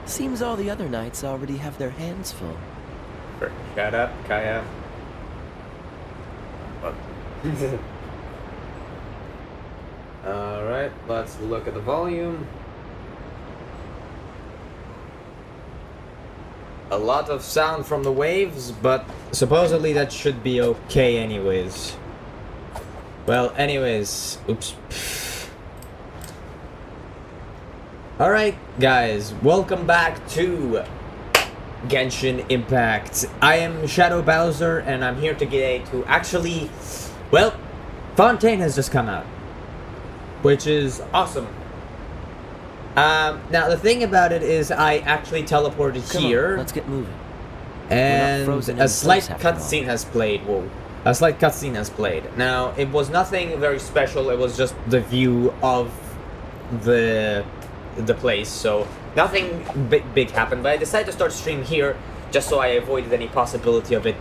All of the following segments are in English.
Seems all the other knights already have their hands full. Shut up, Kaya. Alright, let's look at the volume. A lot of sound from the waves, but supposedly that should be okay anyways. Well, anyways, oops. Alright, guys, welcome back to Genshin Impact. I am Shadow Bowser, and I'm here today to actually... Well, Fontaine has just come out, which is awesome. Now, the thing about it is I actually teleported Come here. on, let's get moving. And a slight cutscene has played. Whoa. A slight cutscene has played. Now, it was nothing very special. It was just the view of the place. So, nothing big happened. But I decided to start streaming here just so I avoided any possibility of it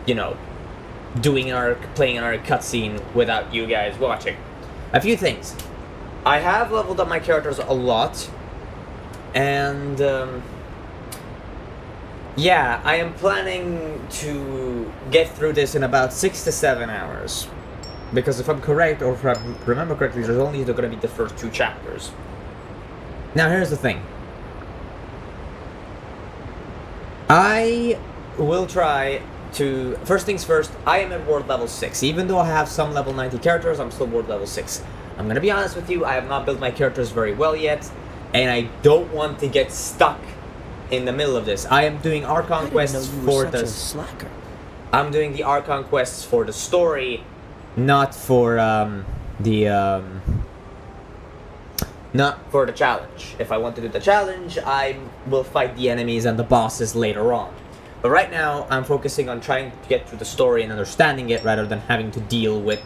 you know, playing our cutscene without you guys watching. A few things. I have leveled up my characters a lot. And, yeah, I am planning to get through this in about 6 to 7 hours. Because if I'm correct, or if I remember correctly, there's only going to be the first 2 chapters. Now, here's the thing. I will try to... First things first, I am at world level 6. Even though I have some level 90 characters, I'm still world level 6. I'm going to be honest with you, I have not built my characters very well yet. And I don't want to get stuck in the middle of this. I am doing Archon quests for the... slacker. I'm doing the Archon quests for the story, not for not for the challenge. If I want to do the challenge, I will fight the enemies and the bosses later on. But right now, I'm focusing on trying to get through the story and understanding it rather than having to deal with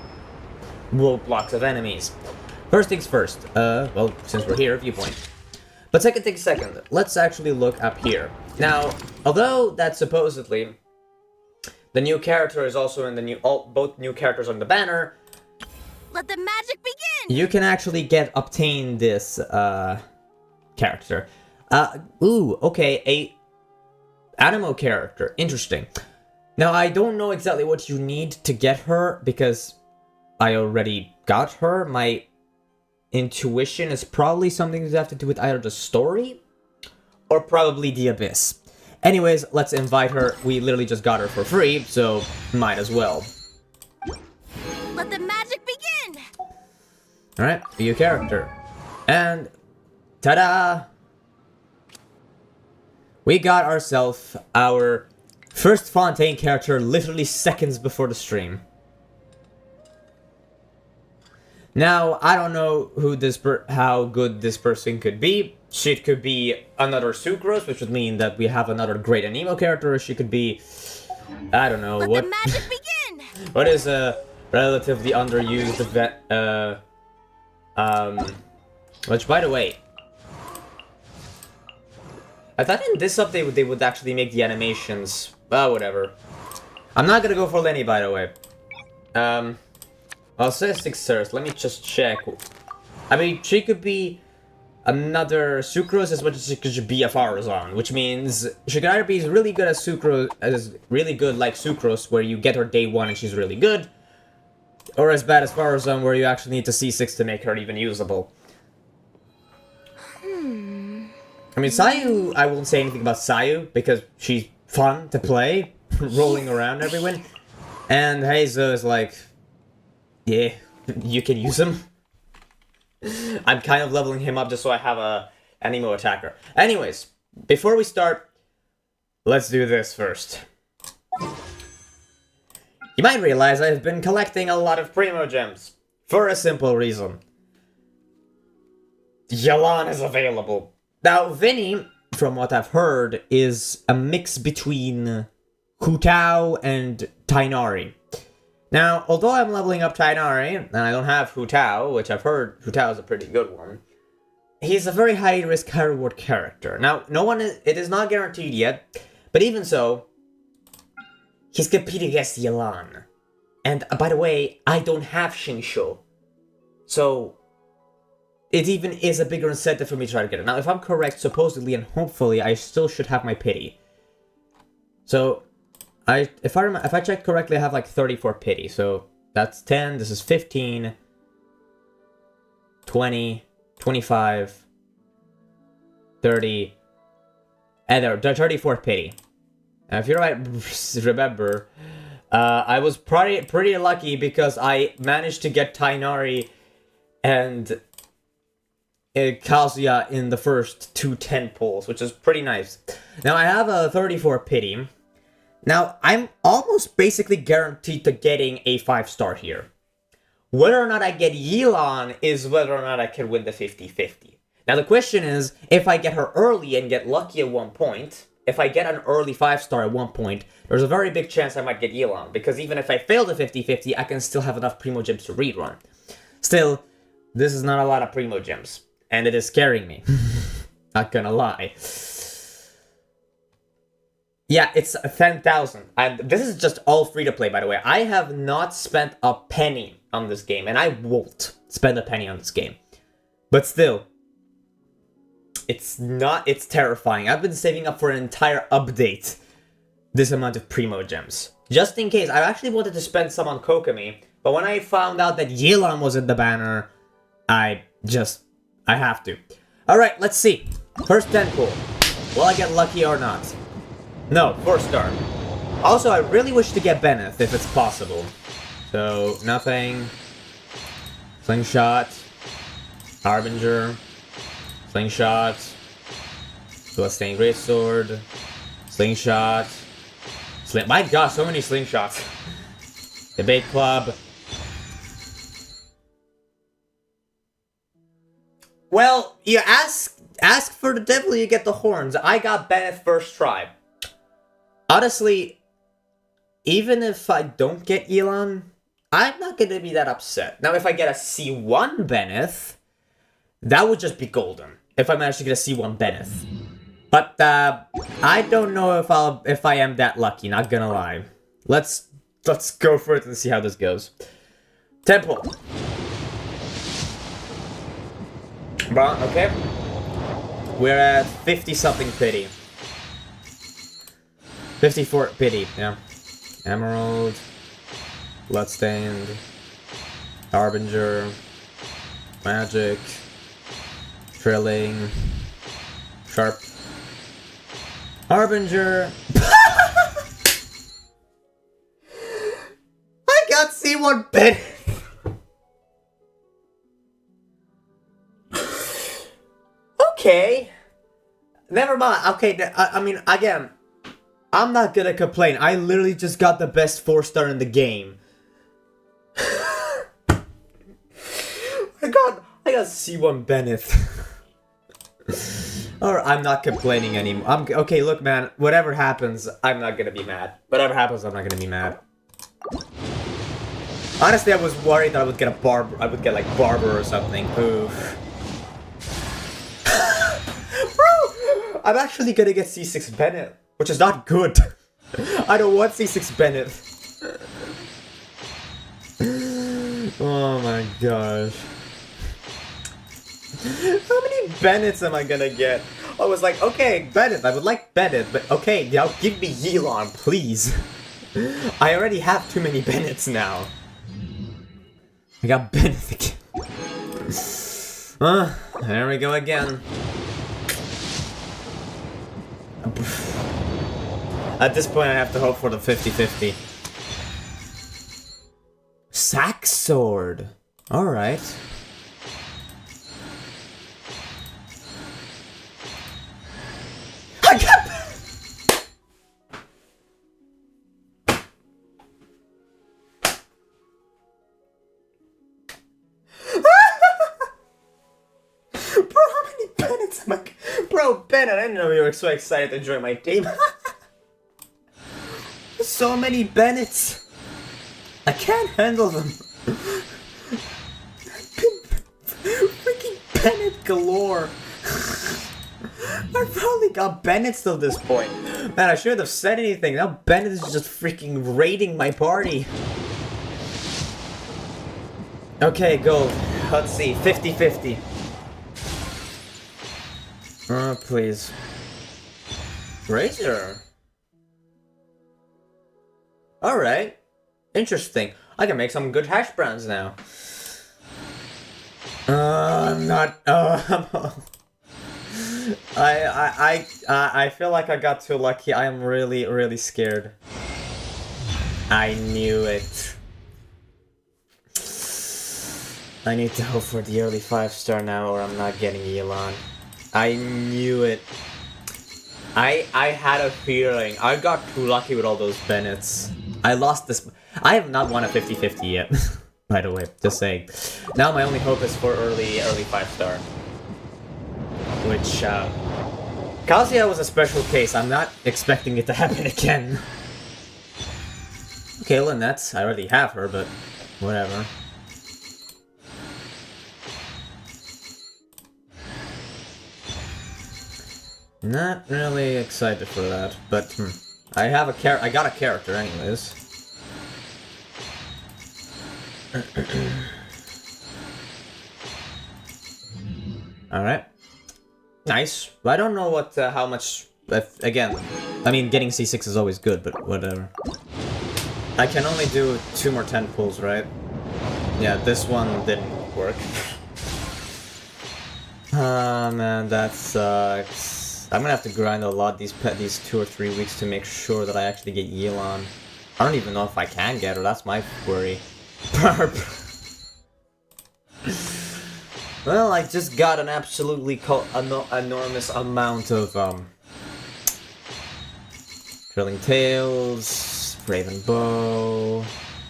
roadblocks of enemies. First things first, well, since we're here, viewpoint. But second things second, let's actually look up here. Now, although that supposedly the new character is also in the both new characters on the banner, let the magic begin! you can actually obtain this, character. Ooh, okay, a Animo character, interesting. Now, I don't know exactly what you need to get her, because I already got her. My intuition is probably something to have to do with either the story or probably the Abyss. Anyways, let's invite her. We literally just got her for free, so might as well. Let the magic begin! Alright, be a character. And ta-da! We got ourselves our first Fontaine character literally seconds before the stream. Now, I don't know how good this person could be. She could be another Sucrose, which would mean that we have another great Anemo character, or she could be... I don't know, Let what... the magic begin! What is a relatively underused which, by the way... I thought in this update they would actually make the animations... whatever. I'm not gonna go for Lenny, by the way. Well, statistics first, let me just check. I mean, she could be another Sucrose as much as she could be a Farazan, which means she could either be really good as Sucrose, like Sucrose, where you get her day 1 and she's really good, or as bad as Farazan, where you actually need to C6 to make her even usable. I mean, Sayu, I won't say anything about Sayu, because she's fun to play, rolling around everywhere, and Heizo is like... Yeah, you can use him. I'm kind of leveling him up just so I have a Anemo attacker. Anyways, before we start, let's do this first. You might realize I've been collecting a lot of Primo Gems. For a simple reason. Yalan is available. Now, Vinny, from what I've heard, is a mix between Hu Tao and Tainari. Now, although I'm leveling up Tainari, and I don't have Hu Tao, which I've heard Hu Tao is a pretty good one, he's a very high-risk, high-reward character. Now, it is not guaranteed yet, but even so, he's competing against Yelan. And, by the way, I don't have Shinsho. So, it even is a bigger incentive for me to try to get it. Now, if I'm correct, supposedly and hopefully, I still should have my pity. So, if I check correctly, I have like 34 pity. So that's 10. This is 15, 20, 25, 30, and there 34 pity. Now, if you remember, I was pretty lucky because I managed to get Tainari and Kazuya in the first 2 10 pulls, which is pretty nice. Now I have a 34 pity. Now I'm almost basically guaranteed to getting a 5-star here. Whether or not I get Yelan is whether or not I can win the 50-50. Now the question is, if I get her early and get lucky at one point, if I get an early 5-star at one point, there's a very big chance I might get Yelan, because even if I fail the 50-50, I can still have enough Primo Gems to rerun. Still, this is not a lot of Primo Gems, and it is scaring me. Not gonna lie. Yeah, it's 10,000, and this is just all free to play, by the way. I have not spent a penny on this game, and I won't spend a penny on this game. But still, it's terrifying. I've been saving up for an entire update this amount of Primo Gems. Just in case. I actually wanted to spend some on Kokomi, but when I found out that Yelan was in the banner, I have to. Alright, let's see. First 10 pull. Will I get lucky or not? No, 4-star. Also, I really wish to get Benneth if it's possible. So, nothing. Slingshot. Harbinger. Slingshot. Bloodstained Greatsword. Slingshot. My gosh, so many slingshots. Debate Club. Well, you ask for the devil, you get the horns. I got Benneth first try. Honestly, even if I don't get Yelan, I'm not gonna be that upset. Now, if I get a C1 Benneth, that would just be golden. If I manage to get a C1 Benneth. But, I don't know if I am that lucky, not gonna lie. Let's go for it and see how this goes. Temple. Bron, okay. We're at 50-something pity. 54 pity, yeah. Emerald. Bloodstained. Harbinger. Magic. Trilling. Sharp. Harbinger. I got C1 Ben. Okay. Never mind. Okay, I mean, again, I'm not gonna complain. I literally just got the best 4-star in the game. I got C1 Benneth. Or I'm not complaining anymore. Okay, look, man. Whatever happens, I'm not gonna be mad. Whatever happens, I'm not gonna be mad. Honestly, I was worried that I would get like Barber or something. Oof. Bro, I'm actually gonna get C6 Bennett, which is not good. I don't want C6 Bennett. Oh my gosh. How many Bennetts am I gonna get? I was like, okay, Bennett, I would like Bennett, but okay, now give me Yelan, please. I already have too many Bennetts now. I got Bennett again. There we go again. At this point, I have to hope for the 50-50. Sack Sword. Alright. I got... Bro, how many Bennetts am I... Bro, Bennett, I didn't know you were so excited to join my team. So many Bennetts. I can't handle them. Freaking Bennett galore. I probably got Bennett till this point. Man, I shouldn't have said anything. Now Bennett is just freaking raiding my party. Okay, gold. Let's see. 50-50. Please. Razor. Alright. Interesting. I can make some good hash browns now. I'm not. I feel like I got too lucky. I am really, really scared. I knew it. I need to hope for the early 5-star now, or I'm not getting Elon. I knew it. I had a feeling. I got too lucky with all those Bennetts. I lost this. I have not won a 50-50 yet. By the way, just saying. Now my only hope is for early 5-star. Which, Kazuya was a special case. I'm not expecting it to happen again. Okay, Lynette. I already have her, but whatever. Not really excited for that, but I got a character anyways. Alright. Nice. I don't know what, how much, again, I mean, getting C6 is always good, but whatever. I can only do 2 more 10 pulls, right? Yeah, this one didn't work. Ah, man, that sucks. I'm gonna have to grind a lot these 2 or 3 weeks to make sure that I actually get Yelan. I don't even know if I can get her, that's my worry. Well, I just got an absolutely enormous amount of, Drilling Tails, Raven Bow,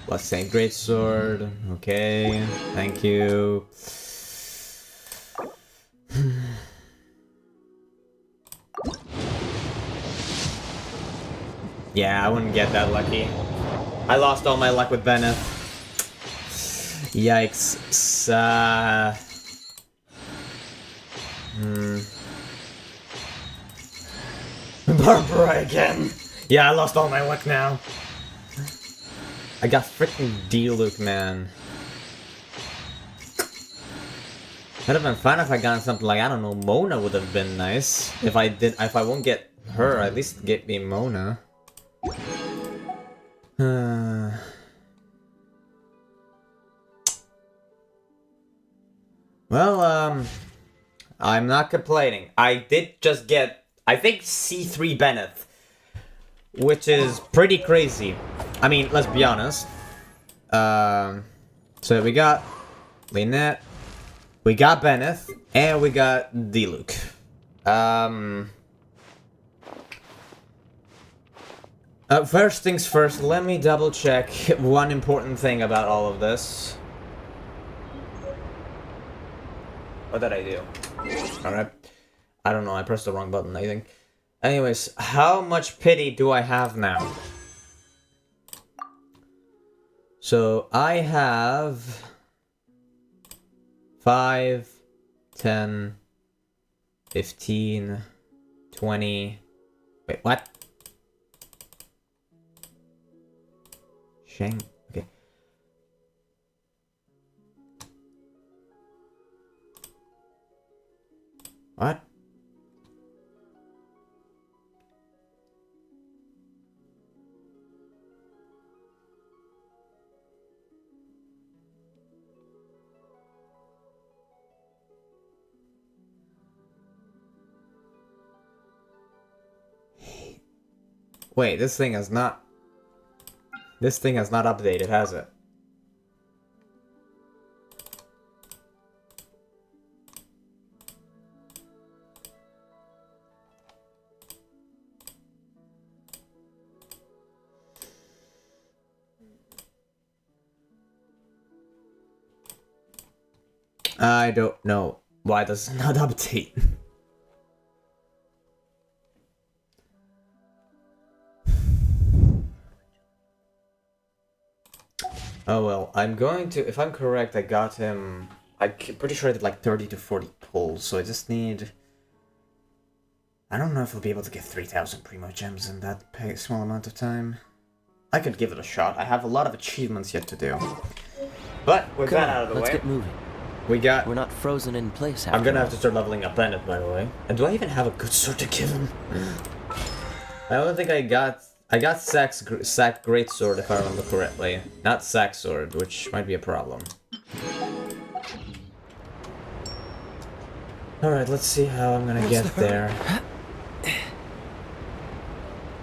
Bloodstained Greatsword, okay, thank you. Yeah, I wouldn't get that lucky. I lost all my luck with Bennett. Yikes. Barbara again! Yeah, I lost all my luck now. I got freaking D-Luke, man. Would have been fun if I got something like, I don't know, Mona would have been nice. If I won't get her, at least get me Mona. Well, I'm not complaining. I did just get, I think, C3 Bennett, which is pretty crazy. I mean, let's be honest. So we got Lynette, we got Bennett, and we got D-Luke. First things first, let me double check one important thing about all of this. What did I do? Alright. I don't know, I pressed the wrong button, I think. Anyways, how much pity do I have now? So, I have 5, 10, 15, 20... Wait, what? Shang... Okay. What? Wait, this thing has not updated, has it? I don't know. Why does it not update? Oh well, I'm going to, if I'm correct, I got him, I'm pretty sure I did like 30 to 40 pulls, so I just need, I don't know if I'll be able to get 3,000 Primo Gems in that small amount of time. I could give it a shot, I have a lot of achievements yet to do. But, with that out of the way, let's get moving. We got... We're not frozen in place after I'm gonna all. have to start leveling up Bennett, by the way. And do I even have a good sword to give him? I don't think I got... I got Sack's Greatsword, if I remember correctly. Not Sack's Sword, which might be a problem. Alright, let's see how I'm gonna get there.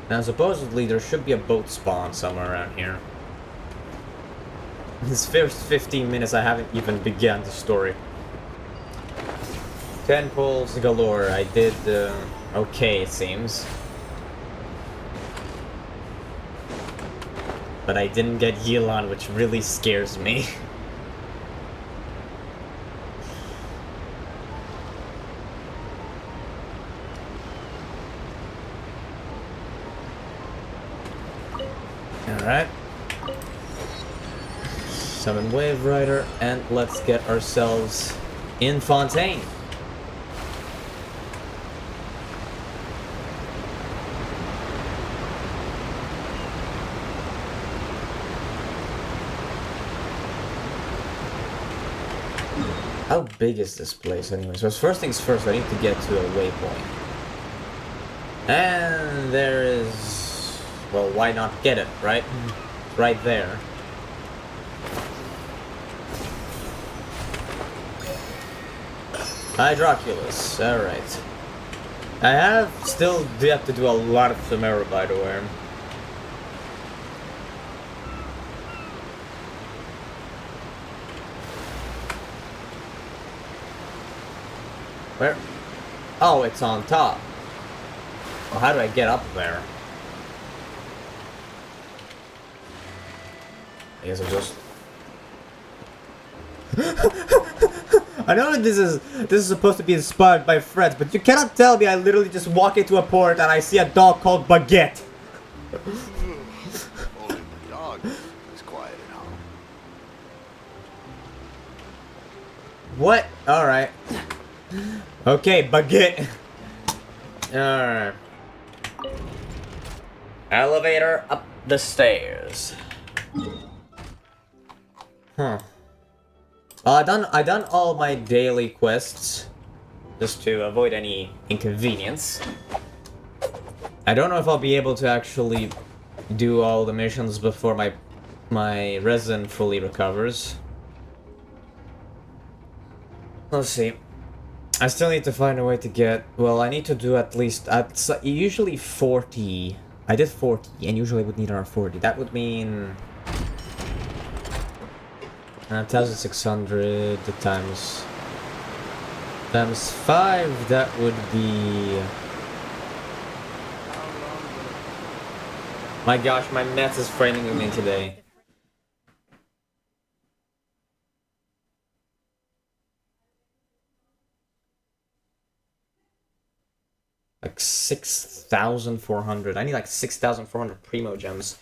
Now, supposedly, there should be a boat spawn somewhere around here. This first 15 minutes, I haven't even begun the story. 10 pulls galore. I did, okay, it seems. But I didn't get Yelan, which really scares me. Alright. 7 Wave Rider, and let's get ourselves in Fontaine. How big is this place anyway? So first things first, I need to get to a waypoint. And there is... well, why not get it, right? Right there. Hydroculus, alright. I have still yet to do a lot of Samara, by the way. Where? Oh, it's on top. Well, how do I get up there? I guess I'll just... I know that this is supposed to be inspired by Fred, but you cannot tell me I literally just walk into a port and I see a dog called Baguette. Only the dog is quiet at home. What? Alright. Okay, Baguette. Alright. Elevator up the stairs. Huh. Well, I done all my daily quests just to avoid any inconvenience. I don't know if I'll be able to actually do all the missions before my resin fully recovers. Let's see. I still need to find a way to get... well, I need to do at least... usually 40. I did 40, and usually I would need around 40. That would mean... 1,600 times 5, that would be... my gosh, my math is failing me today. Like 6,400. I need like 6,400 Primo Gems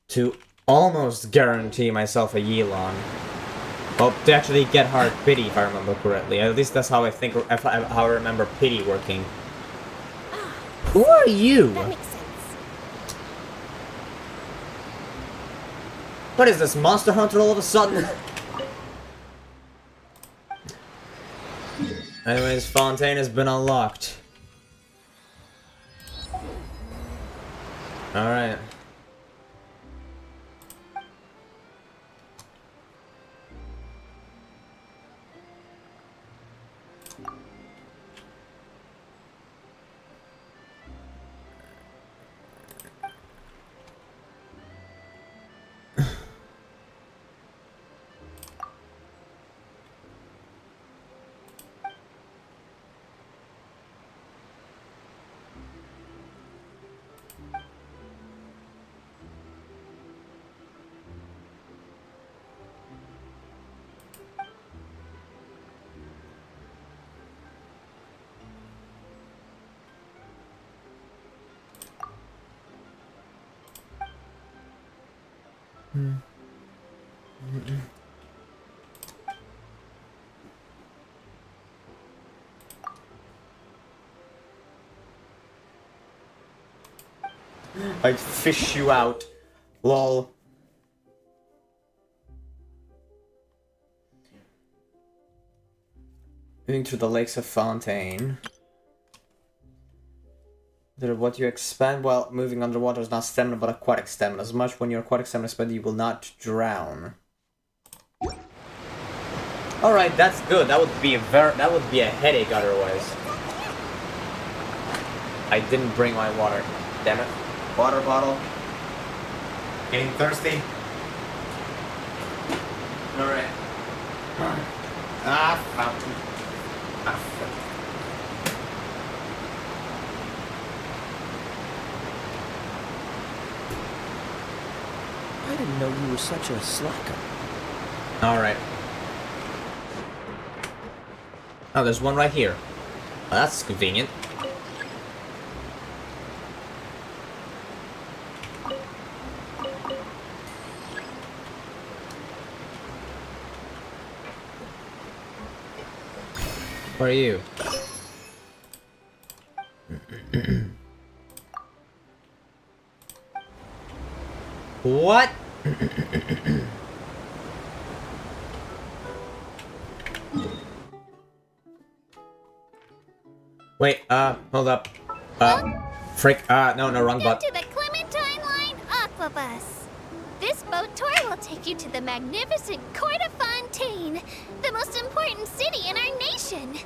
to almost guarantee myself a Yelan. Well, to actually get Hard Pity, if I remember correctly. At least that's how I think, how I remember Pity working. Who are you? That makes sense. What is this, Monster Hunter all of a sudden? Anyways, Fontaine has been unlocked. Alright. I'd fish you out. Lol. Moving through the lakes of Fontaine. What you expand while moving underwater is not stamina but aquatic stamina. As much when your aquatic stamina is spent, you will not drown. Alright, that's good. That would be a headache otherwise. I didn't bring my water. Damn it. Water bottle. Getting thirsty. Alright. Fountain. Fountain. I didn't know you were such a slacker. Alright. Oh, there's one right here. Well, that's convenient. Where are you? What? Wait, hold up. Frick, no, wrong Go button. to the Clementine Line Aquabus. This boat tour will take you to the magnificent Court of Fontaine, the most important city in our nation.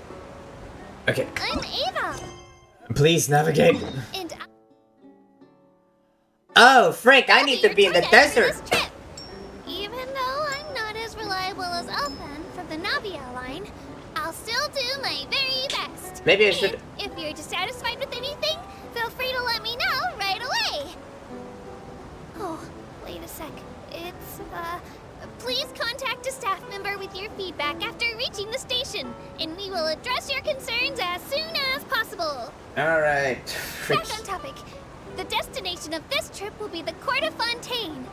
Okay, I'm Ava, please navigate. and Oh, frick, I need I'll to be in the your tour guide for desert. this trip. Even though I'm not as reliable as Elfan from the Navia line, I'll still do my very best. Maybe I And should... if you're dissatisfied with anything, feel free to let me know right away. Oh, wait a sec. It's, please contact a staff member with your feedback after reaching the station, and we will address your concerns as soon as possible. Alright, frick. Back on topic. The destination of this trip will be the Court of Fontaine.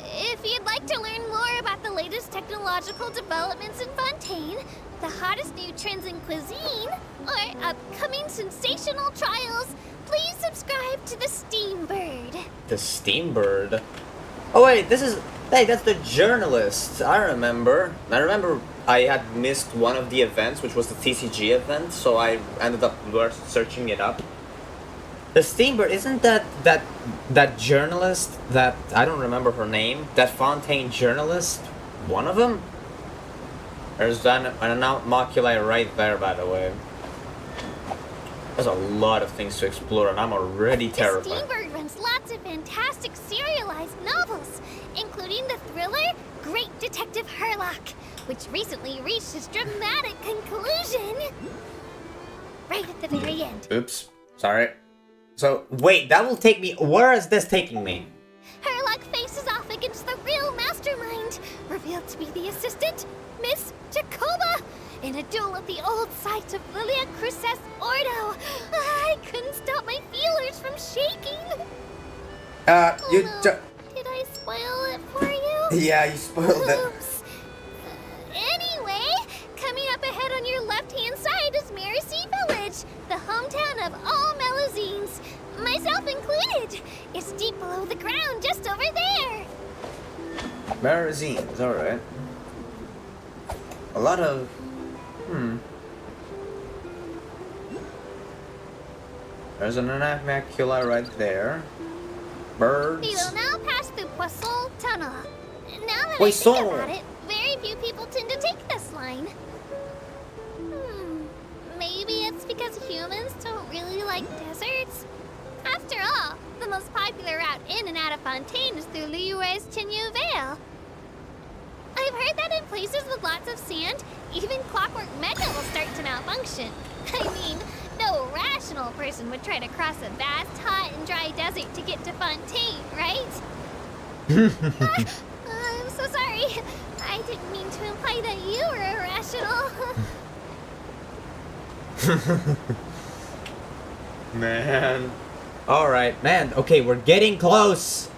If you'd like to learn more about the latest technological developments in Fontaine, the hottest new trends in cuisine, or upcoming sensational trials, please subscribe to the Steambird. The Steambird? Oh wait, this is... Hey, that's the journalist. I remember I had missed one of the events, which was the TCG event, so I ended up searching it up. The Steambird, isn't that journalist that... I don't remember her name. That Fontaine journalist? One of them? There's an Moculi right there, by the way. There's a lot of things to explore, and I'm already terrified. The Steambird runs lots of fantastic serialized novels, including the thriller Great Detective Herlock, which recently reached its dramatic conclusion. Right at the very end. Oops. Sorry. So, wait, that will take me... Where is this taking me? Herlock faces off against the real mastermind, revealed to be the assistant, Miss Jacoba, in a duel at the old site of Lilia Cruces Ordo. I couldn't stop my feelers from shaking. You... Oh, no. Did I spoil it for you? Yeah, you spoiled it. Oops. Anyway, coming up ahead on your left-hand side is Mercy Village, the hometown of all Melazines, myself included. It's deep below the ground, just over there. Marazines, alright. A lot of... There's an Macula right there. Birds. We will now pass through Poisson Tunnel. Now that Poisson. I think about it, very few people tend to take this line. Maybe it's because humans don't really like deserts? After all, the most popular route in and out of Fontaine is through Liyue's Chenyu Vale. I've heard that in places with lots of sand, even clockwork mecha will start to malfunction. I mean, no rational person would try to cross a vast, hot, and dry desert to get to Fontaine, right? I'm so sorry. I didn't mean to imply that you were irrational. Man. Alright, man. Okay, we're getting close.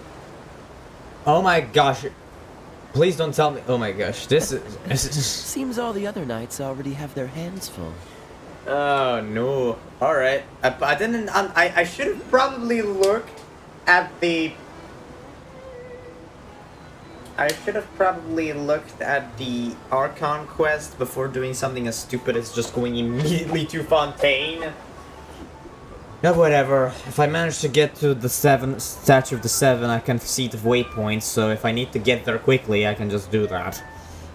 Oh my gosh. Please don't tell me. Oh my gosh. This is... Seems all the other knights already have their hands full. Oh no. Alright. I didn't... I should have probably looked at the... I should have probably looked at the Archon quest before doing something as stupid as just going immediately to Fontaine. Yeah, whatever. If I manage to get to the Statue of the Seven, I can see the waypoints, so if I need to get there quickly, I can just do that.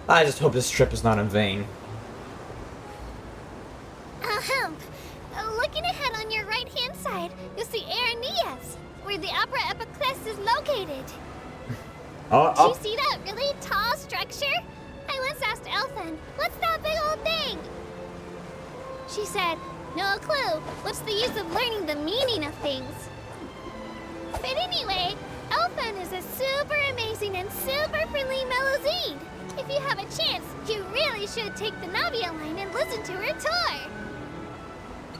I just hope this trip is not in vain. Ahem. Looking ahead on your right-hand side, you'll see Aranias, where the Opera Epiclese is located. Do you see that really tall structure? I once asked Elfin, what's that big old thing? She said, no clue. What's the use of learning the meaning of things? But anyway, Elfin is a super amazing and super friendly Melusine. If you have a chance, you really should take the Navia line and listen to her tour.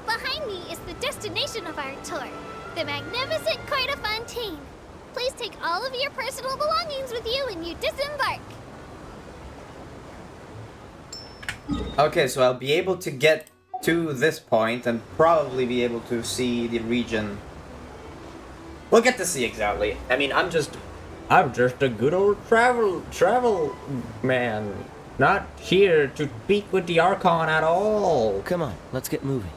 Behind me is the destination of our tour, the magnificent Court of Fontaine. Please take all of your personal belongings with you when you disembark. Okay, so I'll be able to get to this point and probably be able to see the region. We'll get to see exactly. I mean, I'm just a good old travel man. Not here to speak with the Archon at all. Come on, let's get moving.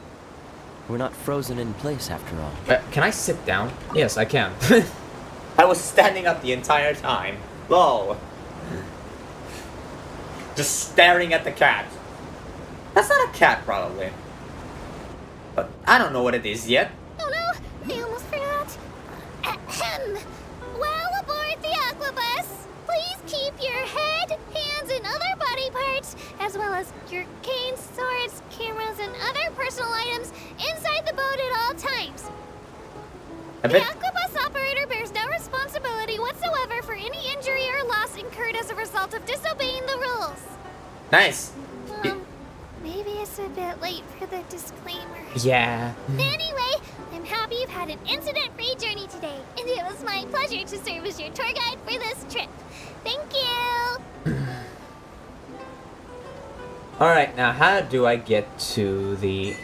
We're not frozen in place after all. Can I sit down? Yes, I can. I was standing up the entire time. Lol. Just staring at the cat. That's not a cat, probably. But I don't know what it is yet. Oh no, I almost forgot. Ahem. While aboard the Aquabus, please keep your head, hands, and other body parts, as well as your canes, swords, cameras, and other personal items inside the boat at all times. The Aquabus operator bears no responsibility whatsoever for any injury or loss incurred as a result of disobeying the rules. Nice. Maybe it's a bit late for the disclaimer. Yeah. Anyway, I'm happy you've had an incident-free journey today, and it was my pleasure to serve as your tour guide for this trip. Thank you! Alright, now how do I get to the...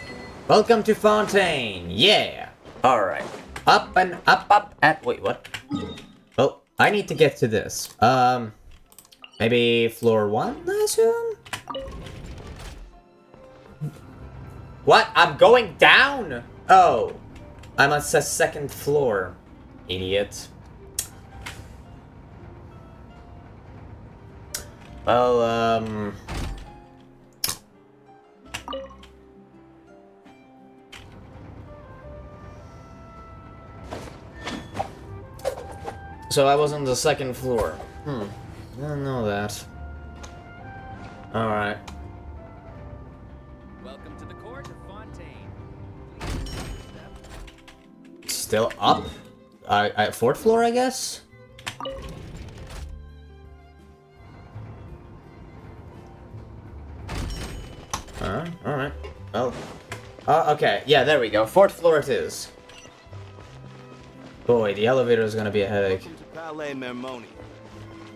Welcome to Fontaine! Yeah! Alright. Up and up and... Wait, what? Oh, I need to get to this. Maybe floor 1, I assume? What? I'm going down? Oh. I'm on the second floor. Idiot. Well, So I was on the second floor. I didn't know that. Alright. Welcome to the court of Fontaine. Still up? Fourth floor, I guess? Alright. Well. Okay, yeah, there we go. Fourth floor it is. Boy, the elevator is gonna be a headache. Welcome to Palais Mermoni.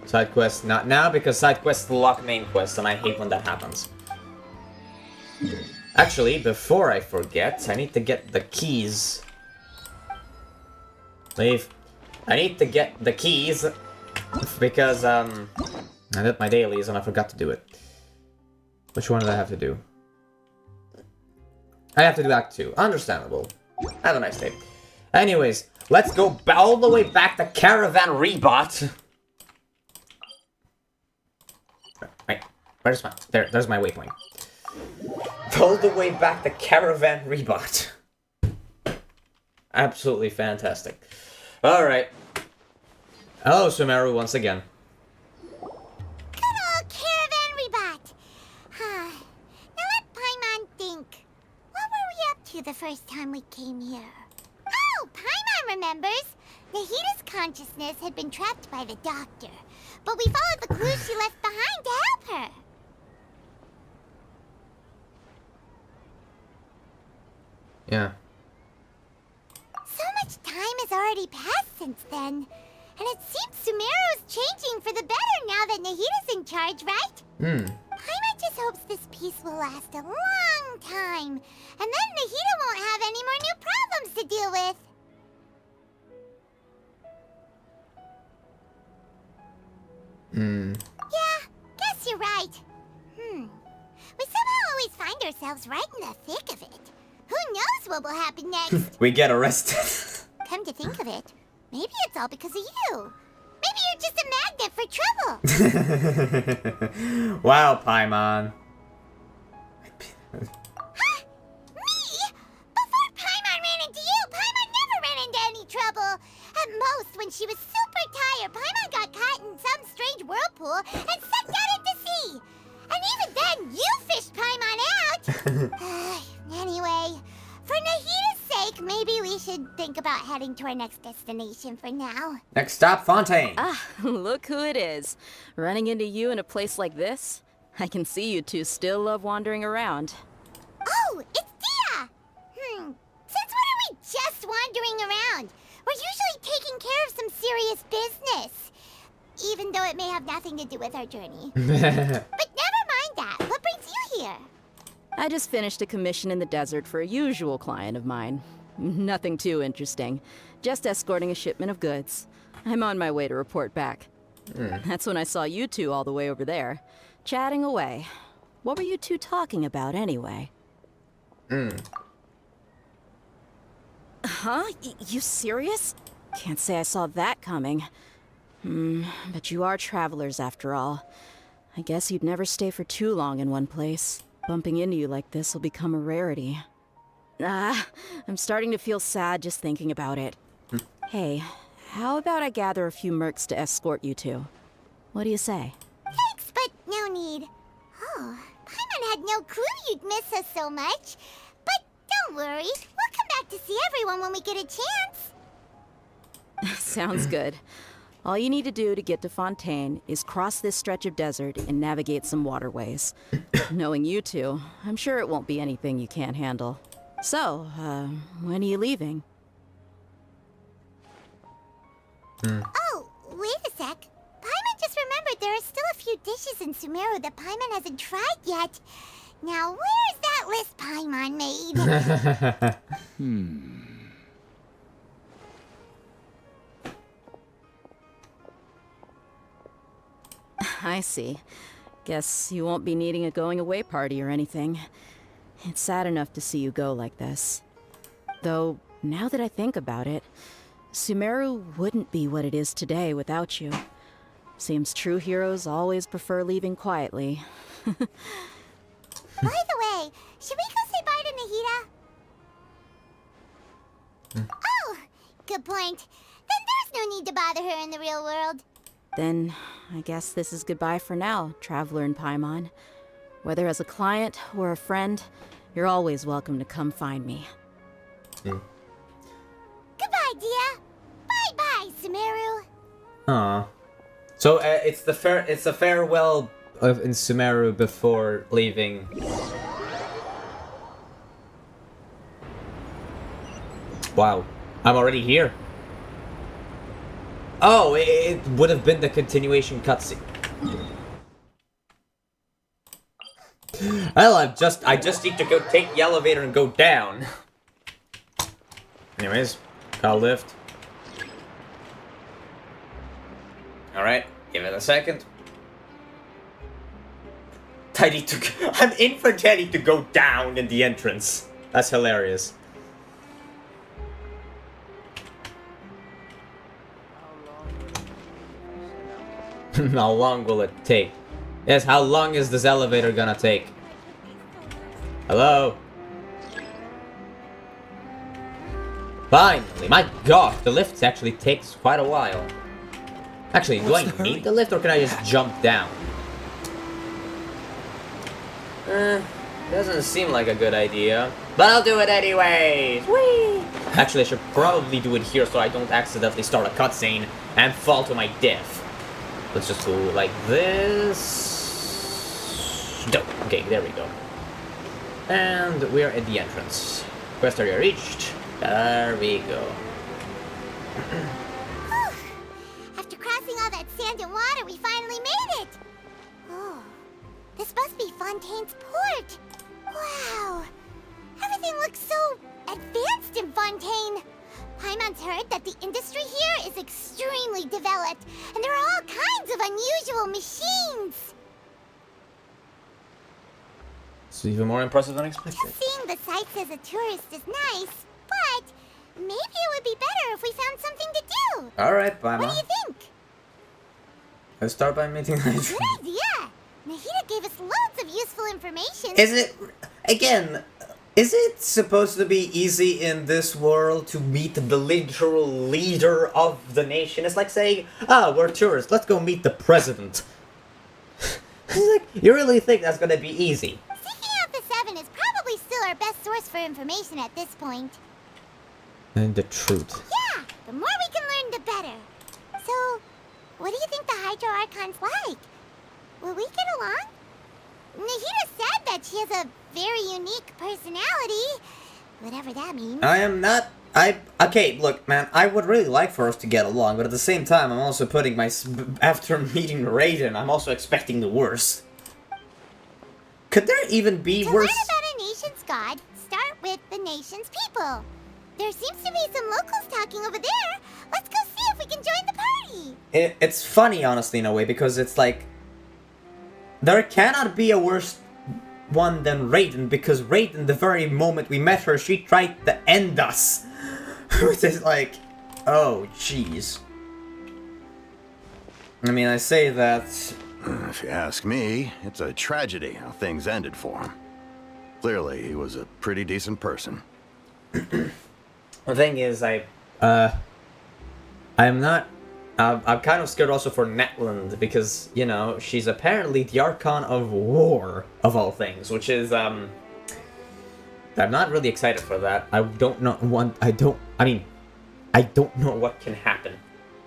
Side quest, not now, because side quests lock main quest, and I hate when that happens. Actually, before I forget, I need to get the keys. Leave. I need to get the keys, because, I did my dailies and I forgot to do it. Which one did I have to do? I have to do Act 2. Understandable. Have a nice day. Anyways, let's go all the way back to Caravan Rebot. Wait, where's my... There's my waypoint. All the way back to Caravan Rebot. Absolutely fantastic. Alright. Hello, Sumeru, once again. Good old Caravan Rebot. Now let Paimon think. What were we up to the first time we came here? Oh, Paimon remembers. Nahita's consciousness had been trapped by the doctor, but we followed the clues she left behind to help her. Yeah. So much time has already passed since then. And it seems Sumeru's changing for the better now that Nahita's in charge, right? Paimon just hopes this peace will last a long time. And then Nahita won't have any more new problems to deal with. Yeah, guess you're right. We somehow always find ourselves right in the thick of it. Who knows what will happen next? We get arrested. Come to think of it, maybe it's all because of you. Maybe you're just a magnet for trouble. Wow, Paimon. Huh? Me? Before Paimon ran into you, Paimon never ran into any trouble. At most, when she was super tired, Paimon got caught in some strange whirlpool and sucked out into sea. And even then, you fished Paimon out. Anyway, for Nahita's sake, maybe we should think about heading to our next destination for now. Next stop, Fontaine. Ah, look who it is. Running into you in a place like this? I can see you two still love wandering around. Oh, it's Dia! Since when are we just wandering around? We're usually taking care of some serious business. Even though it may have nothing to do with our journey. But never mind that. What brings you here? I just finished a commission in the desert for a usual client of mine. Nothing too interesting. Just escorting a shipment of goods. I'm on my way to report back. That's when I saw you two all the way over there, chatting away. What were you two talking about anyway? Huh? You serious? Can't say I saw that coming. But you are travelers after all. I guess you'd never stay for too long in one place. Bumping into you like this will become a rarity. I'm starting to feel sad just thinking about it. Hey, how about I gather a few mercs to escort you two? What do you say? Thanks, but no need. Oh, Paimon had no clue you'd miss us so much. But don't worry, we'll come back to see everyone when we get a chance. Sounds good. All you need to do to get to Fontaine is cross this stretch of desert and navigate some waterways. Knowing you two, I'm sure it won't be anything you can't handle. So, when are you leaving? Oh, wait a sec. Paimon just remembered there are still a few dishes in Sumeru that Paimon hasn't tried yet. Now, where's that list Paimon made? I see. Guess you won't be needing a going-away party or anything. It's sad enough to see you go like this. Though, now that I think about it, Sumeru wouldn't be what it is today without you. Seems true heroes always prefer leaving quietly. By the way, should we go say bye to Nahita? Oh, good point. Then there's no need to bother her in the real world. Then, I guess this is goodbye for now, Traveler in Paimon. Whether as a client or a friend, you're always welcome to come find me. Goodbye, Dia. Bye-bye, Sumeru. Aw. So it's a farewell in Sumeru before leaving. Wow, I'm already here. Oh, it would have been the continuation cutscene. Well, I just need to go take the elevator and go down. Anyways, got a lift. Alright, give it a second. I'm in for Teddy to go down in the entrance. That's hilarious. How long will it take? Yes, how long is this elevator gonna take? Hello? Finally, my god, the lift actually takes quite a while. Actually, do I need the lift or can I just jump down? Doesn't seem like a good idea. But I'll do it anyway! Whee! Actually, I should probably do it here so I don't accidentally start a cutscene and fall to my death. Let's just go like this. No. Okay, there we go. And we're at the entrance. Quest area reached. There we go. After crossing all that sand and water, we finally made it! Oh, this must be Fontaine's port! Wow! Everything looks so advanced in Fontaine! Paimon's heard that the industry here is extremely developed, and there are all kinds of unusual machines. It's even more impressive than expected. Just seeing the sights as a tourist is nice, but maybe it would be better if we found something to do. Alright, Paima. What do you think? Let's start by meeting Good idea! Nahida gave us loads of useful information. Is it supposed to be easy in this world to meet the literal leader of the nation? It's like saying, we're tourists, let's go meet the president. It's like, you really think that's gonna be easy? Seeking out the Seven is probably still our best source for information at this point. And the truth. Yeah, the more we can learn, the better. So, what do you think the Hydro Archon's like? Will we get along? Nahida said that she has a very unique personality. Whatever that means. Okay, look, man, I would really like for us to get along, but at the same time, I'm also putting after meeting Raiden, I'm also expecting the worst. Could there even be worse? To learn about a nation's god, start with the nation's people. There seems to be some locals talking over there. Let's go see if we can join the party. It's funny, honestly, in a way, because it's like, there cannot be a worse one than Raiden, because Raiden, the very moment we met her, she tried to end us. Which is like, oh, jeez. I mean, I say that... If you ask me, it's a tragedy how things ended for him. Clearly, he was a pretty decent person. The thing is, I'm kind of scared also for Netland, because, you know, she's apparently the Archon of War, of all things, which is, I'm not really excited for that. I don't know what can happen,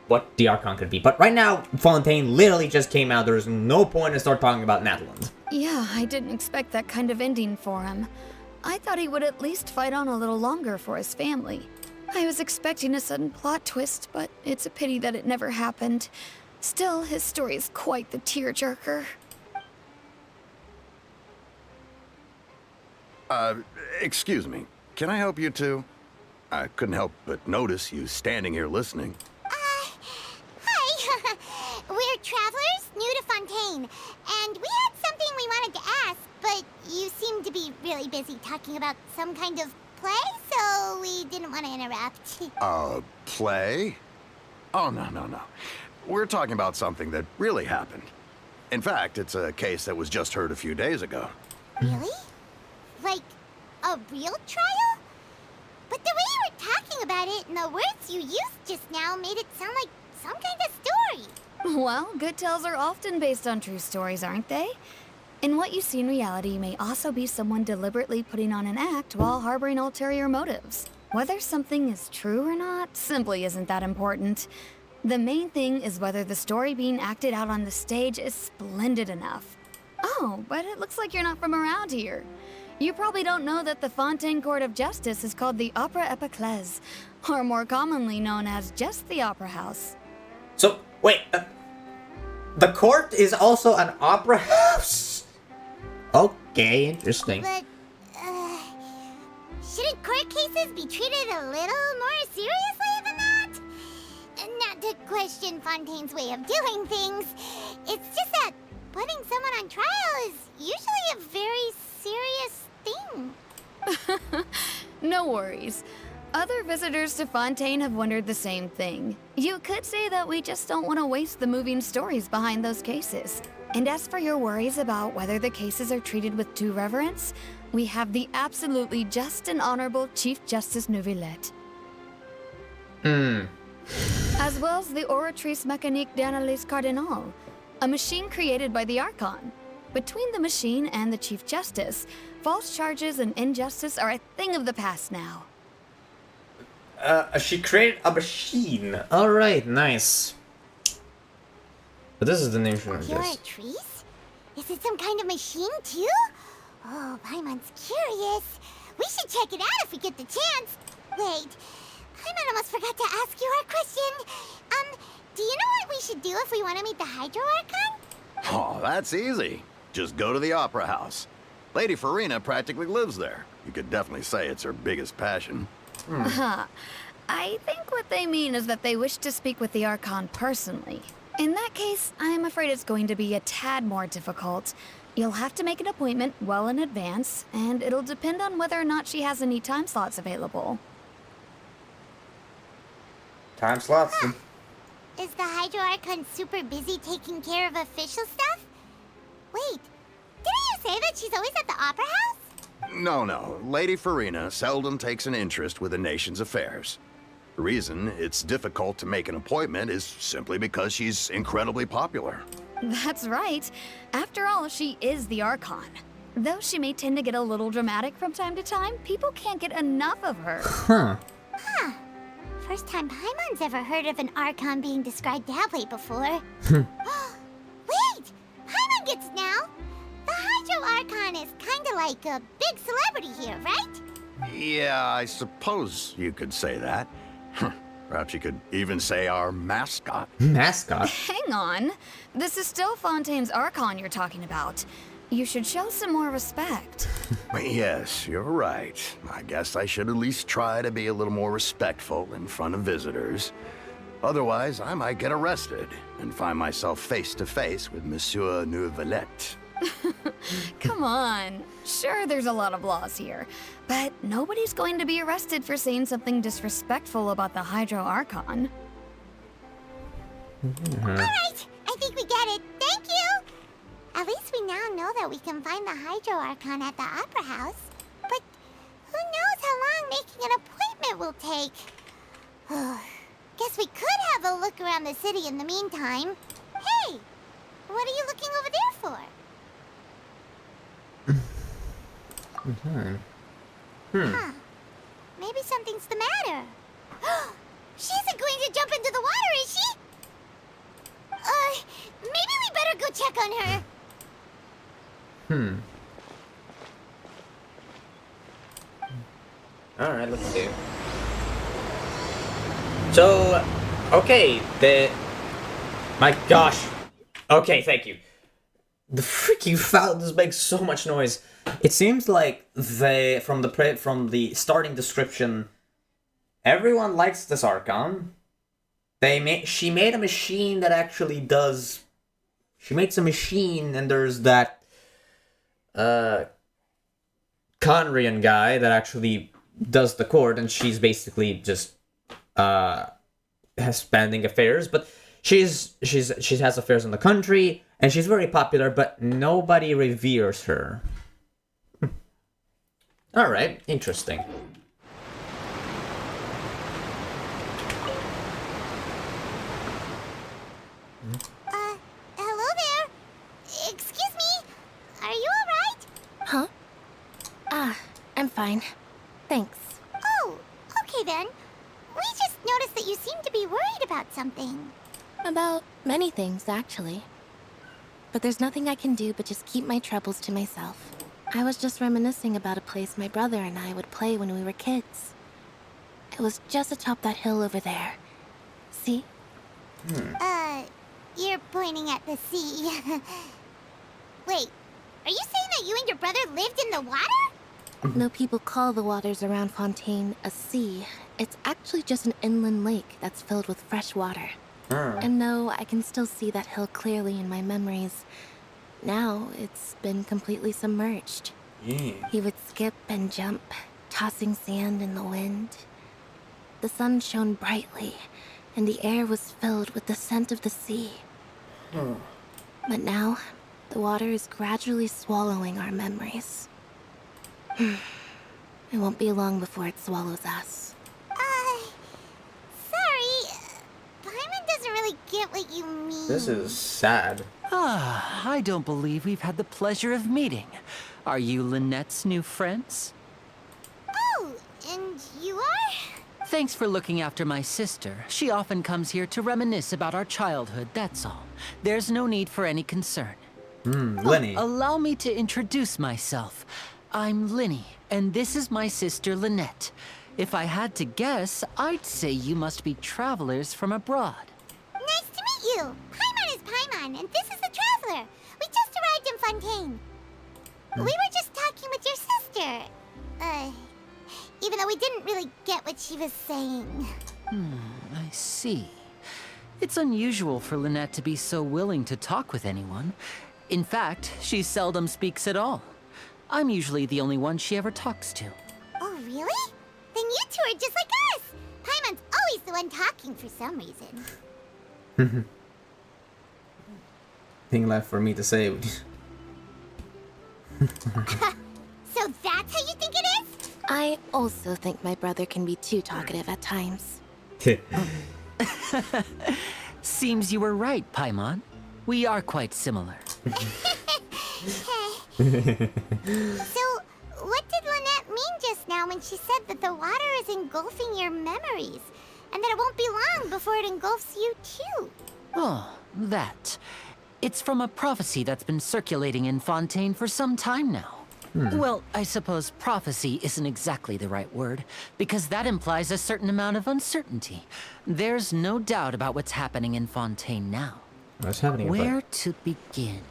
what the Archon could be. But right now, Fontaine literally just came out, there's no point to start talking about Netland. Yeah, I didn't expect that kind of ending for him. I thought he would at least fight on a little longer for his family. I was expecting a sudden plot twist, but it's a pity that it never happened. Still, his story is quite the tearjerker. Excuse me. Can I help you two? I couldn't help but notice you standing here listening. Hi. We're travelers new to Fontaine, and we had something we wanted to ask, but you seem to be really busy talking about some kind of play, so we didn't want to interrupt. Play? Oh, no. We're talking about something that really happened. In fact, it's a case that was just heard a few days ago. Really? Like, a real trial? But the way you were talking about it and the words you used just now made it sound like some kind of story. Well, good tales are often based on true stories, aren't they? And what you see in reality may also be someone deliberately putting on an act while harboring ulterior motives. Whether something is true or not simply isn't that important. The main thing is whether the story being acted out on the stage is splendid enough. Oh, but it looks like you're not from around here. You probably don't know that the Fontaine Court of Justice is called the Opera Epiclese, or more commonly known as just the Opera House. So, wait, the court is also an opera house? Okay, interesting. But, shouldn't court cases be treated a little more seriously than that? Not to question Fontaine's way of doing things. It's just that putting someone on trial is usually a very serious thing. No worries. Other visitors to Fontaine have wondered the same thing. You could say that we just don't want to waste the moving stories behind those cases. And as for your worries about whether the cases are treated with due reverence, we have the absolutely just and honorable Chief Justice Neuvillette. As well as the Oratrice Mécanique d'Analyse Cardinal, a machine created by the Archon. Between the machine and the Chief Justice, false charges and injustice are a thing of the past now. She created a machine. Alright, nice. But this is the nation of this. Oratrice? Is it some kind of machine too? Oh, Paimon's curious. We should check it out if we get the chance. Wait, Paimon almost forgot to ask you our question. Do you know what we should do if we want to meet the Hydro Archon? Oh, that's easy. Just go to the Opera House. Lady Farina practically lives there. You could definitely say it's her biggest passion. I think what they mean is that they wish to speak with the Archon personally. In that case, I'm afraid it's going to be a tad more difficult. You'll have to make an appointment well in advance, and it'll depend on whether or not she has any time slots available. Time slots. Is the Hydro Archon super busy taking care of official stuff? Wait, didn't you say that she's always at the Opera House? No. Lady Farina seldom takes an interest with the nation's affairs. The reason it's difficult to make an appointment is simply because she's incredibly popular. That's right. After all, she is the Archon. Though she may tend to get a little dramatic from time to time, people can't get enough of her. Huh. First time Paimon's ever heard of an Archon being described that way before. Wait! Paimon gets now! The Hydro Archon is kinda like a big celebrity here, right? Yeah, I suppose you could say that. Perhaps you could even say our mascot. Mascot? Hang on. This is still Fontaine's Archon you're talking about. You should show some more respect. Yes, you're right. I guess I should at least try to be a little more respectful in front of visitors. Otherwise, I might get arrested and find myself face to face with Monsieur Neuvillette. Come on. Sure, there's a lot of laws here, but nobody's going to be arrested for saying something disrespectful about the Hydro Archon. Alright, I think we get it. Thank you! At least we now know that we can find the Hydro Archon at the Opera House. But who knows how long making an appointment will take? Guess we could have a look around the city in the meantime. Hey! What are you looking over there for? Huh. Maybe something's the matter. She isn't going to jump into the water, is she? Maybe we better go check on her. Alright, let's see. So, okay, my gosh. Okay, thank you. The freaking fountains make so much noise. It seems like from the starting description, everyone likes this Archon. She made a machine that actually does. She makes a machine, and there's that Conrian guy that actually does the court, and she's basically just has spending affairs, but she has affairs in the country, and she's very popular, but nobody reveres her. All right, interesting. Hello there. Excuse me. Are you alright? Huh? I'm fine. Thanks. Oh, okay then. We just noticed that you seem to be worried about something. About many things, actually. But there's nothing I can do but just keep my troubles to myself. I was just reminiscing about a place my brother and I would play when we were kids. It was just atop that hill over there. See? You're pointing at the sea. Wait, are you saying that you and your brother lived in the water? No people call the waters around Fontaine a sea. It's actually just an inland lake that's filled with fresh water. And no, I can still see that hill clearly in my memories. Now, it's been completely submerged. He would skip and jump, tossing sand in the wind. The sun shone brightly, and the air was filled with the scent of the sea. But now, the water is gradually swallowing our memories. It won't be long before it swallows us. Sorry. Paimon doesn't really get what you mean. This is sad. I don't believe we've had the pleasure of meeting. Are you Lynette's new friends? Oh, and you are? Thanks for looking after my sister. She often comes here to reminisce about our childhood, that's all. There's no need for any concern. Lenny. Allow me to introduce myself. I'm Linny, and this is my sister Lynette. If I had to guess, I'd say you must be travelers from abroad. Nice to meet you. Paimon is Paimon, and this is the Traveler. We just arrived in Fontaine. We were just talking with your sister. Even even though we didn't really get what she was saying. I see. It's unusual for Lynette to be so willing to talk with anyone. In fact, she seldom speaks at all. I'm usually the only one she ever talks to. Oh, really? Then you two are just like us! Paimon's always the one talking for some reason. Thing left for me to say. So that's how you think it is? I also think my brother can be too talkative at times. Seems you were right, Paimon. We are quite similar. So, what did Lynette mean just now when she said that the water is engulfing your memories? And that it won't be long before it engulfs you too? Oh, that. It's from a prophecy that's been circulating in Fontaine for some time now. Well, I suppose prophecy isn't exactly the right word, because that implies a certain amount of uncertainty. There's no doubt about what's happening in Fontaine now. What's happening? Where to begin?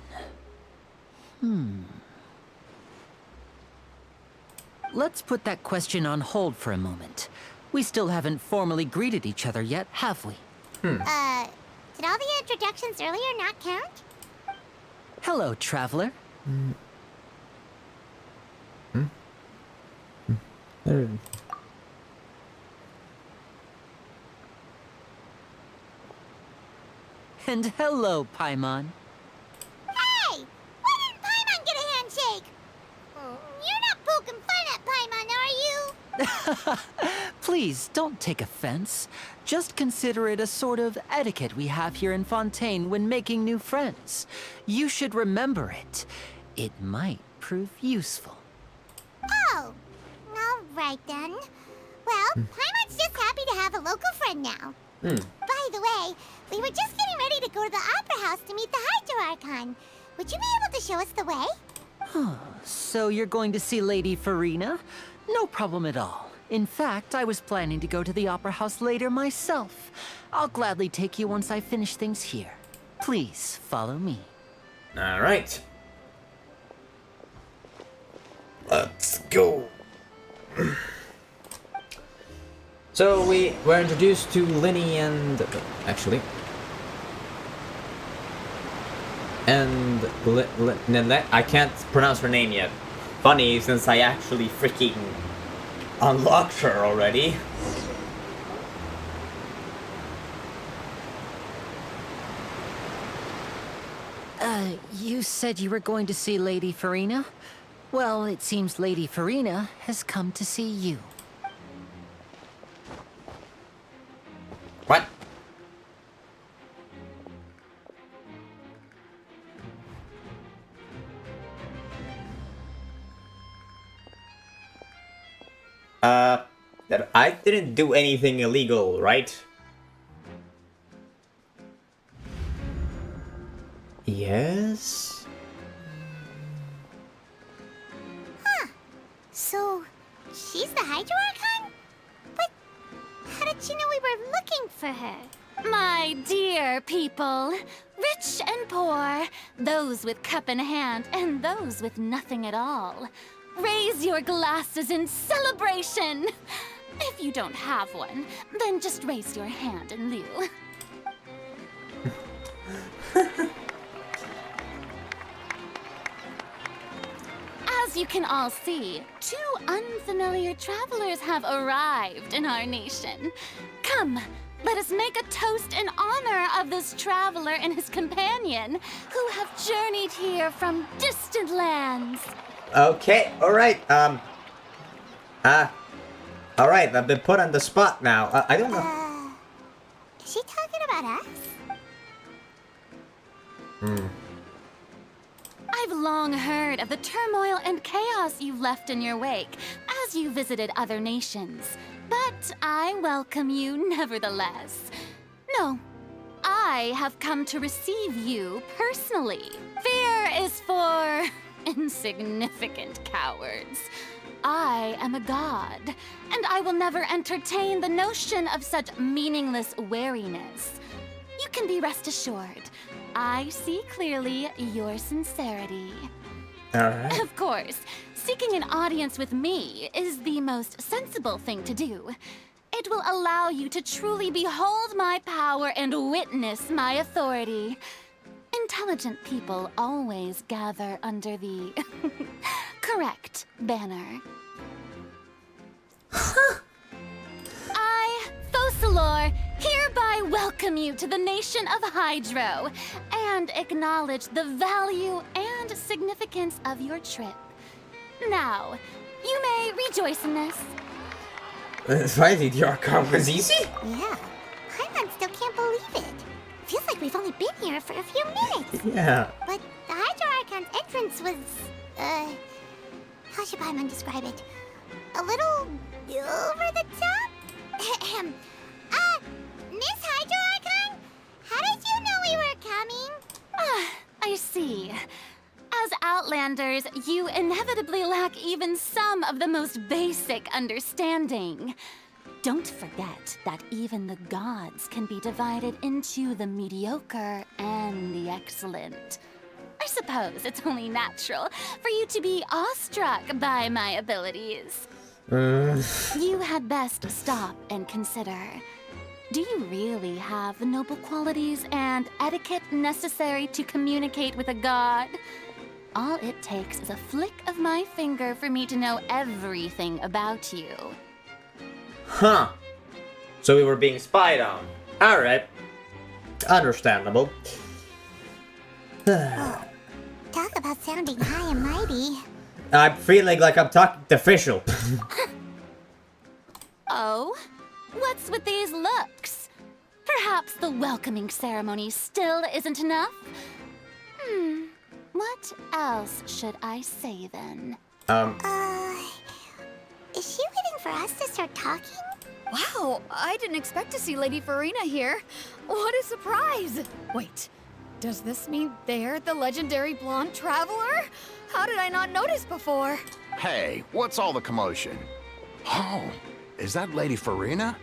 Let's put that question on hold for a moment. We still haven't formally greeted each other yet, have we? Did all the introductions earlier not count? Hello, traveler. And hello, Paimon. Hey! Why didn't Paimon get a handshake? You're not poking fun at Paimon, are you? Please, don't take offense. Just consider it a sort of etiquette we have here in Fontaine when making new friends. You should remember it. It might prove useful. Oh, all right then. Well, Paimon's just happy to have a local friend now. By the way, we were just getting ready to go to the Opera House to meet the Hydro Archon. Would you be able to show us the way? So you're going to see Lady Farina? No problem at all. In fact, I was planning to go to the Opera House later myself. I'll gladly take you once I finish things here. Please, follow me. All right. Let's go. So we were introduced to Linny and Lynette. I can't pronounce her name yet. Funny, since I actually freaking unlocked her already. You said you were going to see Lady Farina? Well, it seems Lady Farina has come to see you. What? That I didn't do anything illegal, right? Yes? So, she's the Hydro Archon? But how did she know we were looking for her? My dear people, rich and poor, those with cup in hand and those with nothing at all, raise your glasses in celebration. If you don't have one, then just raise your hand in lieu. As you can all see, two unfamiliar travelers have arrived in our nation. Come, let us make a toast in honor of this traveler and his companion, who have journeyed here from distant lands. Okay, alright, alright, I've been put on the spot now. I don't know. Is she talking about us? I've long heard of the turmoil and chaos you left in your wake as you visited other nations, but I welcome you nevertheless. No, I have come to receive you personally. Fear is for insignificant cowards. I am a god, and I will never entertain the notion of such meaningless wariness. You can be rest assured, I see clearly your sincerity. Alright. Of course, seeking an audience with me is the most sensible thing to do. It will allow you to truly behold my power and witness my authority. Intelligent people always gather under the correct banner. I, Focalor, hereby welcome you to the nation of Hydro and acknowledge the value and significance of your trip. Now, you may rejoice in this. Finally, the Archon was easy? Yeah, Paimon still can't believe it. Feels like we've only been here for a few minutes. Yeah. But the Hydro Archon's entrance was, how should Paimon describe it? A little over the top? Miss Hydro Archon? How did you know we were coming? I see. As Outlanders, you inevitably lack even some of the most basic understanding. Don't forget that even the gods can be divided into the mediocre and the excellent. I suppose it's only natural for you to be awestruck by my abilities. You had best stop and consider. Do you really have the noble qualities and etiquette necessary to communicate with a god? All it takes is a flick of my finger for me to know everything about you. Huh. So we were being spied on. Alright. Understandable. Talk about sounding high and mighty. I'm feeling like I'm talking to official. Oh? What's with these looks? Perhaps the welcoming ceremony still isn't enough? What else should I say then? Is she waiting for us to start talking? Wow, I didn't expect to see Lady Farina here. What a surprise! Wait, does this mean they're the legendary blonde traveler? How did I not notice before? Hey, what's all the commotion? Oh, is that Lady Farina?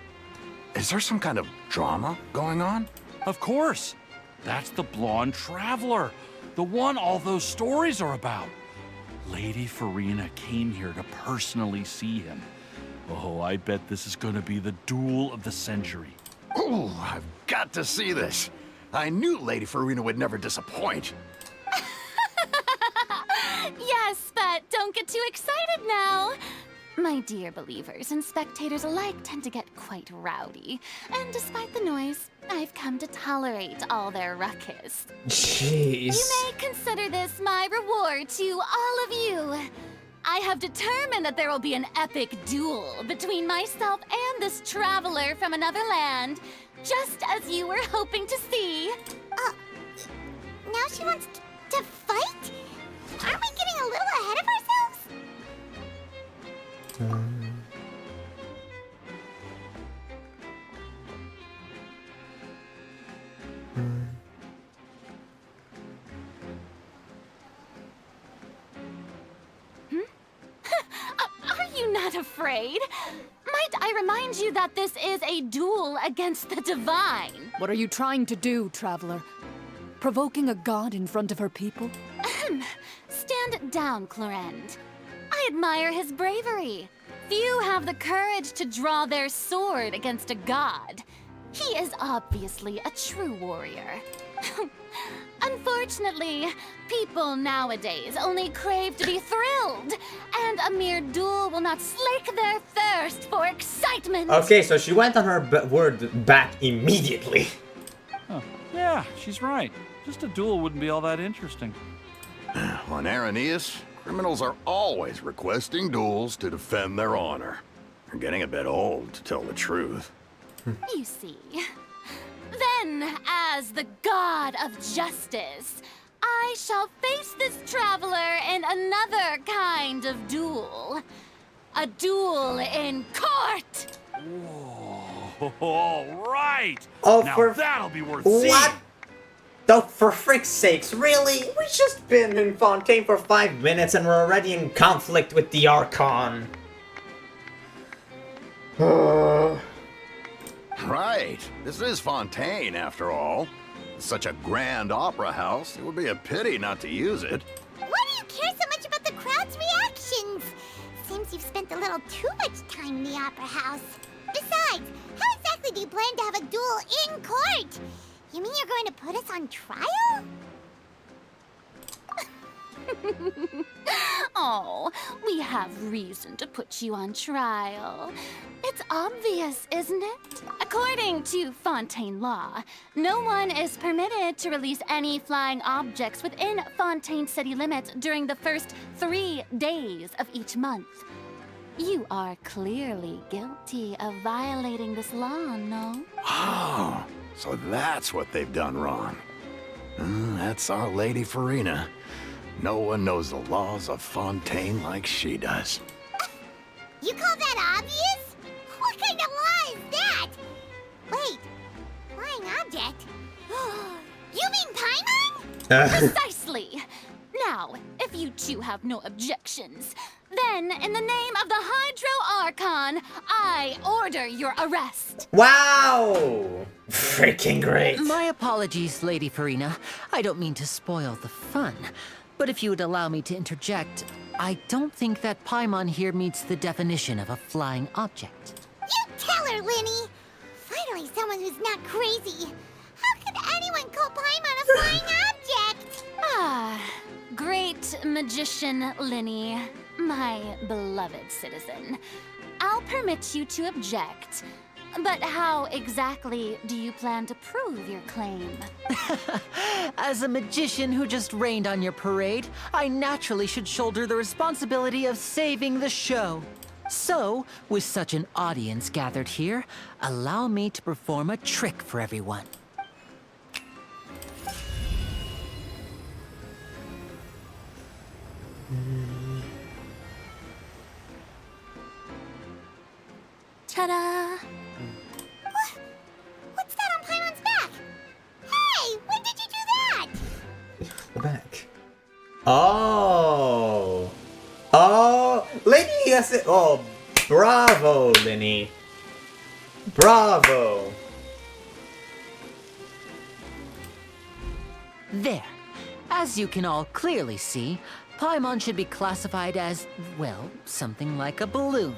Is there some kind of drama going on? Of course. That's the blonde traveler. The one all those stories are about. Lady Farina came here to personally see him. Oh, I bet this is gonna be the duel of the century. Ooh, I've got to see this. I knew Lady Farina would never disappoint. Yes, but don't get too excited now. My dear believers and spectators alike tend to get quite rowdy, and despite the noise, I've come to tolerate all their ruckus. Jeez. You may consider this my reward to all of you. I have determined that there will be an epic duel between myself and this traveler from another land, just as you were hoping to see. Now she wants to fight? Aren't we getting a little ahead of ourselves? Are you not afraid? Might I remind you that this is a duel against the divine? What are you trying to do, traveler? Provoking a god in front of her people? Stand down, Clorend. I admire his bravery. Few have the courage to draw their sword against a god. He is obviously a true warrior. Unfortunately, people nowadays only crave to be thrilled, and a mere duel will not slake their thirst for excitement. Okay, so she went on her word back immediately. Huh. Yeah, she's right. Just a duel wouldn't be all that interesting. On Araneus, criminals are always requesting duels to defend their honor. They're getting a bit old, to tell the truth. You see. Then, as the god of justice, I shall face this traveler in another kind of duel. A duel in court! Whoa, all right! Oh, now that'll be worth seeing! What? Oh, for frick's sakes, really? We've just been in Fontaine for 5 minutes and we're already in conflict with the Archon. Right. This is Fontaine, after all. It's such a grand opera house, it would be a pity not to use it. Why do you care so much little too much time in the Opera House. Besides, how exactly do you plan to have a duel in court? You mean you're going to put us on trial? Oh, we have reason to put you on trial. It's obvious, isn't it? According to Fontaine law, no one is permitted to release any flying objects within Fontaine city limits during the first 3 days of each month. You are clearly guilty of violating this law, no? Oh, so that's what they've done wrong. That's our Lady Farina. No one knows the laws of Fontaine like she does. You call that obvious? What kind of law is that? Wait, flying object? You mean Paimon? Precisely! Now, if you two have no objections, then in the name of the Hydro Archon, I order your arrest. Wow! Freaking great. My apologies, Lady Farina. I don't mean to spoil the fun. But if you would allow me to interject, I don't think that Paimon here meets the definition of a flying object. You tell her, Linny! Finally someone who's not crazy. How could anyone call Paimon a flying object? Ah, great magician Linny, my beloved citizen. I'll permit you to object. But how exactly do you plan to prove your claim? As a magician who just rained on your parade, I naturally should shoulder the responsibility of saving the show. So, with such an audience gathered here, allow me to perform a trick for everyone. Ta-da! What's that on Paimon's back? Hey, when did you do that? The back. Oh. Oh, Linny, yes it. Oh, bravo, Linny. Bravo. There. As you can all clearly see, Paimon should be classified as, well, something like a balloon.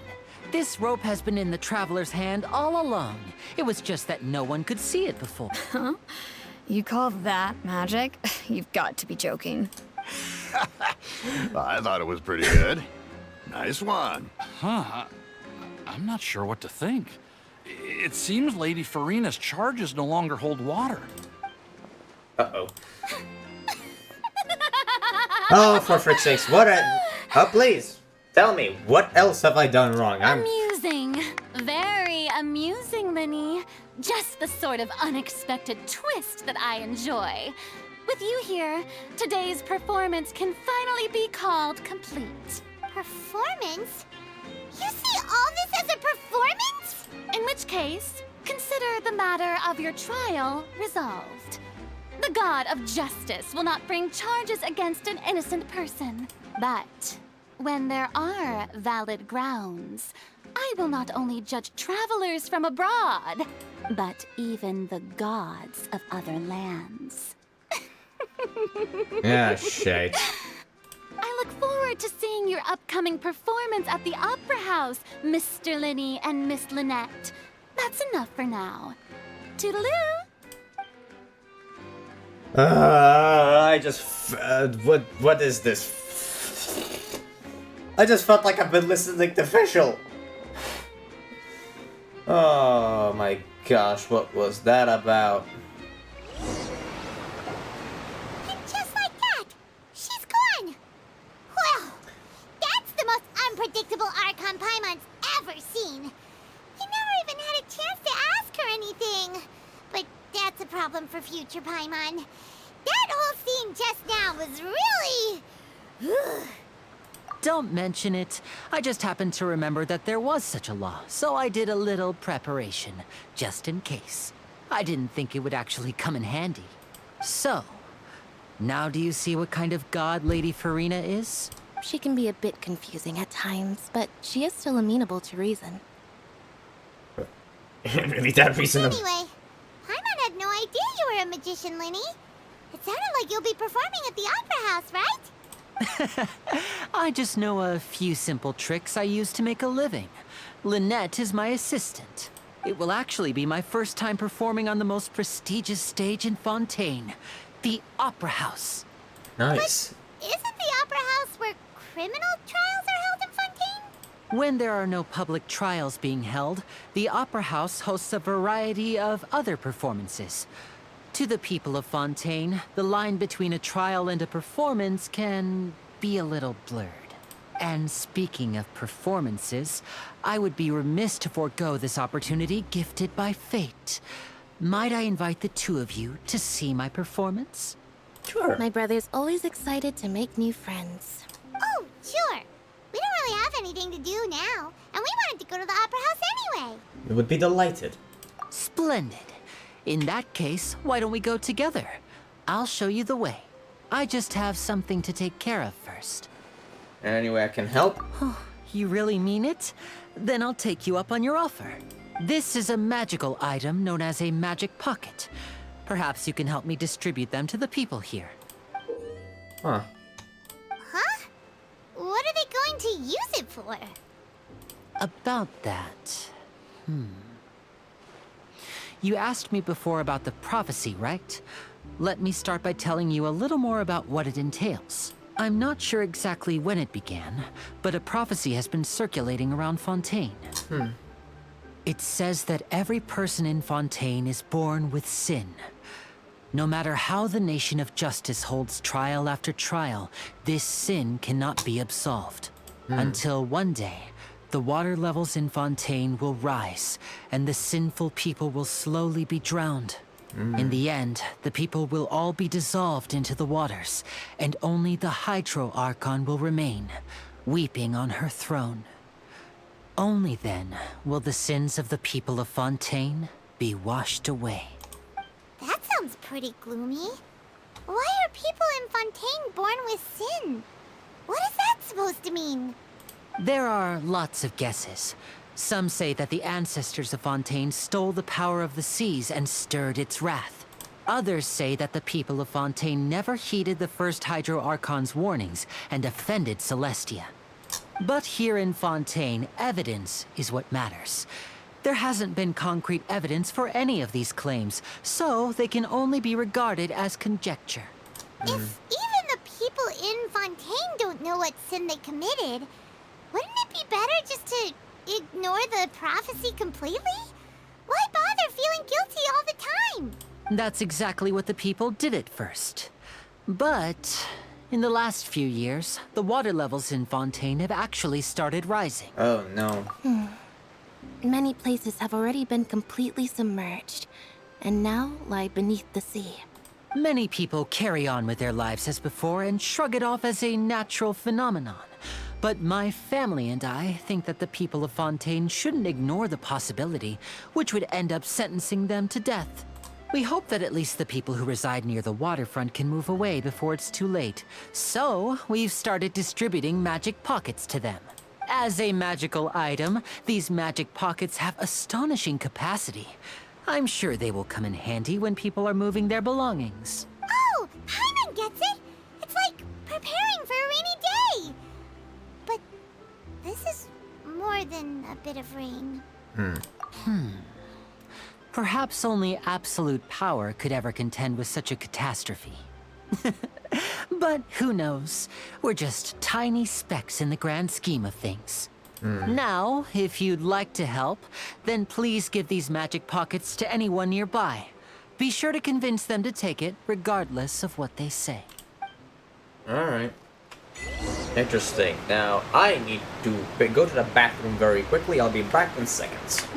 This rope has been in the Traveler's hand all along. It was just that no one could see it before. Huh? You call that magic? You've got to be joking. I thought it was pretty good. Nice one. Huh. I'm not sure what to think. It seems Lady Farina's charges no longer hold water. Uh-oh. Oh, for frick's sakes, what a... Oh, please, tell me, what else have I done wrong? Amusing. Very amusing, Linny. Just the sort of unexpected twist that I enjoy. With you here, today's performance can finally be called complete. Performance? You see all this as a performance? In which case, consider the matter of your trial resolved. The god of justice will not bring charges against an innocent person. But when there are valid grounds, I will not only judge travelers from abroad, but even the gods of other lands. Yeah, shite. I look forward to seeing your upcoming performance at the Opera House, Mr. Linny and Miss Lynette. That's enough for now. Toodaloo! I just... what is this? I just felt like I've been listening to Fischl. Oh my gosh, what was that about? And just like that, she's gone. Well, that's the most unpredictable Archon Paimon's ever seen. He never even had a chance to ask her anything. But that's a problem for future Paimon. That whole scene just now was really... Don't mention it. I just happened to remember that there was such a law, so I did a little preparation, just in case. I didn't think it would actually come in handy. So, now do you see what kind of god Lady Farina is? She can be a bit confusing at times, but she is still amenable to reason. Really that reasonable? Anyway, Paimon had no idea you were a magician, Linny. It sounded like you'll be performing at the Opera House, right? I just know a few simple tricks I use to make a living. Lynette is my assistant. It will actually be my first time performing on the most prestigious stage in Fontaine, the Opera House. Nice. Isn't the Opera House where criminal trials are held in Fontaine? When there are no public trials being held, the Opera House hosts a variety of other performances. To the people of Fontaine, the line between a trial and a performance can be a little blurred. And speaking of performances, I would be remiss to forego this opportunity gifted by fate. Might I invite the two of you to see my performance? Sure. My brother's always excited to make new friends. Oh, sure. We don't really have anything to do now, and we wanted to go to the Opera House anyway. We would be delighted. Splendid. In that case, why don't we go together? I'll show you the way. I just have something to take care of first. Any way I can help? You really mean it? Then I'll take you up on your offer. This is a magical item known as a magic pocket. Perhaps you can help me distribute them to the people here. Huh. Huh? What are they going to use it for? About that... You asked me before about the prophecy, right? Let me start by telling you a little more about what it entails. I'm not sure exactly when it began, but a prophecy has been circulating around Fontaine. It says that every person in Fontaine is born with sin. No matter how the nation of justice holds trial after trial, this sin cannot be absolved. Until one day, the water levels in Fontaine will rise, and the sinful people will slowly be drowned. In the end, the people will all be dissolved into the waters, and only the Hydro Archon will remain, weeping on her throne. Only then will the sins of the people of Fontaine be washed away. That sounds pretty gloomy. Why are people in Fontaine born with sin? What is that supposed to mean? There are lots of guesses. Some say that the ancestors of Fontaine stole the power of the seas and stirred its wrath. Others say that the people of Fontaine never heeded the first Hydro Archon's warnings and offended Celestia. But here in Fontaine, evidence is what matters. There hasn't been concrete evidence for any of these claims, so they can only be regarded as conjecture. If even the people in Fontaine don't know what sin they committed, wouldn't it be better just to ignore the prophecy completely? Why bother feeling guilty all the time? That's exactly what the people did at first. But in the last few years, the water levels in Fontaine have actually started rising. Oh no. Many places have already been completely submerged, and now lie beneath the sea. Many people carry on with their lives as before and shrug it off as a natural phenomenon. But my family and I think that the people of Fontaine shouldn't ignore the possibility, which would end up sentencing them to death. We hope that at least the people who reside near the waterfront can move away before it's too late. So, we've started distributing magic pockets to them. As a magical item, these magic pockets have astonishing capacity. I'm sure they will come in handy when people are moving their belongings. Oh, Paimon gets it! It's like preparing for a rainy day! But this is more than a bit of rain. Perhaps only absolute power could ever contend with such a catastrophe. But who knows? We're just tiny specks in the grand scheme of things. Now, if you'd like to help, then please give these magic pockets to anyone nearby. Be sure to convince them to take it, regardless of what they say. Alright. Interesting. Now, I need to go to the bathroom very quickly. I'll be back in seconds.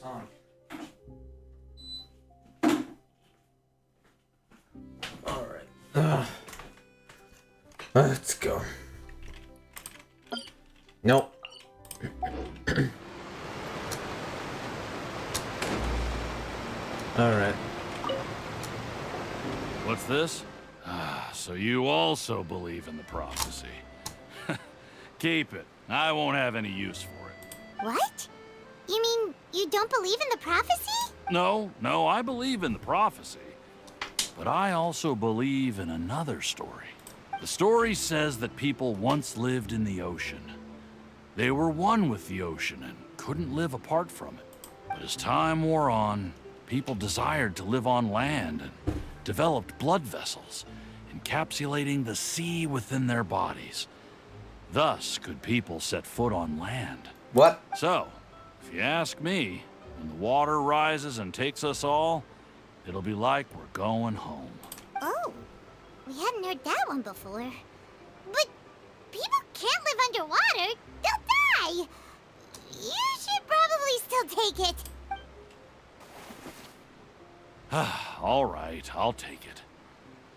on. Alright. Let's go. Nope. Alright. What's this? So you also believe in the prophecy. Keep it. I won't have any use for it. What? You mean you don't believe in the prophecy? No, I believe in the prophecy. But I also believe in another story. The story says that people once lived in the ocean. They were one with the ocean and couldn't live apart from it. But as time wore on, people desired to live on land and developed blood vessels, encapsulating the sea within their bodies. Thus could people set foot on land. What? So, if you ask me, when the water rises and takes us all, it'll be like we're going home. Oh, we hadn't heard that one before. But people can't live underwater. They'll die. You should probably still take it. All right, I'll take it.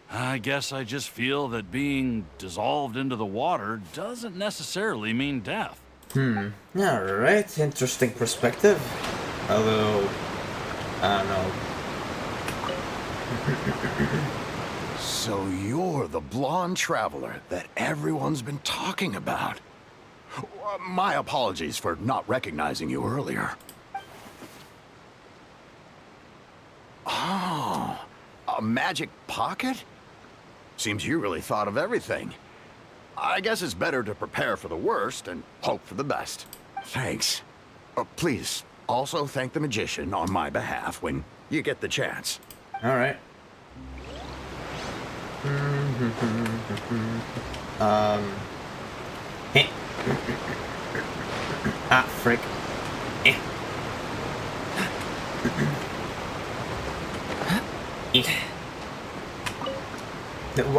I guess I just feel that being dissolved into the water doesn't necessarily mean death. Alright, interesting perspective. Although, I don't know. So you're the blonde traveler that everyone's been talking about. My apologies for not recognizing you earlier. Oh, a magic pocket? Seems you really thought of everything. I guess it's better to prepare for the worst and hope for the best. Thanks. Please, also thank the magician on my behalf when you get the chance. Alright. Heh. Ah, frick. Eh.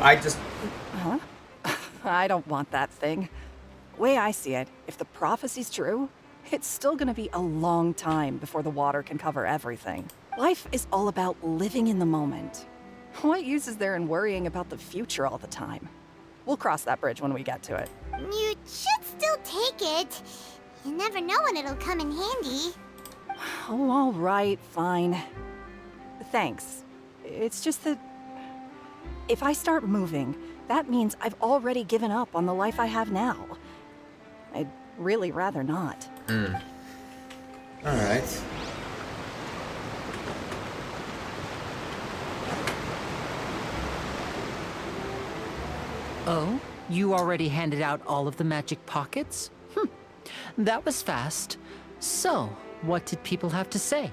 I just... Huh? I don't want that thing. Way I see it, if the prophecy's true, it's still gonna be a long time before the water can cover everything. Life is all about living in the moment. What use is there in worrying about the future all the time? We'll cross that bridge when we get to it. You should still take it. You never know when it'll come in handy. Oh, all right, fine. Thanks. It's just that if I start moving, that means I've already given up on the life I have now. I'd really rather not. Alright. Oh? You already handed out all of the magic pockets? That was fast. So, what did people have to say?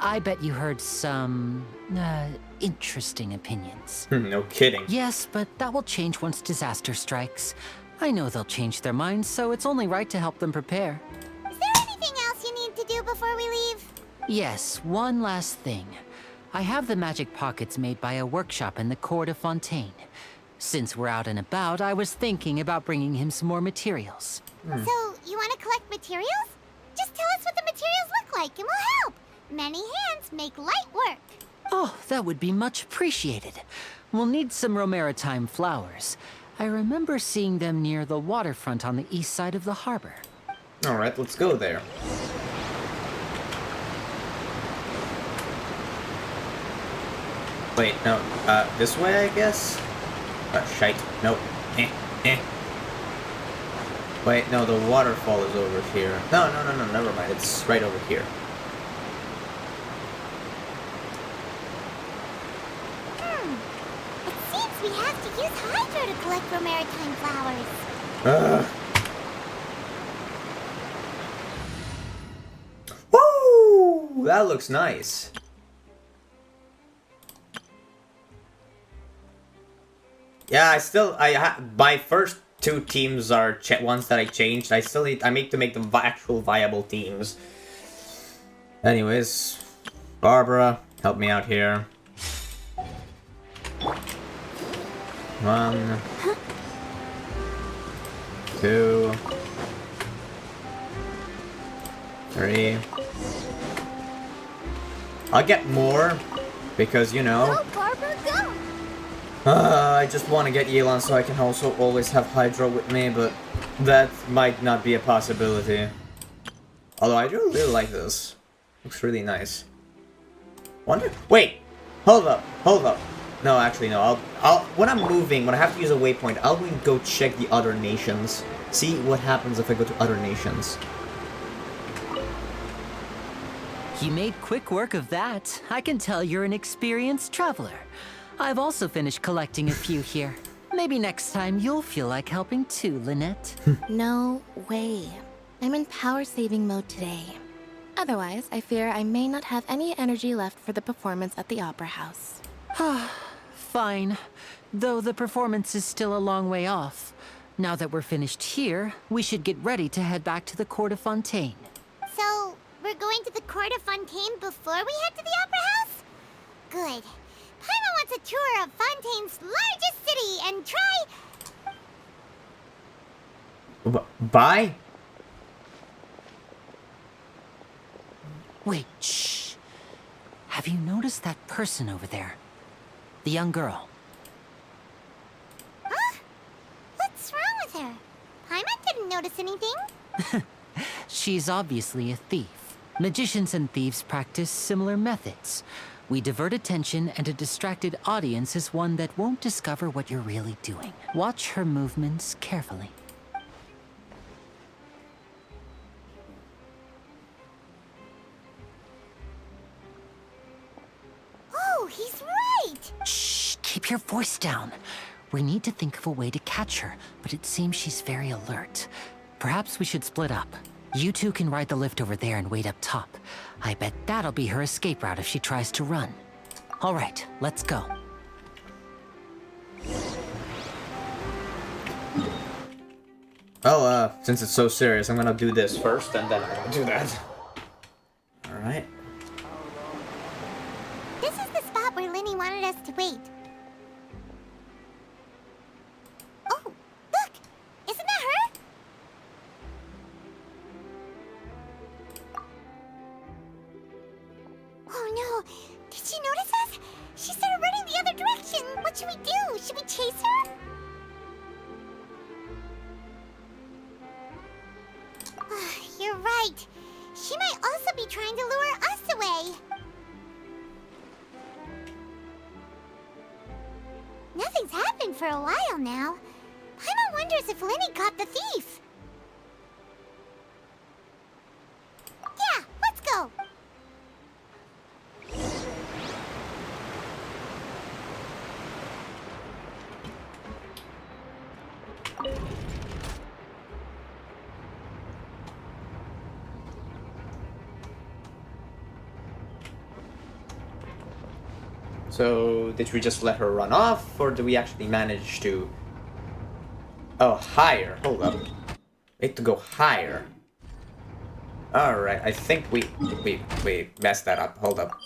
I bet you heard some, interesting opinions. No kidding. Yes, but that will change once disaster strikes. I know they'll change their minds, so it's only right to help them prepare. Is there anything else you need to do before we leave? Yes, one last thing. I have the magic pockets made by a workshop in the court of Fontaine. Since we're out and about, I was thinking about bringing him some more materials. So, you want to collect materials? Just tell us what the materials look like and we'll help. Many hands make light work. Oh, that would be much appreciated. We'll need some Romaritime flowers. I remember seeing them near the waterfront on the east side of the harbor. Alright, let's go there. Wait, no, this way, I guess? Shite. Nope. Wait, no, the waterfall is over here. No, never mind. It's right over here. It seems we have to use Hydro to collect Romaritime flowers. Woo! That looks nice. Yeah, my first two teams are ones that I changed. I make to make them actual viable teams. Anyways, Barbara, help me out here. 1, 2, 3, I'll get more because, you know, Go, Barbara, go! I just want to get Yelan so I can also always have Hydra with me, but that might not be a possibility. Although I do really like this. Looks really nice. Wonder. Wait, hold up. No, actually, no. I'll when I'm moving, when I have to use a waypoint, I'll go check the other nations. See what happens if I go to other nations. You made quick work of that. I can tell you're an experienced traveler. I've also finished collecting a few here. Maybe next time you'll feel like helping too, Lynette. No way. I'm in power-saving mode today. Otherwise, I fear I may not have any energy left for the performance at the Opera House. Fine. Though the performance is still a long way off. Now that we're finished here, we should get ready to head back to the court of Fontaine. So, we're going to the court of Fontaine before we head to the Opera House? Good. Paimon wants a tour of Fontaine's largest city and try... Bye? Wait, shh. Have you noticed that person over there? The young girl. Huh? What's wrong with her? Paimon didn't notice anything. She's obviously a thief. Magicians and thieves practice similar methods. We divert attention, and a distracted audience is one that won't discover what you're really doing. Watch her movements carefully. Oh, he's right! Shh, keep your voice down. We need to think of a way to catch her, but it seems she's very alert. Perhaps we should split up. You two can ride the lift over there and wait up top. I bet that'll be her escape route if she tries to run. All right, let's go. Oh, since it's so serious, I'm gonna do this first, and then I'm gonna do that. Alright. This is the spot where Linny wanted us to wait. Oh, look! Isn't that her? Oh no! Did she notice us? She started running the other direction! What should we do? Should we chase her? You're right. She might also be trying to lure us away. Nothing's happened for a while now. Paimon wonders if Linny caught the thief. Yeah, let's go. So, did we just let her run off, or do we actually manage to... Oh, higher. Hold up. We need to go higher. Alright, I think we messed that up. Hold up.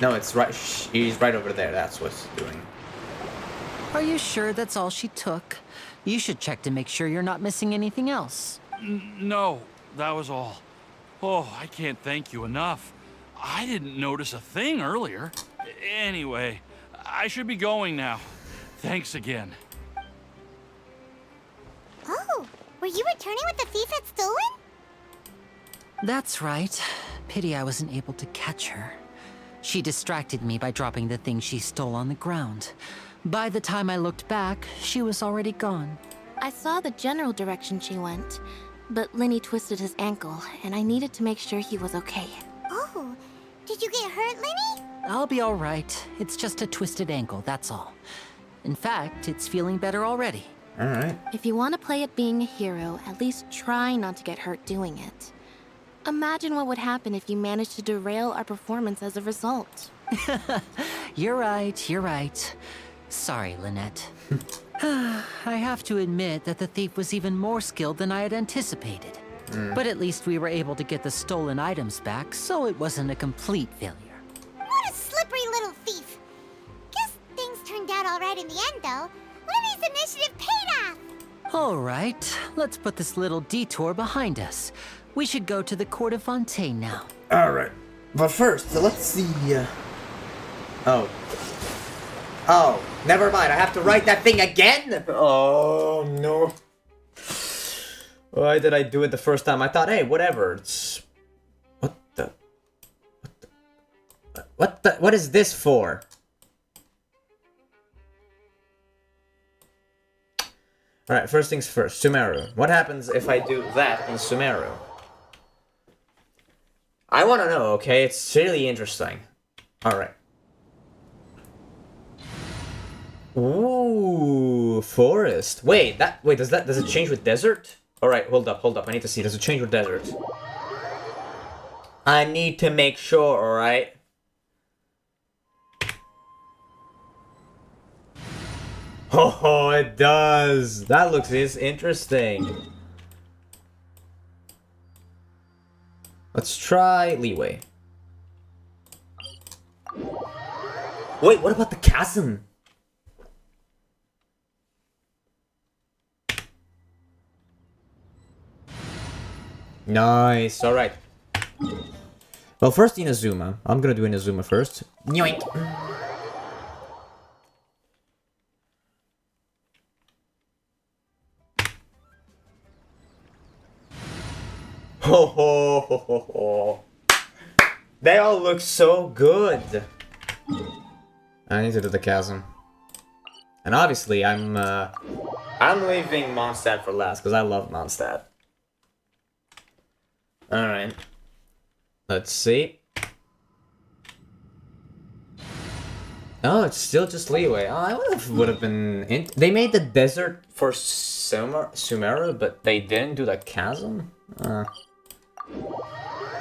No, it's right. She's right over there. That's what's doing. Are you sure that's all she took? You should check to make sure you're not missing anything else. No, that was all. Oh, I can't thank you enough. I didn't notice a thing earlier. Anyway, I should be going now. Thanks again. Oh, were you returning what the thief had stolen? That's right. Pity I wasn't able to catch her. She distracted me by dropping the thing she stole on the ground. By the time I looked back, she was already gone. I saw the general direction she went, but Linny twisted his ankle, and I needed to make sure he was okay. Oh, did you get hurt, Linny? I'll be all right. It's just a twisted ankle, that's all. In fact, it's feeling better already. Alright. If you want to play at being a hero, at least try not to get hurt doing it. Imagine what would happen if you managed to derail our performance as a result. You're right. Sorry, Lynette. I have to admit that the thief was even more skilled than I had anticipated. But at least we were able to get the stolen items back, so it wasn't a complete failure. What a slippery little thief. Guess things turned out all right in the end, though. Linny's initiative paid off. All right, let's put this little detour behind us. We should go to the court of Fontaine now. Alright. But first, let's see... Oh. Oh, never mind. I have to write that thing again? Oh, no. Why did I do it the first time? I thought, hey, whatever. It's... What is this for? Alright, first things first. Sumeru. What happens if I do that in Sumeru? I want to know, okay? It's really interesting. Alright. Ooh, forest. Wait, does it change with desert? Alright, hold up. I need to see. Does it change with desert? I need to make sure, alright? Oh, it does. That looks interesting. Let's try leeway. Wait, what about the chasm? Nice, alright. Well, first Inazuma. I'm gonna do Inazuma first. Yoink. Ho ho ho ho ho. They all look so good. I need to do the chasm. And obviously I'm leaving Mondstadt for last because I love Mondstadt. Alright. Let's see. Oh, it's still just leeway. Oh, I would have been... They made the desert for Sumeru, but they didn't do the chasm?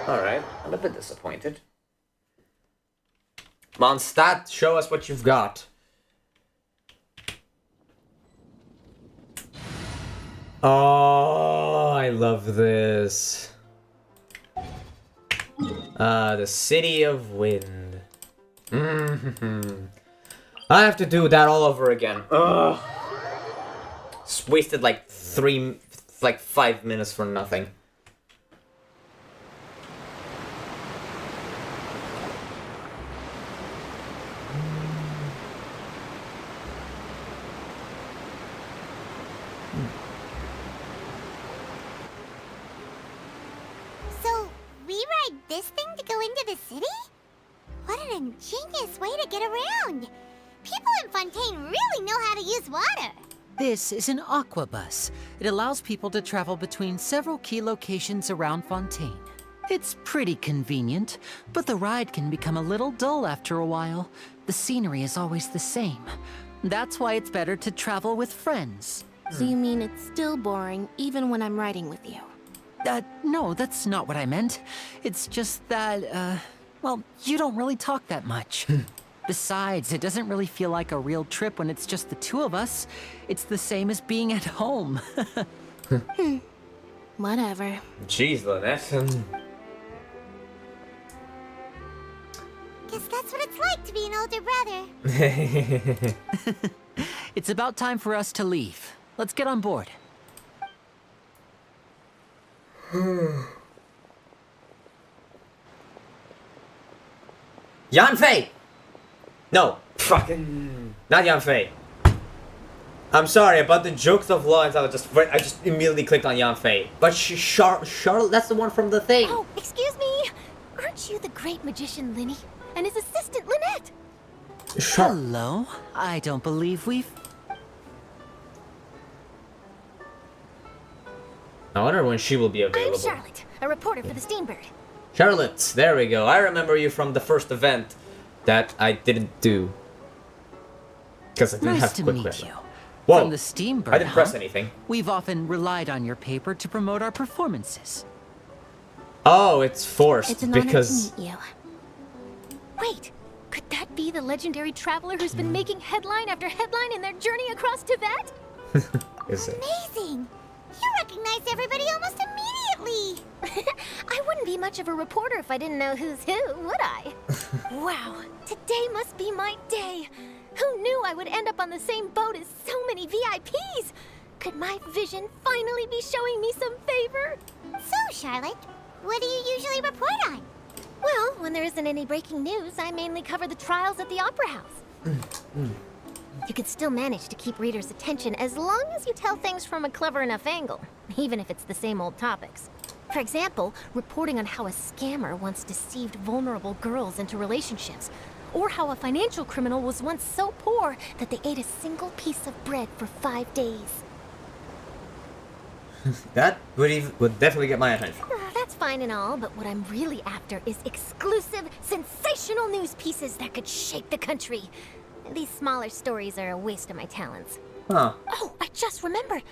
Alright, I'm a bit disappointed. Mondstadt, show us what you've got. Oh, I love this. The City of Wind. I have to do that all over again. Ugh. Just wasted like 5 minutes for nothing. So, we ride this thing to go into the city? What an ingenious way to get around! People in Fontaine really know how to use water! This is an aqua bus. It allows people to travel between several key locations around Fontaine. It's pretty convenient, but the ride can become a little dull after a while. The scenery is always the same. That's why it's better to travel with friends. So you mean it's still boring even when I'm riding with you? No, that's not what I meant. It's just that, well, you don't really talk that much. Besides, it doesn't really feel like a real trip when it's just the two of us. It's the same as being at home. Whatever. Jeez, Lynette. Guess that's what it's like to be an older brother. It's about time for us to leave. Let's get on board. Yanfei! No, fucking not Yanfei. I'm sorry about the jokes of lines. I just immediately clicked on Yanfei. But Charlotte, that's the one from the thing. Oh, excuse me. Aren't you the great magician Linny and his assistant Lynette? Hello. I don't believe we've... I wonder when she will be available. I'm Charlotte, a reporter for the Steambird. Charlotte, there we go. I remember you from the first event that I didn't do. Because I didn't have quick meet you. Whoa, From the Steambird, I didn't press anything. We've often relied on your paper to promote our performances. Oh, it's forced It's an honor because... to meet you. Wait, could that be the legendary traveler who's been making headline after headline in their journey across Tibet? Is it? Amazing! You recognize everybody almost immediately! I wouldn't be much of a reporter if I didn't know who's who, would I? Wow, today must be my day. Who knew I would end up on the same boat as so many VIPs? Could my vision finally be showing me some favor? So, Charlotte, what do you usually report on? Well, when there isn't any breaking news, I mainly cover the trials at the Opera House. You can still manage to keep readers' attention as long as you tell things from a clever enough angle, even if it's the same old topics. For example, reporting on how a scammer once deceived vulnerable girls into relationships, or how a financial criminal was once so poor that they ate a single piece of bread for 5 days. That would definitely get my attention. That's fine and all, but what I'm really after is exclusive, sensational news pieces that could shake the country. These smaller stories are a waste of my talents. Huh. Oh, I just remembered.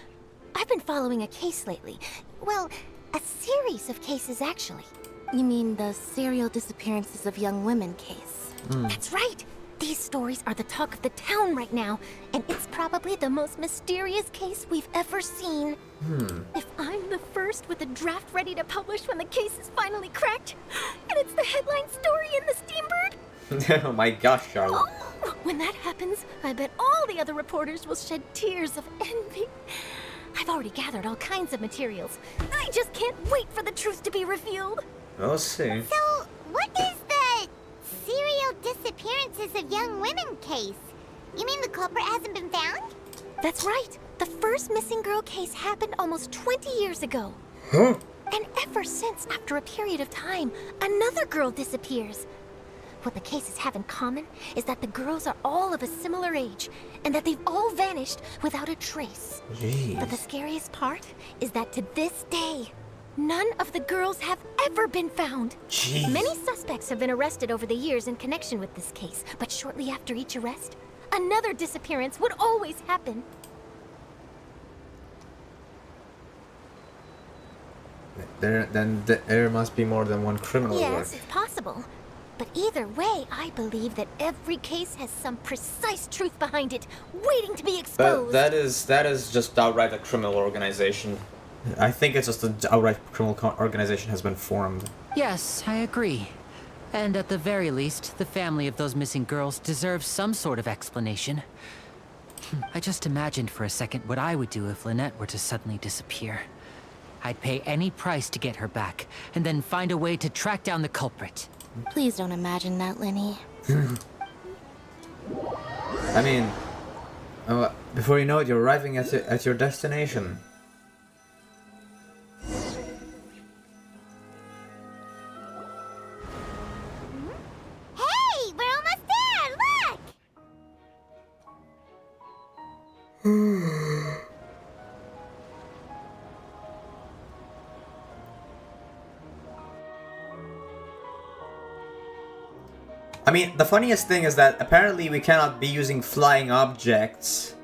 I've been following a case lately. Well, a series of cases, actually. You mean the serial disappearances of young women case? That's right. These stories are the talk of the town right now, and it's probably the most mysterious case we've ever seen. If I'm the first with a draft ready to publish when the case is finally cracked, and it's the headline story in the Steambird, Oh my gosh, Charlotte. oh, when that happens, I bet all the other reporters will shed tears of envy. I've already gathered all kinds of materials. I just can't wait for the truth to be revealed. We'll see. So, what is the serial disappearances of young women case? You mean the culprit hasn't been found? That's right. The first missing girl case happened almost 20 years ago. Huh? And ever since, after a period of time, another girl disappears. What the cases have in common is that the girls are all of a similar age, and that they've all vanished without a trace. Jeez. But the scariest part is that to this day, none of the girls have ever been found. Jeez. Many suspects have been arrested over the years in connection with this case, but shortly after each arrest, another disappearance would always happen. There must be more than one criminal at work. Yes, it's possible. But either way, I believe that every case has some precise truth behind it, waiting to be exposed. But that is just outright a criminal organization. I think it's just an outright criminal organization has been formed. Yes, I agree. And at the very least, the family of those missing girls deserves some sort of explanation. I just imagined for a second what I would do if Lynette were to suddenly disappear. I'd pay any price to get her back, and then find a way to track down the culprit. Please don't imagine that, Lenny. I mean, before you know it, you're arriving at your destination. Hey, we're almost there! Look! I mean, the funniest thing is that apparently we cannot be using flying objects.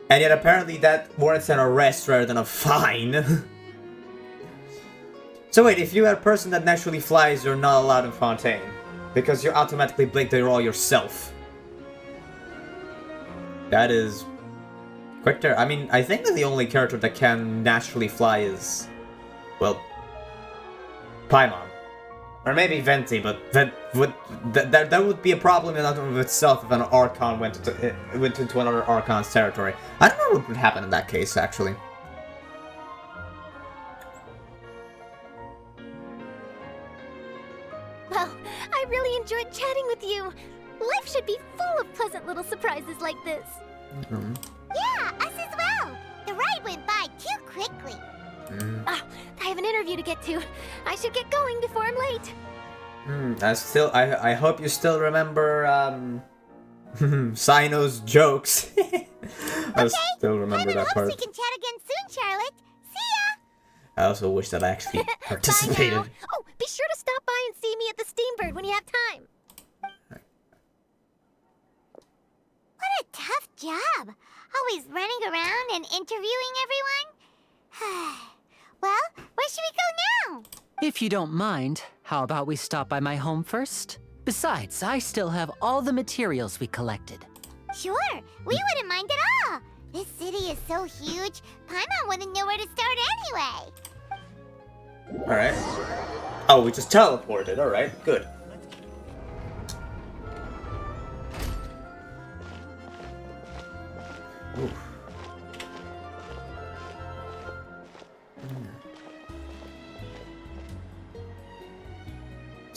And yet apparently that warrants an arrest rather than a fine. So wait, if you're a person that naturally flies, you're not allowed in Fontaine. Because you automatically break the law yourself. That is quite terrible. I mean, I think that the only character that can naturally fly is, well, Paimon. Or maybe Venti, but that would be a problem in and of itself if an Archon went into another Archon's territory. I don't know what would happen in that case, actually. Well, I really enjoyed chatting with you. Life should be full of pleasant little surprises like this. Yeah, us as well. The ride went by too quickly. Ah, I have an interview to get to. I should get going before I'm late. I hope you still remember, Sino's jokes. I still remember that part. We can chat again soon, Charlotte. See ya! I also wish that I actually participated. Bye now. Oh, be sure to stop by and see me at the Steambird when you have time. What a tough job. Always running around and interviewing everyone. Well, where should we go now? If you don't mind, how about we stop by my home first? Besides, I still have all the materials we collected. Sure, we wouldn't mind at all. This city is so huge, Paimon wouldn't know where to start anyway. Alright. Oh, we just teleported. Alright, good. Oof.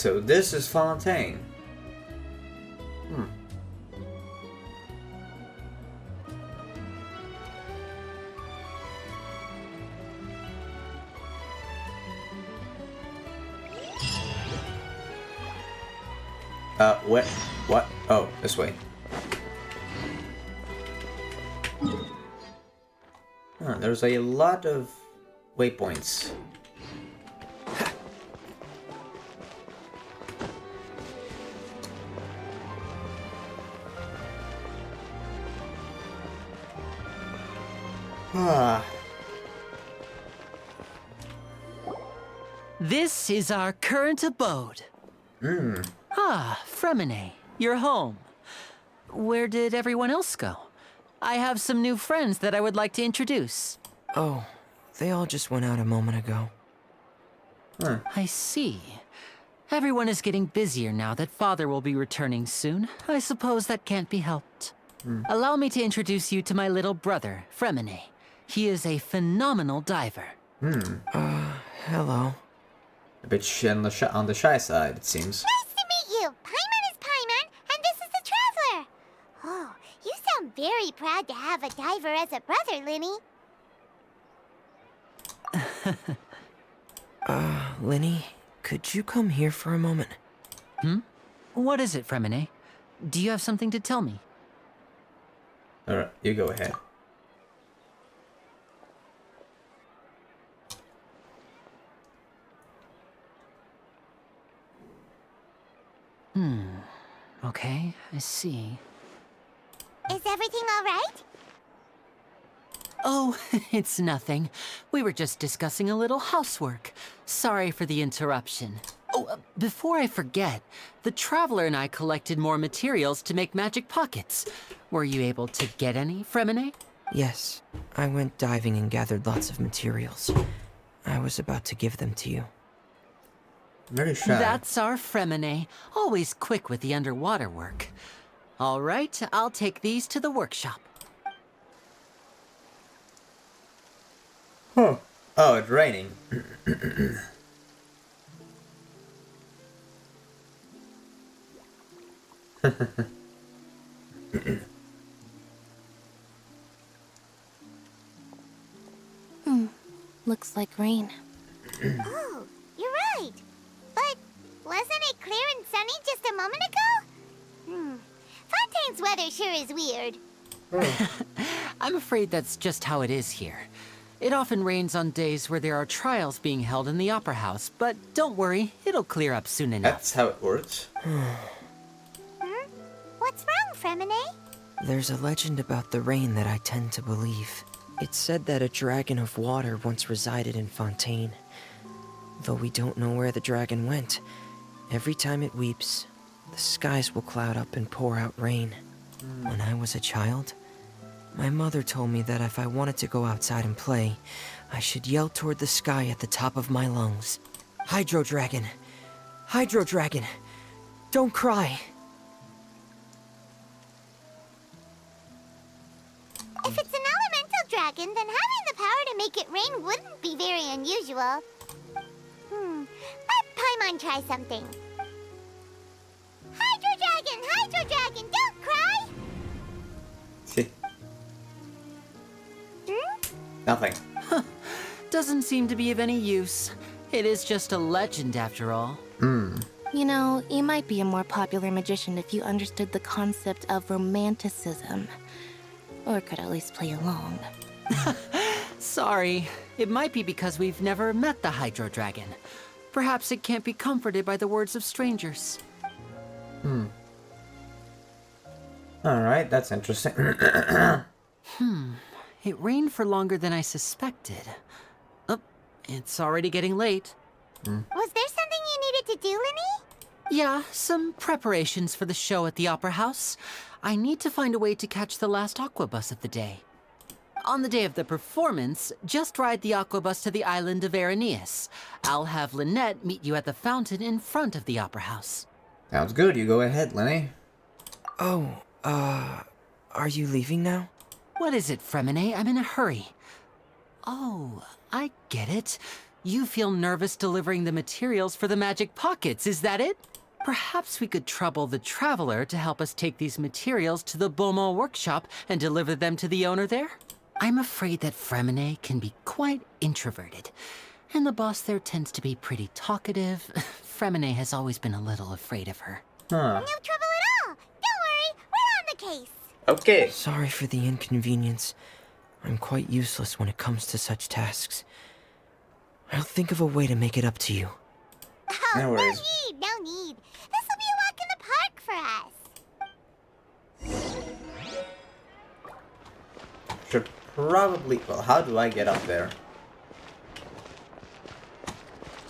So this is Fontaine. What? Oh, this way. There's a lot of waypoints. This is our current abode. Fremine, you're home. Where did everyone else go? I have some new friends that I would like to introduce. Oh, they all just went out a moment ago. I see. Everyone is getting busier now that Father will be returning soon. I suppose that can't be helped. Allow me to introduce you to my little brother, Fremine. He is a phenomenal diver. Hello. A bit on the shy side, it seems. Nice to meet you. Paimon is Paimon, and this is the Traveler. Oh, you sound very proud to have a diver as a brother, Linny. Linny, could you come here for a moment? What is it, Fremine? Do you have something to tell me? Alright, you go ahead. Okay, I see. Is everything all right? Oh, it's nothing. We were just discussing a little housework. Sorry for the interruption. Oh, before I forget, the Traveler and I collected more materials to make magic pockets. Were you able to get any, Fremine? Yes, I went diving and gathered lots of materials. I was about to give them to you. Very shy. That's our Fremine, always quick with the underwater work. All right, I'll take these to the workshop. Oh, it's raining. Looks like rain. Oh, you're right. But wasn't it clear and sunny just a moment ago? Fontaine's weather sure is weird. I'm afraid that's just how it is here. It often rains on days where there are trials being held in the Opera House, but don't worry, it'll clear up soon enough. That's how it works. What's wrong, Fremine? There's a legend about the rain that I tend to believe. It's said that a dragon of water once resided in Fontaine. Though we don't know where the dragon went, every time it weeps, the skies will cloud up and pour out rain. When I was a child, my mother told me that if I wanted to go outside and play, I should yell toward the sky at the top of my lungs. Hydro Dragon! Hydro Dragon! Don't cry! If it's an elemental dragon, then having the power to make it rain wouldn't be very unusual. Let Paimon try something. Hydro Dragon, don't cry! See? Nothing. Doesn't seem to be of any use. It is just a legend after all. You know, you might be a more popular magician if you understood the concept of romanticism. Or could at least play along. Sorry. It might be because we've never met the Hydro Dragon. Perhaps it can't be comforted by the words of strangers. Alright, that's interesting. It rained for longer than I suspected. Oh, it's already getting late. Was there something you needed to do, Linny? Yeah, some preparations for the show at the Opera House. I need to find a way to catch the last aqua bus of the day. On the day of the performance, just ride the aqua bus to the island of Araneus. I'll have Lynette meet you at the fountain in front of the Opera House. Sounds good. You go ahead, Lenny. Oh, are you leaving now? What is it, Fremine? I'm in a hurry. Oh, I get it. You feel nervous delivering the materials for the magic pockets, is that it? Perhaps we could trouble the Traveler to help us take these materials to the Beaumont workshop and deliver them to the owner there? I'm afraid that Fremine can be quite introverted, and the boss there tends to be pretty talkative. Fremine has always been a little afraid of her. No trouble at all. Don't worry, we're on the case. Okay. Sorry for the inconvenience. I'm quite useless when it comes to such tasks. I'll think of a way to make it up to you. Oh, No worries. No need. This will be a walk in the park for us. Should probably... Well, how do I get up there?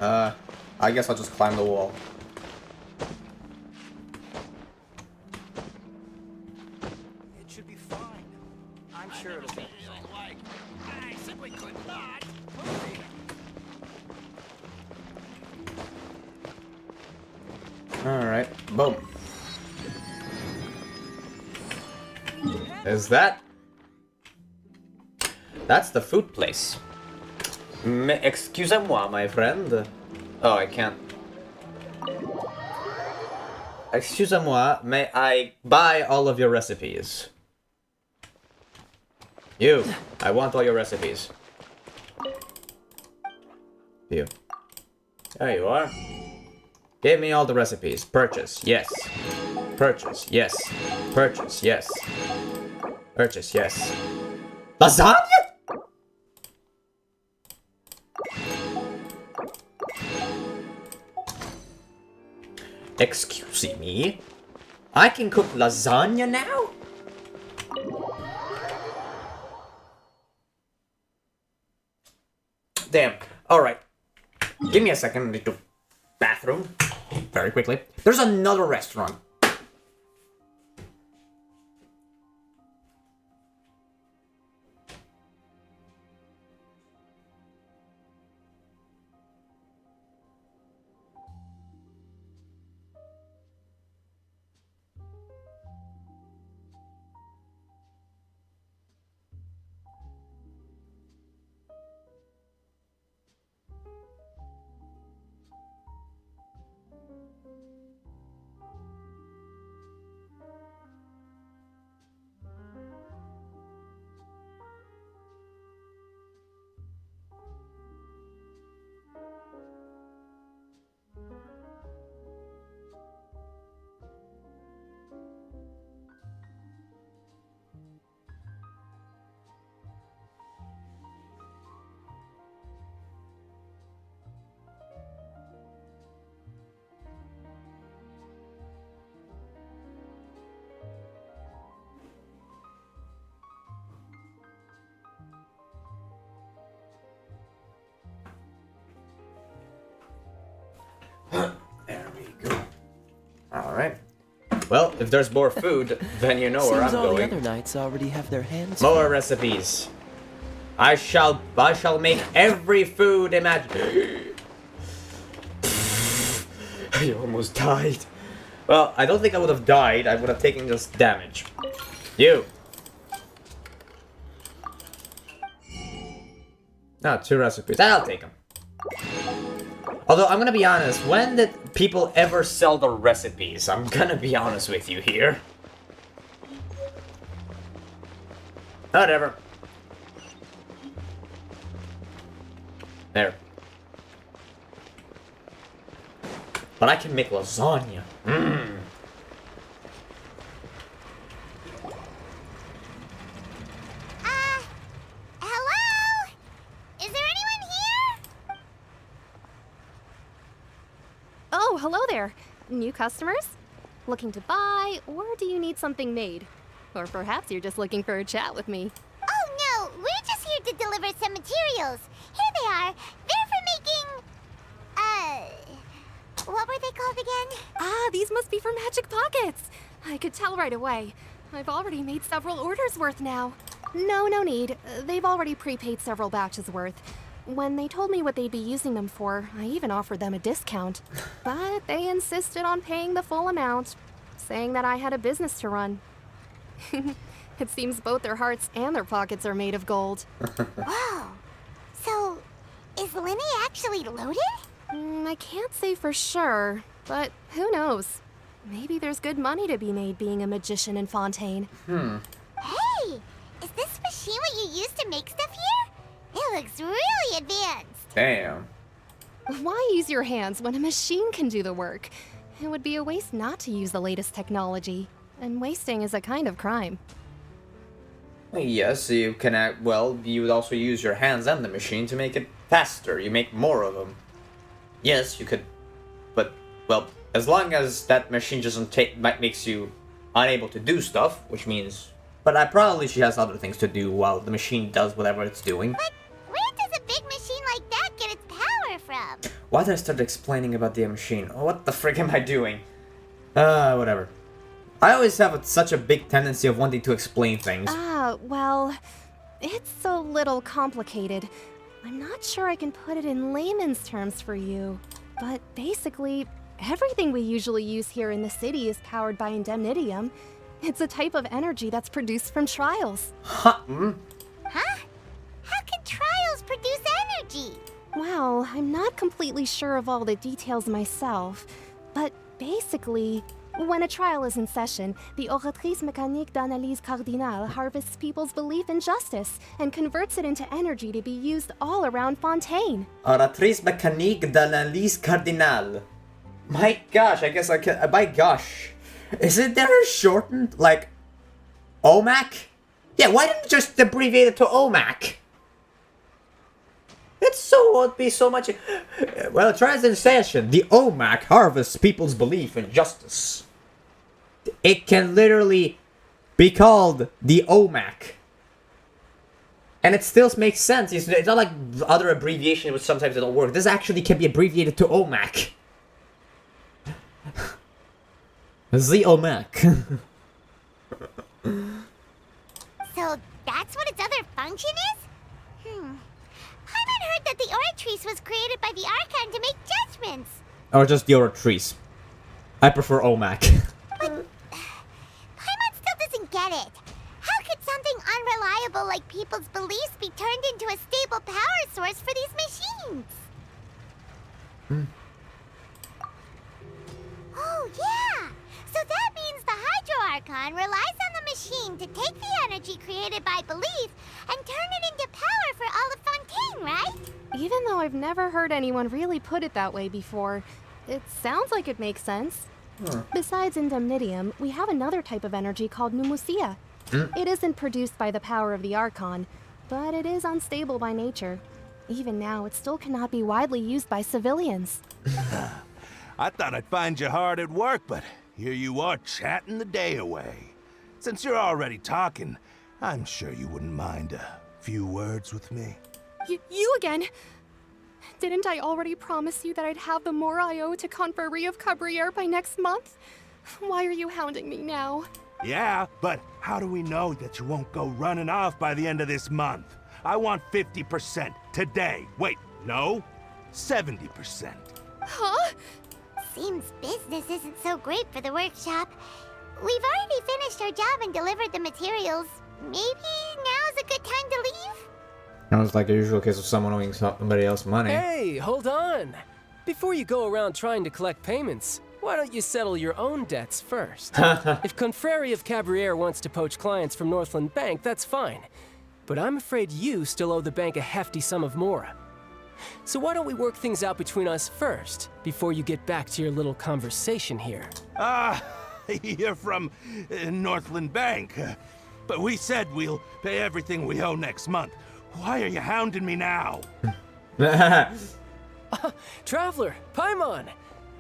I guess I'll just climb the wall. It should be fine. I'm sure it'll be. I simply could not. Alright, boom. Is that? That's the food place. Excusez-moi, my friend. Oh, I can't. Excusez-moi, may I buy all of your recipes? You, I want all your recipes. You. There you are. Give me all the recipes. Purchase, yes. Purchase, yes. Purchase, yes. Purchase, yes. Lasagna? Excuse me? I can cook lasagna now? Damn. Alright. Give me a second. I need to bathroom. Very quickly. There's another restaurant. There we go. Alright. Well, if there's more food, then you know where I'm Seems all the going. other knights already have their hands More recipes. I shall make every food imaginable. I almost died. Well, I don't think I would have died. I would have taken just damage. You. No, 2 recipes. I'll take them. Although, I'm gonna be honest, when did people ever sell the recipes? I'm gonna be honest with you here. Whatever. There. But I can make lasagna. Mmm. Hello? Is there anyone here? Oh, hello there. New customers? Looking to buy, or do you need something made? Or perhaps you're just looking for a chat with me. Oh no, we're just here to deliver some materials. Here they are. They're for making... what were they called again? Ah, these must be for Magic Pockets. I could tell right away. I've already made several orders worth now. No need. They've already prepaid several batches worth. When they told me what they'd be using them for, I even offered them a discount. But they insisted on paying the full amount, saying that I had a business to run. It seems both their hearts and their pockets are made of gold. Wow. So, is Linny actually loaded? I can't say for sure, but who knows? Maybe there's good money to be made being a magician in Fontaine. Hey, is this machine what you use to make stuff here? It looks really advanced. Damn. Why use your hands when a machine can do the work? It would be a waste not to use the latest technology. And wasting is a kind of crime. Yes, you can well, you would also use your hands and the machine to make it faster. You make more of them. Yes, you could, but, well, as long as that machine doesn't makes you unable to do stuff, which means, but probably she has other things to do while the machine does whatever it's doing. But where does a big machine like that get its power from? Why did I start explaining about the machine? Oh, what the frick am I doing? Whatever. I always have such a big tendency of wanting to explain things. Well, it's a little complicated. I'm not sure I can put it in layman's terms for you. But basically, everything we usually use here in the city is powered by indemnitium. It's a type of energy that's produced from trials. Huh? Huh? How can trials produce energy? Well, I'm not completely sure of all the details myself, but basically, when a trial is in session, the oratrice mécanique d'analyse cardinale harvests people's belief in justice and converts it into energy to be used all around Fontaine. Oratrice mécanique d'analyse cardinale. My gosh, I guess I can. My gosh. Isn't there a shortened, like, OMAC? Yeah, why didn't you just abbreviate it to OMAC? Would be so much. Well, it tries in session. The OMAC harvests people's belief in justice. It can literally be called the OMAC. And it still makes sense. It's not like other abbreviations which sometimes don't work. This actually can be abbreviated to OMAC. The OMAC. So that's what its other function is? I've heard that the Oratrice was created by the Archon to make judgments. Or just the Oratrice. I prefer OMAC. But Paimon still doesn't get it. How could something unreliable like people's beliefs be turned into a stable power source for these machines? Oh, yeah! So that means the Hydro Archon relies on the machine to take the energy created by belief and turn it into power for all of Fontaine, right? Even though I've never heard anyone really put it that way before, it sounds like it makes sense. Besides indemnitium, we have another type of energy called pneumosia. It isn't produced by the power of the Archon, but it is unstable by nature. Even now, it still cannot be widely used by civilians. I thought I'd find you hard at work, but here you are chatting the day away. Since you're already talking, I'm sure you wouldn't mind a few words with me. You again? Didn't I already promise you that I'd have the more I owe to Confrérie of Cabriere by next month? Why are you hounding me now? Yeah, but how do we know that you won't go running off by the end of this month? I want 50% today. Wait, no, 70%. Huh? Seems business isn't so great for the workshop. We've already finished our job and delivered the materials. Maybe now's a good time to leave? Sounds like a usual case of someone owing somebody else money. Hey, hold on. Before you go around trying to collect payments, why don't you settle your own debts first? If Confrérie of Cabriere wants to poach clients from Northland Bank, that's fine. But I'm afraid you still owe the bank a hefty sum of mora. So why don't we work things out between us first, before you get back to your little conversation here? You're from Northland Bank. But we said we'll pay everything we owe next month. Why are you hounding me now? Traveler, Paimon!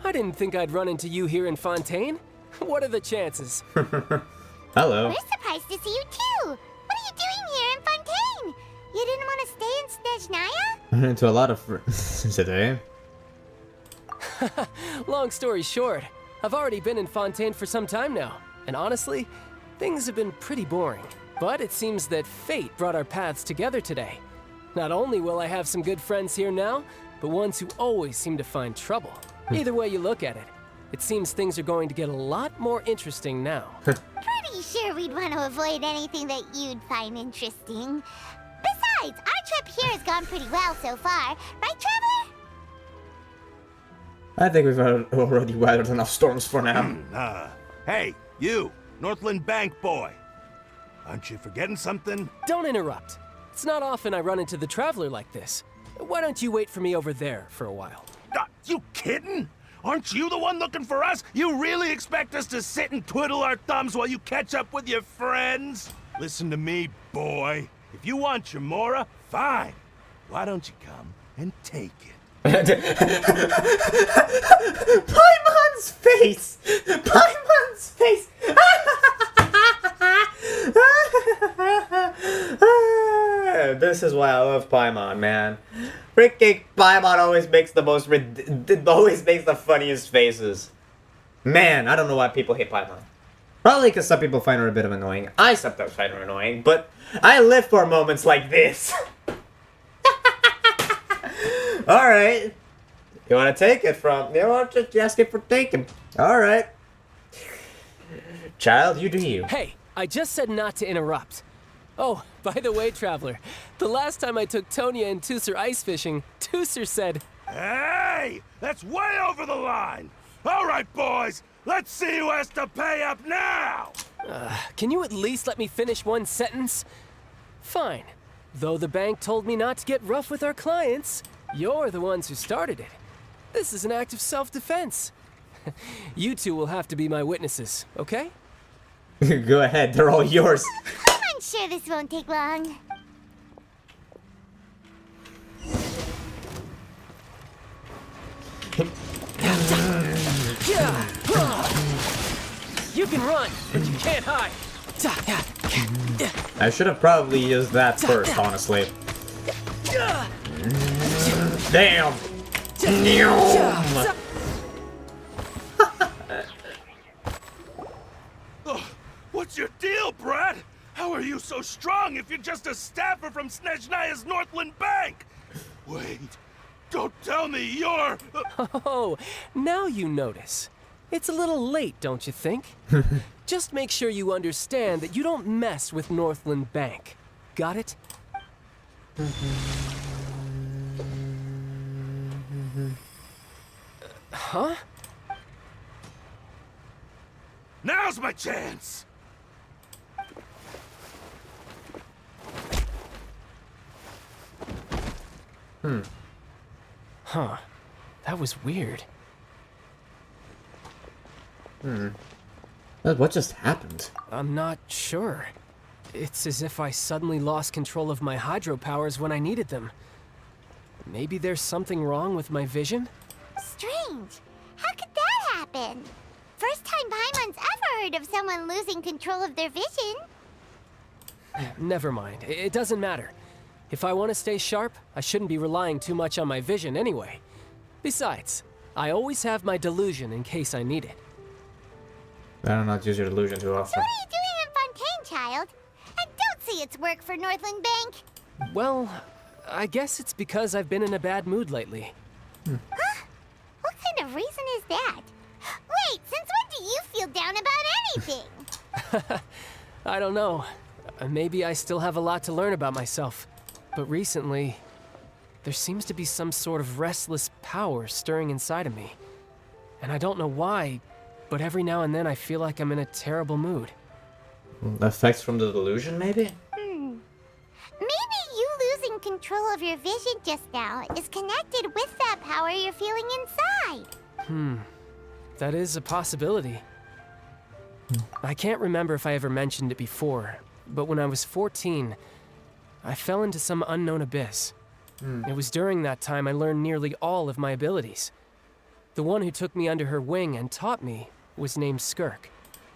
I didn't think I'd run into you here in Fontaine. What are the chances? Hello. We're surprised to see you too. What are you doing here in Fontaine? You didn't want to stay in Snezhnaya? I ran into a lot of friends today. Long story short, I've already been in Fontaine for some time now, and honestly, things have been pretty boring. But it seems that fate brought our paths together today. Not only will I have some good friends here now, but ones who always seem to find trouble. Either way you look at it, it seems things are going to get a lot more interesting now. Pretty sure we'd want to avoid anything that you'd find interesting. Besides, our trip here has gone pretty well so far, right, Traveler? I think we've already weathered enough storms for now. Hey, you, Northland Bank boy. Aren't you forgetting something? Don't interrupt. It's not often I run into the Traveler like this. Why don't you wait for me over there for a while? You kidding? Aren't you the one looking for us? You really expect us to sit and twiddle our thumbs while you catch up with your friends? Listen to me, boy. If you want your Mora, fine. Why don't you come and take it? Paimon's face! Paimon's face! This is why I love Paimon, man. Freaking Paimon always makes the funniest faces. Man, I don't know why people hate Paimon. Probably because some people find her a bit of annoying. I sometimes find her annoying, but I live for moments like this. Alright. You want to take it from... You want to just ask it for taking. Alright. Child, you do you. Hey, I just said not to interrupt. Oh, by the way, Traveler, the last time I took Tonya and Tusser ice fishing, Tusser said... Hey! That's way over the line! All right, boys, let's see who has to pay up now! Can you at least let me finish one sentence? Fine. Though the bank told me not to get rough with our clients, you're the ones who started it. This is an act of self-defense. You two will have to be my witnesses, okay? Go ahead, they're all yours. I'm sure this won't take long. You can run, but you can't hide. I should have probably used that first, honestly. Damn! What's your deal, Brad? How are you so strong if you're just a staffer from Snezhnaya's Northland Bank? Wait, don't tell me you're... Oh, now you notice. It's a little late, don't you think? Just make sure you understand that you don't mess with Northland Bank. Got it? Huh? Now's my chance! Huh. That was weird. What just happened? I'm not sure. It's as if I suddenly lost control of my hydropowers when I needed them. Maybe there's something wrong with my vision? Strange. How could that happen? First time Paimon's ever heard of someone losing control of their vision. Never mind. It doesn't matter. If I want to stay sharp, I shouldn't be relying too much on my vision anyway. Besides, I always have my delusion in case I need it. Better not use your delusion too often. So what are you doing in Fontaine, child? I don't see its work for Northland Bank. Well, I guess it's because I've been in a bad mood lately. Huh? What kind of reason is that? Wait, since when do you feel down about anything? I don't know. Maybe I still have a lot to learn about myself. But recently, there seems to be some sort of restless power stirring inside of me. And I don't know why, but every now and then I feel like I'm in a terrible mood. Effects from the delusion, maybe? Maybe you losing control of your vision just now is connected with that power you're feeling inside. That is a possibility. I can't remember if I ever mentioned it before, but when I was 14, I fell into some unknown abyss. It was during that time I learned nearly all of my abilities. The one who took me under her wing and taught me was named Skirk.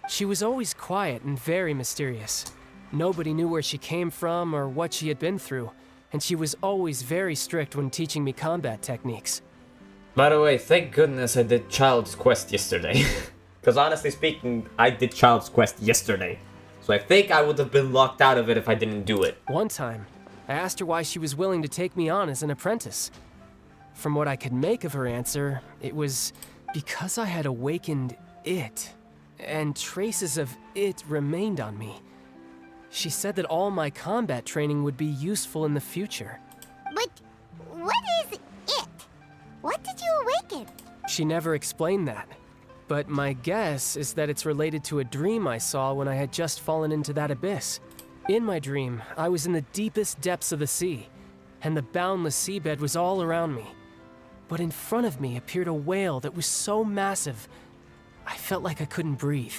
She was always quiet and very mysterious. Nobody knew where she came from or what she had been through, and she was always very strict when teaching me combat techniques. By the way, thank goodness I did Child's Quest yesterday. Because honestly speaking, I did Child's Quest yesterday. So I think I would have been locked out of it if I didn't do it. One time, I asked her why she was willing to take me on as an apprentice. From what I could make of her answer, it was because I had awakened it, and traces of it remained on me. She said that all my combat training would be useful in the future. But what is it? What did you awaken? She never explained that. But my guess is that it's related to a dream I saw when I had just fallen into that abyss. In my dream, I was in the deepest depths of the sea, and the boundless seabed was all around me. But in front of me appeared a whale that was so massive, I felt like I couldn't breathe.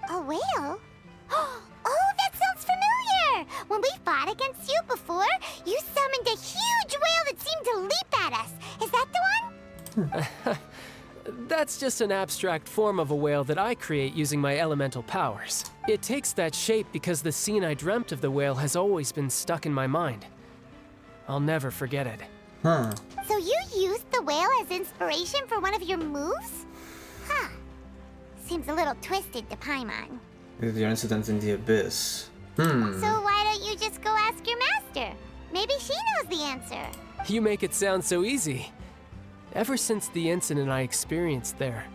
A whale? Oh, that sounds familiar! When we fought against you before, you summoned a huge whale that seemed to leap at us. Is that the one? That's just an abstract form of a whale that I create using my elemental powers. It takes that shape because the scene I dreamt of the whale has always been stuck in my mind. I'll never forget it. Huh. So you used the whale as inspiration for one of your moves? Huh. Seems a little twisted to Paimon. The incident in the abyss. So why don't you just go ask your master? Maybe she knows the answer. You make it sound so easy. Ever since the incident I experienced there,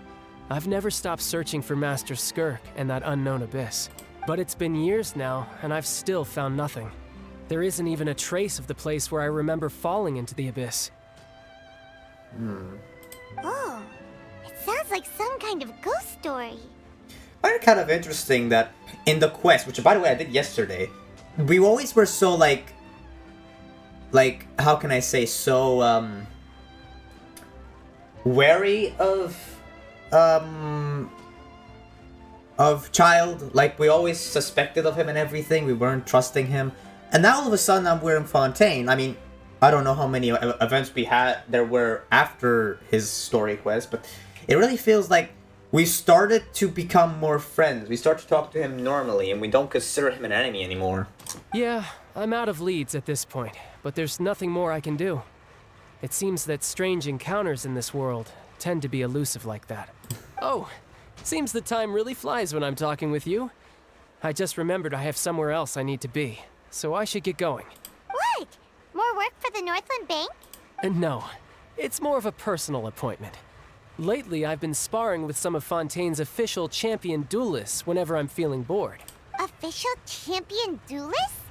I've never stopped searching for Master Skirk and that unknown abyss. But it's been years now, and I've still found nothing. There isn't even a trace of the place where I remember falling into the abyss. Oh, it sounds like some kind of ghost story. I find it kind of interesting that in the quest, which by the way I did yesterday, we always were so like how can I say, so wary of Child. Like, we always suspected of him and everything. We weren't trusting him. And now all of a sudden we're in Fontaine. I mean, I don't know how many events there were after his story quest, but it really feels like we started to become more friends. We start to talk to him normally, and we don't consider him an enemy anymore. Yeah, I'm out of leads at this point, but there's nothing more I can do. It seems that strange encounters in this world tend to be elusive like that. Oh, seems the time really flies when I'm talking with you. I just remembered I have somewhere else I need to be, so I should get going. What? More work for the Northland Bank? No, it's more of a personal appointment. Lately, I've been sparring with some of Fontaine's official champion duelists whenever I'm feeling bored. Official champion duelists?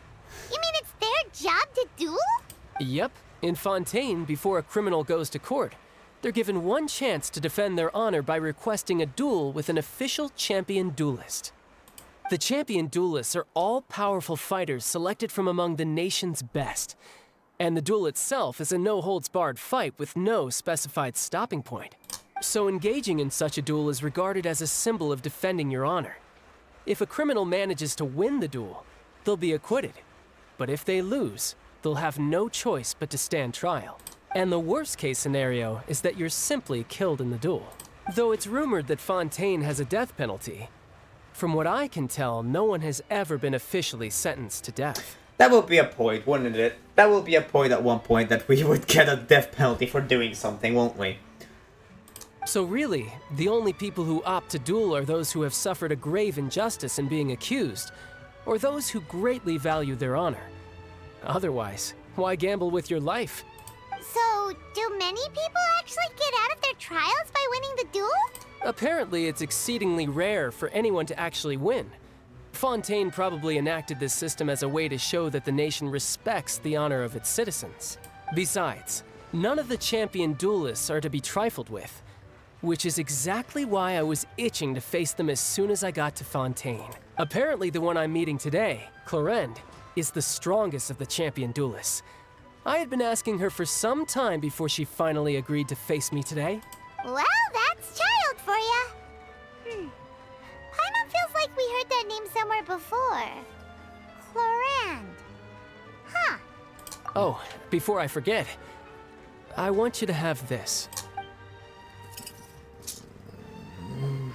You mean it's their job to duel? Yep. In Fontaine, before a criminal goes to court, they're given one chance to defend their honor by requesting a duel with an official champion duelist. The champion duelists are all-powerful fighters selected from among the nation's best. And the duel itself is a no-holds-barred fight with no specified stopping point. So engaging in such a duel is regarded as a symbol of defending your honor. If a criminal manages to win the duel, they'll be acquitted. But if they lose, they'll have no choice but to stand trial. And the worst-case scenario is that you're simply killed in the duel. Though it's rumored that Fontaine has a death penalty, from what I can tell, no one has ever been officially sentenced to death. That will be a point, wouldn't it? That will be a point at one point that we would get a death penalty for doing something, won't we? So really, the only people who opt to duel are those who have suffered a grave injustice in being accused, or those who greatly value their honor. Otherwise, why gamble with your life? So, do many people actually get out of their trials by winning the duel? Apparently, it's exceedingly rare for anyone to actually win. Fontaine probably enacted this system as a way to show that the nation respects the honor of its citizens. Besides, none of the champion duelists are to be trifled with, which is exactly why I was itching to face them as soon as I got to Fontaine. Apparently, the one I'm meeting today, Clorinde, is the strongest of the champion duelists. I had been asking her for some time before she finally agreed to face me today. Well, that's Child for ya. Paimon feels like we heard that name somewhere before. Clorinde. Huh. Oh, before I forget, I want you to have this.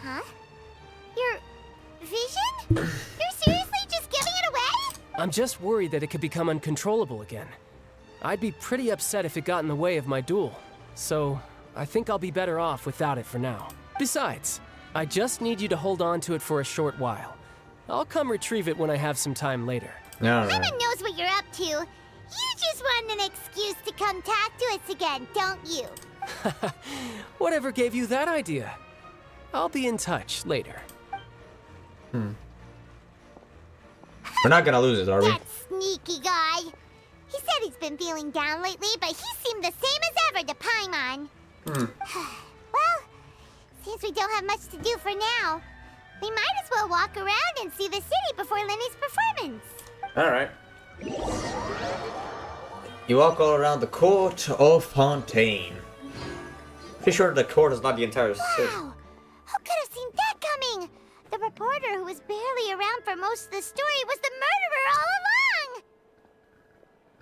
Huh? Your vision? You're seriously just giving it away? I'm just worried that it could become uncontrollable again. I'd be pretty upset if it got in the way of my duel, so I think I'll be better off without it for now. Besides, I just need you to hold on to it for a short while. I'll come retrieve it when I have some time later. Paimon knows what you're up to. You just want an excuse to come talk to us again, don't you? Whatever gave you that idea? I'll be in touch later. We're not gonna lose it, are we? That sneaky guy. He said he's been feeling down lately, but he seemed the same as ever to Paimon. Well, Since we don't have much to do for now, we might as well walk around and see the city before Lenny's performance. Alright. You walk all around the court of Fontaine. Pretty sure the court is not the entire city. Wow! Who could have seen that coming? The reporter who was barely around for most of the story was the murderer all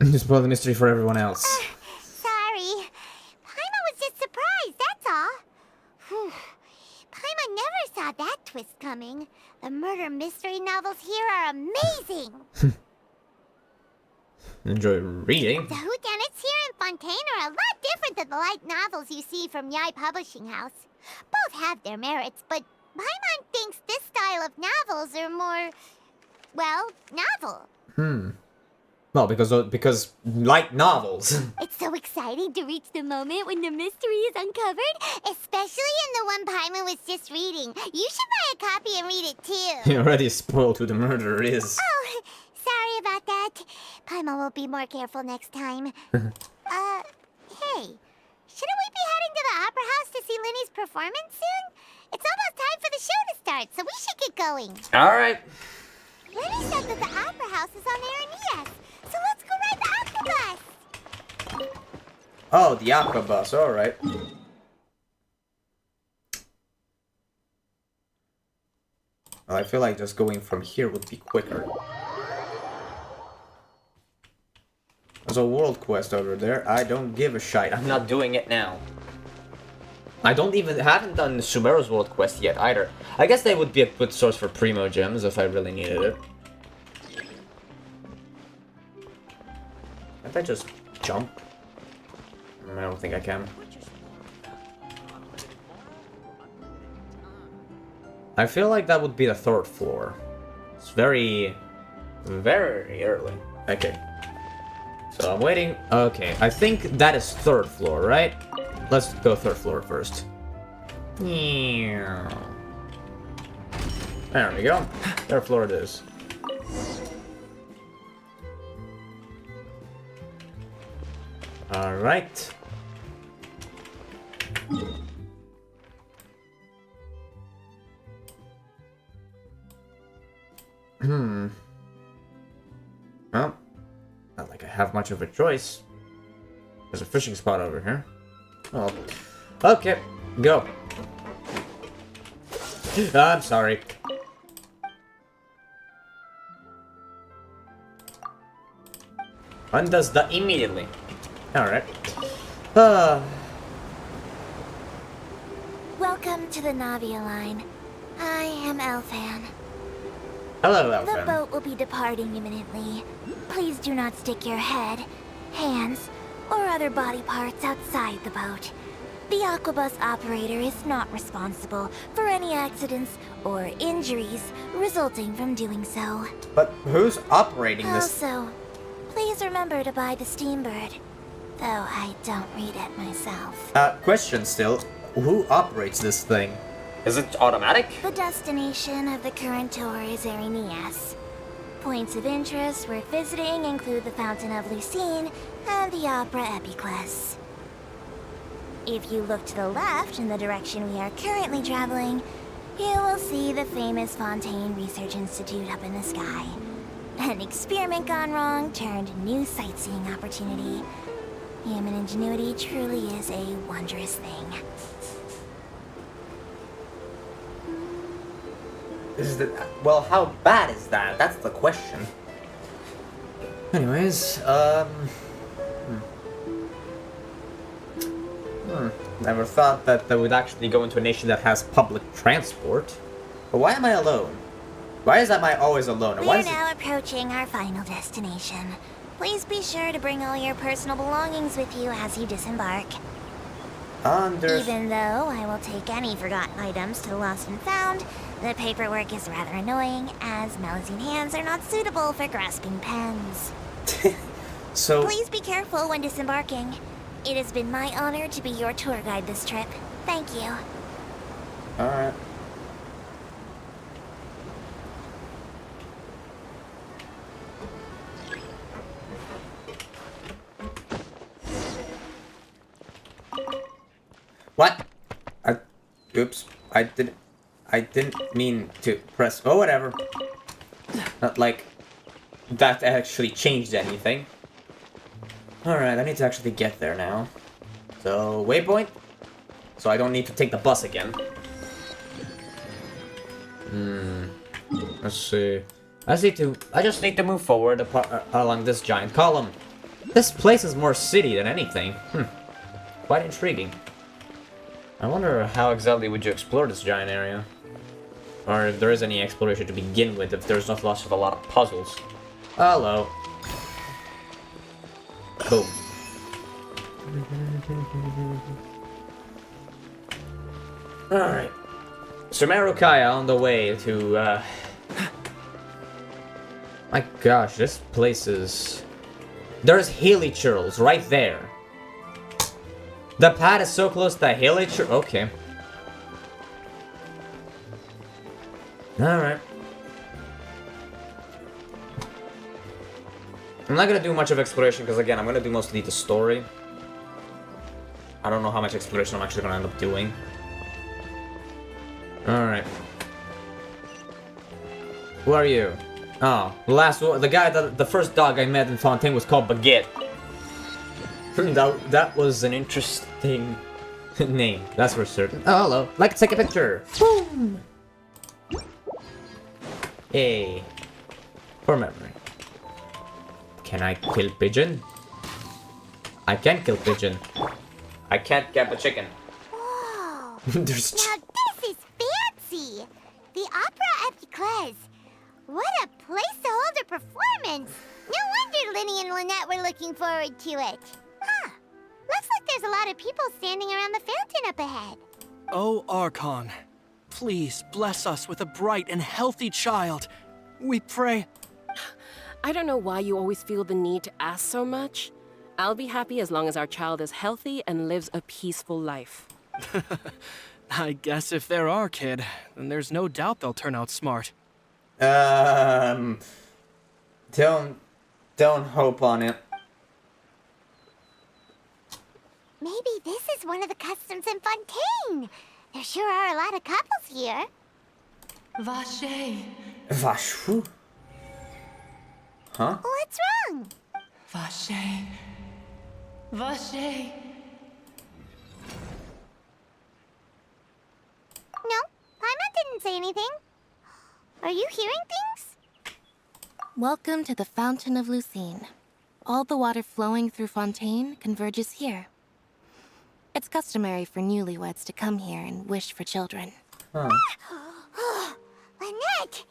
along! You spoiled the mystery for everyone else. Sorry. Paimon was just surprised, that's all. Whew. Paimon never saw that twist coming. The murder mystery novels here are amazing! Enjoy reading. The whodunits here in Fontaine are a lot different than the light novels you see from Yai Publishing House. Both have their merits, but Paimon thinks this style of novels are more, well, novel. Well, because light novels. It's so exciting to reach the moment when the mystery is uncovered, especially in the one Paimon was just reading. You should buy a copy and read it too. You already spoiled who the murderer is. Oh, sorry about that. Paimon will be more careful next time. Hey, shouldn't we be heading to the Opera House to see Linny's performance soon? It's almost time for the show to start, so we should get going. Alright. Linny said that the Opera House is on Aeneas, so let's go ride the Aquabus. Oh, the aqua bus, alright. Well, I feel like just going from here would be quicker. There's a world quest over there. I don't give a shite. I'm not doing it now. I haven't done Sumeru's world quest yet either. I guess they would be a good source for Primo gems if I really needed it. Can't I just jump? I don't think I can. I feel like that would be the 3rd floor. It's very, very early. Okay. So I'm waiting. Okay, I think that is 3rd floor, right? Let's go 3rd floor first. There we go. 3rd floor it is. Alright. Well, not like I have much of a choice. There's a fishing spot over here. Oh. Okay, go. I'm sorry. Undoes that immediately. Alright. Welcome to the Navia line. I am Elfan. Hello, The Elfan. boat will be departing imminently. Please do not stick your head, hands, or other body parts outside the boat. The Aquabus operator is not responsible for any accidents or injuries resulting from doing so. But who's operating this? Also, please remember to buy the Steambird, though I don't read it myself. Question still. Who operates this thing? Is it automatic? The destination of the current tour is Aeneas. Points of interest worth visiting include the Fountain of Lucine and the Opera Epiclese. If you look to the left in the direction we are currently traveling, you will see the famous Fontaine Research Institute up in the sky. An experiment gone wrong turned new sightseeing opportunity. Human ingenuity truly is a wondrous thing. Well, how bad is that? That's the question. Anyways, Never thought that they would actually go into a nation that has public transport. But why am I alone? Why is I always alone? And why We're is now approaching our final destination. Please be sure to bring all your personal belongings with you as you disembark. Even though I will take any forgotten items to the lost and found, the paperwork is rather annoying, as Melusine hands are not suitable for grasping pens. So... Please be careful when disembarking. It has been my honor to be your tour guide this trip. Thank you. Alright. What? Oops. I didn't mean to press. Oh, whatever. Not like that actually changed anything. Alright, I need to actually get there now. So, waypoint. So I don't need to take the bus again. Let's see. I just need to move forward along this giant column. This place is more city than anything. Quite intriguing. I wonder how exactly would you explore this giant area? Or if there is any exploration to begin with, if there's not lots of a lot of puzzles. Hello. Boom. Alright. Sumerukaya on the way to, My gosh, this place is... There's hilly churls right there. The pad is so close to hilly churl... Okay. Alright. I'm not gonna do much of exploration because, again, I'm gonna do mostly the story. I don't know how much exploration I'm actually gonna end up doing. Alright. Who are you? Oh, the guy the first dog I met in Fontaine was called Baguette. that was an interesting name, that's for certain. Oh, hello. Like to take a picture. Boom! Hey. For memory. Can I kill pigeon? I can kill pigeon. I can't get the chicken. Whoa! There's now this is fancy! The Opera Epiclese. What a place to hold a performance! No wonder Linny and Lynette were looking forward to it. Huh. Looks like there's a lot of people standing around the fountain up ahead. Oh, Archon, please bless us with a bright and healthy child. We pray. I don't know why you always feel the need to ask so much. I'll be happy as long as our child is healthy and lives a peaceful life. I guess if they're our kid, then there's no doubt they'll turn out smart. Don't hope on it. Maybe this is one of the customs in Fontaine. There sure are a lot of couples here. Vache. Vashu? Huh? What's wrong? Vache. Vache. No, Paimon didn't say anything. Are you hearing things? Welcome to the Fountain of Lucine. All the water flowing through Fontaine converges here. It's customary for newlyweds to come here and wish for children. Huh. Lynette!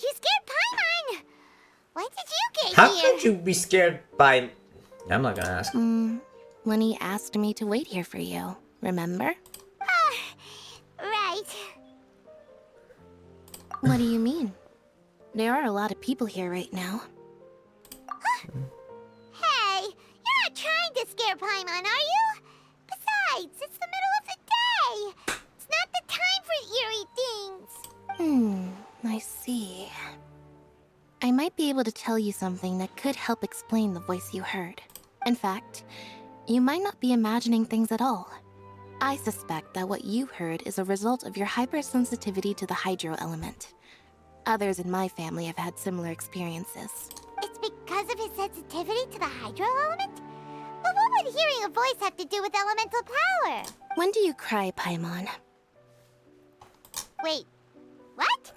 You scared Paimon! Why did you get How here? could you be scared by... I'm not gonna ask. Lenny asked me to wait here for you, remember? Right. What do you mean? There are a lot of people here right now. Hey, you're not trying to scare Paimon, are you? Besides, it's the middle of the day. It's not the time for eerie things. I see. I might be able to tell you something that could help explain the voice you heard. In fact, you might not be imagining things at all. I suspect that what you heard is a result of your hypersensitivity to the hydro element. Others in my family have had similar experiences. It's because of his sensitivity to the hydro element? But what would hearing a voice have to do with elemental power? When do you cry, Paimon? Wait, what?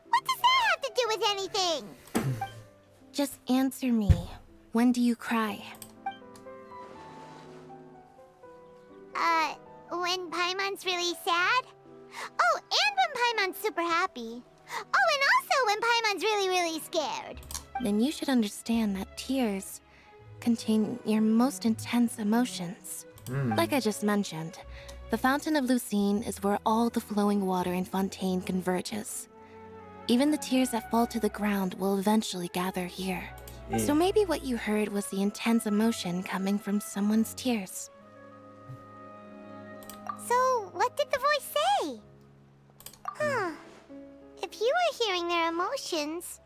What does that have to do with anything? Just answer me. When do you cry? When Paimon's really sad? Oh, and when Paimon's super happy. Oh, and also when Paimon's really, really scared. Then you should understand that tears contain your most intense emotions. Like I just mentioned, the Fountain of Lucine is where all the flowing water in Fontaine converges. Even the tears that fall to the ground will eventually gather here. So maybe what you heard was the intense emotion coming from someone's tears. So, what did the voice say? If you were hearing their emotions,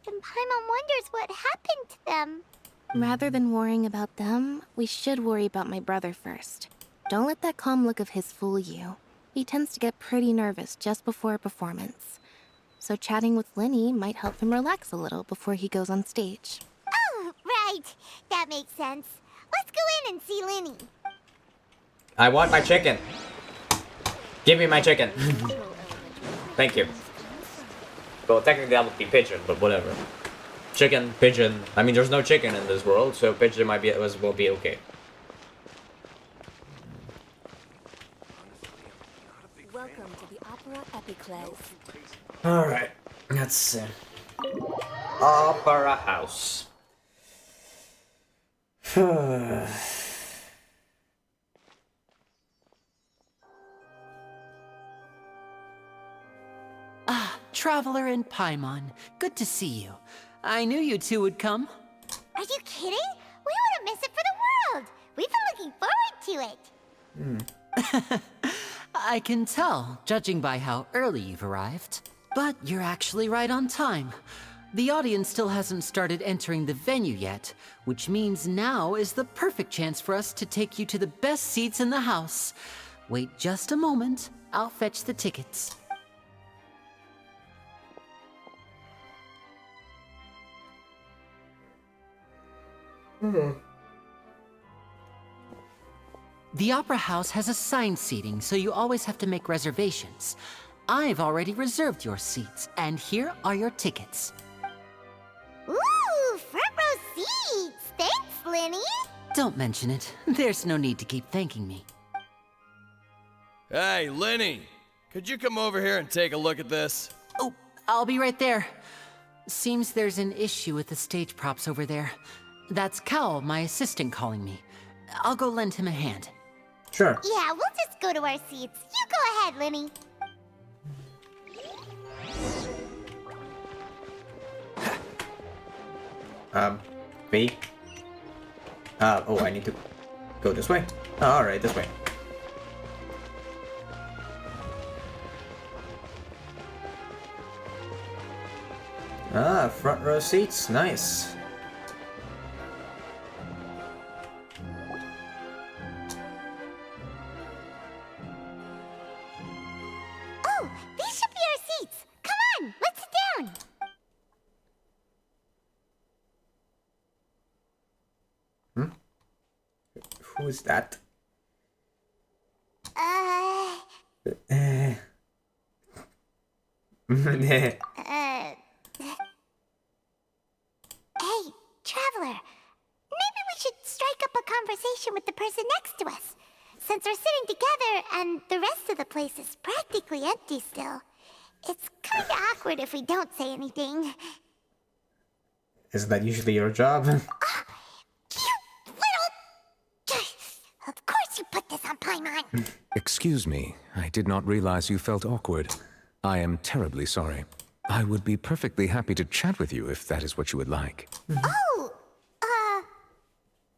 then Paimon wonders what happened to them. Rather than worrying about them, we should worry about my brother first. Don't let that calm look of his fool you. He tends to get pretty nervous just before a performance. So chatting with Linny might help him relax a little before he goes on stage. Oh, right. That makes sense. Let's go in and see Linny. I want my chicken. Give me my chicken. Thank you. Well, technically that would be pigeon, but whatever. Chicken, pigeon. I mean, there's no chicken in this world, so pigeon might be will be okay. Welcome to the Opera Epicles. All right, let's see. Opera House. Traveler and Paimon, good to see you. I knew you two would come. Are you kidding? We wouldn't miss it for the world. We've been looking forward to it. I can tell, judging by how early you've arrived. But you're actually right on time. The audience still hasn't started entering the venue yet, which means now is the perfect chance for us to take you to the best seats in the house. Wait just a moment, I'll fetch the tickets. The Opera House has assigned seating, so you always have to make reservations. I've already reserved your seats, and here are your tickets. Ooh, front row seats. Thanks, Linny. Don't mention it. There's no need to keep thanking me. Hey, Linny! Could you come over here and take a look at this? Oh, I'll be right there. Seems there's an issue with the stage props over there. That's Cal, my assistant, calling me. I'll go lend him a hand. Sure. Yeah, we'll just go to our seats. You go ahead, Linny. Me? Oh, I need to go this way? Oh, alright, this way. Front row seats, nice. Oh, these should be our seats. Come on, let's sit down. Who is that? Hey, Traveler. Maybe we should strike up a conversation with the person next to us. Since we're sitting together and the rest of the place is practically empty still, it's kind of awkward if we don't say anything. Isn't that usually your job? Of course you put this on Paimon. Excuse me, I did not realize you felt awkward. I am terribly sorry. I would be perfectly happy to chat with you if that is what you would like. Oh,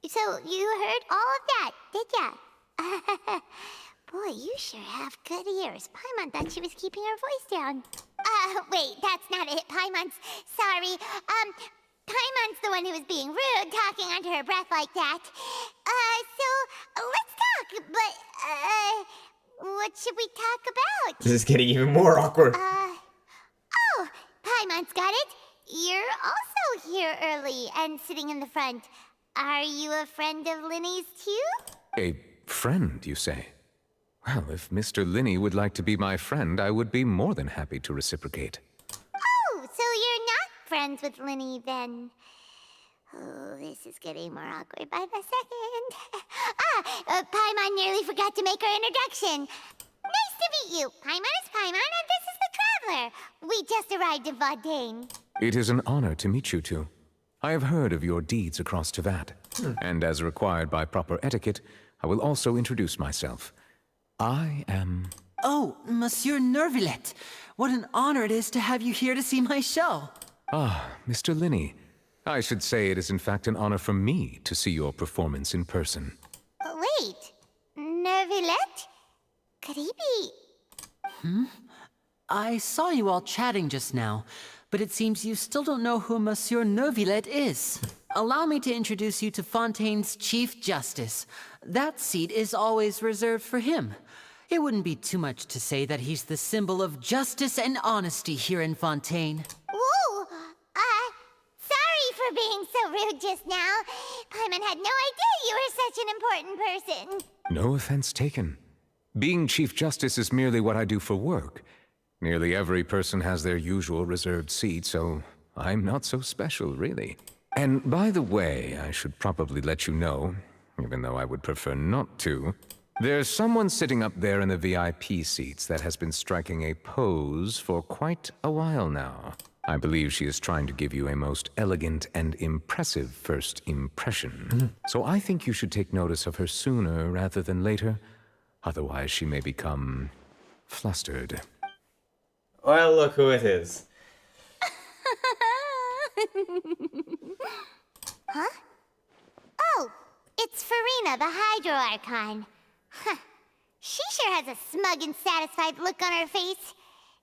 so you heard all of that, did ya? Boy, you sure have good ears. Paimon thought she was keeping her voice down. Wait, that's not it. Paimon's sorry. Paimon's the one who was being rude, talking under her breath like that. So let's talk, but, what should we talk about? This is getting even more awkward. Oh, Paimon's got it. You're also here early and sitting in the front. Are you a friend of Linny's too? A friend, you say? Well, if Mr. Linny would like to be my friend, I would be more than happy to reciprocate. Oh, so you're not friends with Linny then? Oh, this is getting more awkward by the second. Paimon nearly forgot to make her introduction. Nice to meet you. Paimon is Paimon, and this is the Traveler. We just arrived in Fontaine. It is an honor to meet you two. I have heard of your deeds across Tevat, and as required by proper etiquette, I will also introduce myself. I am... Oh, Monsieur Nervillet. What an honor it is to have you here to see my show. Ah, Mr. Linny. I should say it is in fact an honor for me to see your performance in person. Wait, Nervillet? Could he be... I saw you all chatting just now, but it seems you still don't know who Monsieur Nervillet is. Allow me to introduce you to Fontaine's Chief Justice. That seat is always reserved for him. It wouldn't be too much to say that he's the symbol of justice and honesty here in Fontaine. Ooh, sorry for being so rude just now. Paimon had no idea you were such an important person. No offense taken. Being Chief Justice is merely what I do for work. Nearly every person has their usual reserved seat, so I'm not so special, really. And by the way, I should probably let you know, even though I would prefer not to, there's someone sitting up there in the VIP seats that has been striking a pose for quite a while now. I believe she is trying to give you a most elegant and impressive first impression. So I think you should take notice of her sooner rather than later. Otherwise, she may become flustered. Well, look who it is. Huh? Oh, it's Farina, the Hydro Archon. Huh. She sure has a smug and satisfied look on her face.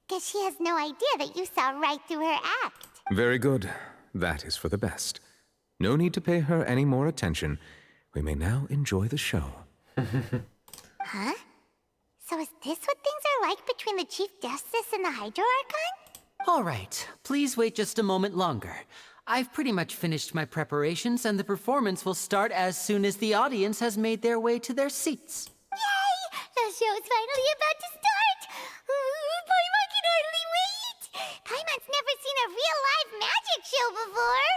Guess she has no idea that you saw right through her act. Very good. That is for the best. No need to pay her any more attention. We may now enjoy the show. Huh? So is this what things are like between the Chief Justice and the Hydro Archon? All right, please wait just a moment longer. I've pretty much finished my preparations, and the performance will start as soon as the audience has made their way to their seats. Yay! The show's finally about to start! Paimon can hardly wait! Paimon's never seen a real live magic show before!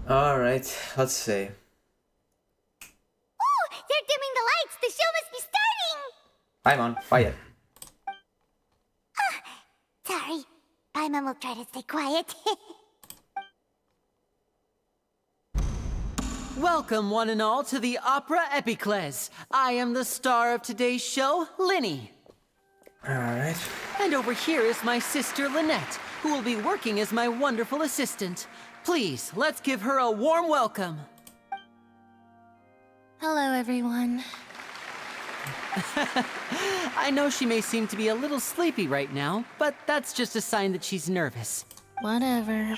Alright, let's see. Oh! They're dimming the lights! The show must be starting! Paimon, quiet. Sorry. Paimon will try to stay quiet. Welcome, one and all, to the Opera Epiclese. I am the star of today's show, Linny. Alright. And over here is my sister, Lynette, who will be working as my wonderful assistant. Please, let's give her a warm welcome. Hello, everyone. I know she may seem to be a little sleepy right now, but that's just a sign that she's nervous. Whatever.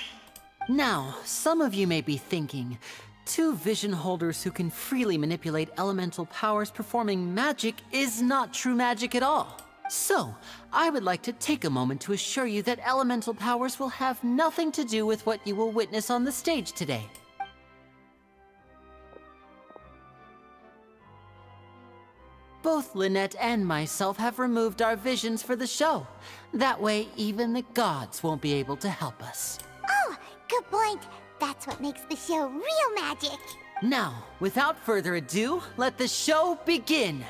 Now, some of you may be thinking, two vision holders who can freely manipulate elemental powers performing magic is not true magic at all. So, I would like to take a moment to assure you that elemental powers will have nothing to do with what you will witness on the stage today. Both Lynette and myself have removed our visions for the show. That way, even the gods won't be able to help us. Oh, good point. That's what makes the show real magic. Now, without further ado, let the show begin.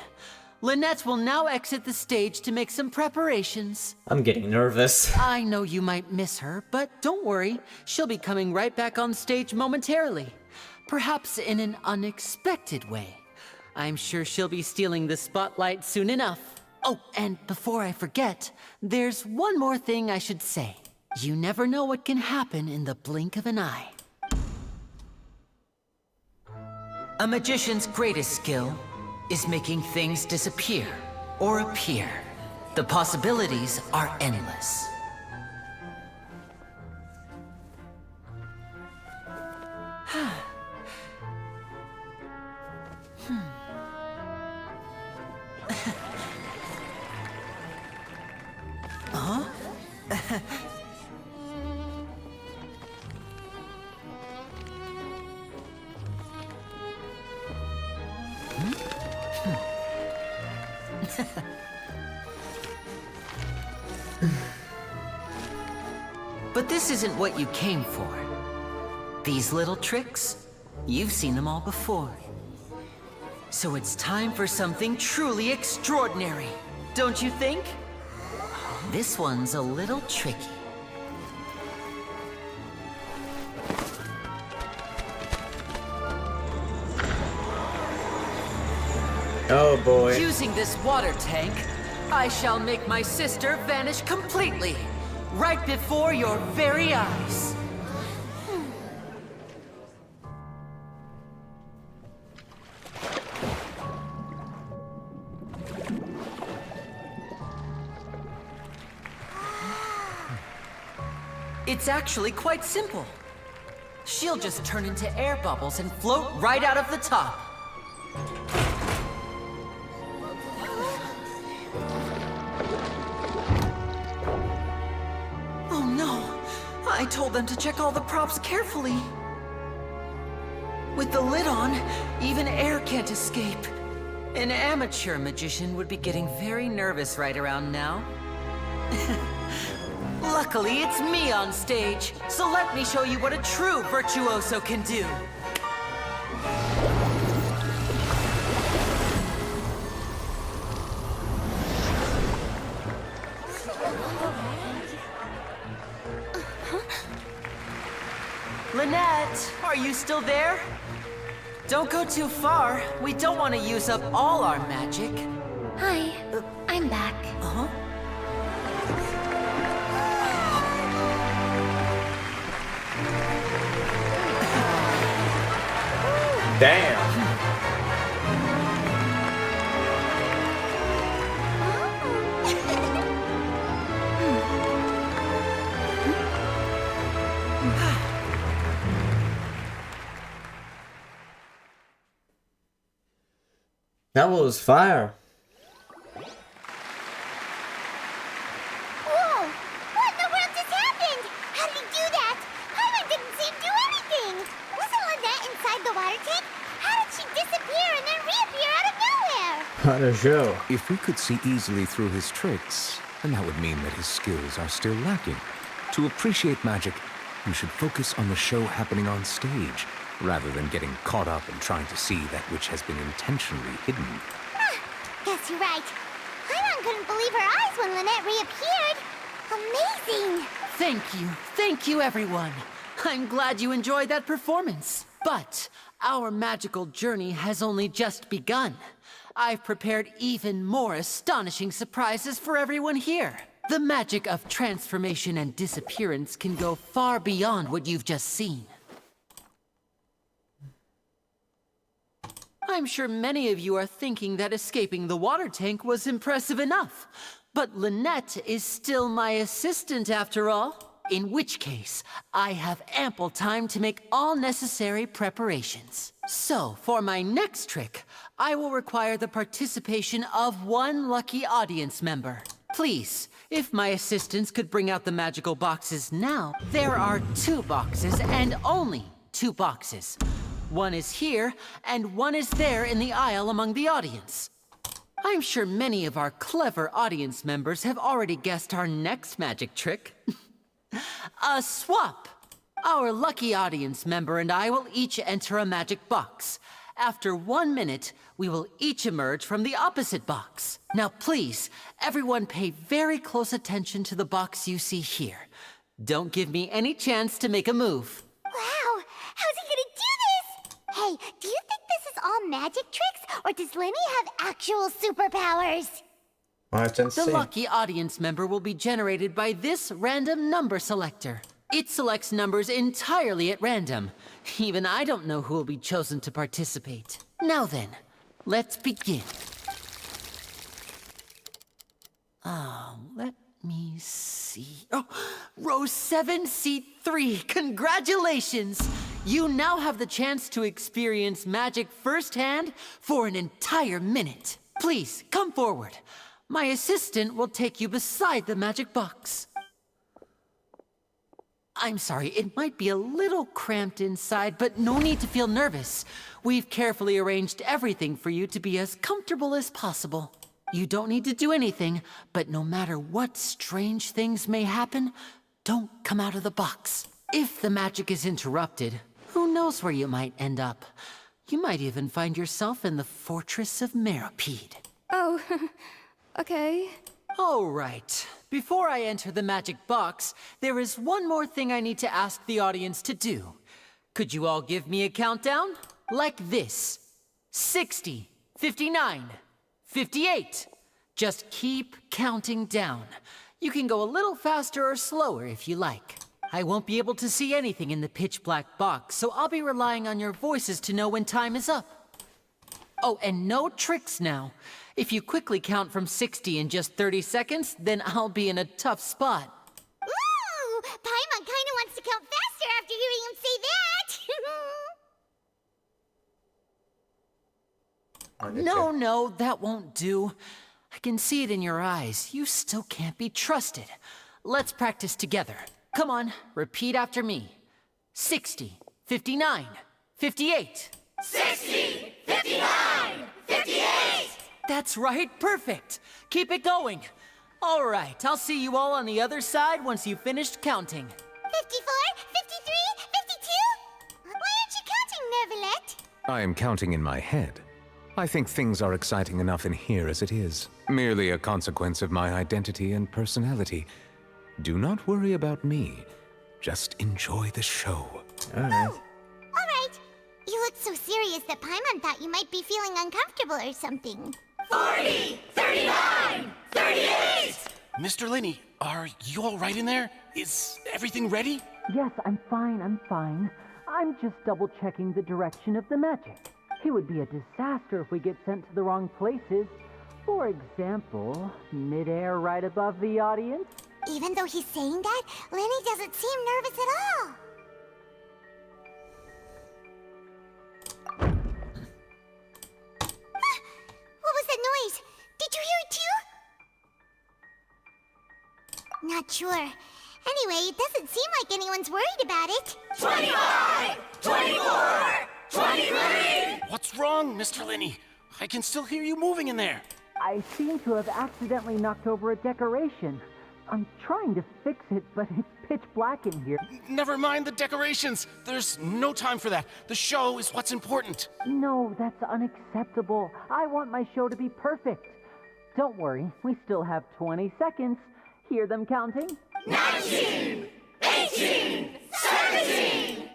Lynette will now exit the stage to make some preparations. I'm getting nervous. I know you might miss her, but don't worry. She'll be coming right back on stage momentarily. Perhaps in an unexpected way. I'm sure she'll be stealing the spotlight soon enough. Oh, and before I forget, there's one more thing I should say. You never know what can happen in the blink of an eye. A magician's greatest skill is making things disappear or appear. The possibilities are endless. Huh? But this isn't what you came for. These little tricks, you've seen them all before. So it's time for something truly extraordinary, don't you think? This one's a little tricky. Oh boy. Using this water tank, I shall make my sister vanish completely, right before your very eyes. It's actually quite simple. She'll just turn into air bubbles and float right out of the top. I told them to check all the props carefully. With the lid on, even air can't escape. An amateur magician would be getting very nervous right around now. Luckily, it's me on stage, so let me show you what a true virtuoso can do. Lynette, are you still there? Don't go too far. We don't want to use up all our magic. Hi, I'm back. Uh-huh. Damn. That was fire. Whoa! What in the world just happened? How did he do that? Paimon didn't see him do anything. Wasn't Lynette inside the water tank? How did she disappear and then reappear out of nowhere? What a show. If we could see easily through his tricks, then that would mean that his skills are still lacking. To appreciate magic, you should focus on the show happening on stage, rather than getting caught up in trying to see that which has been intentionally hidden. Guess you're right. Paimon couldn't believe her eyes when Lynette reappeared. Amazing! Thank you everyone. I'm glad you enjoyed that performance. But our magical journey has only just begun. I've prepared even more astonishing surprises for everyone here. The magic of transformation and disappearance can go far beyond what you've just seen. I'm sure many of you are thinking that escaping the water tank was impressive enough. But Lynette is still my assistant after all. In which case, I have ample time to make all necessary preparations. So, for my next trick, I will require the participation of one lucky audience member. Please, if my assistants could bring out the magical boxes now. There are 2 boxes and only 2 boxes. One is here, and one is there in the aisle among the audience. I'm sure many of our clever audience members have already guessed our next magic trick. A swap! Our lucky audience member and I will each enter a magic box. After 1 minute, we will each emerge from the opposite box. Now please, everyone pay very close attention to the box you see here. Don't give me any chance to make a move. Wow! How's he gonna do this? Hey, do you think this is all magic tricks, or does Lenny have actual superpowers? The lucky audience member will be generated by this random number selector. It selects numbers entirely at random. Even I don't know who will be chosen to participate. Now then, let's begin. Let me see. Oh, row 7, seat 3. Congratulations! You now have the chance to experience magic firsthand for an entire minute. Please, come forward. My assistant will take you beside the magic box. I'm sorry, it might be a little cramped inside, but no need to feel nervous. We've carefully arranged everything for you to be as comfortable as possible. You don't need to do anything, but no matter what strange things may happen, don't come out of the box. If the magic is interrupted, who knows where you might end up? You might even find yourself in the Fortress of Meropide. Oh, okay. All right. Before I enter the magic box, there is one more thing I need to ask the audience to do. Could you all give me a countdown? Like this. 60, 59, 58. Just keep counting down. You can go a little faster or slower if you like. I won't be able to see anything in the pitch black box, so I'll be relying on your voices to know when time is up. Oh, and no tricks now. If you quickly count from 60 in just 30 seconds, then I'll be in a tough spot. Ooh! Paimon kinda wants to count faster after hearing him say that! No, that won't do. I can see it in your eyes. You still can't be trusted. Let's practice together. Come on, repeat after me. 60, 59, 58. 60, 59, 58! That's right, perfect. Keep it going. All right, I'll see you all on the other side once you've finished counting. 54, 53, 52? Why aren't you counting, Neuvillette? I am counting in my head. I think things are exciting enough in here as it is. Merely a consequence of my identity and personality. Do not worry about me. Just enjoy the show. All right. You look so serious that Paimon thought you might be feeling uncomfortable or something. 40, 39, 38! Mr. Linney, are you all right in there? Is everything ready? Yes, I'm fine. I'm just double-checking the direction of the magic. It would be a disaster if we get sent to the wrong places. For example, midair right above the audience. Even though he's saying that, Lenny doesn't seem nervous at all. What was that noise? Did you hear it too? Not sure. Anyway, it doesn't seem like anyone's worried about it. 25, 24, 23! What's wrong, Mr. Linney? I can still hear you moving in there. I seem to have accidentally knocked over a decoration. I'm trying to fix it, but it's pitch black in here. Never mind the decorations. There's no time for that. The show is what's important. No, that's unacceptable. I want my show to be perfect. Don't worry, we still have 20 seconds. Hear them counting? 19, 18, 17!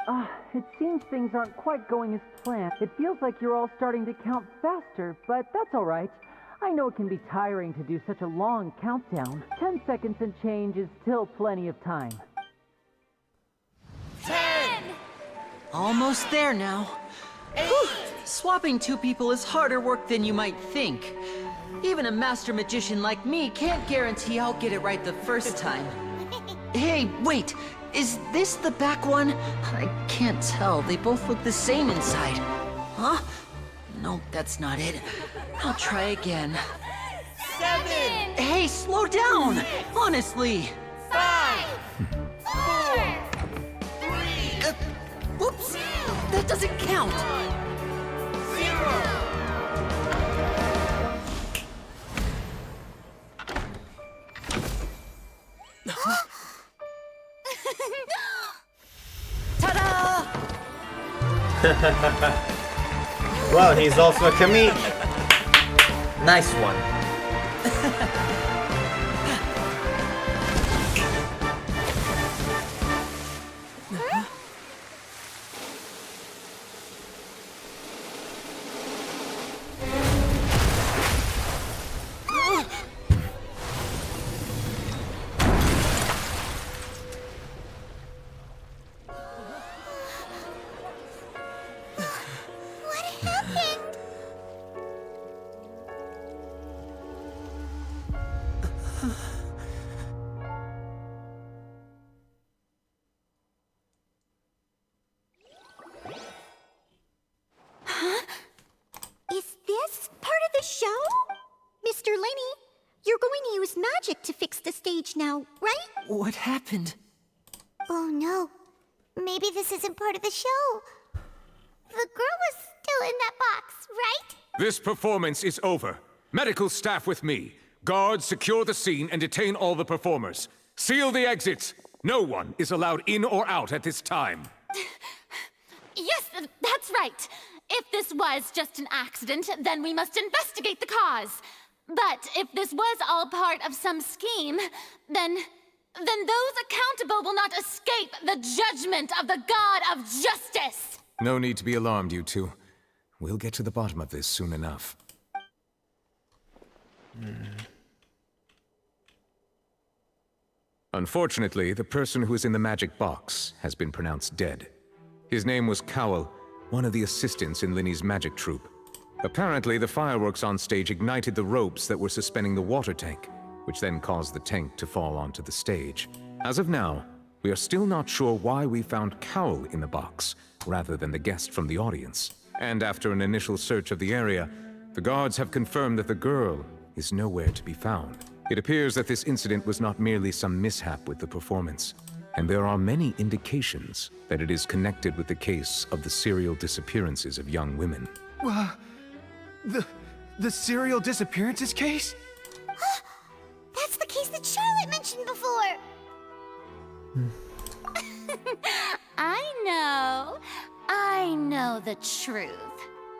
It seems things aren't quite going as planned. It feels like you're all starting to count faster, but that's all right. I know it can be tiring to do such a long countdown. 10 seconds and change is still plenty of time. 10! Almost there now. Whew. Swapping two people is harder work than you might think. Even a master magician like me can't guarantee I'll get it right the first time. Hey, wait! Is this the back one? I can't tell. They both look the same inside. Huh? No, that's not it. I'll try again. 7! Hey, slow down! Honestly! 5! 4! 3! Whoops! That doesn't count! 0! Ta-da! Well, he's also a comedian. Nice one. Mr. Linney, you're going to use magic to fix the stage now, right? What happened? Oh no. Maybe this isn't part of the show. The girl was still in that box, right? This performance is over. Medical staff with me. Guards, secure the scene and detain all the performers. Seal the exits. No one is allowed in or out at this time. Yes, that's right. If this was just an accident, then we must investigate the cause. But if this was all part of some scheme, then those accountable will not escape the judgment of the God of Justice. No need to be alarmed, you two. We'll get to the bottom of this soon enough. Unfortunately, the person who is in the magic box has been pronounced dead. His name was Cowell, one of the assistants in Linney's magic troupe. Apparently, the fireworks on stage ignited the ropes that were suspending the water tank, which then caused the tank to fall onto the stage. As of now, we are still not sure why we found Cowell in the box, rather than the guest from the audience. And after an initial search of the area, the guards have confirmed that the girl is nowhere to be found. It appears that this incident was not merely some mishap with the performance. and there are many indications that it is connected with the case of the serial disappearances of young women. The serial disappearances case? That's the case that Charlotte mentioned before. I know the truth.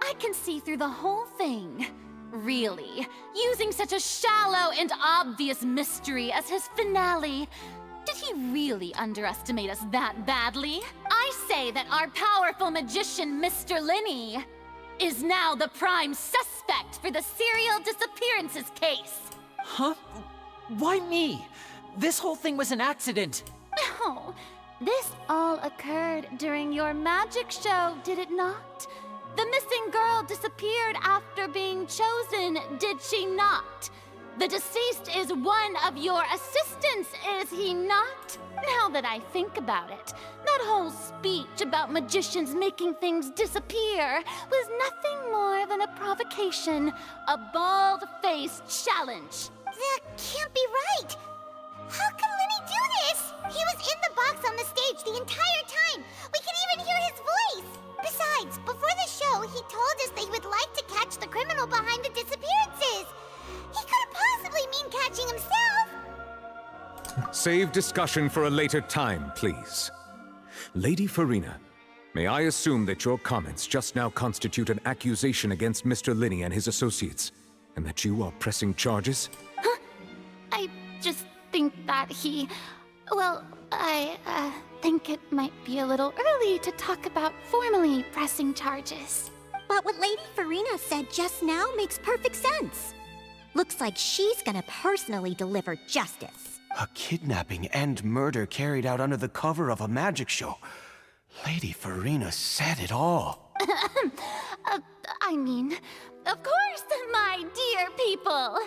I can see through the whole thing. Really, using such a shallow and obvious mystery as his finale. Did he really underestimate us that badly? I say that our powerful magician, Mr. Linney, is now the prime suspect for the serial disappearances case. Huh? Why me? This whole thing was an accident. No, this all occurred during your magic show, did it not? The missing girl disappeared after being chosen, did she not? The deceased is one of your assistants, is he not? Now that I think about it, that whole speech about magicians making things disappear was nothing more than a provocation, a bald-faced challenge. That can't be right. How can Linny do this? He was in the box on the stage the entire time. We can even hear his voice. Besides, before the show, he told us that he would like to catch the criminal behind the disappearances. He couldn't possibly mean catching himself. Save discussion for a later time, please. Lady Farina, may I assume that your comments just now constitute an accusation against Mr. Linney and his associates, and that you are pressing charges? Huh? I just think that I think it might be a little early to talk about formally pressing charges. But what Lady Farina said just now makes perfect sense. Looks like she's gonna personally deliver justice. A kidnapping and murder carried out under the cover of a magic show. Lady Farina said it all. I mean, of course, my dear people.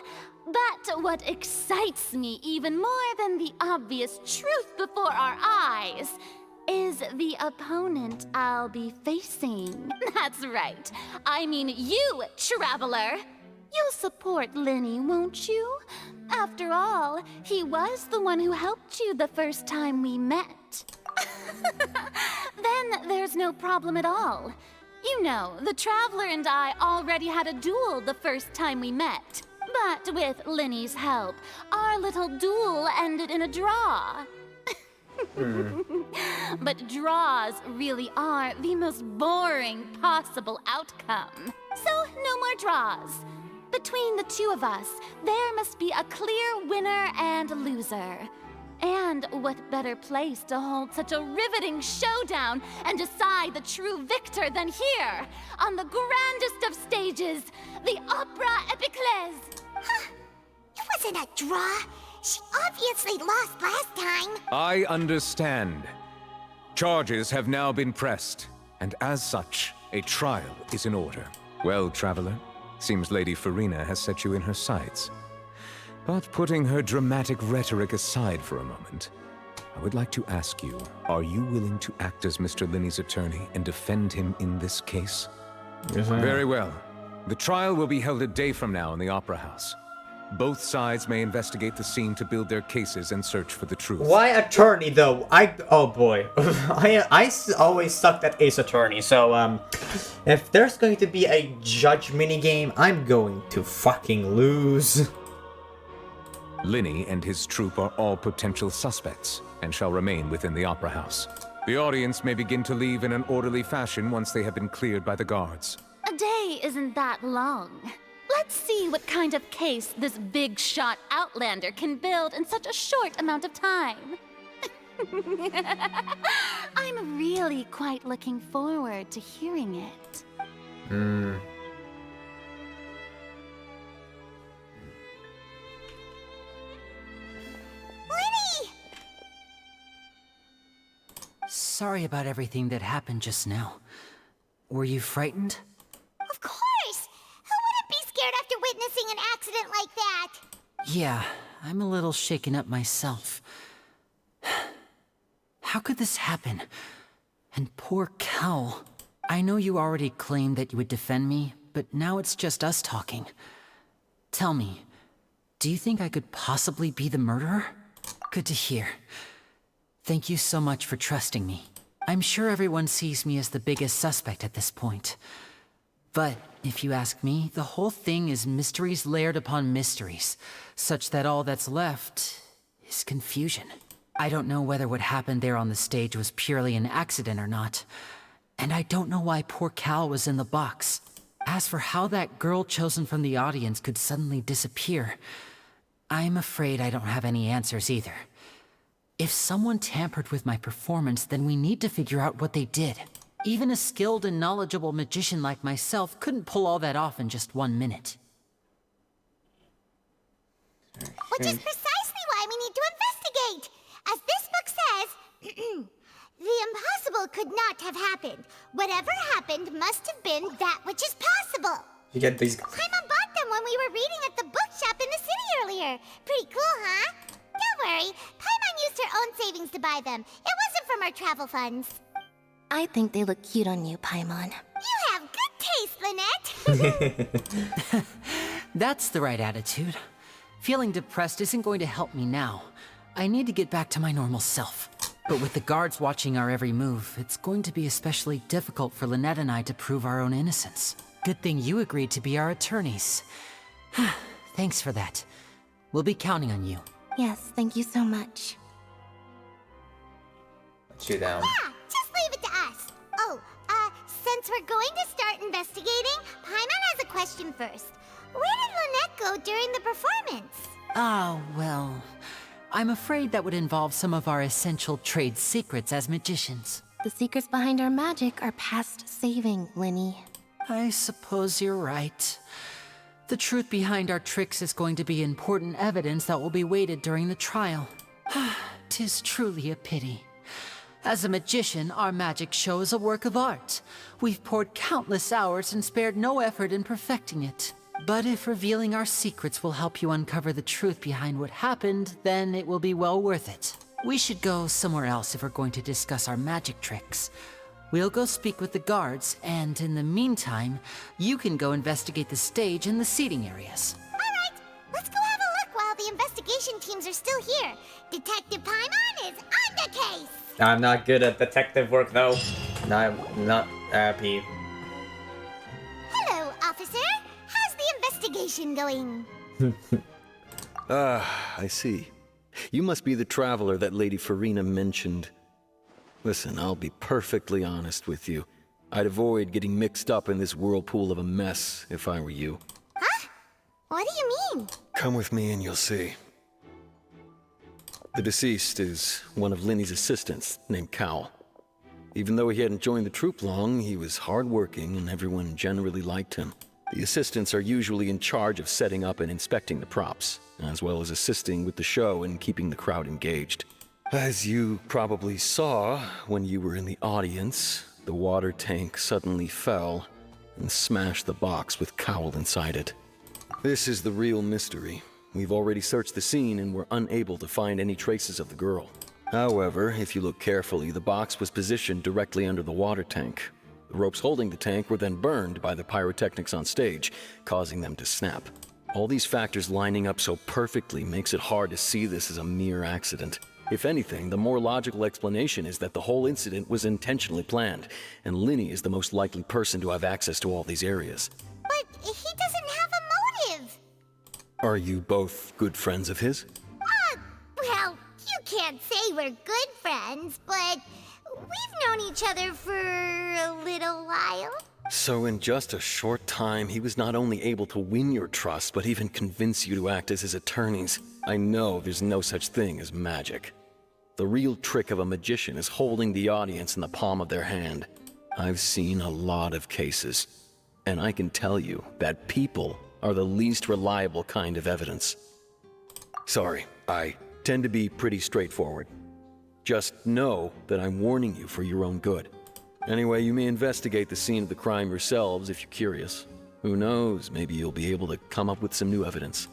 But what excites me even more than the obvious truth before our eyes is the opponent I'll be facing. That's right. I mean you, Traveler. You'll support Linney, won't you? After all, he was the one who helped you the first time we met. Then there's no problem at all. You know, the Traveler and I already had a duel the first time we met. But with Linney's help, our little duel ended in a draw. But draws really are the most boring possible outcome. So no more draws. Between the two of us, there must be a clear winner and loser. And what better place to hold such a riveting showdown and decide the true victor than here, on the grandest of stages, the Opera Epiclese. Huh. It wasn't a draw. She obviously lost last time. I understand. Charges have now been pressed, and as such, a trial is in order. Well, Traveler, seems Lady Farina has set you in her sights. But putting her dramatic rhetoric aside for a moment, I would like to ask you, are you willing to act as Mr. Linney's attorney and defend him in this case? Yes, I am. Very well. The trial will be held a day from now in the Opera House. Both sides may investigate the scene to build their cases and search for the truth. Why attorney though? Oh boy. I always sucked at Ace Attorney, so if there's going to be a judge minigame, I'm going to fucking lose. Linney and his troupe are all potential suspects and shall remain within the Opera House. The audience may begin to leave in an orderly fashion once they have been cleared by the guards. A day isn't that long. Let's see what kind of case this big-shot outlander can build in such a short amount of time. I'm really quite looking forward to hearing it. Linny! Sorry about everything that happened just now. Were you frightened? Of course! Who wouldn't be scared after witnessing an accident like that? Yeah, I'm a little shaken up myself. How could this happen? And poor Cal. I know you already claimed that you would defend me, but now it's just us talking. Tell me, do you think I could possibly be the murderer? Good to hear. Thank you so much for trusting me. I'm sure everyone sees me as the biggest suspect at this point. But if you ask me, the whole thing is mysteries layered upon mysteries, such that all that's left is confusion. I don't know whether what happened there on the stage was purely an accident or not. And I don't know why poor Cal was in the box. As for how that girl chosen from the audience could suddenly disappear, I'm afraid I don't have any answers either. If someone tampered with my performance, then we need to figure out what they did. Even a skilled and knowledgeable magician like myself couldn't pull all that off in just 1 minute. Which is precisely why we need to investigate. As this book says, the impossible could not have happened. Whatever happened must have been that which is possible. You get these. Paimon bought them when we were reading at the bookshop in the city earlier. Pretty cool, huh? Don't worry, Paimon used her own savings to buy them. It wasn't from our travel funds. I think they look cute on you, Paimon. You have good taste, Lynette. That's the right attitude. Feeling depressed isn't going to help me now. I need to get back to my normal self. But with the guards watching our every move, it's going to be especially difficult for Lynette and I to prove our own innocence. Good thing you agreed to be our attorneys. Thanks for that. We'll be counting on you. Yes, thank you so much. Let's you down. Yeah, just leave it to us. Oh, since we're going to start investigating, Paimon has a question first. Where did Lynette go during the performance? Ah, well, I'm afraid that would involve some of our essential trade secrets as magicians. The secrets behind our magic are past saving, Linny. I suppose you're right. The truth behind our tricks is going to be important evidence that will be weighted during the trial. 'Tis truly a pity. As a magician, our magic show is a work of art. We've poured countless hours and spared no effort in perfecting it. But if revealing our secrets will help you uncover the truth behind what happened, then it will be well worth it. We should go somewhere else if we're going to discuss our magic tricks. We'll go speak with the guards, and in the meantime, you can go investigate the stage and the seating areas. Alright, let's go have a look while the investigation teams are still here. Detective Paimon is on the case! I'm not good at detective work though. No, I'm not happy. Hello, officer. How's the investigation going? I see. You must be the traveler that Lady Farina mentioned. Listen, I'll be perfectly honest with you. I'd avoid getting mixed up in this whirlpool of a mess if I were you. Huh? What do you mean? Come with me and you'll see. The deceased is one of Linny's assistants, named Cal. Even though he hadn't joined the troupe long, he was hardworking and everyone generally liked him. The assistants are usually in charge of setting up and inspecting the props, as well as assisting with the show and keeping the crowd engaged. As you probably saw when you were in the audience, the water tank suddenly fell and smashed the box with Cowl inside it. This is the real mystery. We've already searched the scene and were unable to find any traces of the girl. However, if you look carefully, the box was positioned directly under the water tank. The ropes holding the tank were then burned by the pyrotechnics on stage, causing them to snap. All these factors lining up so perfectly makes it hard to see this as a mere accident. If anything, the more logical explanation is that the whole incident was intentionally planned, and Linny is the most likely person to have access to all these areas. But he doesn't have a motive. Are you both good friends of his? Well, you can't say we're good friends, but we've known each other for a little while. So in just a short time, he was not only able to win your trust, but even convince you to act as his attorneys. I know there's no such thing as magic. The real trick of a magician is holding the audience in the palm of their hand. I've seen a lot of cases, and I can tell you that people are the least reliable kind of evidence. Sorry, I tend to be pretty straightforward. Just know that I'm warning you for your own good. Anyway, you may investigate the scene of the crime yourselves if you're curious. Who knows, maybe you'll be able to come up with some new evidence.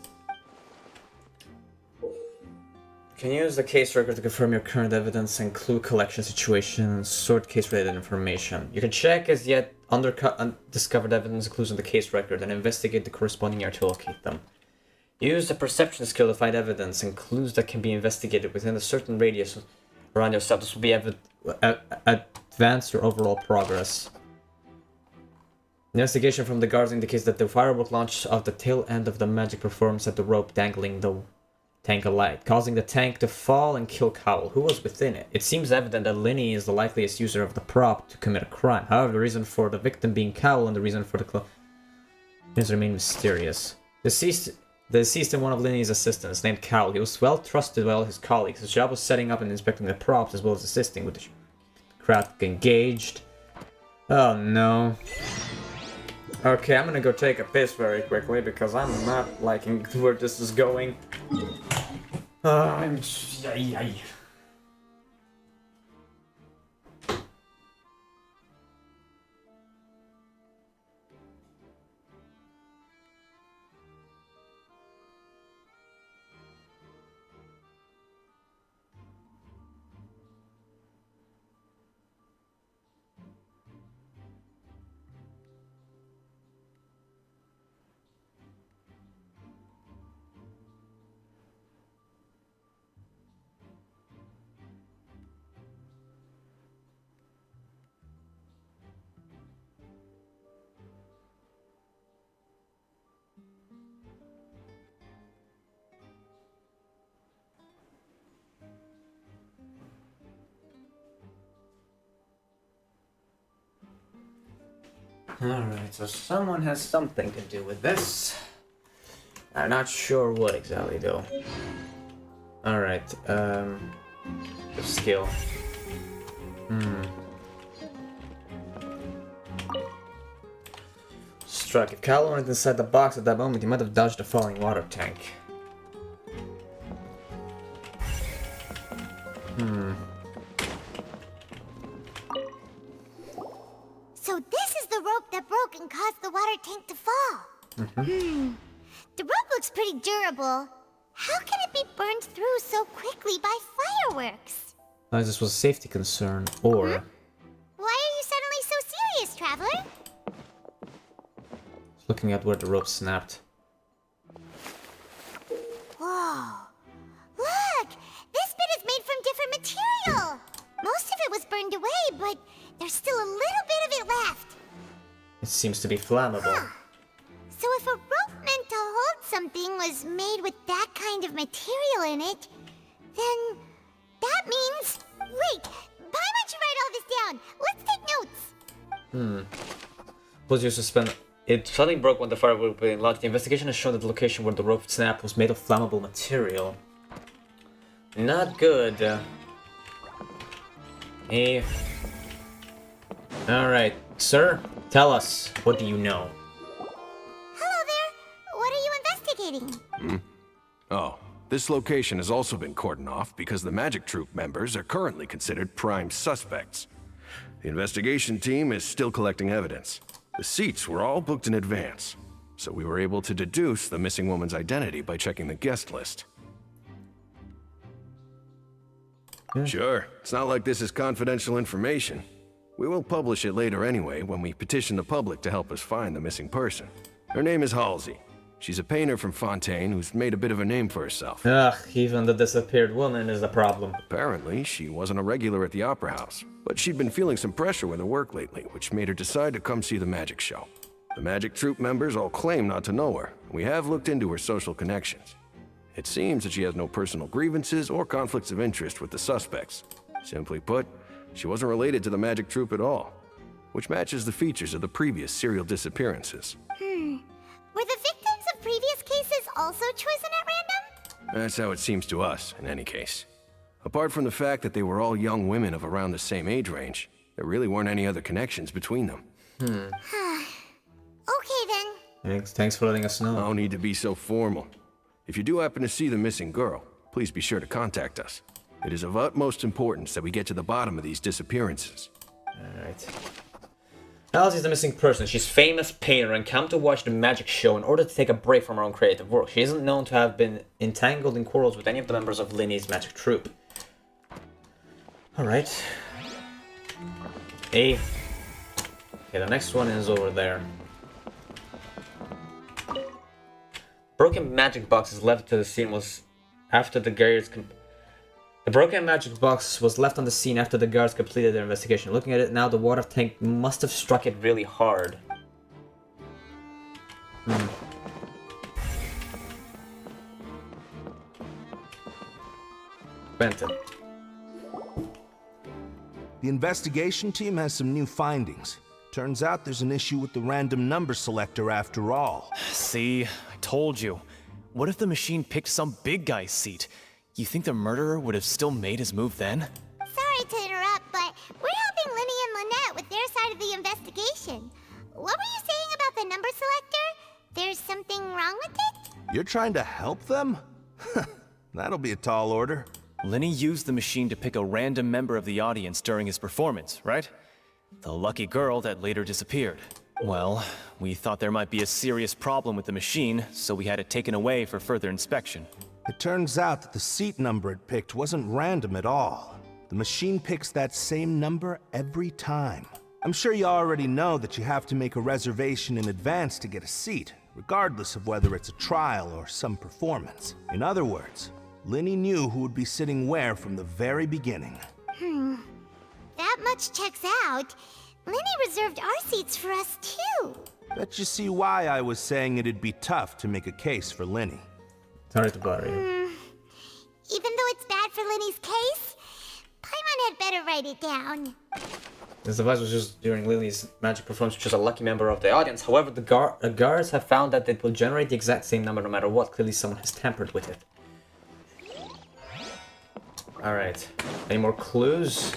You can use the case record to confirm your current evidence and clue collection situation and sort case-related information. You can check as yet undiscovered evidence and clues on the case record and investigate the corresponding area to locate them. Use the perception skill to find evidence and clues that can be investigated within a certain radius around yourself. This will be advance your overall progress. Investigation from the guards indicates that the firework launch of the tail end of the magic performance at the rope dangling the tank alight, causing the tank to fall and kill Cowell, who was within it. It seems evident that Linny is the likeliest user of the prop to commit a crime. However, the reason for the victim being Cowell and the reason for the remain mysterious. The deceased and one of Linny's assistants, named Cowell. He was well trusted by all his colleagues. His job was setting up and inspecting the props as well as assisting with the crowd engaged. Oh no. Okay, I'm gonna go take a piss very quickly because I'm not liking where this is going. Alright, so someone has something to do with this. I'm not sure what exactly though. Alright, the skill. Struck. If Cal went inside the box at that moment, he might have dodged the falling water tank. So this is the rope that broke and caused the water tank to fall. The rope looks pretty durable. How can it be burned through so quickly by fireworks? This was a safety concern, or... Why are you suddenly so serious, Traveler? Looking at where the rope snapped. Whoa. Look! This bit is made from different material. Most of it was burned away, but there's still a little bit of it left. It seems to be flammable. So if a rope meant to hold something was made with that kind of material in it, then that means... Wait, why don't you write all this down? Let's take notes. Was you suspend... It suddenly broke when the firework was being launched. The investigation has shown that the location where the rope snapped was made of flammable material. Not good. Alright, sir, tell us, what do you know? Hello there. What are you investigating? Oh, this location has also been cordoned off because the Magic Troop members are currently considered prime suspects. The investigation team is still collecting evidence. The seats were all booked in advance, so we were able to deduce the missing woman's identity by checking the guest list. Sure, it's not like this is confidential information. We will publish it later anyway when we petition the public to help us find the missing person. Her name is Halsey. She's a painter from Fontaine who's made a bit of a name for herself. Ugh, even the disappeared woman is the problem. Apparently, she wasn't a regular at the Opera House, but she'd been feeling some pressure with her work lately, which made her decide to come see the magic show. The Magic Troop members all claim not to know her. We have looked into her social connections. It seems that she has no personal grievances or conflicts of interest with the suspects. Simply put, she wasn't related to the Magic Troop at all, which matches the features of the previous serial disappearances. Were the victims of previous cases also chosen at random? That's how it seems to us, in any case. Apart from the fact that they were all young women of around the same age range, there really weren't any other connections between them. Okay then. Thanks for letting us know. No need to be so formal. If you do happen to see the missing girl, please be sure to contact us. It is of utmost importance that we get to the bottom of these disappearances. Alright. Halsey is the missing person. She's a famous painter and came to watch the magic show in order to take a break from her own creative work. She isn't known to have been entangled in quarrels with any of the members of Linny's magic troupe. Alright. Okay, the next one is over there. Broken magic boxes left to the scene was after the The broken magic box was left on the scene after the guards completed their investigation. Looking at it now, the water tank must have struck it really hard. Benton. The investigation team has some new findings. Turns out there's an issue with the random number selector after all. See, I told you. What if the machine picked some big guy's seat? You think the murderer would have still made his move then? Sorry to interrupt, but we're helping Linny and Lynette with their side of the investigation. What were you saying about the number selector? There's something wrong with it? You're trying to help them? That'll be a tall order. Linny used the machine to pick a random member of the audience during his performance, right? The lucky girl that later disappeared. Well, we thought there might be a serious problem with the machine, so we had it taken away for further inspection. It turns out that the seat number it picked wasn't random at all. The machine picks that same number every time. I'm sure you already know that you have to make a reservation in advance to get a seat, regardless of whether it's a trial or some performance. In other words, Linny knew who would be sitting where from the very beginning. That much checks out. Linny reserved our seats for us too. Bet you see why I was saying it'd be tough to make a case for Linny. Sorry to bother you. Even though it's bad for Linny's case, Paimon had better write it down. This device was used during Lily's magic performance, which was a lucky member of the audience. However, the guards have found that it will generate the exact same number no matter what. Clearly someone has tampered with it. Alright. Any more clues?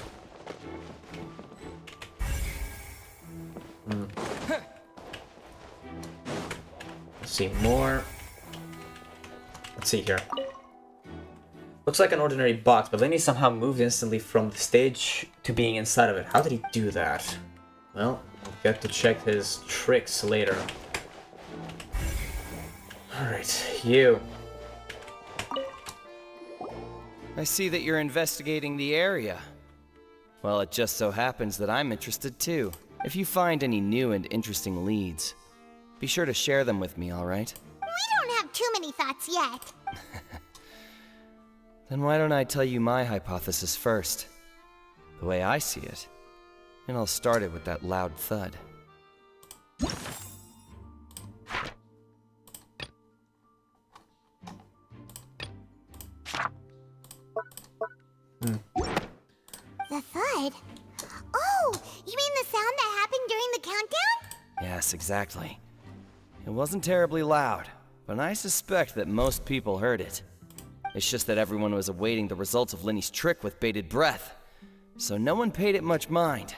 Let's see more. Let's see here. Looks like an ordinary box, but Lenny somehow moved instantly from the stage to being inside of it. How did he do that? Well, we'll get to check his tricks later. Alright, you. I see that you're investigating the area. Well, it just so happens that I'm interested too. If you find any new and interesting leads, be sure to share them with me, alright? We don't have too many thoughts yet. Then why don't I tell you my hypothesis first? The way I see it. And I'll start it with that loud thud. The thud? Oh, you mean the sound that happened during the countdown? Yes, exactly. It wasn't terribly loud, but I suspect that most people heard it. It's just that everyone was awaiting the results of Linny's trick with bated breath, so no one paid it much mind.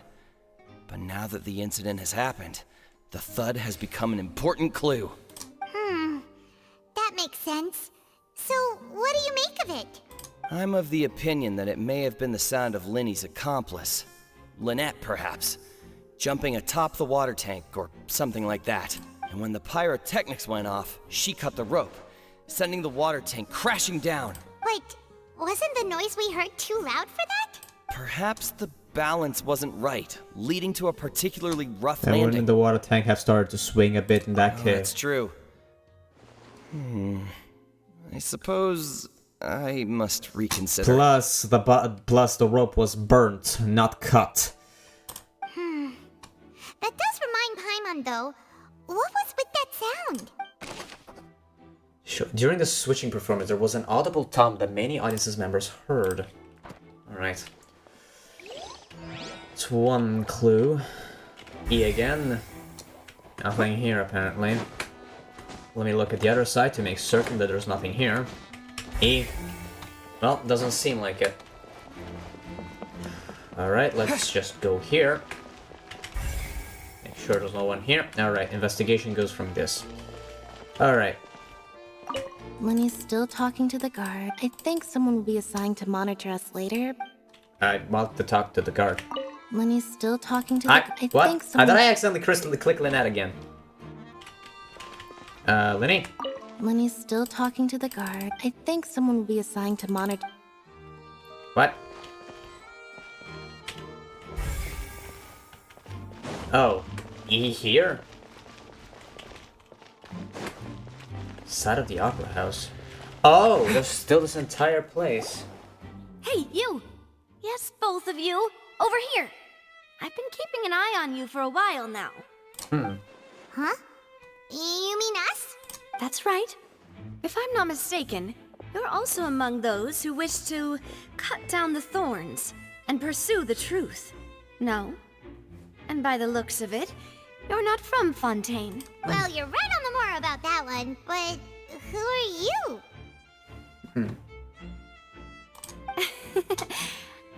But now that the incident has happened, the thud has become an important clue. That makes sense. So, what do you make of it? I'm of the opinion that it may have been the sound of Linny's accomplice. Lynette, perhaps. Jumping atop the water tank, or something like that. And when the pyrotechnics went off, she cut the rope, sending the water tank crashing down. But wasn't the noise we heard too loud for that? Perhaps the balance wasn't right, leading to a particularly rough And landing. wouldn't the water tank have started to swing a bit in that case? That's true. I suppose I must reconsider. Plus the rope was burnt, not cut. That does remind Paimon, though. What was with that sound? Sure. During the switching performance, there was an audible thump that many audiences members heard. Alright. It's one clue. E again. Nothing here, apparently. Let me look at the other side to make certain that there's nothing here. E. Well, doesn't seem like it. Alright, let's just go here. Make sure there's no one here. Alright, investigation goes from this. Alright. Lenny's still talking to the guard. I think someone will be assigned to monitor us later. I want to talk to the guard. Lenny's still talking to the guard. I What? think How someone... did I accidentally click Lynette again? Lenny? Lenny's still talking to the guard. I think someone will be assigned to monitor... What? Oh, E here? Side of the opera house. Oh, there's still this entire place. Hey, Hey, you! Yes, both of you! Over here! I've been keeping an eye on you for a while now. Huh? You mean us? That's right. If I'm not mistaken, you're also among those who wish to cut down the thorns and pursue the truth. No? And by the looks of it, you're not from Fontaine. Well, you're right on the more about that one, but who are you?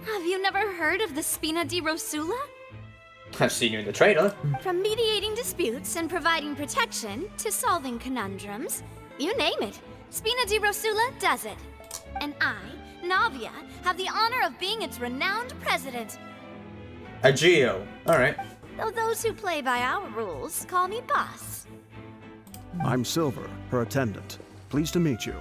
Have you never heard of the Spina di Rosula? I've seen you in the trailer. From mediating disputes and providing protection to solving conundrums, you name it, Spina di Rosula does it. And I, Navia, have the honor of being its renowned president. A Geo. Alright. Though those who play by our rules call me boss. I'm Silver, her attendant. Pleased to meet you.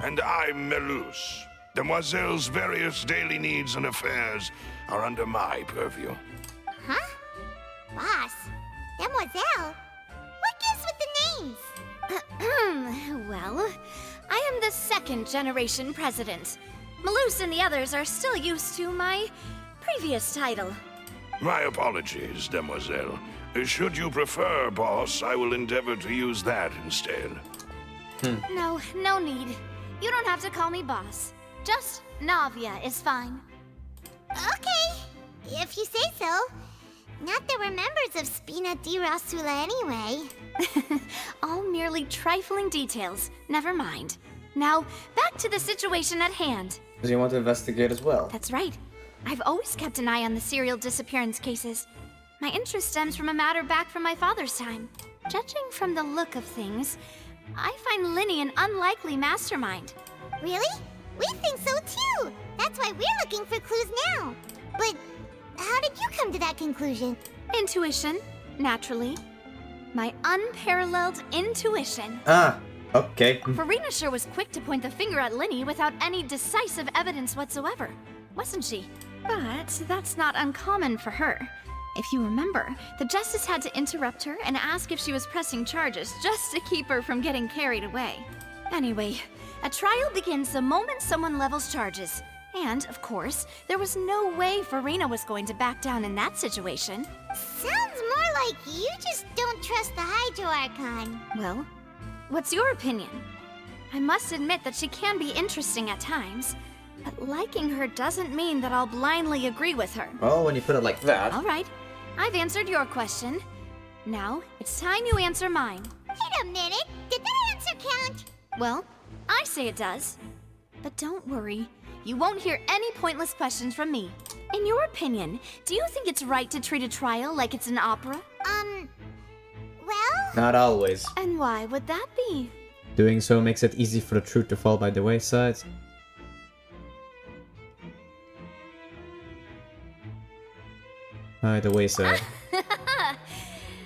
And I'm Melus. Demoiselle's various daily needs and affairs are under my purview. Huh? Boss? Demoiselle? What gives with the names? Well, I am the second generation president. Malus and the others are still used to my previous title. My apologies, Demoiselle. Should you prefer, boss, I will endeavor to use that instead. No, no need. You don't have to call me boss. Just Navia is fine. Okay, if you say so. Not that we're members of Spina di Rosula anyway. All merely trifling details. Never mind. Now, back to the situation at hand. Does he want to investigate as well? That's right. I've always kept an eye on the serial disappearance cases. My interest stems from a matter back from my father's time. Judging from the look of things, I find Linny an unlikely mastermind. Really? We think so too! That's why we're looking for clues now. But how did you come to that conclusion? Intuition, naturally. My unparalleled intuition. Ah, okay. Farina sure was quick to point the finger at Linny without any decisive evidence whatsoever, wasn't she? But that's not uncommon for her. If you remember, the justice had to interrupt her and ask if she was pressing charges just to keep her from getting carried away. Anyway, a trial begins the moment someone levels charges. And, of course, there was no way Farina was going to back down in that situation. Sounds more like you just don't trust the Hydro Archon. Well, what's your opinion? I must admit that she can be interesting at times, but liking her doesn't mean that I'll blindly agree with her. Well, when you put it like that. All right, I've answered your question. Now, it's time you answer mine. Wait a minute, did that answer count? Well, I say it does. But don't worry, you won't hear any pointless questions from me. In your opinion, do you think it's right to treat a trial like it's an opera? Well? Not always. And why would that be? Doing so makes it easy for the truth to fall by the wayside. By the wayside.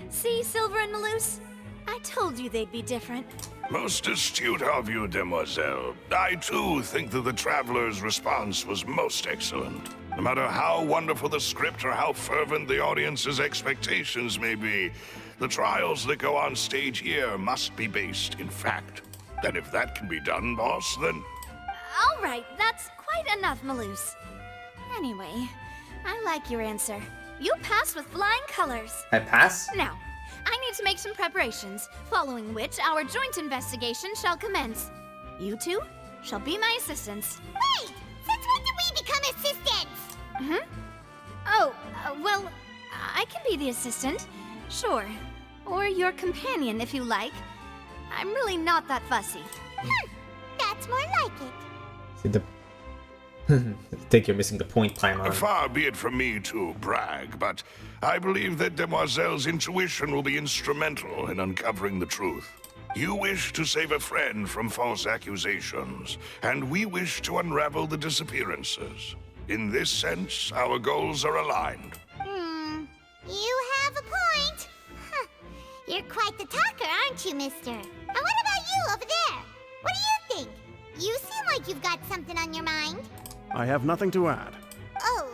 See, Silver and Malus? I told you they'd be different. Most astute of you, Demoiselle. I too think that the Traveler's response was most excellent. No matter how wonderful the script or how fervent the audience's expectations may be, the trials that go on stage here must be based in fact. And if that can be done, boss, then... All right, that's quite enough, Malus. Anyway, I like your answer. You pass with flying colors. I pass? Now, I need to make some preparations, following which our joint investigation shall commence. You two shall be my assistants. Wait! Since when did we become assistants? Oh, well, I can be the assistant, sure. Or your companion, if you like. I'm really not that fussy. That's more like it. See, I think you're missing the point, Paimon. Far be it from me to brag, but I believe that Demoiselle's intuition will be instrumental in uncovering the truth. You wish to save a friend from false accusations, and we wish to unravel the disappearances. In this sense, our goals are aligned. You have a point. Huh. You're quite the talker, aren't you, mister? And what about you over there? What do you think? You seem like you've got something on your mind. I have nothing to add. Oh,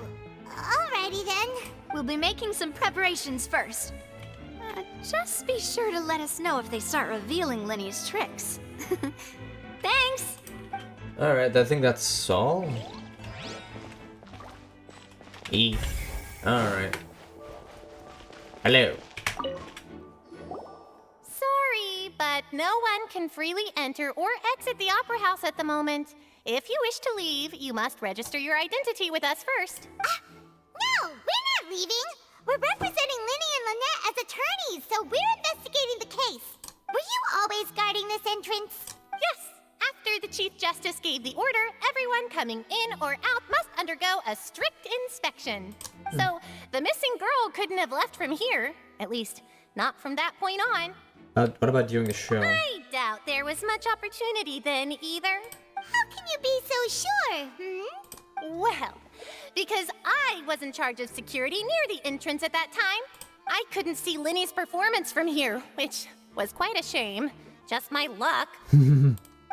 alrighty then. We'll be making some preparations first. Just be sure to let us know if they start revealing Linny's tricks. Thanks! Alright, I think that's all. E. Alright. Hello. Sorry, but no one can freely enter or exit the Opera House at the moment. If you wish to leave, you must register your identity with us first. No, we're not leaving. We're representing Linny and Lynette as attorneys, so we're investigating the case. Were you always guarding this entrance? Yes. After the Chief Justice gave the order, everyone coming in or out must undergo a strict inspection. So, the missing girl couldn't have left from here. At least, not from that point on. What about during the show? I doubt there was much opportunity then either. How can you be so sure, Well, because I was in charge of security near the entrance at that time. I couldn't see Linny's performance from here, which was quite a shame. Just my luck.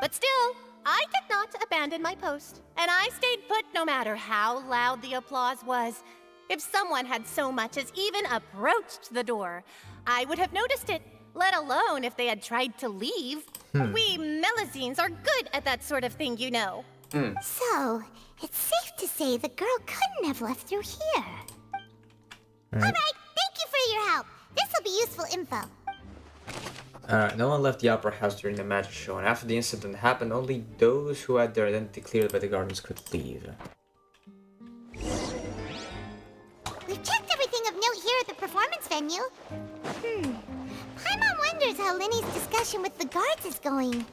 But still, I did not abandon my post, and I stayed put no matter how loud the applause was. If someone had so much as even approached the door, I would have noticed it, let alone if they had tried to leave. We Melusines are good at that sort of thing, you know. So, it's safe to say the girl couldn't have left through here. Alright, thank you for your help. This will be useful info. Alright, no one left the Opera House during the magic show, and after the incident happened, only those who had their identity cleared by the gardens could leave. We've checked everything of note here at the performance venue. Paimon wonders how Linny's discussion with the guards is going.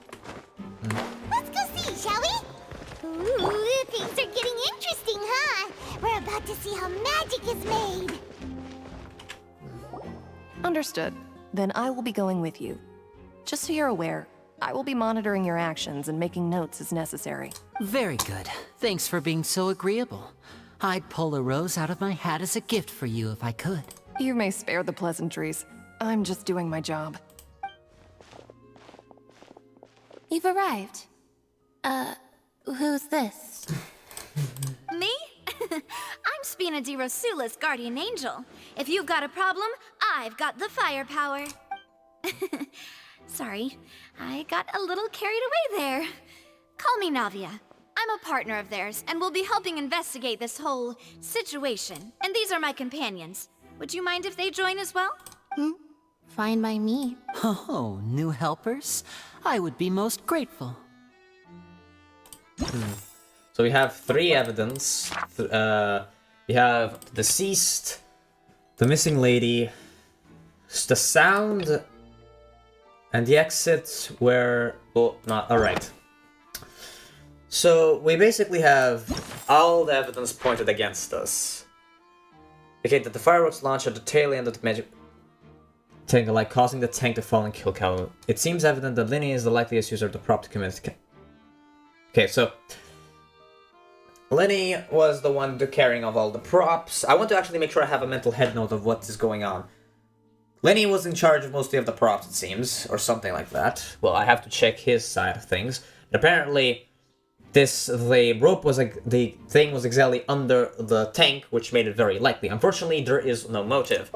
Let's go see, shall we? Ooh, things are getting interesting, huh? We're about to see how magic is made. Understood. Then I will be going with you. Just so you're aware, I will be monitoring your actions and making notes as necessary. Very good. Thanks for being so agreeable. I'd pull a rose out of my hat as a gift for you if I could. You may spare the pleasantries. I'm just doing my job. You've arrived. Who's this? Me? I'm Spina di Rosula's guardian angel. If you've got a problem, I've got the firepower. Sorry, I got a little carried away there. Call me Navia. I'm a partner of theirs, and will be helping investigate this whole situation. And these are my companions. Would you mind if they join as well? Fine by me. Oh, new helpers? I would be most grateful. So we have three evidence. We have the deceased, the missing lady, the sound, and the exit where... Oh, not... Alright. So we basically have all the evidence pointed against us. Okay, that the fireworks launched at the tail end of the magic tank, like causing the tank to fall and kill Cal. It seems evident that Linny is the likeliest user of the prop to commit. Okay, so Linny was the one carrying of all the props. I want to actually make sure I have a mental head note of what is going on. Lenny was in charge of mostly of the props, it seems, or something like that. Well, I have to check his side of things. But apparently, the rope was like the thing was exactly under the tank, which made it very likely. Unfortunately, there is no motive.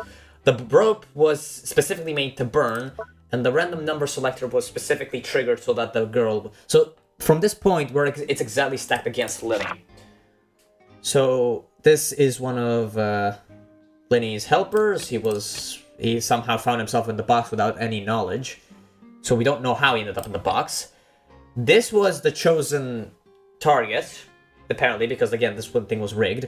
The rope was specifically made to burn, and the random number selector was specifically triggered so that the girl. So from this point, where it's exactly stacked against Lenny. So this is one of Lenny's helpers. He somehow found himself in the box without any knowledge. So we don't know how he ended up in the box. This was the chosen target, apparently, because again, this one thing was rigged.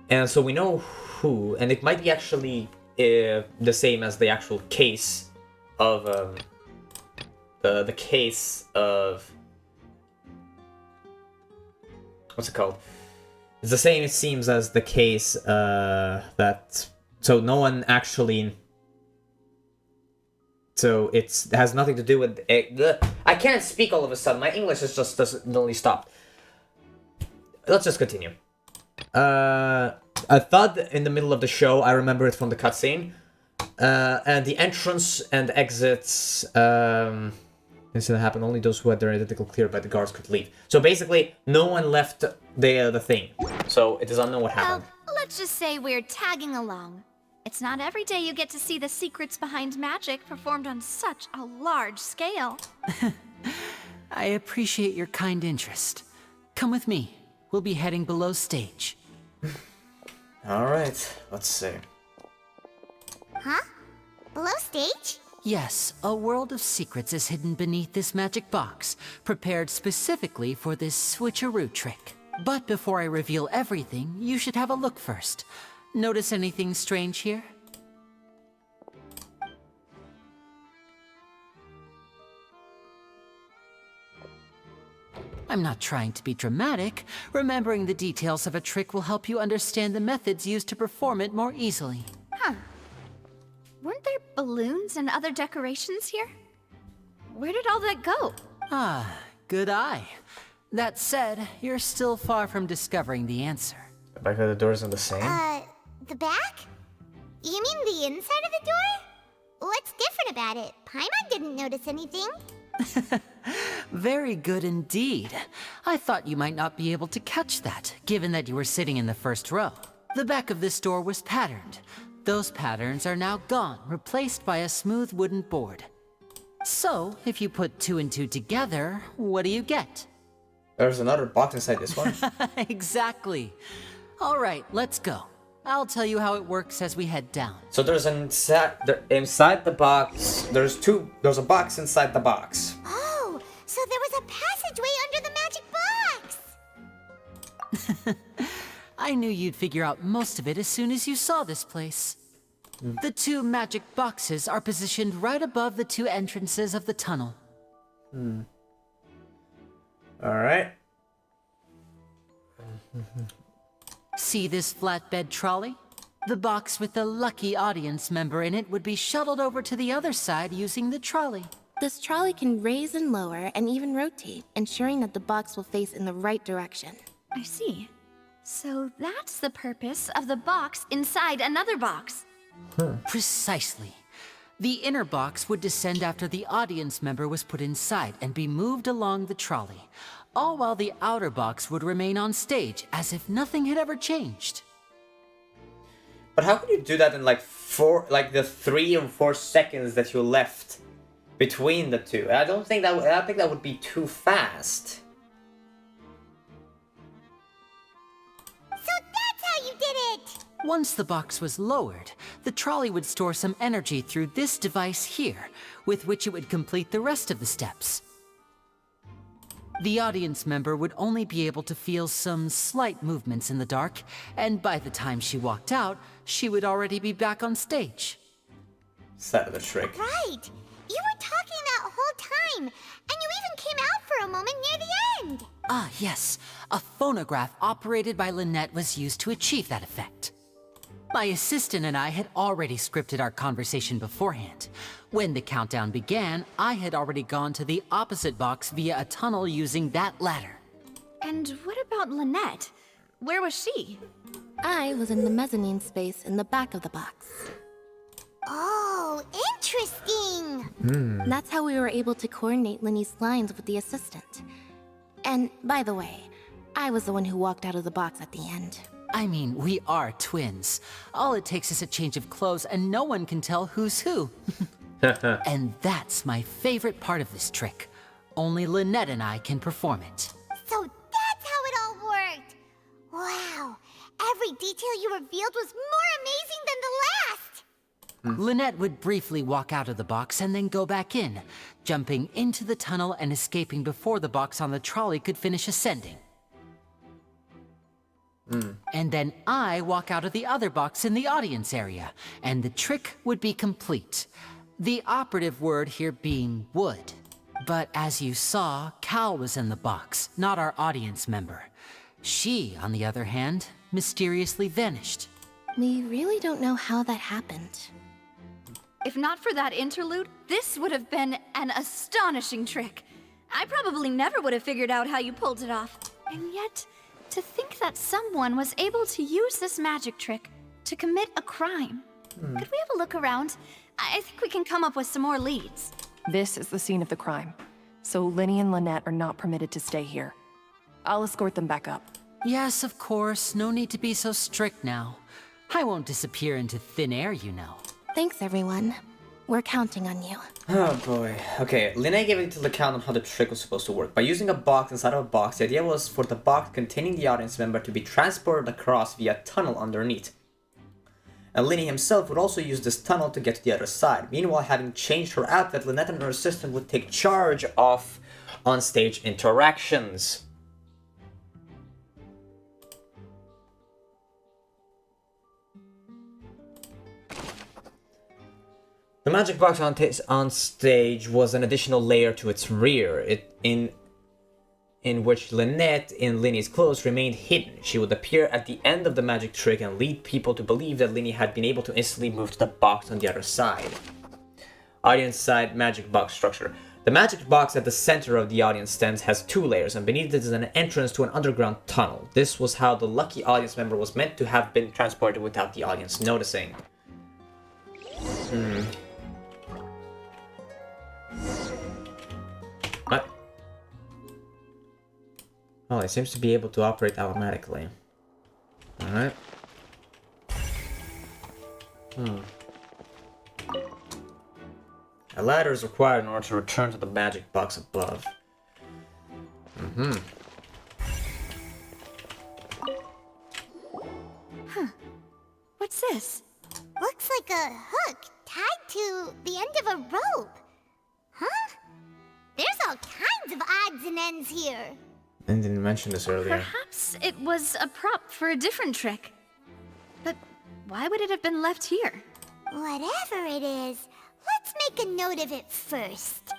And so we know who, and it might be actually the same as the actual case of the case of what's it called? It's the same, it seems, as the case that... So no one actually... So it has nothing to do with... I can't speak all of a sudden. My English is just suddenly stopped. Let's just continue. I thought in the middle of the show, I remember it from the cutscene. And the entrance and exits... incident happened, only those who had their identical cleared by the guards could leave. So basically, no one left the thing. So it is unknown what happened. Well, let's just say we're tagging along. It's not every day you get to see the secrets behind magic performed on such a large scale. I appreciate your kind interest. Come with me. We'll be heading below stage. Alright, let's see. Huh? Below stage? Yes, a world of secrets is hidden beneath this magic box, prepared specifically for this switcheroo trick. But before I reveal everything, you should have a look first. Notice anything strange here? I'm not trying to be dramatic. Remembering the details of a trick will help you understand the methods used to perform it more easily. Huh. Weren't there balloons and other decorations here? Where did all that go? Ah, good eye. That said, you're still far from discovering the answer. The back of the door isn't the same? The back? You mean the inside of the door? What's different about it? Paimon didn't notice anything. Very good indeed. I thought you might not be able to catch that, given that you were sitting in the first row. The back of this door was patterned. Those patterns are now gone, replaced by a smooth wooden board. So, if you put 2 and 2 together, what do you get? There's another box inside this one. Exactly. All right, let's go. I'll tell you how it works as we head down. So there's inside the box, there's a box inside the box. Oh, so there was a passageway under the magic box. I knew you'd figure out most of it as soon as you saw this place. The 2 magic boxes are positioned right above the 2 entrances of the tunnel. Alright. See this flatbed trolley? The box with the lucky audience member in it would be shuttled over to the other side using the trolley. This trolley can raise and lower and even rotate, ensuring that the box will face in the right direction. I see. So that's the purpose of the box inside another box. Precisely. The inner box would descend after the audience member was put inside and be moved along the trolley, all while the outer box would remain on stage as if nothing had ever changed. But how can you do that in like the 3 or 4 seconds that you left between the two? I don't think that would be too fast. So that's how you did it! Once the box was lowered, the trolley would store some energy through this device here, with which it would complete the rest of the steps. The audience member would only be able to feel some slight movements in the dark, and by the time she walked out, she would already be back on stage. Side of the trick. Right! You were talking that whole time, and you even came out for a moment near the end! Ah, yes. A phonograph operated by Lynette was used to achieve that effect. My assistant and I had already scripted our conversation beforehand. When the countdown began, I had already gone to the opposite box via a tunnel using that ladder. And what about Lynette? Where was she? I was in the mezzanine space in the back of the box. Oh, interesting! That's how we were able to coordinate Linny's lines with the assistant. And, by the way, I was the one who walked out of the box at the end. I mean, we are twins. All it takes is a change of clothes and no one can tell who's who. And that's my favorite part of this trick. Only Lynette and I can perform it. So that's how it all worked! Wow, every detail you revealed was more amazing than the last! Lynette would briefly walk out of the box and then go back in, jumping into the tunnel and escaping before the box on the trolley could finish ascending. And then I walk out of the other box in the audience area, and the trick would be complete. The operative word here being would. But as you saw, Cal was in the box, not our audience member. She, on the other hand, mysteriously vanished. We really don't know how that happened. If not for that interlude, this would have been an astonishing trick. I probably never would have figured out how you pulled it off. And yet, to think that someone was able to use this magic trick to commit a crime. Could we have a look around? I think we can come up with some more leads. This is the scene of the crime, so Linny and Lynette are not permitted to stay here. I'll escort them back up. Yes, of course. No need to be so strict now. I won't disappear into thin air, you know. Thanks, everyone. We're counting on you. Oh boy. Okay, Linnea gave a little account on how the trick was supposed to work. By using a box inside of a box, the idea was for the box containing the audience member to be transported across via a tunnel underneath. And Linny himself would also use this tunnel to get to the other side. Meanwhile, having changed her outfit, Lynette and her assistant would take charge of on-stage interactions. The magic box on stage was an additional layer to its rear, in which Lynette, in Linny's clothes, remained hidden. She would appear at the end of the magic trick and lead people to believe that Linny had been able to instantly move to the box on the other side. Audience side magic box structure. The magic box at the center of the audience stands has 2 layers, and beneath it is an entrance to an underground tunnel. This was how the lucky audience member was meant to have been transported without the audience noticing. What? Oh, it seems to be able to operate automatically. Alright. A ladder is required in order to return to the magic box above. Huh. What's this? Looks like a hook tied to the end of a rope. Huh? There's all kinds of odds and ends here. I didn't mention this earlier. Perhaps it was a prop for a different trick. But why would it have been left here? Whatever it is, let's make a note of it first.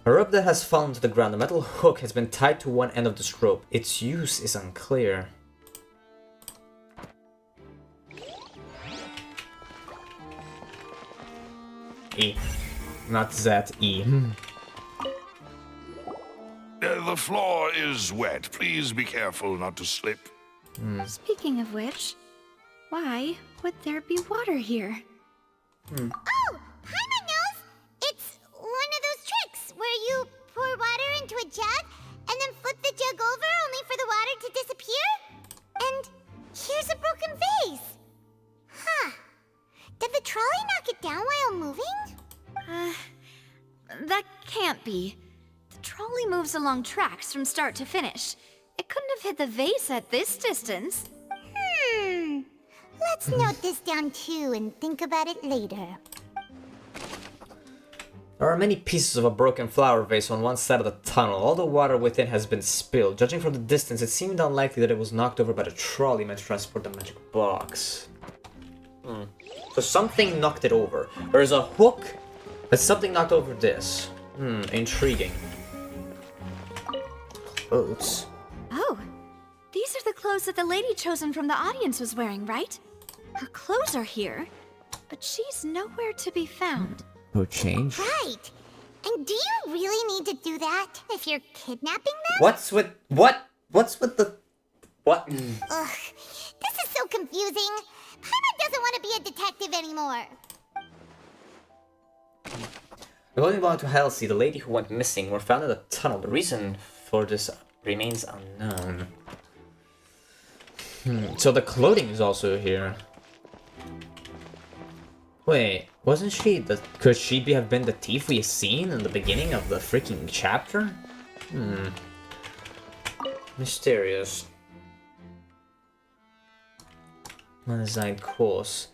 A rope that has fallen to the ground. A metal hook has been tied to one end of this rope. Its use is unclear. E. Not Z, E. The floor is wet. Please be careful not to slip. Speaking of which, why would there be water here? Oh, Paimon knows! It's one of those tricks where you pour water into a jug and then flip the jug over only for the water to disappear? And here's a broken vase. Huh. Did the trolley knock it down while moving? That can't be. The trolley moves along tracks from start to finish. It couldn't have hit the vase at this distance. Let's note this down too and think about it later. There are many pieces of a broken flower vase on one side of the tunnel. All the water within has been spilled. Judging from the distance, it seemed unlikely that it was knocked over by the trolley meant to transport the magic box. So something knocked it over. There's a hook, but something knocked over this. Intriguing. Clothes. Oh, these are the clothes that the lady chosen from the audience was wearing, right? Her clothes are here, but she's nowhere to be found. Oh, change? Right. And do you really need to do that if you're kidnapping them? What's with the... What? Ugh, this is so confusing. Paimon doesn't want to be a detective anymore. According to Halsey, the lady who went missing were found in the tunnel. The reason for this remains unknown. So the clothing is also here. Wait, wasn't she the... Could she have been the thief we seen in the beginning of the freaking chapter? Mysterious. Undesigned course.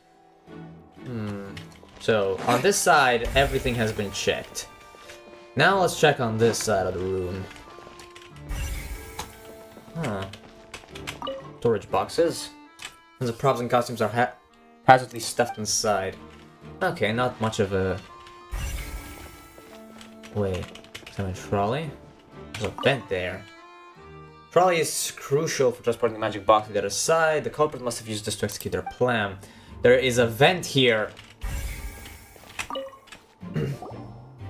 So, on this side, everything has been checked. Now let's check on this side of the room. Storage boxes. And the props and costumes are haphazardly stuffed inside. Okay, not much of a... Wait, is that a trolley? There's a vent there. Trolley is crucial for transporting the magic box to the other side. The culprit must have used this to execute their plan. There is a vent here.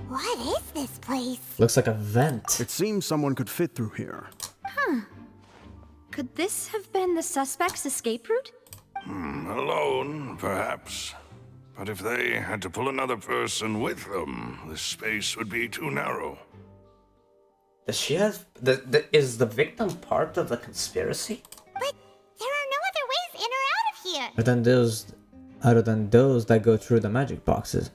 What is this place? Looks like a vent. It seems someone could fit through here. Could this have been the suspect's escape route? Alone, perhaps. But if they had to pull another person with them, the space would be too narrow. Does she have... is the victim part of the conspiracy? But there are no other ways in or out of here. Other than those that go through the magic boxes.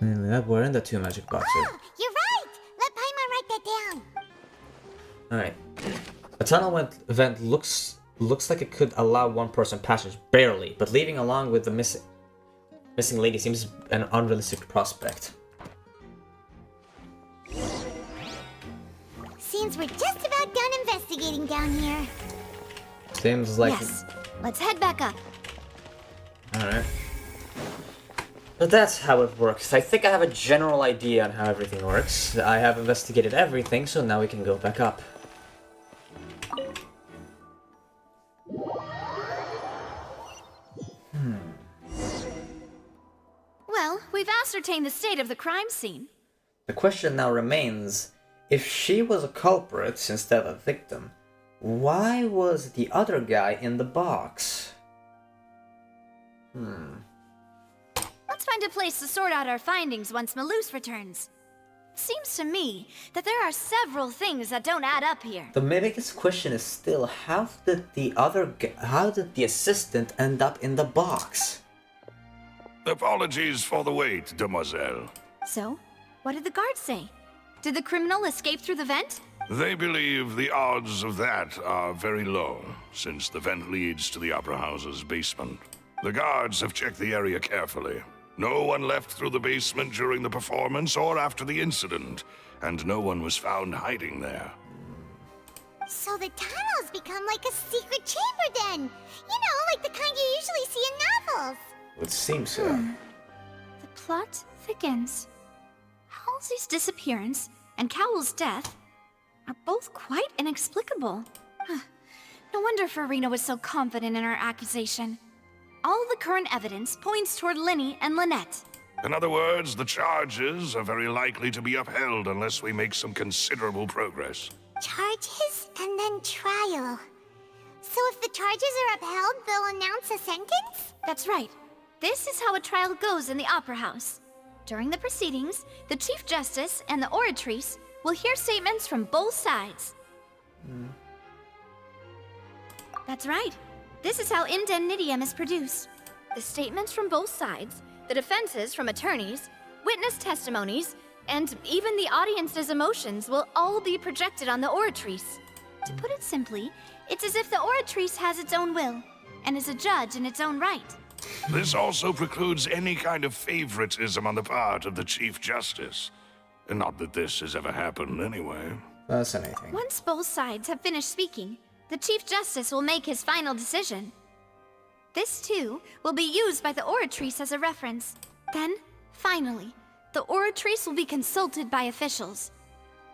We're in the 2 magic boxes. Oh, you're right! Let Paimon write that down. Alright. A tunnel vent looks like it could allow one person passage, barely, but leaving along with the missing lady seems an unrealistic prospect. Seems we're just about done investigating down here. Seems like... Yes. Let's head back up. Alright. But that's how it works. I think I have a general idea on how everything works. I have investigated everything, so now we can go back up. Well, we've ascertained the state of the crime scene. The question now remains, if she was a culprit instead of a victim, why was the other guy in the box? Let's find a place to sort out our findings once Malus returns. It seems to me that there are several things that don't add up here. The biggest question is still, how did the assistant end up in the box? Apologies for the wait, demoiselle. So, what did the guards say? Did the criminal escape through the vent? They believe the odds of that are very low, since the vent leads to the Opera House's basement. The guards have checked the area carefully. No one left through the basement during the performance or after the incident, and no one was found hiding there. So the tunnels become like a secret chamber then. You know, like the kind you usually see in novels. It seems so. The plot thickens. Halsey's disappearance and Cowell's death are both quite inexplicable. No wonder Farina was so confident in her accusation. All the current evidence points toward Linny and Lynette. In other words, the charges are very likely to be upheld unless we make some considerable progress. Charges and then trial. So if the charges are upheld, they'll announce a sentence? That's right. This is how a trial goes in the Opera House. During the proceedings, the Chief Justice and the Oratrice will hear statements from both sides. That's right. This is how indemnitium is produced. The statements from both sides, the defenses from attorneys, witness testimonies, and even the audience's emotions will all be projected on the Oratrice. To put it simply, it's as if the Oratrice has its own will, and is a judge in its own right. This also precludes any kind of favoritism on the part of the Chief Justice. And not that this has ever happened anyway. Fascinating. Once both sides have finished speaking, the Chief Justice will make his final decision. This, too, will be used by the Oratrice as a reference. Then, finally, the Oratrice will be consulted by officials.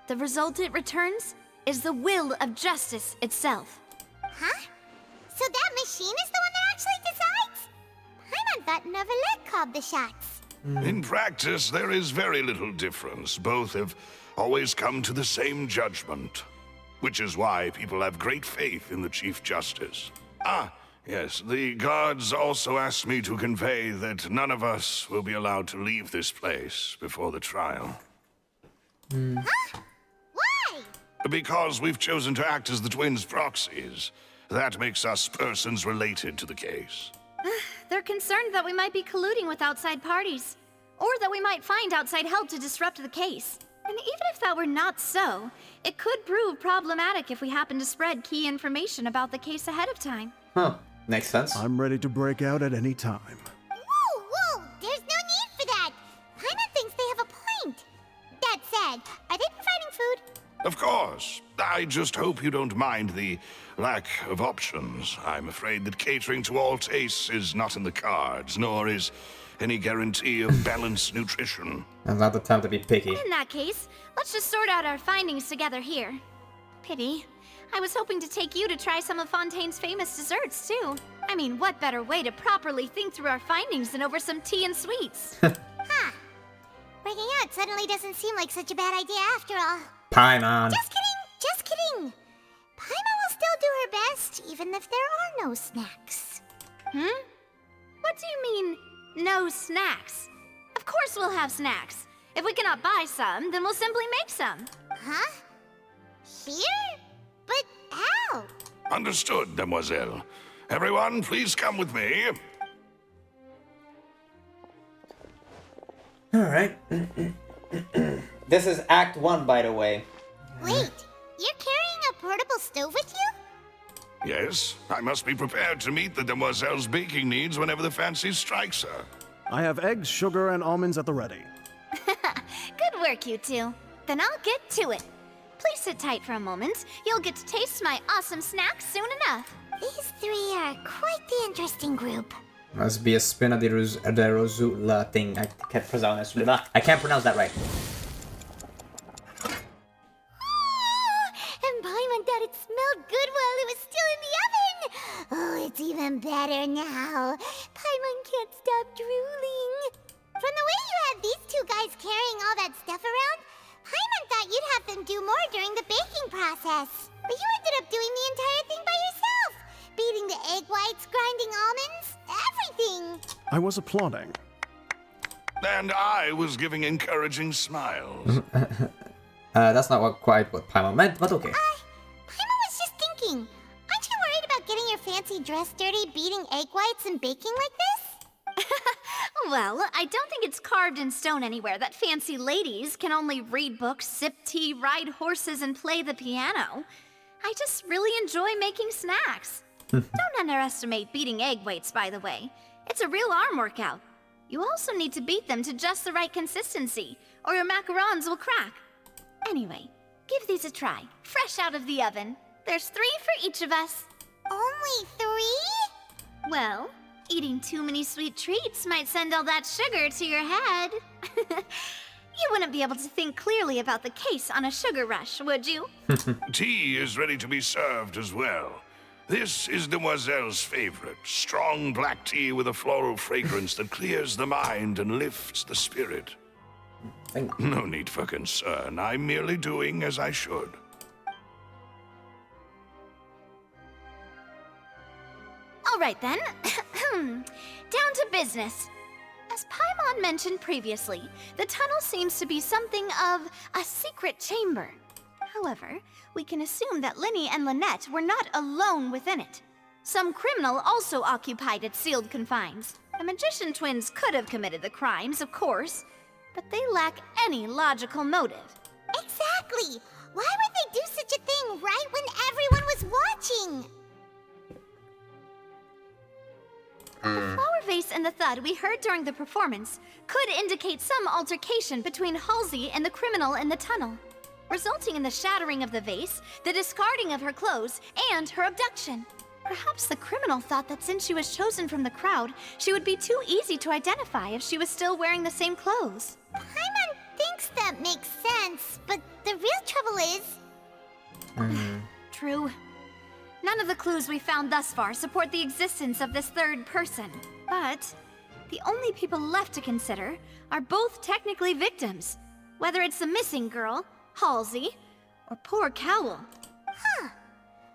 The result it returns is the will of justice itself. Huh? So that machine is the one that actually decides? Paimon thought Neuvillette called the shots. In practice, there is very little difference. Both have always come to the same judgment. Which is why people have great faith in the Chief Justice. Ah, yes, the guards also asked me to convey that none of us will be allowed to leave this place before the trial. Huh? Why? Because we've chosen to act as the twins' proxies. That makes us persons related to the case. They're concerned that we might be colluding with outside parties, or that we might find outside help to disrupt the case. And even if that were not so, it could prove problematic if we happen to spread key information about the case ahead of time. Huh. Makes sense. I'm ready to break out at any time. Whoa, whoa! There's no need for that! Paimon thinks they have a point. That said, are they providing food? Of course. I just hope you don't mind the lack of options. I'm afraid that catering to all tastes is not in the cards, nor is any guarantee of balanced nutrition. And not the time to be picky. In that case, let's just sort out our findings together here. Pity. I was hoping to take you to try some of Fontaine's famous desserts, too. I mean, what better way to properly think through our findings than over some tea and sweets? Huh. Breaking out suddenly doesn't seem like such a bad idea after all. Paimon. Just kidding! Just kidding! Paimon will still do her best, even if there are no snacks. What do you mean, no snacks? Of course we'll have snacks. If we cannot buy some, then we'll simply make some. Huh? Here? But how? Understood, demoiselle. Everyone, please come with me. Alright. This is Act 1, by the way. Wait, you're carrying a portable stove with you? Yes, I must be prepared to meet the demoiselle's baking needs whenever the fancy strikes her. I have eggs, sugar, and almonds at the ready. Good work, you two. Then I'll get to it. Please sit tight for a moment. You'll get to taste my awesome snacks soon enough. These three are quite the interesting group. Must be a spin of the Rosula thing. I can't pronounce that right. And Paimon thought it smelled good while it was still in the oven. Oh, it's even better now. Paimon can't stop drooling. From the way you had these two guys carrying all that stuff around, Paimon thought you'd have them do more during the baking process. But you ended up doing the entire thing by yourself. Beating the egg whites, grinding almonds, everything. I was applauding. And I was giving encouraging smiles. That's not quite what Paimon meant, but okay. Paimon was just thinking, aren't you worried about getting your fancy dress dirty beating egg whites and baking like this? Well, I don't think it's carved in stone anywhere that fancy ladies can only read books, sip tea, ride horses, and play the piano. I just really enjoy making snacks. Don't underestimate beating egg whites, by the way. It's a real arm workout. You also need to beat them to just the right consistency, or your macarons will crack. Anyway, give these a try, fresh out of the oven. There's 3 for each of us. Only 3? Well, eating too many sweet treats might send all that sugar to your head. You wouldn't be able to think clearly about the case on a sugar rush, would you? Tea is ready to be served as well. This is Demoiselle's favorite, strong black tea with a floral fragrance that clears the mind and lifts the spirit. No need for concern. I'm merely doing as I should. All right then. Down to business. As Paimon mentioned previously, the tunnel seems to be something of a secret chamber. However, we can assume that Linny and Lynette were not alone within it. Some criminal also occupied its sealed confines. The magician twins could have committed the crimes, of course, but they lack any logical motive. Exactly! Why would they do such a thing right when everyone was watching? The flower vase and the thud we heard during the performance could indicate some altercation between Halsey and the criminal in the tunnel, resulting in the shattering of the vase, the discarding of her clothes, and her abduction. Perhaps the criminal thought that since she was chosen from the crowd, she would be too easy to identify if she was still wearing the same clothes. Paimon thinks that makes sense, but the real trouble is... True. None of the clues we found thus far support the existence of this third person. But the only people left to consider are both technically victims, whether it's the missing girl, Halsey, or poor Cowell. Huh.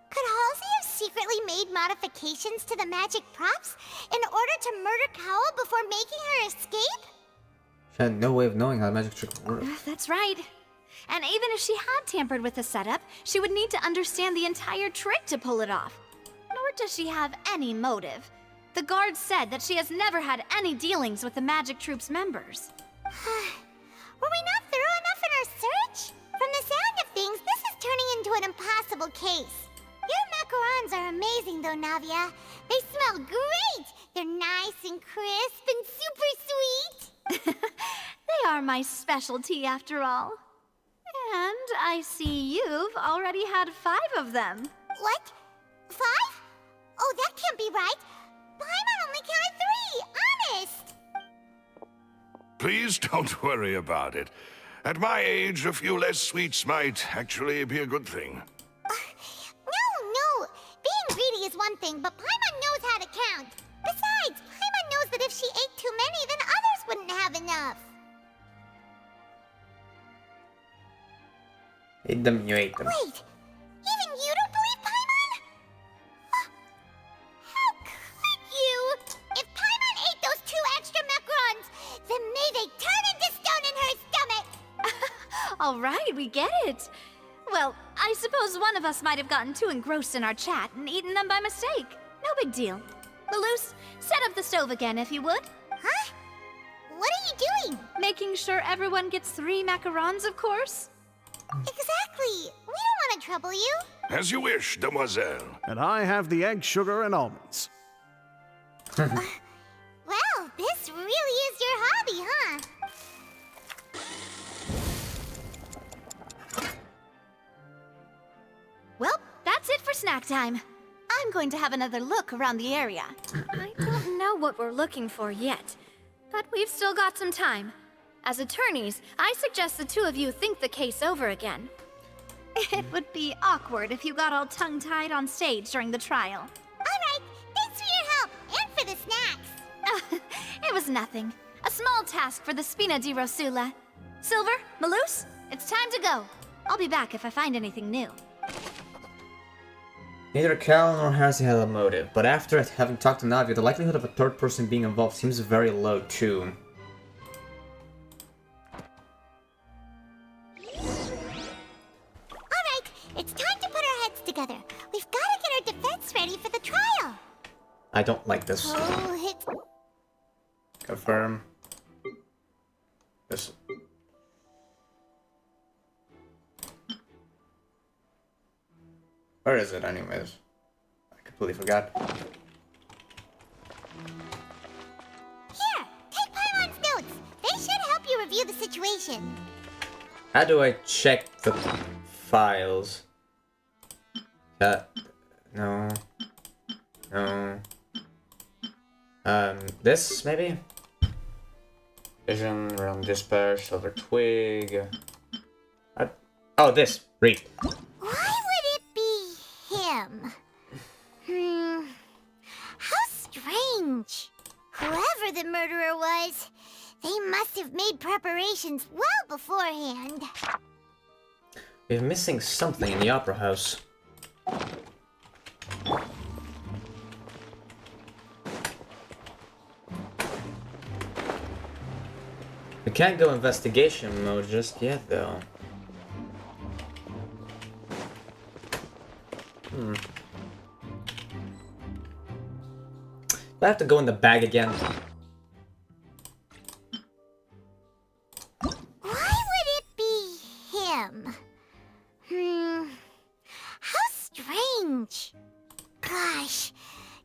Could Halsey have secretly made modifications to the magic props in order to murder Cowell before making her escape? She had no way of knowing how the magic trick worked. That's right. And even if she had tampered with the setup, she would need to understand the entire trick to pull it off. Nor does she have any motive. The guards said that she has never had any dealings with the magic troop's members. Were we not thorough enough in our search? From the sound of things, this is turning into an impossible case. Your macarons are amazing though, Navia. They smell great! They're nice and crisp and super sweet! They are my specialty after all. And I see you've already had 5 of them. What? 5? Oh, that can't be right. Paimon only counted 3, honest! Please don't worry about it. At my age, a few less sweets might actually be a good thing. No. Being greedy is one thing, but Paimon knows how to count. Besides, Paimon knows that if she ate too many, then others wouldn't have enough. Ate them, you ate them. Wait, even you don't believe Paimon? How could you? If Paimon ate those 2 extra macarons, then may they turn into stone in her stomach! All right, we get it. Well, I suppose one of us might have gotten too engrossed in our chat and eaten them by mistake. No big deal. Lelouch, set up the stove again if you would. Huh? what are you doing? Making sure everyone gets 3 macarons, of course. Exactly. We don't want to trouble you. As you wish, demoiselle. And I have the egg, sugar, and almonds. Well, this really is your hobby, huh? Well, that's it for snack time. I'm going to have another look around the area. I don't know what we're looking for yet, but we've still got some time. As attorneys, I suggest the 2 of you think the case over again. It would be awkward if you got all tongue-tied on stage during the trial. All right, thanks for your help and for the snacks. It was nothing. A small task for the Spina di Rosula. Silver, Malus, it's time to go. I'll be back if I find anything new. Neither Cal nor Heresy had a motive, but after having talked to Navia, the likelihood of a third person being involved seems very low too. Alright, it's time to put our heads together. We've got to get our defense ready for the trial. I don't like this. Oh, it's... Confirm. This. Where is it anyways? I completely forgot. Here, take Paimon's notes. They should help you review the situation. How do I check the files? No. No. This maybe? Vision, realm dispatch, silver twig. Oh, this. Read. Why would it be him? How strange. Whoever the murderer was, they must have made preparations well beforehand. We're missing something in the opera house. We can't go investigation mode just yet, though. I have to go in the bag again. Why would it be him? How strange. Gosh,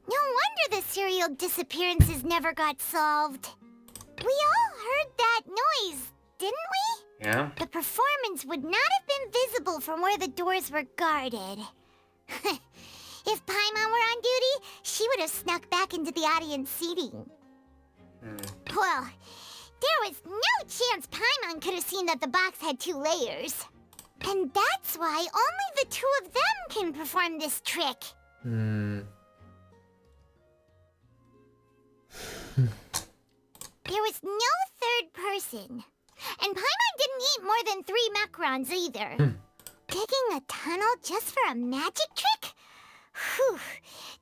no wonder the serial disappearances never got solved. We all heard that noise, didn't we? Yeah. The performance would not have been visible from where the doors were guarded. If Paimon were on duty, she would have snuck back into the audience seating. Well, there was no chance Paimon could have seen that the box had 2 layers. And that's why only the 2 of them can perform this trick. There was no third person. And Paimon didn't eat more than 3 macarons either. Digging a tunnel just for a magic trick? Whew,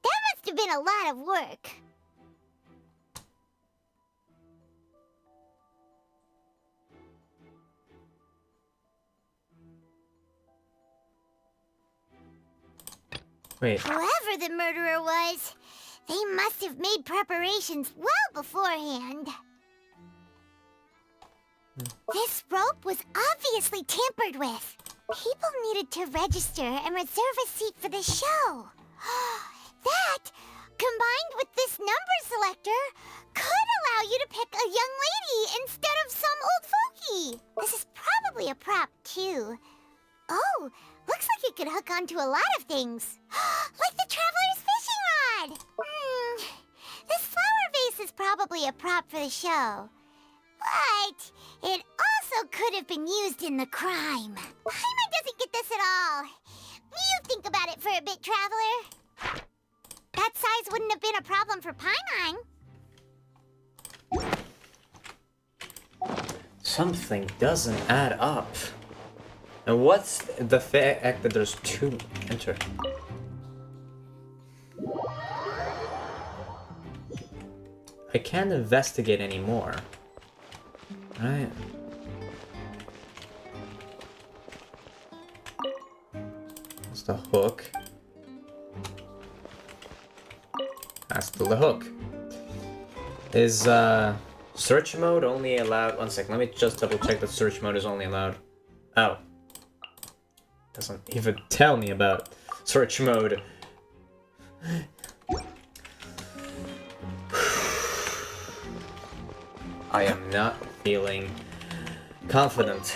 that must have been a lot of work. Wait. Whoever the murderer was, they must have made preparations well beforehand. This rope was obviously tampered with. People needed to register and reserve a seat for the show. That, combined with this number selector, could allow you to pick a young lady instead of some old fogey. This is probably a prop, too. Oh, looks like it could hook onto a lot of things. Like the Traveler's fishing rod! This flower vase is probably a prop for the show. But it also could have been used in the crime. Paimon doesn't get this at all. You think about it for a bit, Traveler. That size wouldn't have been a problem for Paimon. Something doesn't add up. And what's the fact that there's 2 enter? I can't investigate anymore. Right. That's the hook. That's still the hook. Is Search mode only allowed. One second, let me just double check that search mode is only allowed. Oh. Doesn't even tell me about search mode. I am not feeling confident.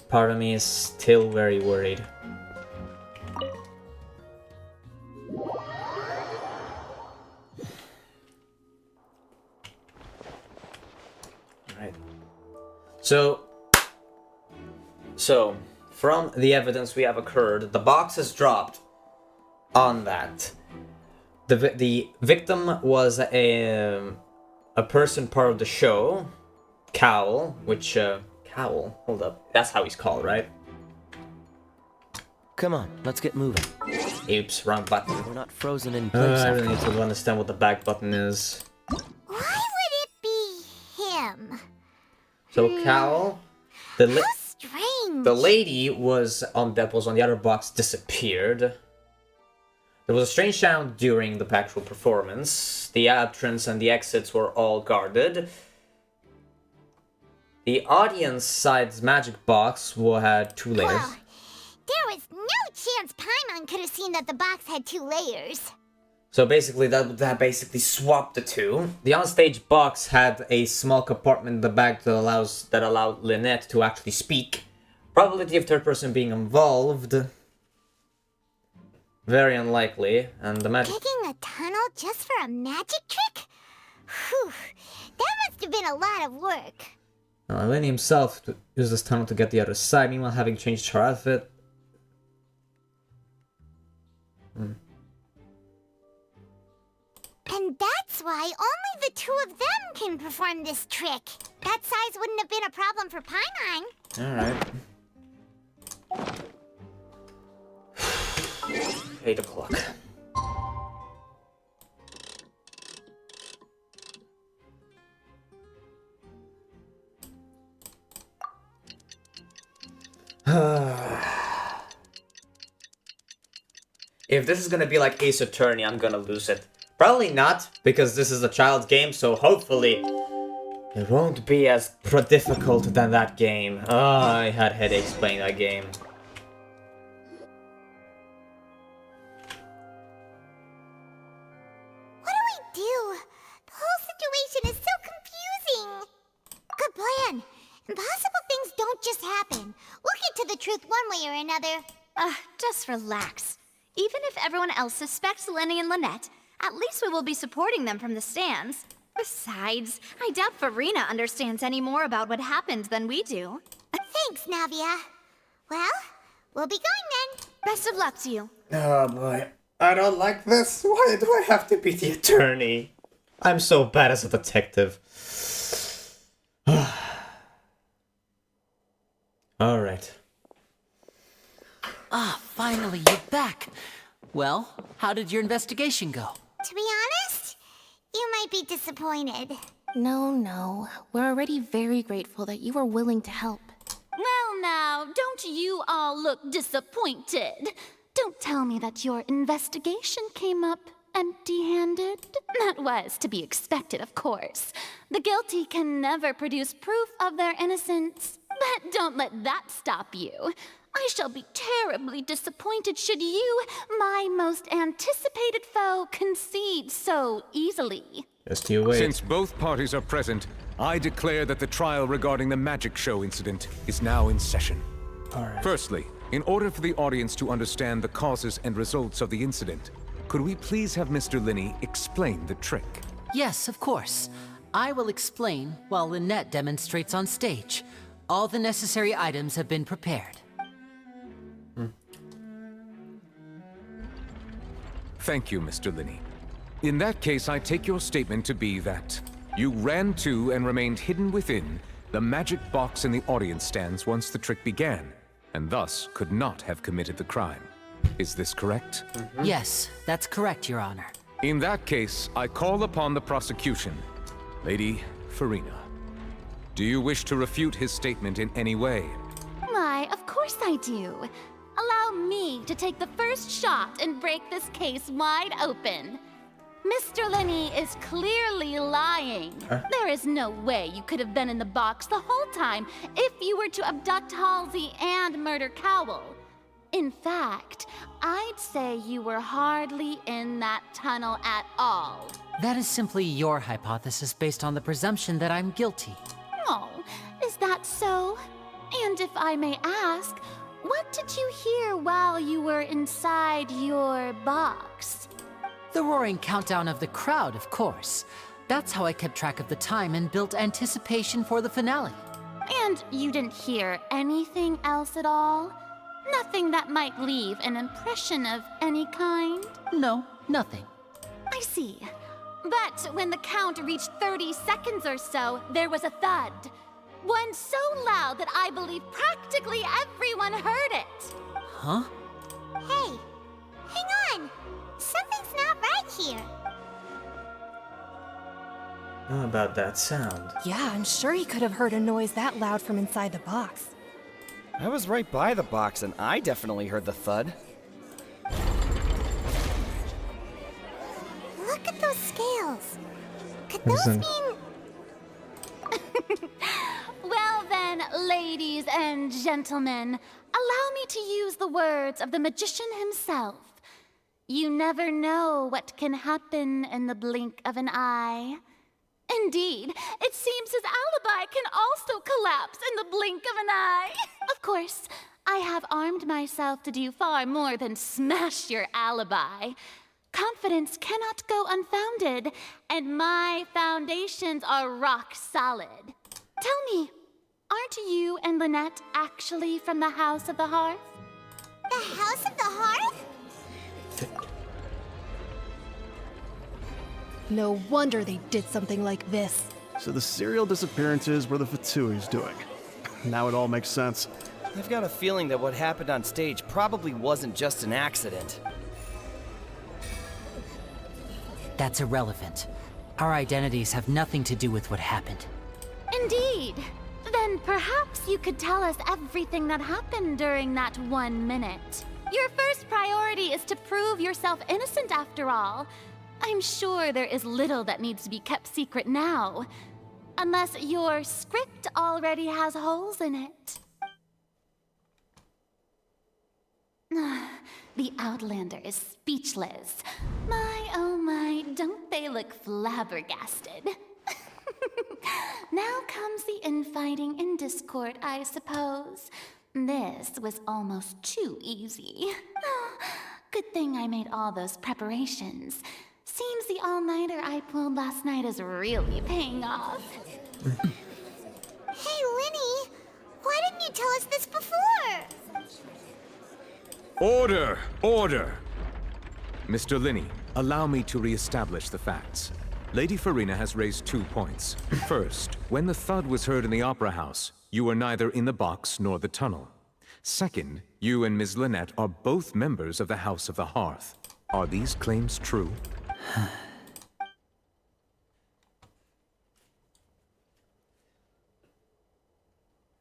Part of me is still very worried. Alright. So, from the evidence we have occurred, the box is dropped on that. The victim was a person part of the show, Cowl, which, Cowl? Hold up. That's how he's called, right? Come on, let's get moving. Oops, wrong button. We're not frozen in place. I really need to understand what the back button is. Why would it be him? So Cowl, Strange. the lady was on the other box disappeared. There was a strange sound during the actual performance. The entrance and the exits were all guarded. The audience side's magic box had 2 layers. Well, there was no chance Paimon could have seen that the box had 2 layers. So basically, that basically swapped the 2. The onstage box had a small compartment in the back that allowed Lynette to actually speak. Probability of third person being involved. Very unlikely, and the magic... Digging a tunnel just for a magic trick? Whew, that must have been a lot of work. Lenny himself used this tunnel to get the other side, meanwhile having changed her outfit. And that's why only the 2 of them can perform this trick. That size wouldn't have been a problem for Paimon. Alright. 8 o'clock. If this is gonna be like Ace Attorney, I'm gonna lose it. Probably not, because this is a child's game, so hopefully it won't be as difficult than that game. I had headaches playing that game. What do we do? The whole situation is so confusing. Good plan. Impossible things don't just happen. We'll get to the truth one way or another. Just relax. Even if everyone else suspects Lenny and Lynette, at least we will be supporting them from the stands. Besides, I doubt Farina understands any more about what happened than we do. Thanks, Navia. Well, we'll be going then. Best of luck to you. Oh boy, I don't like this. Why do I have to be the attorney? I'm so bad as a detective. Alright. Ah, finally, you're back. Well, how did your investigation go? To be honest, you might be disappointed. No. We're already very grateful that you were willing to help. Well now, don't you all look disappointed? Don't tell me that your investigation came up empty-handed. That was to be expected, of course. The guilty can never produce proof of their innocence. But don't let that stop you. I shall be terribly disappointed should you, my most anticipated foe, concede so easily. Just you wait. Since both parties are present, I declare that the trial regarding the magic show incident is now in session. Alright. Firstly, in order for the audience to understand the causes and results of the incident, could we please have Mr. Linney explain the trick? Yes, of course. I will explain while Lynette demonstrates on stage. All the necessary items have been prepared. Thank you, Mr. Linney. In that case, I take your statement to be that you ran to and remained hidden within the magic box in the audience stands once the trick began, and thus could not have committed the crime. Is this correct? Yes, that's correct, Your Honor. In that case, I call upon the prosecution. Lady Farina, do you wish to refute his statement in any way? Why, of course I do. Allow me to take the first shot and break this case wide open. Mr. Linney is clearly lying. There is no way you could have been in the box the whole time if you were to abduct Halsey and murder Cowell. In fact, I'd say you were hardly in that tunnel at all. That is simply your hypothesis based on the presumption that I'm guilty. Oh, is that so? And if I may ask, what did you hear while you were inside your box? The roaring countdown of the crowd, of course. That's how I kept track of the time and built anticipation for the finale. And you didn't hear anything else at all? Nothing that might leave an impression of any kind? No, nothing. I see. But when the count reached 30 seconds or so, there was a thud. One so loud that I believe practically everyone heard it. Huh? Hey, hang on. Something's not right here. How about that sound? Yeah, I'm sure he could have heard a noise that loud from inside the box. I was right by the box and I definitely heard the thud. Look at those scales. Could those mean... Well then, ladies and gentlemen, allow me to use the words of the magician himself. You never know what can happen in the blink of an eye. Indeed, it seems his alibi can also collapse in the blink of an eye. Of course, I have armed myself to do far more than smash your alibi. Confidence cannot go unfounded, and my foundations are rock solid. Tell me, aren't you and Lynette actually from the House of the Hearth? The House of the Hearth? No wonder they did something like this. So the serial disappearances were the Fatui's doing. Now it all makes sense. I've got a feeling that what happened on stage probably wasn't just an accident. That's irrelevant. Our identities have nothing to do with what happened. Indeed. Then perhaps you could tell us everything that happened during that 1 minute. Your first priority is to prove yourself innocent after all. I'm sure there is little that needs to be kept secret now. Unless your script already has holes in it. The Outlander is speechless. My, oh my, don't they look flabbergasted? Now comes the infighting and discord, I suppose. This was almost too easy. Good thing I made all those preparations. Seems the all-nighter I pulled last night is really paying off. Hey, Linny! Why didn't you tell us this before? Order! Order! Mr. Linney, allow me to re-establish the facts. Lady Farina has raised 2 points. First, when the thud was heard in the Opera House, you were neither in the box nor the tunnel. Second, you and Ms. Lynette are both members of the House of the Hearth. Are these claims true?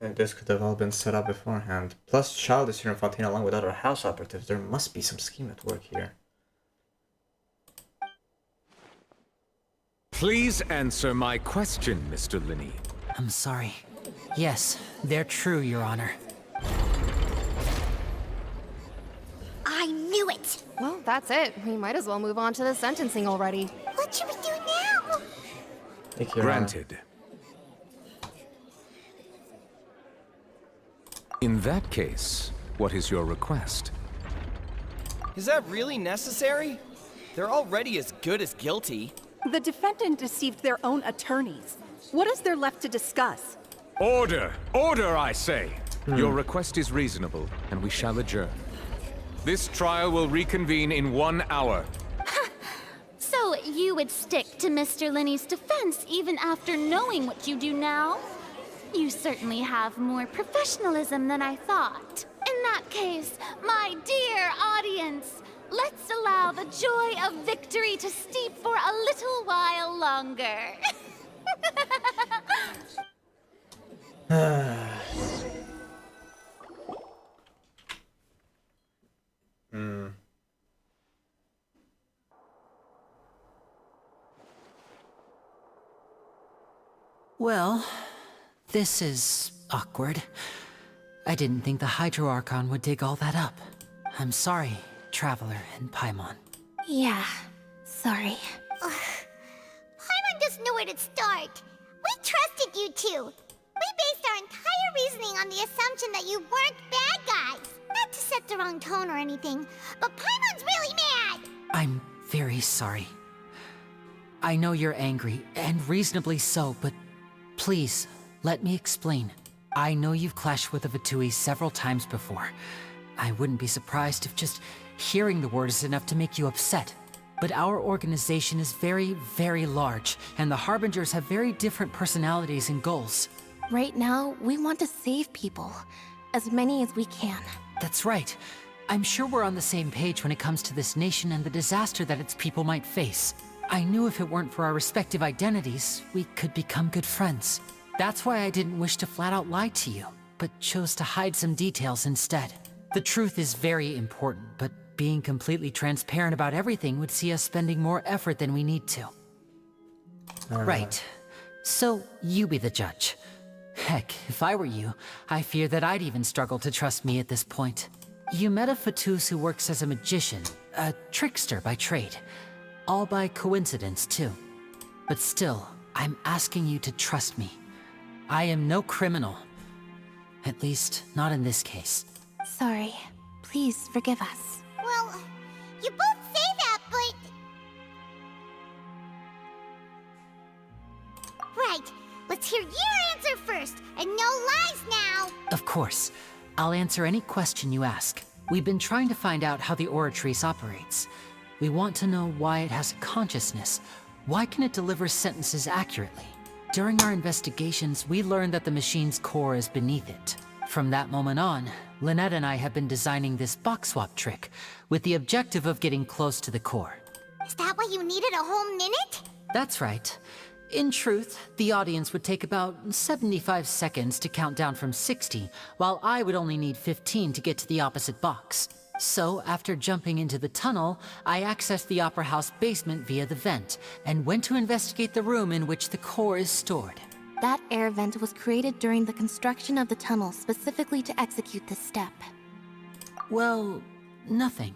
And this could have all been set up beforehand. Plus, Child is here in Fontaine along with other house operatives. There must be some scheme at work here. Please answer my question, Mr. Linney. I'm sorry. Yes, they're true, Your Honor. I knew it! Well, that's it. We might as well move on to the sentencing already. What should we do now? Thank you, Granted. In that case, what is your request? Is that really necessary? They're already as good as guilty. The defendant deceived their own attorneys. What is there left to discuss? Order! Order, I say! Your request is reasonable, and we shall adjourn. This trial will reconvene in 1 hour. So you would stick to Mr. Linney's defense even after knowing what you do now? You certainly have more professionalism than I thought. In that case, my dear audience, let's allow the joy of victory to steep for a little while longer. Well, this is awkward. I didn't think the Hydro Archon would dig all that up. I'm sorry, Traveler and Paimon. Yeah, sorry. Paimon doesn't know where to start. We trusted you two. We based our entire reasoning on the assumption that you weren't bad guys. Not to set the wrong tone or anything, but Paimon's really mad! I'm very sorry. I know you're angry, and reasonably so, but please, let me explain. I know you've clashed with the Fatui several times before. I wouldn't be surprised if just hearing the word is enough to make you upset. But our organization is very, very large, and the Harbingers have very different personalities and goals. Right now, we want to save people. As many as we can. That's right. I'm sure we're on the same page when it comes to this nation and the disaster that its people might face. I knew if it weren't for our respective identities, we could become good friends. That's why I didn't wish to flat out lie to you, but chose to hide some details instead. The truth is very important, but being completely transparent about everything would see us spending more effort than we need to. Right. So, you be the judge. Heck, if I were you, I fear that I'd even struggle to trust me at this point. You met a Fatus who works as a magician, a trickster by trade. All by coincidence, too. But still, I'm asking you to trust me. I am no criminal. At least, not in this case. Sorry. Please forgive us. Well, you both say that, but... Right. Let's hear your answer first, and no lies now! Of course. I'll answer any question you ask. We've been trying to find out how the Oratrice operates. We want to know why it has a consciousness. Why can it deliver sentences accurately? During our investigations, we learned that the machine's core is beneath it. From that moment on, Lynette and I have been designing this box swap trick, with the objective of getting close to the core. Is that why you needed a whole minute? That's right. In truth, the audience would take about 75 seconds to count down from 60, while I would only need 15 to get to the opposite box. So, after jumping into the tunnel, I accessed the Opera House basement via the vent, and went to investigate the room in which the core is stored. That air vent was created during the construction of the tunnel specifically to execute this step. Well, nothing.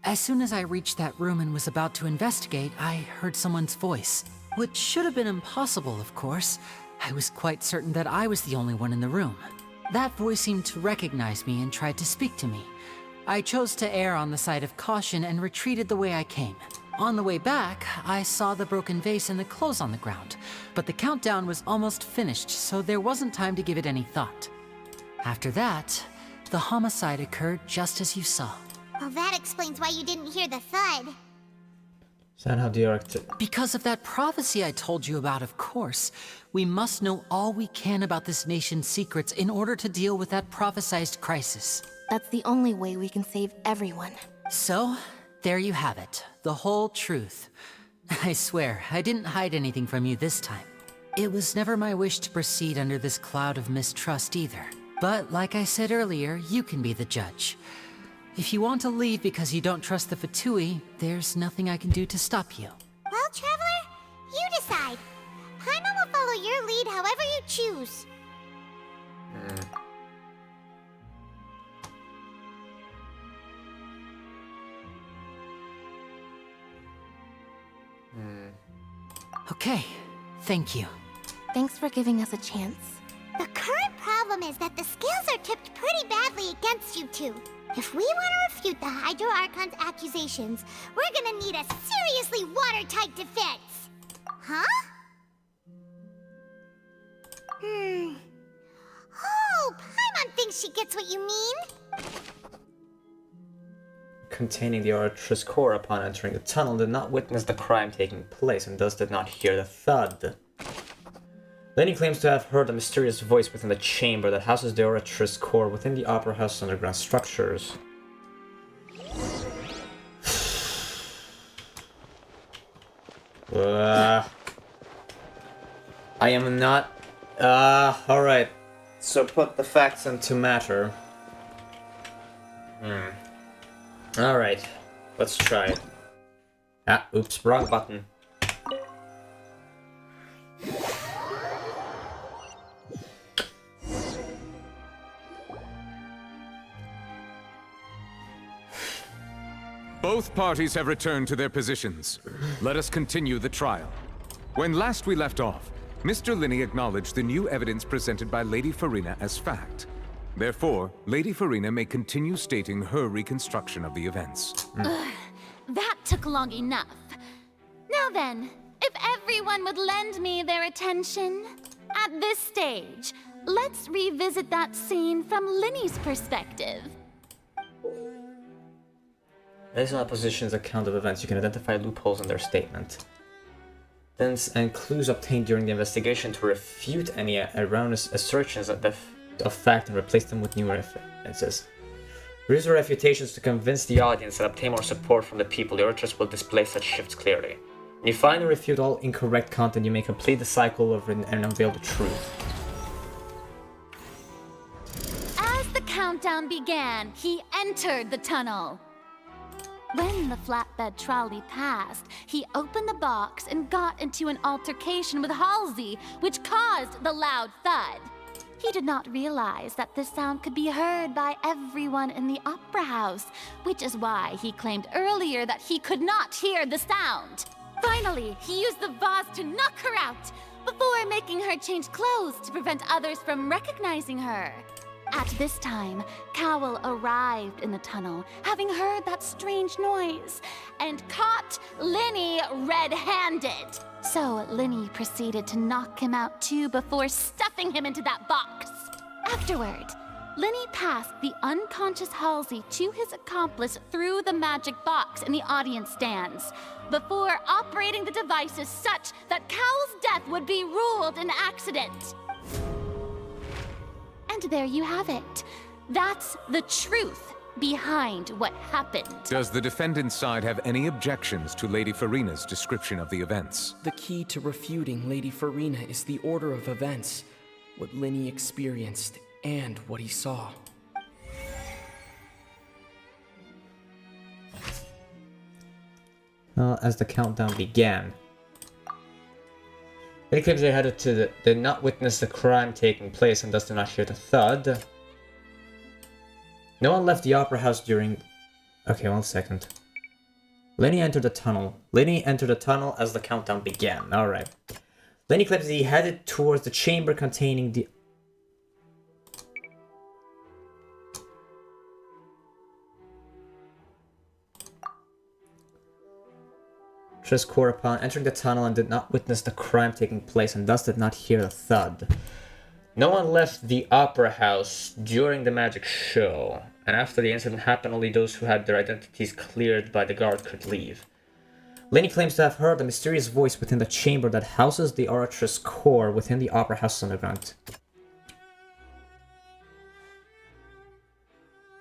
As soon as I reached that room and was about to investigate, I heard someone's voice. Which should have been impossible, of course. I was quite certain that I was the only one in the room. That voice seemed to recognize me and tried to speak to me. I chose to err on the side of caution and retreated the way I came. On the way back, I saw the broken vase and the clothes on the ground, but the countdown was almost finished, so there wasn't time to give it any thought. After that, the homicide occurred just as you saw. Well, that explains why you didn't hear the thud. Is that how the Because of that prophecy I told you about, of course. We must know all we can about this nation's secrets in order to deal with that prophesized crisis. That's the only way we can save everyone. So, there you have it. The whole truth. I swear, I didn't hide anything from you this time. It was never my wish to proceed under this cloud of mistrust either. But like I said earlier, you can be the judge. If you want to leave because you don't trust the Fatui, there's nothing I can do to stop you. Well, Traveler, you decide. Paimon will follow your lead however you choose. Okay, thank you. Thanks for giving us a chance. The current problem is that the scales are tipped pretty badly against you two. If we want to refute the Hydro Archon's accusations, we're gonna need a seriously watertight defense. Huh? Oh, Paimon thinks she gets what you mean. Containing the Oratrice core upon entering the tunnel did not witness the crime taking place and thus did not hear the thud. Lenny claims to have heard a mysterious voice within the chamber that houses the Oratrice core within the Opera House underground structures. I am not... alright. So put the facts into matter. Alright. Let's try it. Ah, oops, wrong button. Both parties have returned to their positions. Let us continue the trial. When last we left off, Mr. Linney acknowledged the new evidence presented by Lady Farina as fact. Therefore, Lady Farina may continue stating her reconstruction of the events. Ugh, that took long enough. Now then, if everyone would lend me their attention, at this stage, let's revisit that scene from Linney's perspective. Based on opposition's account of events, you can identify loopholes in their statement. Evidence and clues obtained during the investigation to refute any erroneous assertions of fact and replace them with newer evidences. Use the refutations to convince the audience and obtain more support from the people. The orators will display such shifts clearly. When you find and refute all incorrect content, you may complete the cycle of and unveil the truth. As the countdown began, he entered the tunnel. When the flatbed trolley passed, he opened the box and got into an altercation with Halsey, which caused the loud thud. He did not realize that this sound could be heard by everyone in the opera house, which is why he claimed earlier that he could not hear the sound. Finally, he used the vase to knock her out, before making her change clothes to prevent others from recognizing her. At this time, Cowell arrived in the tunnel, having heard that strange noise, and caught Linney red-handed. So Linney proceeded to knock him out too before stuffing him into that box. Afterward, Linney passed the unconscious Halsey to his accomplice through the magic box in the audience stands, before operating the devices such that Cowell's death would be ruled an accident. And there you have it. That's the truth behind what happened. Does the defendant's side have any objections to Lady Farina's description of the events? The key to refuting Lady Farina is the order of events, what Linney experienced and what he saw. Well, as the countdown began, many claims they had did not witness the crime taking place and thus did not hear the thud. No one left the opera house during... Okay, 1 second. Linney entered the tunnel. Linney entered the tunnel as the countdown began. Alright. Linney claims he headed towards the chamber containing the... Core upon entering the tunnel and did not witness the crime taking place and thus did not hear the thud. No one left the opera house during the magic show, and after the incident happened, only those who had their identities cleared by the guard could leave. Linney claims to have heard a mysterious voice within the chamber that houses the oratress core within the opera house underground.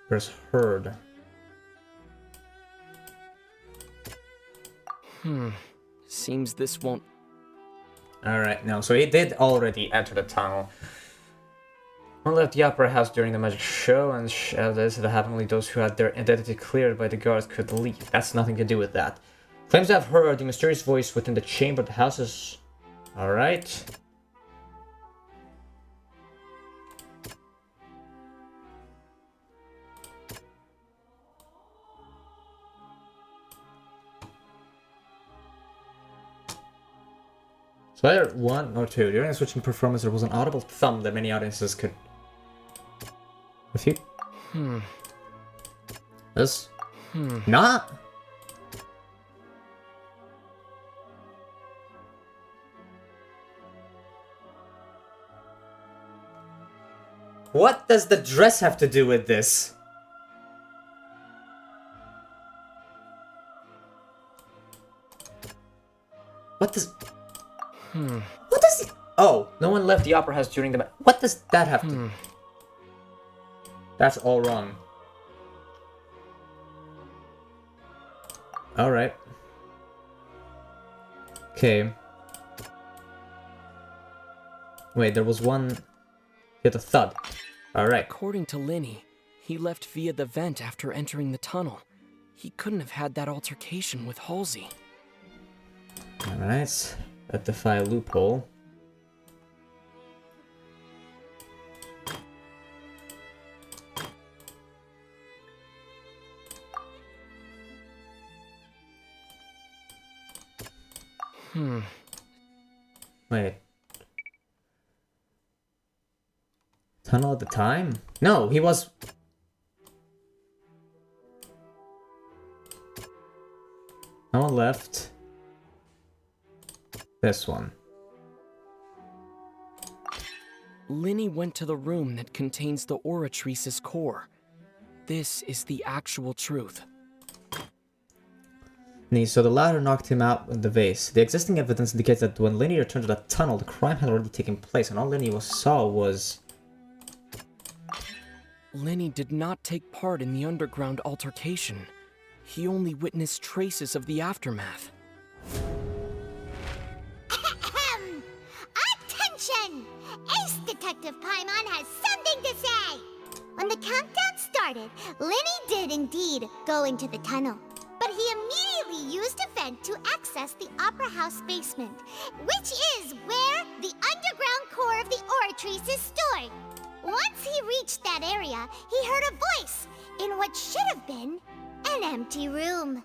There's heard. Seems this won't... Alright, no, so he did already enter the tunnel. One left the opera house during the magic show, and as this had happened, only those who had their identity cleared by the guards could leave. That's nothing to do with that. Claims to have heard the mysterious voice within the chamber of the houses. Alright. So either 1 or 2. During a switching performance, there was an audible thump that many audiences could refute. This? Not? What does the dress have to do with this? What does... What does it... Oh, no one left the opera house during the... What does that have to... That's all wrong. Alright. Okay. Wait, there was one... Hit a thud. Alright. According to Linney, he left via the vent after entering the tunnel. He couldn't have had that altercation with Halsey. Alright. Rectify a loophole. Wait. Tunnel at the time? No, he was... No one left. This one. Linny went to the room that contains the Oratrice's core. This is the actual truth. So the ladder knocked him out with the vase. The existing evidence indicates that when Linny returned to that tunnel, the crime had already taken place, and all Linny saw was... Linny did not take part in the underground altercation. He only witnessed traces of the aftermath. Attention! Ace Detective Paimon has something to say! When the countdown started, Linny did indeed go into the tunnel. But he immediately used a vent to access the Opera House basement, which is where the underground core of the Oratrice is stored. Once he reached that area, he heard a voice in what should have been an empty room.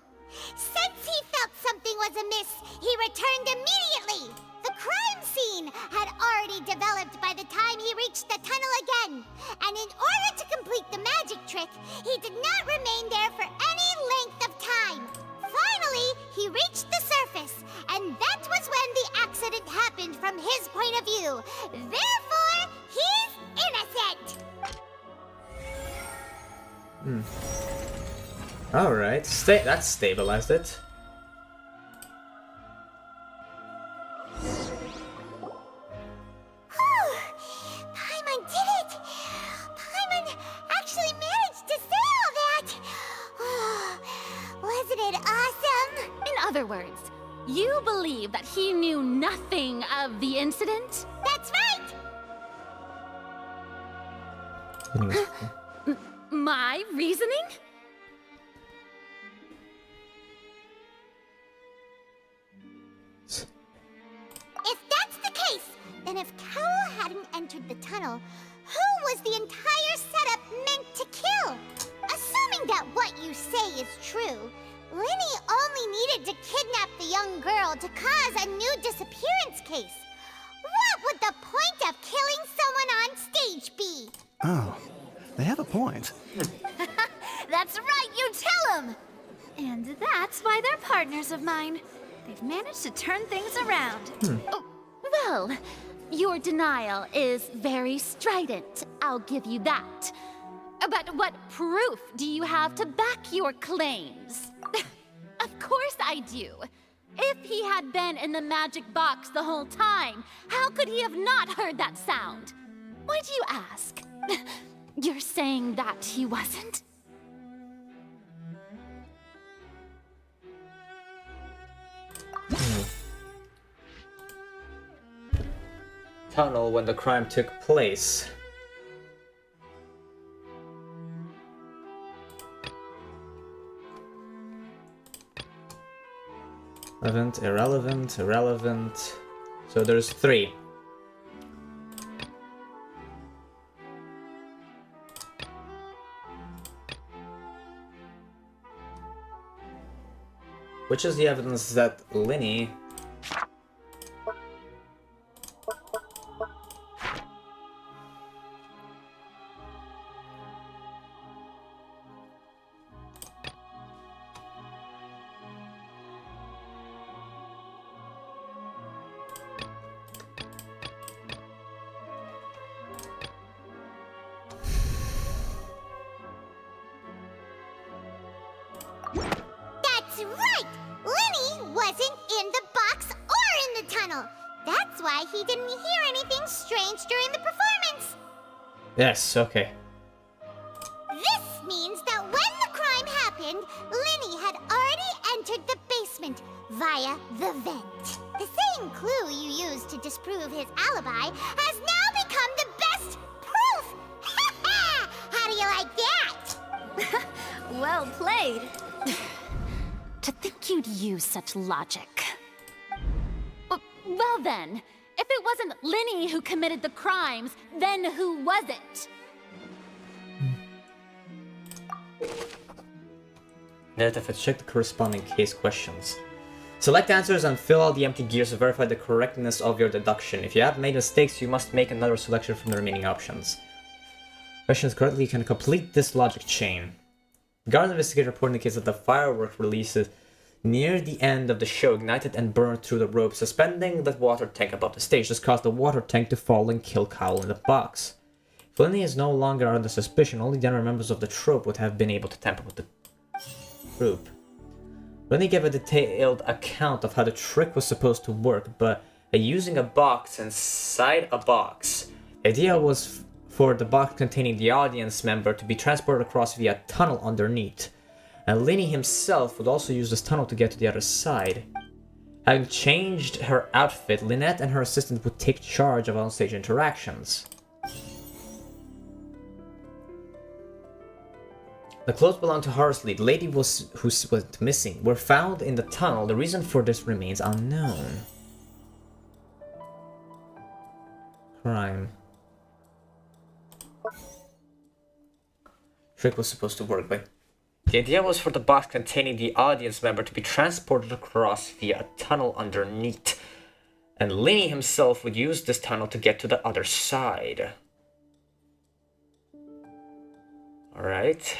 Since he felt something was amiss, he returned immediately. The crime scene had already developed by the time he reached the tunnel again, and in order to complete the magic trick, he did not remain there for any length of time. Finally, he reached the surface, and that was when the accident happened from his point of view. Therefore, he's innocent! Alright, that stabilized it. Paimon did it! Paimon actually managed to say all that! Wasn't it awesome? In other words, you believe that he knew nothing of the incident? That's right! My reasoning? If that's the case, then if Carol hadn't entered the tunnel, who was the entire setup meant to kill? Assuming that what you say is true, Linny only needed to kidnap the young girl to cause a new disappearance case. What would the point of killing someone on stage be? Oh, they have a point. That's right, you tell him! And that's why they're partners of mine. They've managed to turn things around. Oh, well, your denial is very strident. I'll give you that. But what proof do you have to back your claims? Of course I do. If he had been in the magic box the whole time, how could he have not heard that sound? Why do you ask? You're saying that he wasn't? Tunnel when the crime took place. Relevant, irrelevant, irrelevant. So there's 3. Which is the evidence that Linny That's right! Linny wasn't in the box or in the tunnel. That's why he didn't hear anything strange during the performance. Yes, okay. This means that when the crime happened, Linny had already entered the basement via the vent. The same clue you used to disprove his alibi has now become the best proof! How do you like that? Well played. To think you'd use such logic. Well then, if it wasn't Linny who committed the crimes, then who was it? Let's check the corresponding case questions. Select answers and fill out the empty gears to verify the correctness of your deduction. If you have made mistakes, you must make another selection from the remaining options. Questions correctly can complete this logic chain. Guard investigator report indicates that the firework releases near the end of the show ignited and burned through the rope suspending the water tank above the stage. This caused the water tank to fall and kill Cowell in the box. If Lenny is no longer under suspicion, only the other members of the troupe would have been able to tamper with the group. Lenny gave a detailed account of how the trick was supposed to work, but using a box inside a box. The idea was for the box containing the audience member to be transported across via a tunnel underneath. And Lenny himself would also use this tunnel to get to the other side. Having changed her outfit, Lynette and her assistant would take charge of onstage interactions. The clothes belonged to Horsley. The lady who was missing were found in the tunnel. The reason for this remains unknown. Crime. Trick was supposed to work, but the idea was for the box containing the audience member to be transported across via a tunnel underneath. And Lenny himself would use this tunnel to get to the other side. Alright.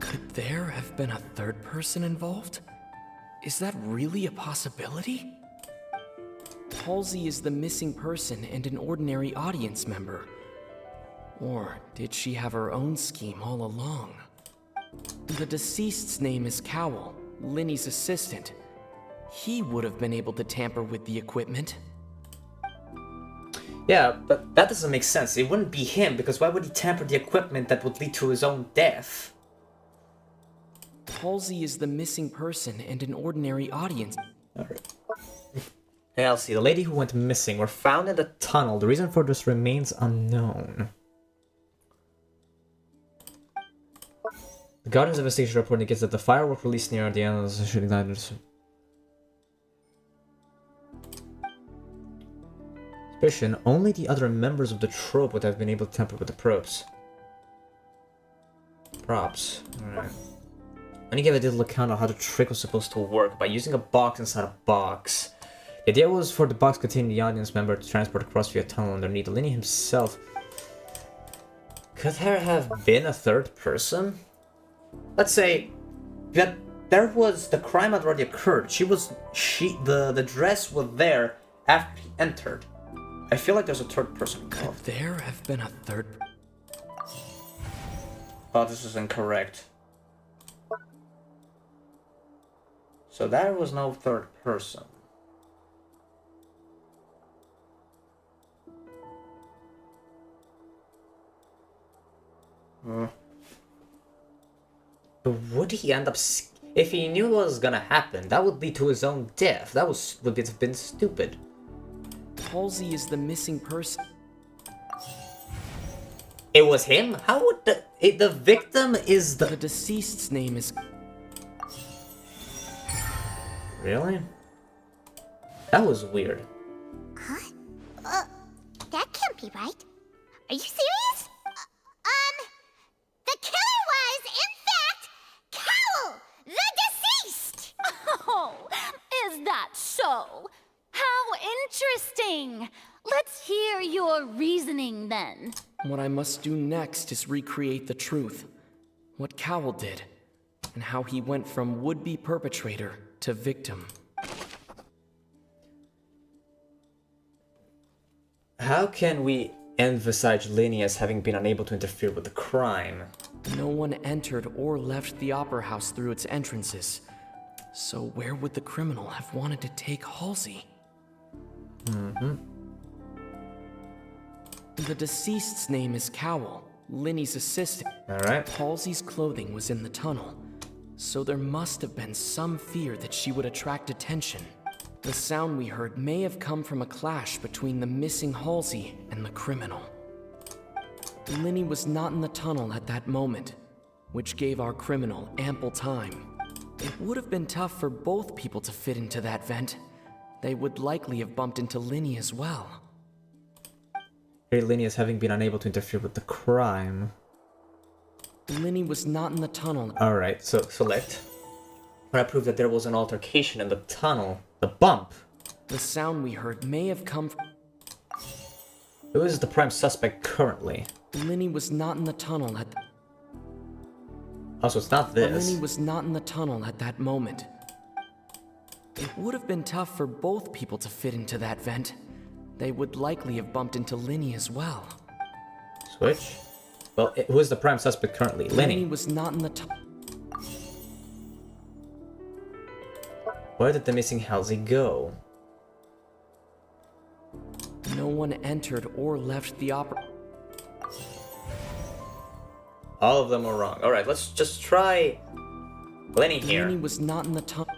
Could there have been a third person involved? Is that really a possibility? Halsey is the missing person and an ordinary audience member. Or did she have her own scheme all along? The deceased's name is Cowell, Lenny's assistant. He would have been able to tamper with the equipment. Yeah, but that doesn't make sense. It wouldn't be him, because why would he tamper the equipment that would lead to his own death? Halsey is the missing person and an ordinary audience. Alright. Hey, Elsie, the lady who went missing were found in the tunnel. The reason for this remains unknown. The Guardian's investigation report indicates that the firework released near the end of the session ignited. Suspicion, only the other members of the troupe would have been able to tamper with the props. Alright. And he gave a little account of how the trick was supposed to work by using a box inside a box. The idea was for the box containing the audience member to transport across via a tunnel underneath. Lenny himself. Could there have been a third person? Let's say that there was the crime had already occurred. The dress was there after he entered. I feel like there's a third person involved. Could there have been a third? Oh, this is incorrect. So there was no third person. But would he end up... If he knew what was gonna happen, that would lead to his own death. That would have been stupid. Halsey is the missing person. It was him? How would the victim is the... The deceased's name is... Really? That was weird. Huh? That can't be right. Are you serious? The killer was, in fact, Cowell, the deceased! Oh, is that so? How interesting! Let's hear your reasoning then. What I must do next is recreate the truth. What Cowell did, and how he went from would-be perpetrator to victim. How can we envisage Lenny as having been unable to interfere with the crime? No one entered or left the Opera House through its entrances. So where would the criminal have wanted to take Halsey? The deceased's name is Cowell, Lenny's assistant. Alright. Halsey's clothing was in the tunnel, so there must have been some fear that she would attract attention. The sound we heard may have come from a clash between the missing Halsey and the criminal. Lenny was not in the tunnel at that moment, which gave our criminal ample time. It would have been tough for both people to fit into that vent. They would likely have bumped into Lenny as well. Great Linny as having been unable to interfere with the crime. Linny was not in the tunnel. Alright, so select. When I prove that there was an altercation in the tunnel, the bump. The sound we heard may have come from... Who is the prime suspect currently? Linny was not in the tunnel at... Also, it's not this. Linny was not in the tunnel at that moment. It would have been tough for both people to fit into that vent. They would likely have bumped into Linny as well. Switch. Well, who is the prime suspect currently? Linny was not in the tunnel. Where did the missing Halsey go? No one entered or left the opera. All of them are wrong. Alright, let's just try Lenny here. Lenny was not in the tunnel.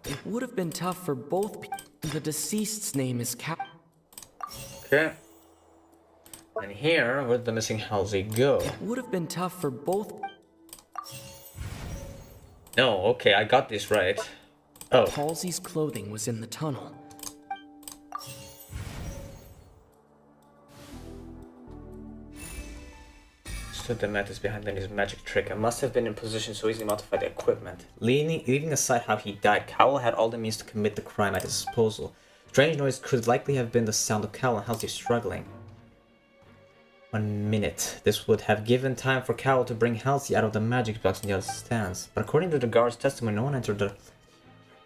It would have been tough for both people. The deceased's name is Cap. Okay. And here, where did the missing Halsey go? It would have been tough for both. No, okay, I got this right. Oh. Halsey's clothing was in the tunnel. The Met is behind Lenny's magic trick and must have been in position so easily modify the equipment. Leaving aside how he died, Cowell had all the means to commit the crime at his disposal. Strange noise could likely have been the sound of Cowell and Halsey struggling. 1 minute. This would have given time for Cowell to bring Halsey out of the magic box in the other stands. But according to the guard's testimony, no one entered the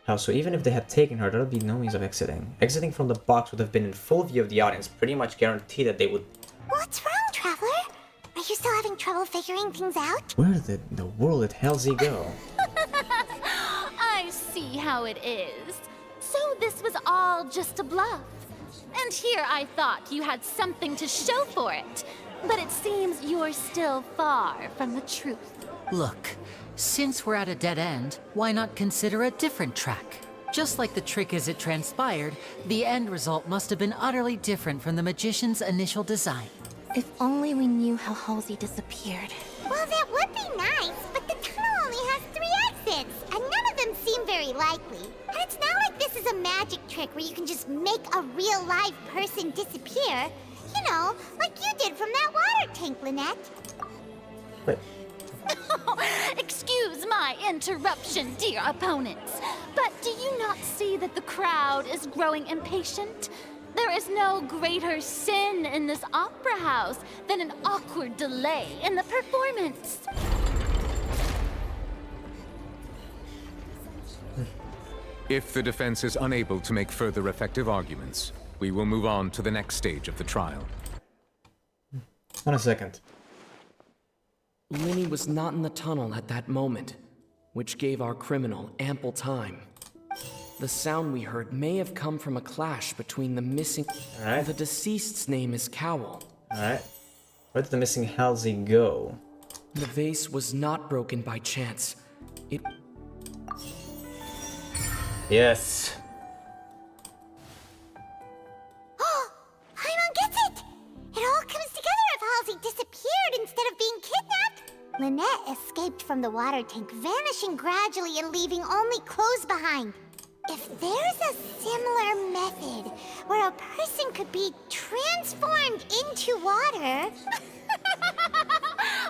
house, so even if they had taken her, there would be no means of exiting. Exiting from the box would have been in full view of the audience, pretty much guaranteed that they would... What's wrong, Traveler? Are you still having trouble figuring things out? Where in the world did Halsey go? I see how it is. So this was all just a bluff. And here I thought you had something to show for it. But it seems you're still far from the truth. Look, since we're at a dead end, why not consider a different track? Just like the trick as it transpired, the end result must have been utterly different from the magician's initial design. If only we knew how Halsey disappeared. Well, that would be nice, but the tunnel only has 3 exits, and none of them seem very likely. And it's not like this is a magic trick where you can just make a real live person disappear. You know, like you did from that water tank, Lynette. Wait. Excuse my interruption, dear opponents, but do you not see that the crowd is growing impatient? There is no greater sin in this opera house than an awkward delay in the performance. If the defense is unable to make further effective arguments, we will move on to the next stage of the trial. 1 second. Linny was not in the tunnel at that moment, which gave our criminal ample time. The sound we heard may have come from a clash between the missing... Alright. The deceased's name is Cowell. Alright. Where did the missing Halsey go? The vase was not broken by chance. It... Yes. Oh, Paimon gets it! It all comes together if Halsey disappeared instead of being kidnapped. Lynette escaped from the water tank, vanishing gradually and leaving only clothes behind. If there's a similar method where a person could be transformed into water...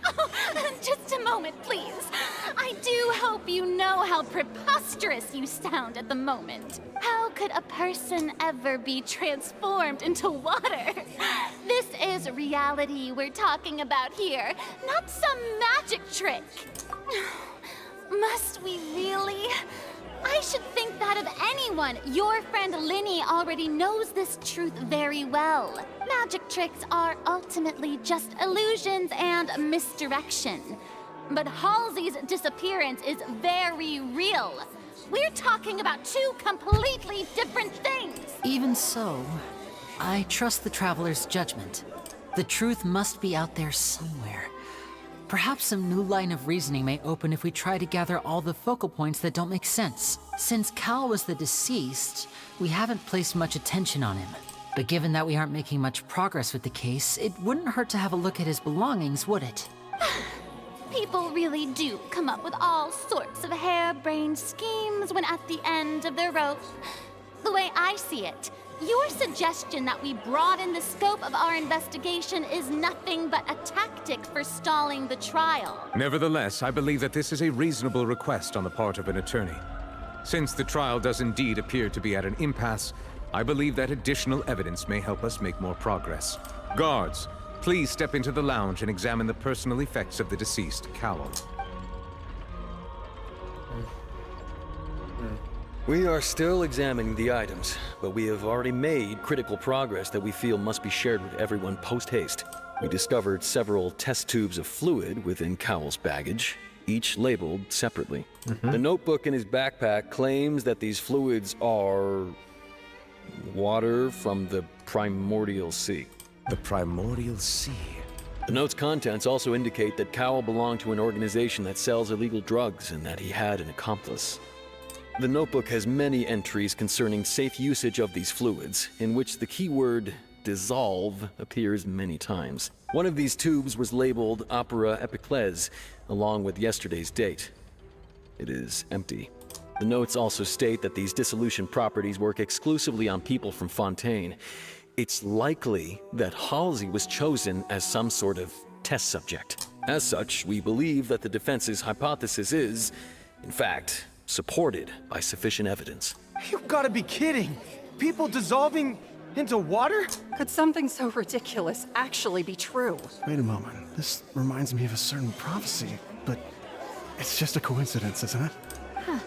Oh, just a moment, please. I do hope you know how preposterous you sound at the moment. How could a person ever be transformed into water? This is reality we're talking about here, not some magic trick. Must we really? I should think that of anyone. Your friend Linny already knows this truth very well. Magic tricks are ultimately just illusions and misdirection. But Halsey's disappearance is very real. We're talking about 2 completely different things. Even so, I trust the Traveler's judgment. The truth must be out there somewhere. Perhaps some new line of reasoning may open if we try to gather all the focal points that don't make sense. Since Cal was the deceased, we haven't placed much attention on him. But given that we aren't making much progress with the case, it wouldn't hurt to have a look at his belongings, would it? People really do come up with all sorts of harebrained schemes when at the end of their rope. The way I see it, your suggestion that we broaden the scope of our investigation is nothing but a tactic for stalling the trial. Nevertheless, I believe that this is a reasonable request on the part of an attorney. Since the trial does indeed appear to be at an impasse, I believe that additional evidence may help us make more progress. Guards, please step into the lounge and examine the personal effects of the deceased, Cowell. We are still examining the items, but we have already made critical progress that we feel must be shared with everyone post-haste. We discovered several test tubes of fluid within Cowell's baggage, each labeled separately. The notebook in his backpack claims that these fluids are water from the primordial sea. The primordial sea? The note's contents also indicate that Cowell belonged to an organization that sells illegal drugs and that he had an accomplice. The notebook has many entries concerning safe usage of these fluids, in which the keyword dissolve appears many times. One of these tubes was labeled Opera Epiclese, along with yesterday's date. It is empty. The notes also state that these dissolution properties work exclusively on people from Fontaine. It's likely that Halsey was chosen as some sort of test subject. As such, we believe that the defense's hypothesis is, in fact, supported by sufficient evidence. You've got to be kidding! People dissolving into water? Could something so ridiculous actually be true? Wait a moment. This reminds me of a certain prophecy, but it's just a coincidence, isn't it? Huh.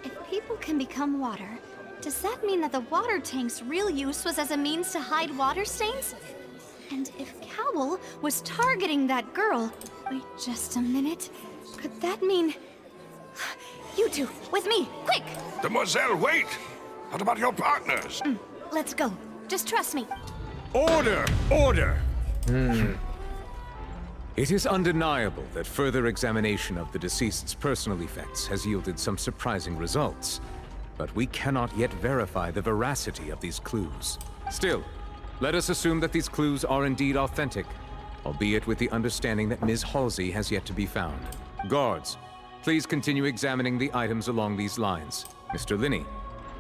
If people can become water, does that mean that the water tank's real use was as a means to hide water stains? And if Cowell was targeting that girl... Wait just a minute. Could that mean... You two, with me, quick! Demoiselle, wait! What about your partners? Let's go. Just trust me. Order! Order! It is undeniable that further examination of the deceased's personal effects has yielded some surprising results. But we cannot yet verify the veracity of these clues. Still, let us assume that these clues are indeed authentic, albeit with the understanding that Ms. Halsey has yet to be found. Guards, please continue examining the items along these lines. Mr. Linney,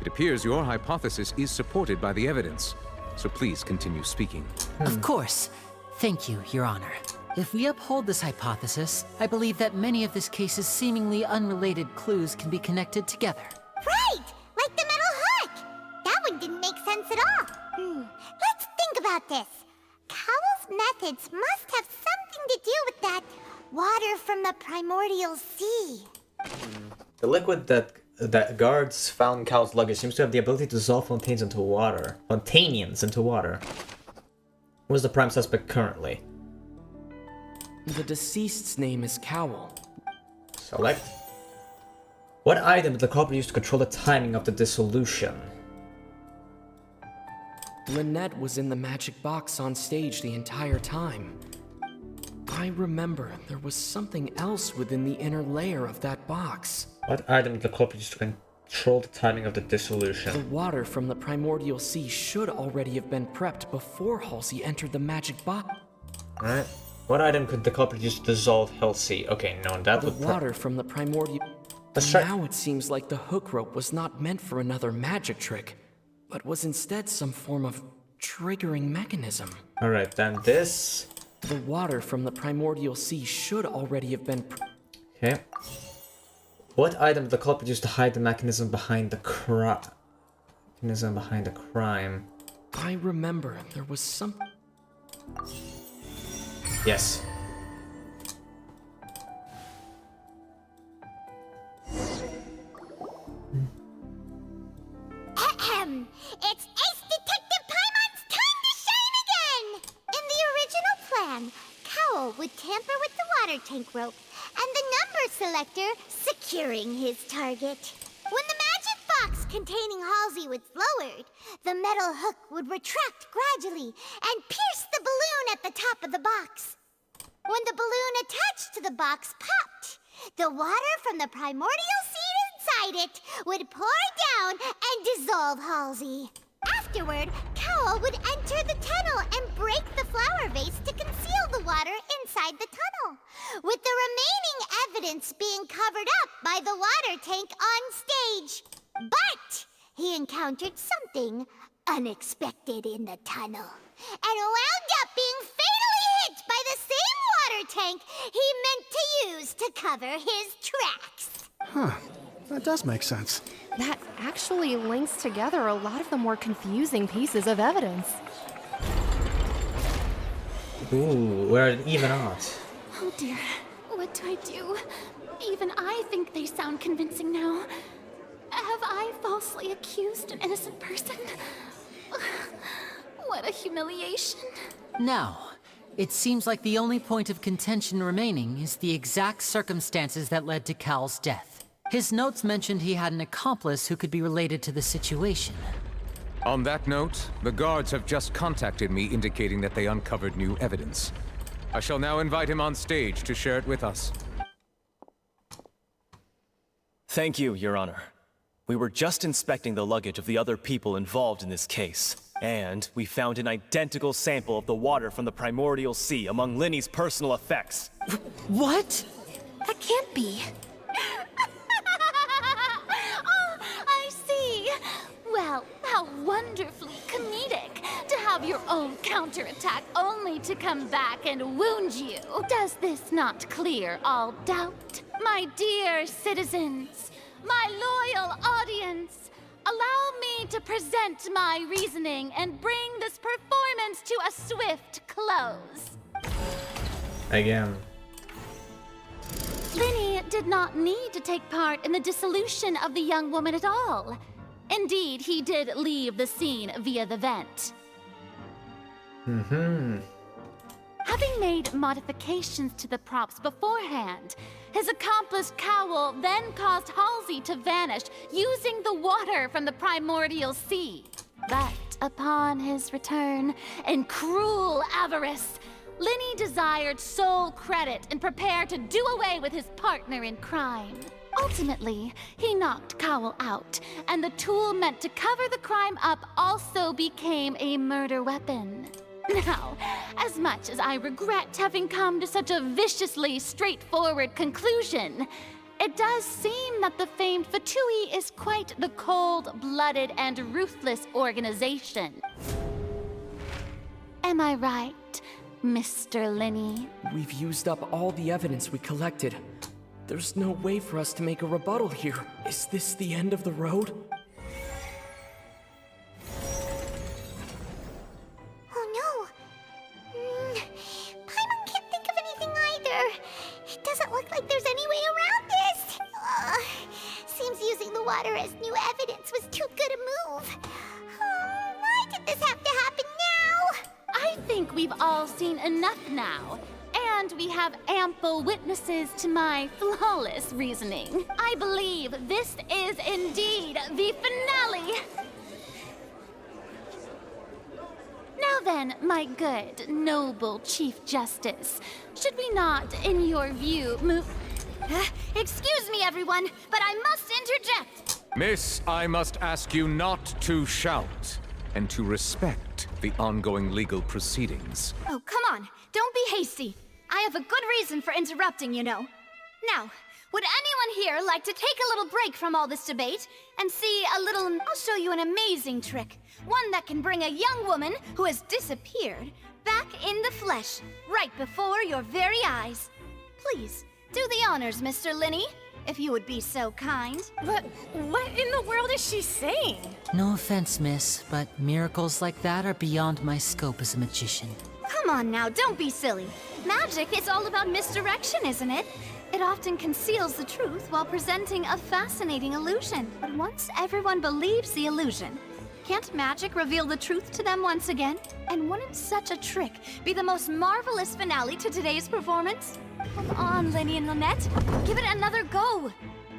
it appears your hypothesis is supported by the evidence, so please continue speaking. Of course. Thank you, Your Honor. If we uphold this hypothesis, I believe that many of this case's seemingly unrelated clues can be connected together. Right! Like the metal hook! That one didn't make sense at all. Let's think about this. Cowell's methods must have something to do with that water from the primordial sea. The liquid that guards found in Cowell's luggage seems to have the ability to dissolve Fontainians into water. Who is the prime suspect currently? The deceased's name is Cowell. Select. What item did the culprit use to control the timing of the dissolution? Lynette was in the magic box on stage the entire time. I remember there was something else within the inner layer of that box. What item did the culprit use to control the timing of the dissolution? The water from the primordial sea should already have been prepped before Halsey entered the magic box. Alright. What item could the culprit use to dissolve Halsey? Okay, no, that The would... water from the primordial... Let's try... Now it seems like the hook rope was not meant for another magic trick, but was instead some form of triggering mechanism. Alright, then this... The water from the primordial sea should already have been... Okay. What item did the culprit use to hide the mechanism behind the crime? I remember there was some... Yes. Ahem! It's Ace Detective Paimon's time to shine again! In the original plan, Cowell would tamper with the water tank rope and the number selector securing his target. When the magic box containing Halsey was lowered, the metal hook would retract gradually and pierce the balloon at the top of the box. When the balloon attached to the box popped, the water from the primordial seed inside it would pour down and dissolve Halsey. Afterward, Cowell would enter the tunnel and break the flower vase to conceal the water inside the tunnel, with the remaining evidence being covered up by the water tank on stage. But he encountered something unexpected in the tunnel, and wound up being fatally hit by the same water tank he meant to use to cover his tracks. Huh. That does make sense. That actually links together a lot of the more confusing pieces of evidence. Ooh, we're at even odds. Oh dear, what do I do? Even I think they sound convincing now. Have I falsely accused an innocent person? What a humiliation. Now, it seems like the only point of contention remaining is the exact circumstances that led to Cal's death. His notes mentioned he had an accomplice who could be related to the situation. On that note, the guards have just contacted me indicating that they uncovered new evidence. I shall now invite him on stage to share it with us. Thank you, Your Honor. We were just inspecting the luggage of the other people involved in this case, and we found an identical sample of the water from the primordial sea among Linny's personal effects. What? That can't be. Oh, I see. Well, how wonderfully comedic to have your own counterattack only to come back and wound you. Does this not clear all doubt? My dear citizens, my loyal audience, allow me to present my reasoning and bring this performance to a swift close. Again. Linny did not need to take part in the dissolution of the young woman at all. Indeed, he did leave the scene via the vent. Having made modifications to the props beforehand, his accomplice Cowell then caused Halsey to vanish using the water from the primordial sea. But upon his return, in cruel avarice, Linny desired sole credit and prepared to do away with his partner in crime. Ultimately, he knocked Cowell out, and the tool meant to cover the crime up also became a murder weapon. Now, as much as I regret having come to such a viciously straightforward conclusion, it does seem that the famed Fatui is quite the cold-blooded and ruthless organization. Am I right, Mr. Linny? We've used up all the evidence we collected. There's no way for us to make a rebuttal here. Is this the end of the road? Oh no! Paimon can't think of anything either. It doesn't look like there's any way around this. Seems using the water as new evidence was too good a move. Why did this have to happen now? I think we've all seen enough now. And we have ample witnesses to my flawless reasoning. I believe this is indeed the finale. Now then, my good, noble Chief Justice, should we not, in your view, move... Excuse me, everyone, but I must interject. Miss, I must ask you not to shout, and to respect the ongoing legal proceedings. Oh, come on. Don't be hasty. I have a good reason for interrupting, you know. Now, would anyone here like to take a little break from all this debate and see a little... I'll show you an amazing trick. One that can bring a young woman who has disappeared back in the flesh, right before your very eyes. Please, do the honors, Mr. Linny, if you would be so kind. But what in the world is she saying? No offense, miss, but miracles like that are beyond my scope as a magician. Come on now, don't be silly. Magic is all about misdirection, isn't it? It often conceals the truth while presenting a fascinating illusion. But once everyone believes the illusion, can't magic reveal the truth to them once again? And wouldn't such a trick be the most marvelous finale to today's performance? Come on, Linny and Lynette. Give it another go.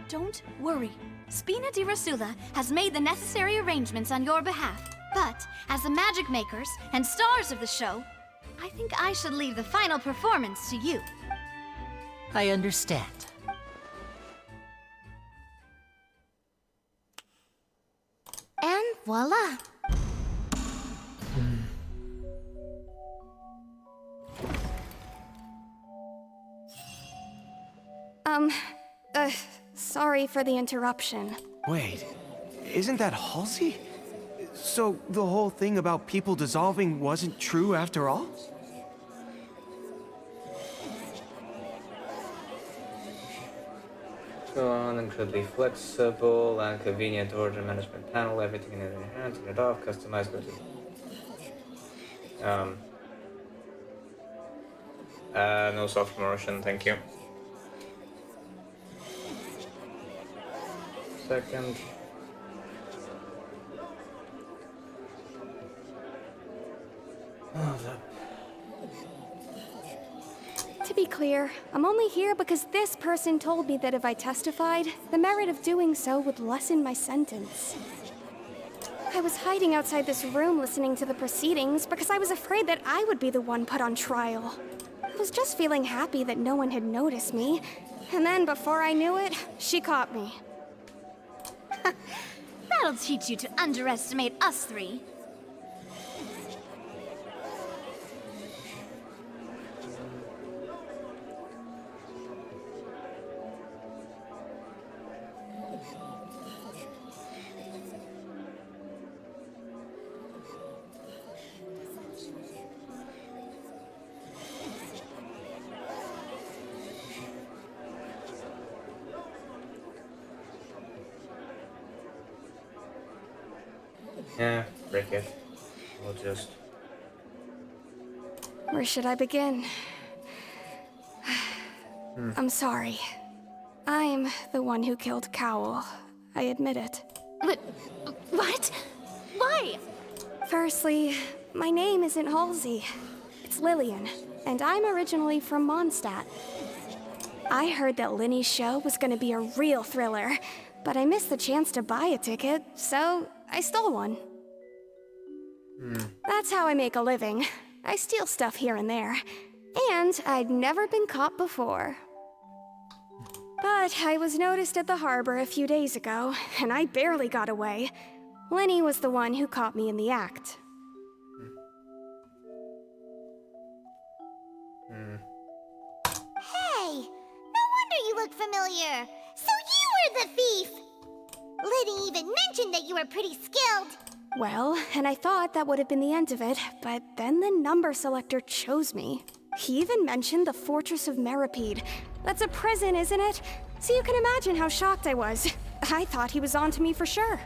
Don't worry. Spina di Rasula has made the necessary arrangements on your behalf. But as the magic makers and stars of the show, I think I should leave the final performance to you. I understand. And voila! Sorry for the interruption. Wait, Isn't that Halsey? So the whole thing about people dissolving wasn't true after all? Go on, incredibly flexible and convenient order management panel, everything in your hands, turn it off, customize it. No soft motion, thank you. Second. To be clear, I'm only here because this person told me that if I testified, the merit of doing so would lessen my sentence. I was hiding outside this room listening to the proceedings because I was afraid that I would be the one put on trial. I was just feeling happy that no one had noticed me, and then before I knew it, she caught me. That'll teach you to underestimate us three. Yeah, break it. We'll just... Where should I begin? I'm sorry. I'm the one who killed Cowl. I admit it. But... what? Why? Firstly, my name isn't Halsey. It's Lillian, and I'm originally from Mondstadt. I heard that Linny's show was gonna be a real thriller, but I missed the chance to buy a ticket, so I stole one. That's how I make a living. I steal stuff here and there. And I'd never been caught before. But I was noticed at the harbor a few days ago, and I barely got away. Linny was the one who caught me in the act. Hey, no wonder you look familiar. So you were the thief! Liddy even mentioned that you were pretty skilled. Well, and I thought that would have been the end of it, but then the number selector chose me. He even mentioned the Fortress of Meripede. That's a prison, isn't it? So you can imagine how shocked I was. I thought he was onto me for sure.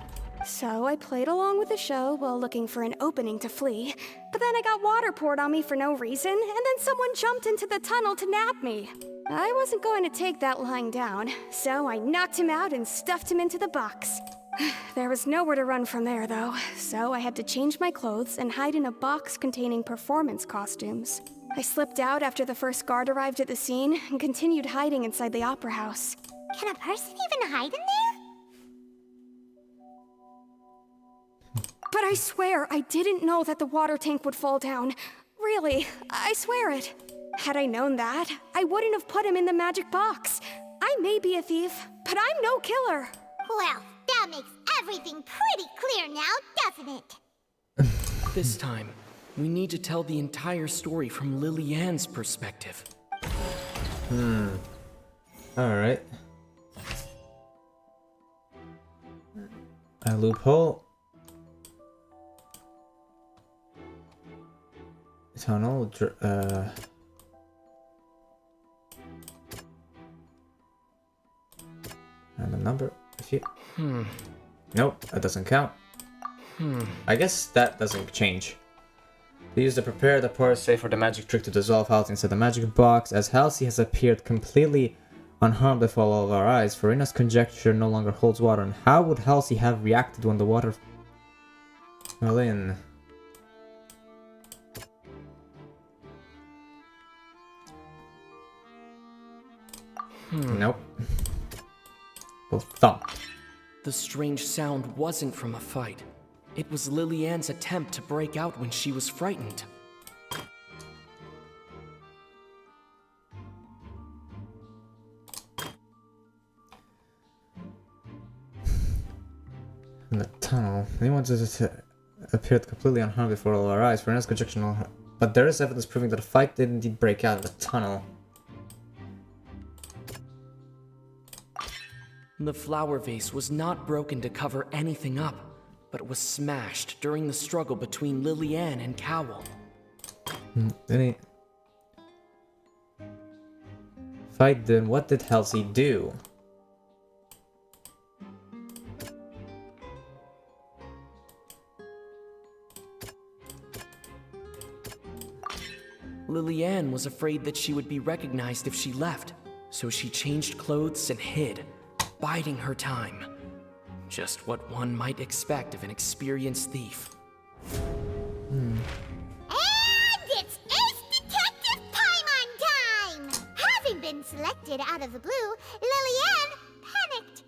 So I played along with the show while looking for an opening to flee. But then I got water poured on me for no reason, and then someone jumped into the tunnel to nab me. I wasn't going to take that lying down, so I knocked him out and stuffed him into the box. There was nowhere to run from there, though, so I had to change my clothes and hide in a box containing performance costumes. I slipped out after the first guard arrived at the scene and continued hiding inside the opera house. Can a person even hide in there? But I swear I didn't know that the water tank would fall down. Really, I swear it. Had I known that, I wouldn't have put him in the magic box. I may be a thief, but I'm no killer. Well, that makes everything pretty clear now, doesn't it? This time, we need to tell the entire story from Lily-Ann's perspective. Alright. A loophole. Tunnel, and a number. If you... Nope, that doesn't count. I guess that doesn't change. They use to prepare the parsley for the magic trick to dissolve Halsey inside the magic box, as Halsey has appeared completely unharmed before all of our eyes. Farina's conjecture no longer holds water, and how would Halsey have reacted when the water fell in? Nope. Well, thump. The strange sound wasn't from a fight. It was Lily-Ann's attempt to break out when she was frightened. In the tunnel, anyone just appeared completely unharmed before all our eyes. Farina's conjecture no... But there is evidence proving that the fight did indeed break out in the tunnel. The flower vase was not broken to cover anything up, but was smashed during the struggle between Lillian and Cowell. Fight then, what did Halsey do? Lillian was afraid that she would be recognized if she left, so she changed clothes and hid, biding her time. Just what one might expect of an experienced thief. And it's Ace Detective Paimon time! Having been selected out of the blue, Lillian panicked.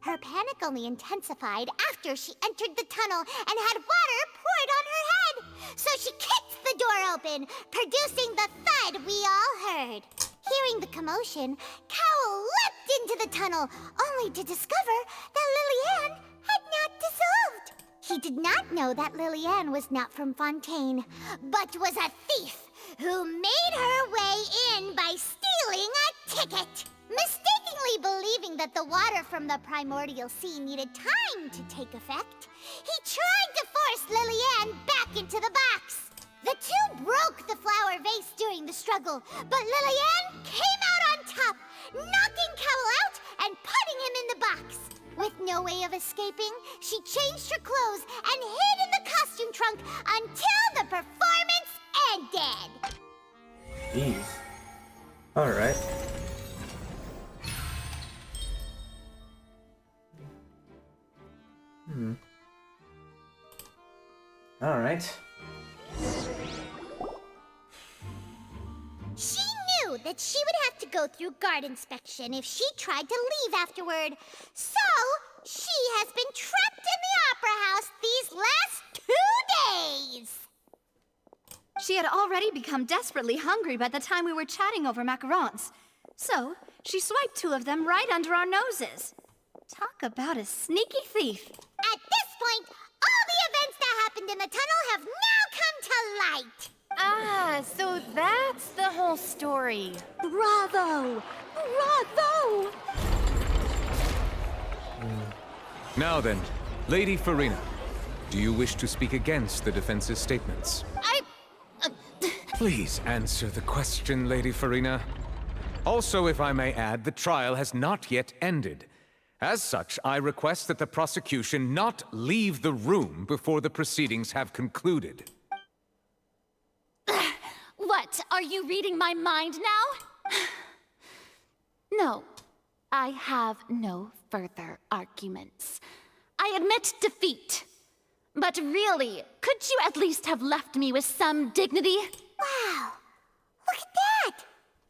Her panic only intensified after she entered the tunnel and had water poured on her head. So she kicked the door open, producing the thud we all heard. Hearing the commotion, Cowell leapt into the tunnel, only to discover that Lillian had not dissolved. He did not know that Lillian was not from Fontaine, but was a thief who made her way in by stealing a ticket. Mistakenly believing that the water from the primordial sea needed time to take effect, he tried to force Lillian back into the box. The two broke the flower vase during the struggle, but Lillian came out on top, knocking Cowell out and putting him in the box. With no way of escaping, she changed her clothes and hid in the costume trunk until the performance ended. Jeez. Alright. Alright. She knew that she would have to go through guard inspection if she tried to leave afterward. So, she has been trapped in the Opera House these last 2 days. She had already become desperately hungry by the time we were chatting over macarons. So, she swiped 2 of them right under our noses. Talk about a sneaky thief. At this point, all the events that happened in the tunnel have now come to light. Ah, so that's the whole story. Bravo! Bravo! Now then, Lady Farina, do you wish to speak against the defense's statements? Please answer the question, Lady Farina. Also, if I may add, the trial has not yet ended. As such, I request that the prosecution not leave the room before the proceedings have concluded. What, are you reading my mind now? No, I have no further arguments. I admit defeat. But really, could you at least have left me with some dignity? Wow, look at that!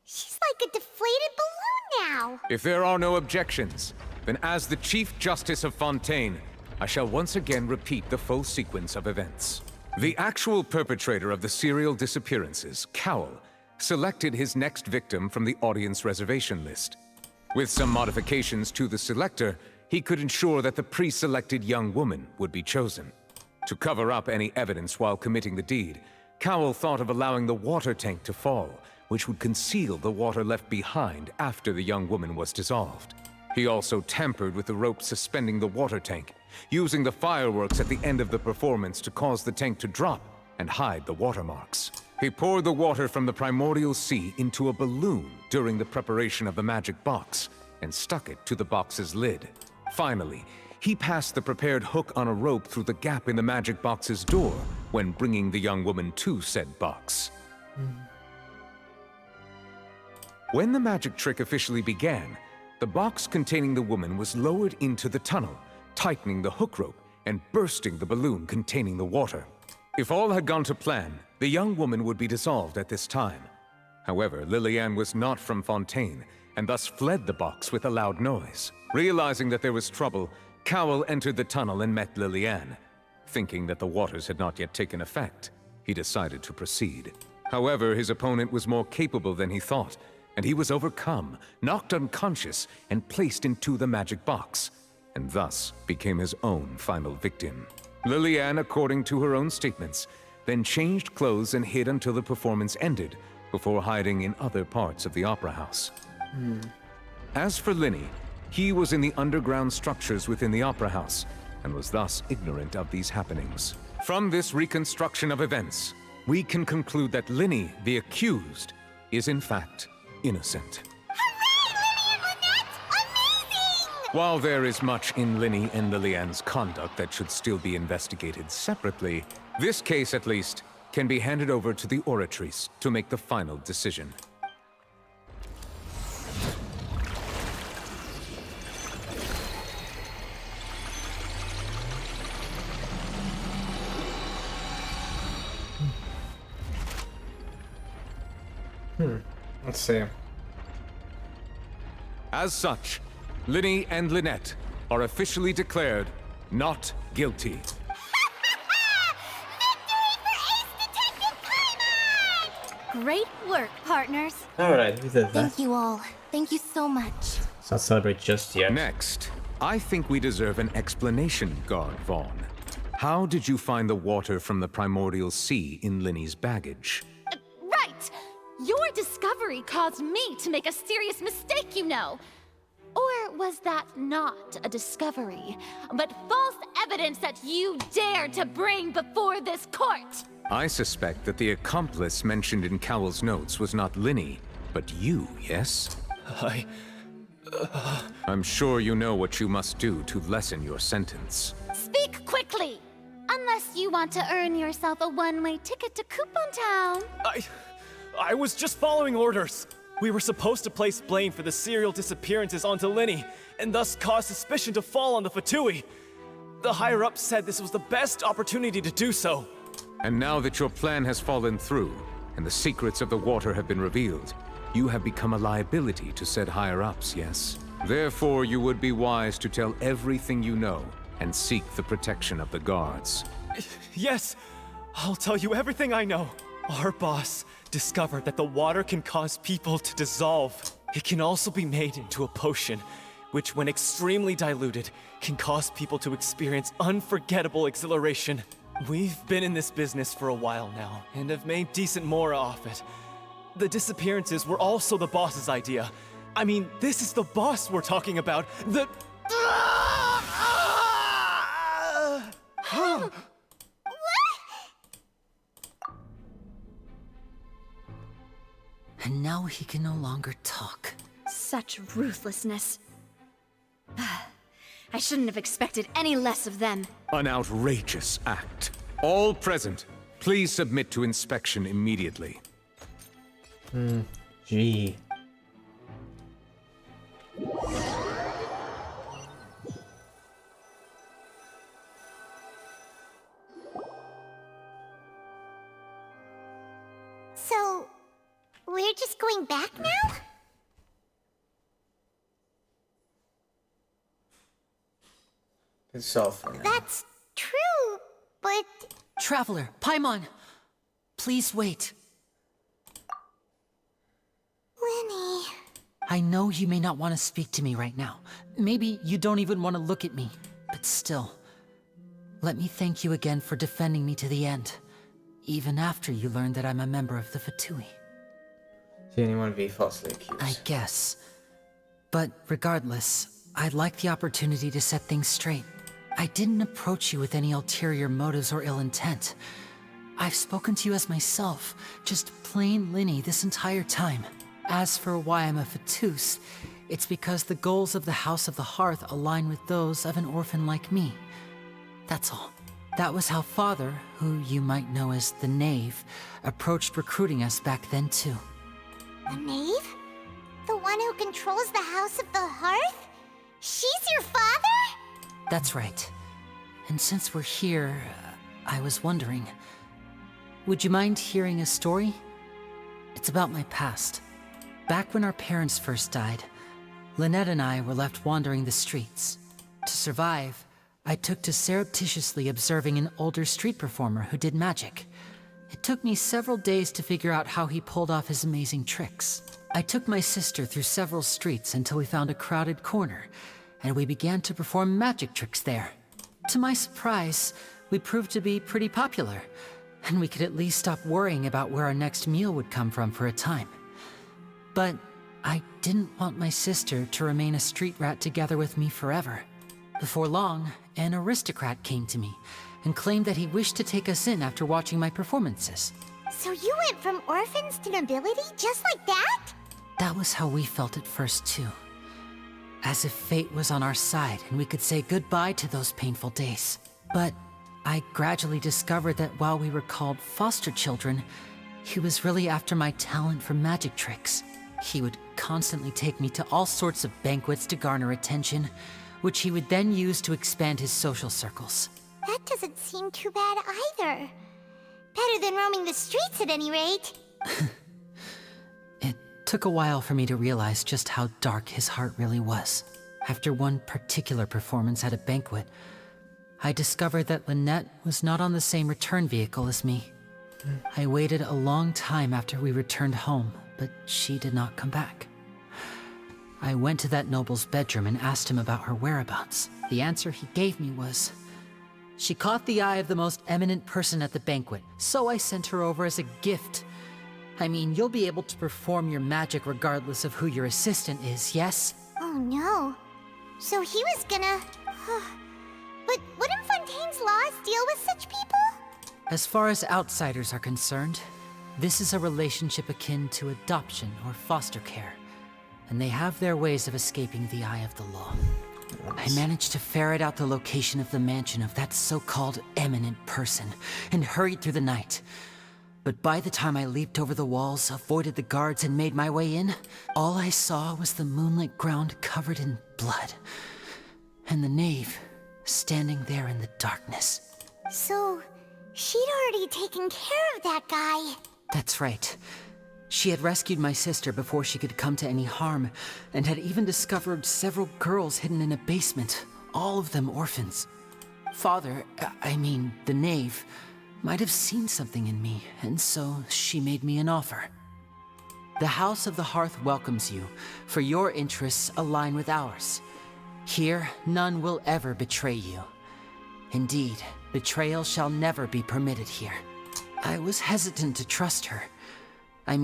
She's like a deflated balloon now. If there are no objections, then as the Chief Justice of Fontaine, I shall once again repeat the full sequence of events. The actual perpetrator of the serial disappearances, Cowell, selected his next victim from the audience reservation list. With some modifications to the selector, he could ensure that the pre-selected young woman would be chosen. To cover up any evidence while committing the deed, Cowell thought of allowing the water tank to fall, which would conceal the water left behind after the young woman was dissolved. He also tampered with the rope suspending the water tank, using the fireworks at the end of the performance to cause the tank to drop and hide the watermarks. He poured the water from the primordial sea into a balloon during the preparation of the magic box and stuck it to the box's lid. Finally, he passed the prepared hook on a rope through the gap in the magic box's door when bringing the young woman to said box. When the magic trick officially began, the box containing the woman was lowered into the tunnel, tightening the hook rope and bursting the balloon containing the water. If all had gone to plan, the young woman would be dissolved at this time. However, Lillian was not from Fontaine, and thus fled the box with a loud noise. Realizing that there was trouble, Cowell entered the tunnel and met Lillian. Thinking that the waters had not yet taken effect, he decided to proceed. However, his opponent was more capable than he thought, and he was overcome, knocked unconscious, and placed into the magic box, and thus became his own final victim. Lillian, according to her own statements, then changed clothes and hid until the performance ended, before hiding in other parts of the opera house. As for Linny, He was in the underground structures within the Opera House, and was thus ignorant of these happenings. From this reconstruction of events, we can conclude that Linny, the accused, is in fact innocent. While there is much in Linny and Lilianne's conduct that should still be investigated separately, this case at least can be handed over to the Oratrice to make the final decision. Let's see. As such, Linny and Lynette are officially declared not guilty. Great work, partners. Alright, who did that? Thank you all. Thank you so much. Let's not celebrate just yet. Next, I think we deserve an explanation, Guard Vaughn. How did you find the water from the primordial sea in Linny's baggage? Right! Your discovery caused me to make a serious mistake, you know. Or was that not a discovery, but false evidence that you dared to bring before this court? I suspect that the accomplice mentioned in Cowell's notes was not Linny, but you, yes? I'm sure you know what you must do to lessen your sentence. Speak quickly! Unless you want to earn yourself a one-way ticket to Coupon Town. I was just following orders. We were supposed to place blame for the serial disappearances onto Linny, and thus cause suspicion to fall on the Fatui. The higher-ups said this was the best opportunity to do so. And now that your plan has fallen through, and the secrets of the water have been revealed, you have become a liability to said higher-ups, yes? Therefore, you would be wise to tell everything you know, and seek the protection of the guards. Yes, I'll tell you everything I know. Our boss discovered that the water can cause people to dissolve. It can also be made into a potion, which when extremely diluted, can cause people to experience unforgettable exhilaration. We've been in this business for a while now, and have made decent more off it. The disappearances were also the boss's idea. I mean, this is the boss we're talking about. The... And now he can no longer talk. Such ruthlessness. I shouldn't have expected any less of them. An outrageous act. All present, please submit to inspection immediately. Gee. So, we're just going back now? It's so funny. That's true, but... Traveler, Paimon, please wait. Linny... I know you may not want to speak to me right now. Maybe you don't even want to look at me. But still, let me thank you again for defending me to the end. Even after you learned that I'm a member of the Fatui. Did anyone be falsely accused? I guess. But regardless, I'd like the opportunity to set things straight. I didn't approach you with any ulterior motives or ill intent. I've spoken to you as myself, just plain Linny this entire time. As for why I'm a Fatus, it's because the goals of the House of the Hearth align with those of an orphan like me. That's all. That was how Father, who you might know as the Knave, approached recruiting us back then too. The Knave? The one who controls the House of the Hearth? She's your father? That's right. And since we're here, I was wondering, would you mind hearing a story? It's about my past. Back when our parents first died, Lynette and I were left wandering the streets. To survive, I took to surreptitiously observing an older street performer who did magic. It took me several days to figure out how he pulled off his amazing tricks. I took my sister through several streets until we found a crowded corner, and we began to perform magic tricks there. To my surprise, we proved to be pretty popular, and we could at least stop worrying about where our next meal would come from for a time. But I didn't want my sister to remain a street rat together with me forever. Before long, an aristocrat came to me and claimed that he wished to take us in after watching my performances. So you went from orphans to nobility just like that? That was how we felt at first, too. As if fate was on our side and we could say goodbye to those painful days. But I gradually discovered that while we were called foster children, he was really after my talent for magic tricks. He would constantly take me to all sorts of banquets to garner attention, which he would then use to expand his social circles. That doesn't seem too bad either. Better than roaming the streets at any rate. It took a while for me to realize just how dark his heart really was. After one particular performance at a banquet, I discovered that Lynette was not on the same return vehicle as me. I waited a long time after we returned home, but she did not come back. I went to that noble's bedroom and asked him about her whereabouts. The answer he gave me was, she caught the eye of the most eminent person at the banquet, so I sent her over as a gift. I mean, you'll be able to perform your magic regardless of who your assistant is, yes? Oh no. So he was gonna... But wouldn't Fontaine's laws deal with such people? As far as outsiders are concerned, this is a relationship akin to adoption or foster care, and they have their ways of escaping the eye of the law. I managed to ferret out the location of the mansion of that so-called eminent person and hurried through the night. But by the time I leaped over the walls, avoided the guards, and made my way in, all I saw was the moonlit ground covered in blood, and the knave standing there in the darkness. So, she'd already taken care of that guy. That's right. She had rescued my sister before she could come to any harm, and had even discovered several girls hidden in a basement, all of them orphans. Father, the knave, might have seen something in me, and so she made me an offer. The House of the Hearth welcomes you, for your interests align with ours. Here, none will ever betray you. Indeed, betrayal shall never be permitted here. I was hesitant to trust her. I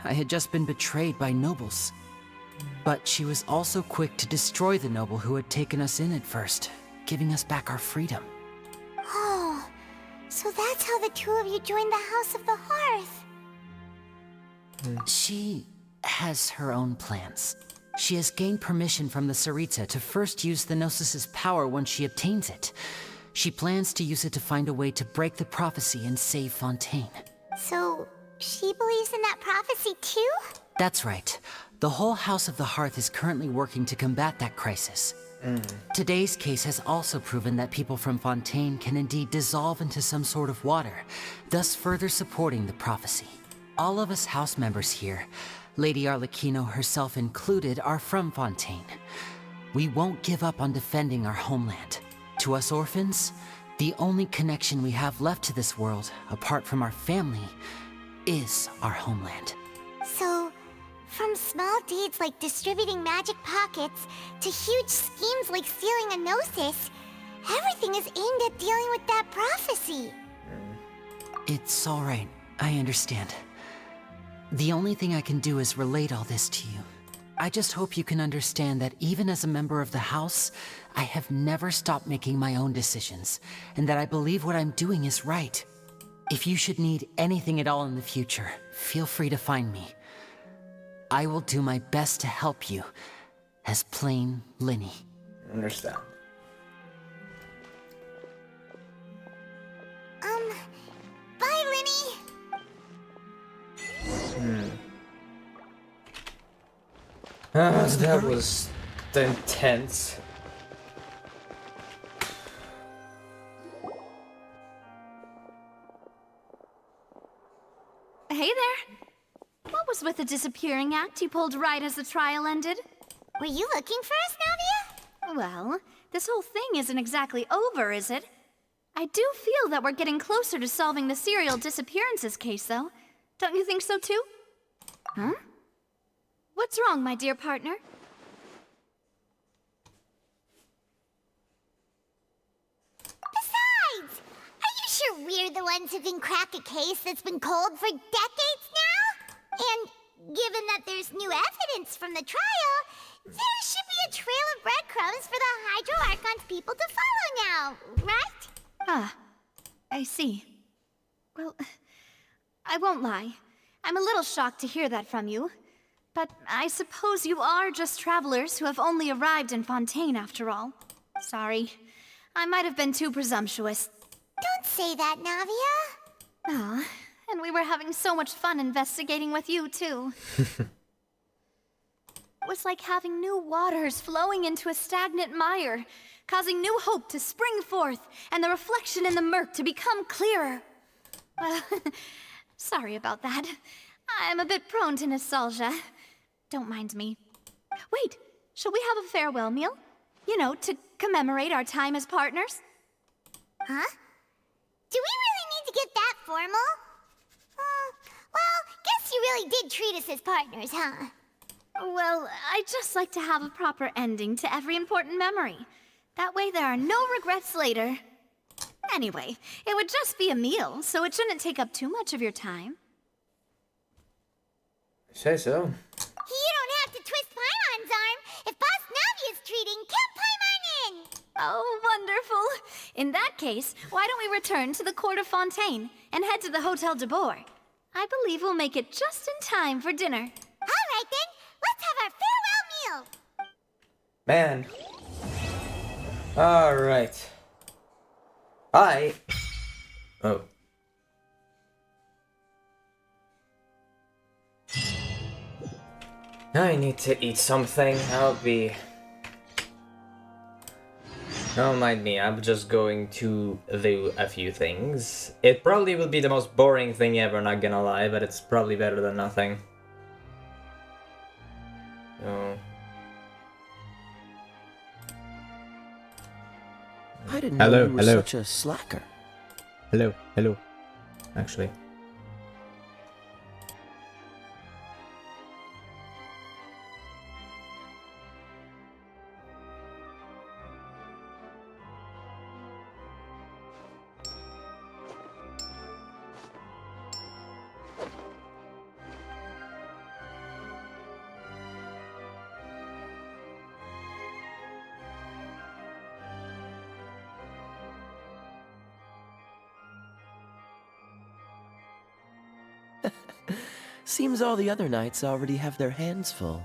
had just been betrayed by nobles. But she was also quick to destroy the noble who had taken us in at first, giving us back our freedom. Oh, so that's how the two of you joined the House of the Hearth. She has her own plans. She has gained permission from the Tsaritsa to first use the Gnosis's power once she obtains it. She plans to use it to find a way to break the prophecy and save Fontaine. So, she believes in that prophecy too? That's right. The whole House of the Hearth is currently working to combat that crisis. Today's case has also proven that people from Fontaine can indeed dissolve into some sort of water, thus further supporting the prophecy. All of us house members here, Lady Arlecchino herself included, are from Fontaine. We won't give up on defending our homeland. To us orphans, the only connection we have left to this world, apart from our family, is our homeland. So, from small deeds like distributing magic pockets to huge schemes like stealing a Gnosis, everything is aimed at dealing with that prophecy. It's all right. I understand. The only thing I can do is relate all this to you. I just hope you can understand that even as a member of the House, I have never stopped making my own decisions, and that I believe what I'm doing is right. If you should need anything at all in the future, feel free to find me. I will do my best to help you, as plain Linny. Understand. Bye, Linny! That was intense. Hey there. What was with the disappearing act you pulled right as the trial ended? Were you looking for us, Navia? Well, this whole thing isn't exactly over, is it? I do feel that we're getting closer to solving the serial disappearances case, though. Don't you think so, too? Huh? What's wrong, my dear partner? Besides, are you sure we're the ones who can crack a case that's been cold for decades now? And given that there's new evidence, evidence from the trial, there should be a trail of breadcrumbs for the Hydro Archon's people to follow now, right? Ah, I see. Well, I won't lie. I'm a little shocked to hear that from you. But I suppose you are just travelers who have only arrived in Fontaine after all. Sorry. I might have been too presumptuous. Don't say that, Navia. Ah, and we were having so much fun investigating with you, too. It was like having new waters flowing into a stagnant mire, causing new hope to spring forth, and the reflection in the murk to become clearer. Well, sorry about that. I'm a bit prone to nostalgia. Don't mind me. Wait, shall we have a farewell meal? You know, to commemorate our time as partners? Huh? Do we really need to get that formal? Well, guess you really did treat us as partners, huh? Well, I'd just like to have a proper ending to every important memory. That way there are no regrets later. Anyway, it would just be a meal, so it shouldn't take up too much of your time. Say so. You don't have to twist Paimon's arm. If Boss Navia's treating, count Paimon in! Oh, wonderful. In that case, why don't we return to the court of Fontaine and head to the Hotel de Boer? I believe we'll make it just in time for dinner. All right then, let's have our farewell meal. Man. Alright. Oh. I need to eat something. Don't mind me, I'm just going to do a few things. It probably will be the most boring thing ever, not gonna lie, but it's probably better than nothing. So... I didn't know you were such a slacker. Hello. Actually. Seems all the other knights already have their hands full.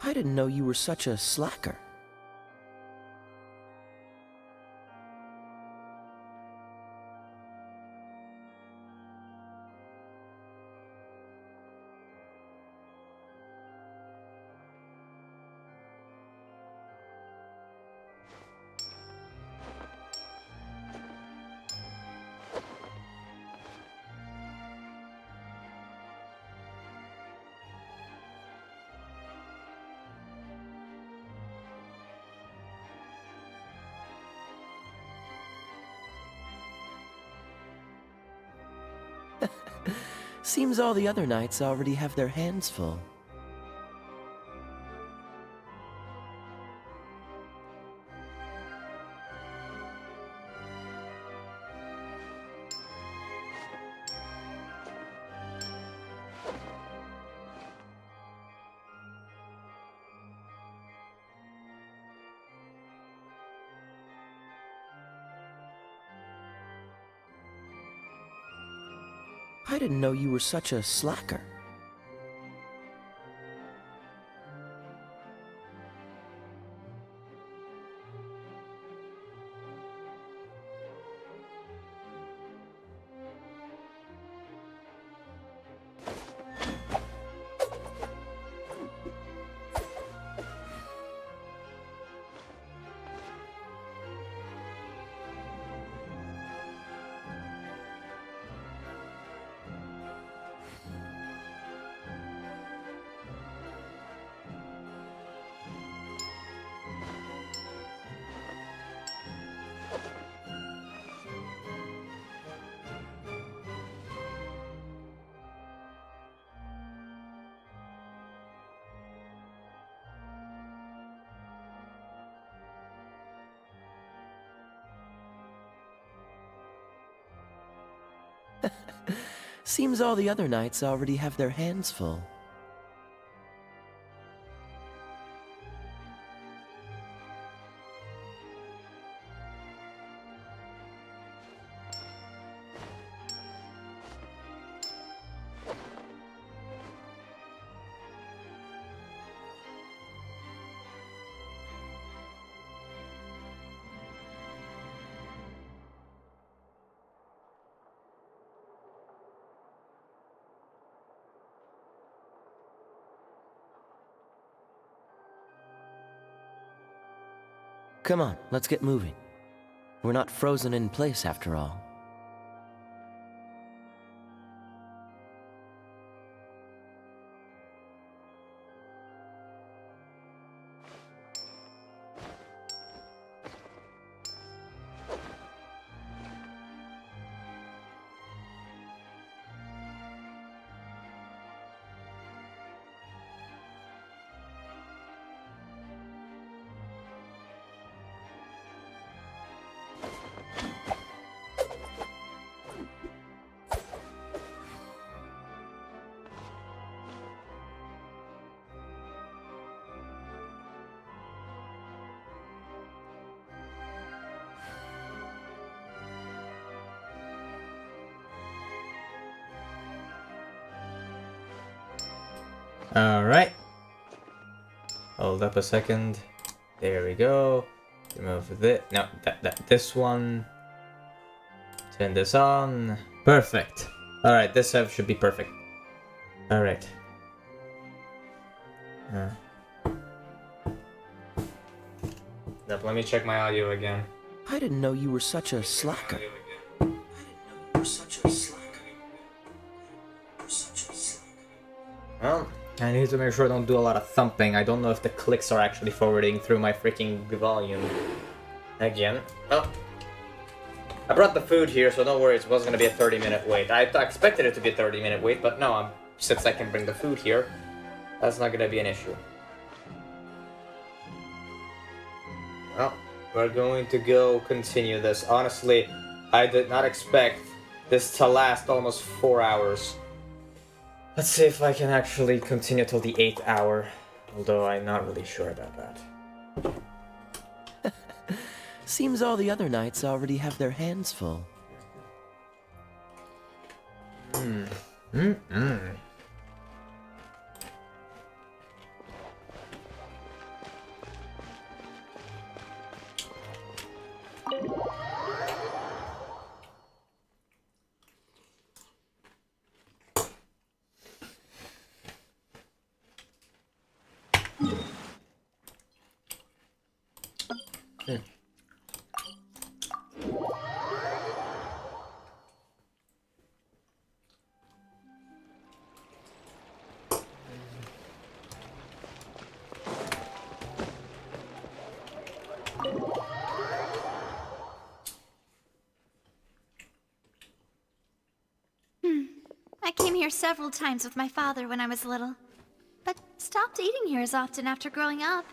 I didn't know you were such a slacker. Seems all the other knights already have their hands full. I didn't know you were such a slacker. Seems all the other knights already have their hands full. Come on, let's get moving. We're not frozen in place after all. Alright. Hold up a second. There we go. Remove this. No, this one. Turn this on. Perfect. Alright, this should be perfect. Alright. Let me check my audio again. I didn't know you were such a slacker. Well, I need to make sure I don't do a lot of thumping. I don't know if the clicks are actually forwarding through my freaking volume. Again. Oh. I brought the food here, so don't worry, it was gonna be a 30-minute wait. I expected it to be a 30-minute wait, but no, since I can bring the food here, that's not gonna be an issue. Well, we're going to go continue this. Honestly, I did not expect this to last almost 4 hours. Let's see if I can actually continue till the 8th hour, although I'm not really sure about that. Seems all the other knights already have their hands full. I came here several times with my father when I was little, but stopped eating here as often after growing up.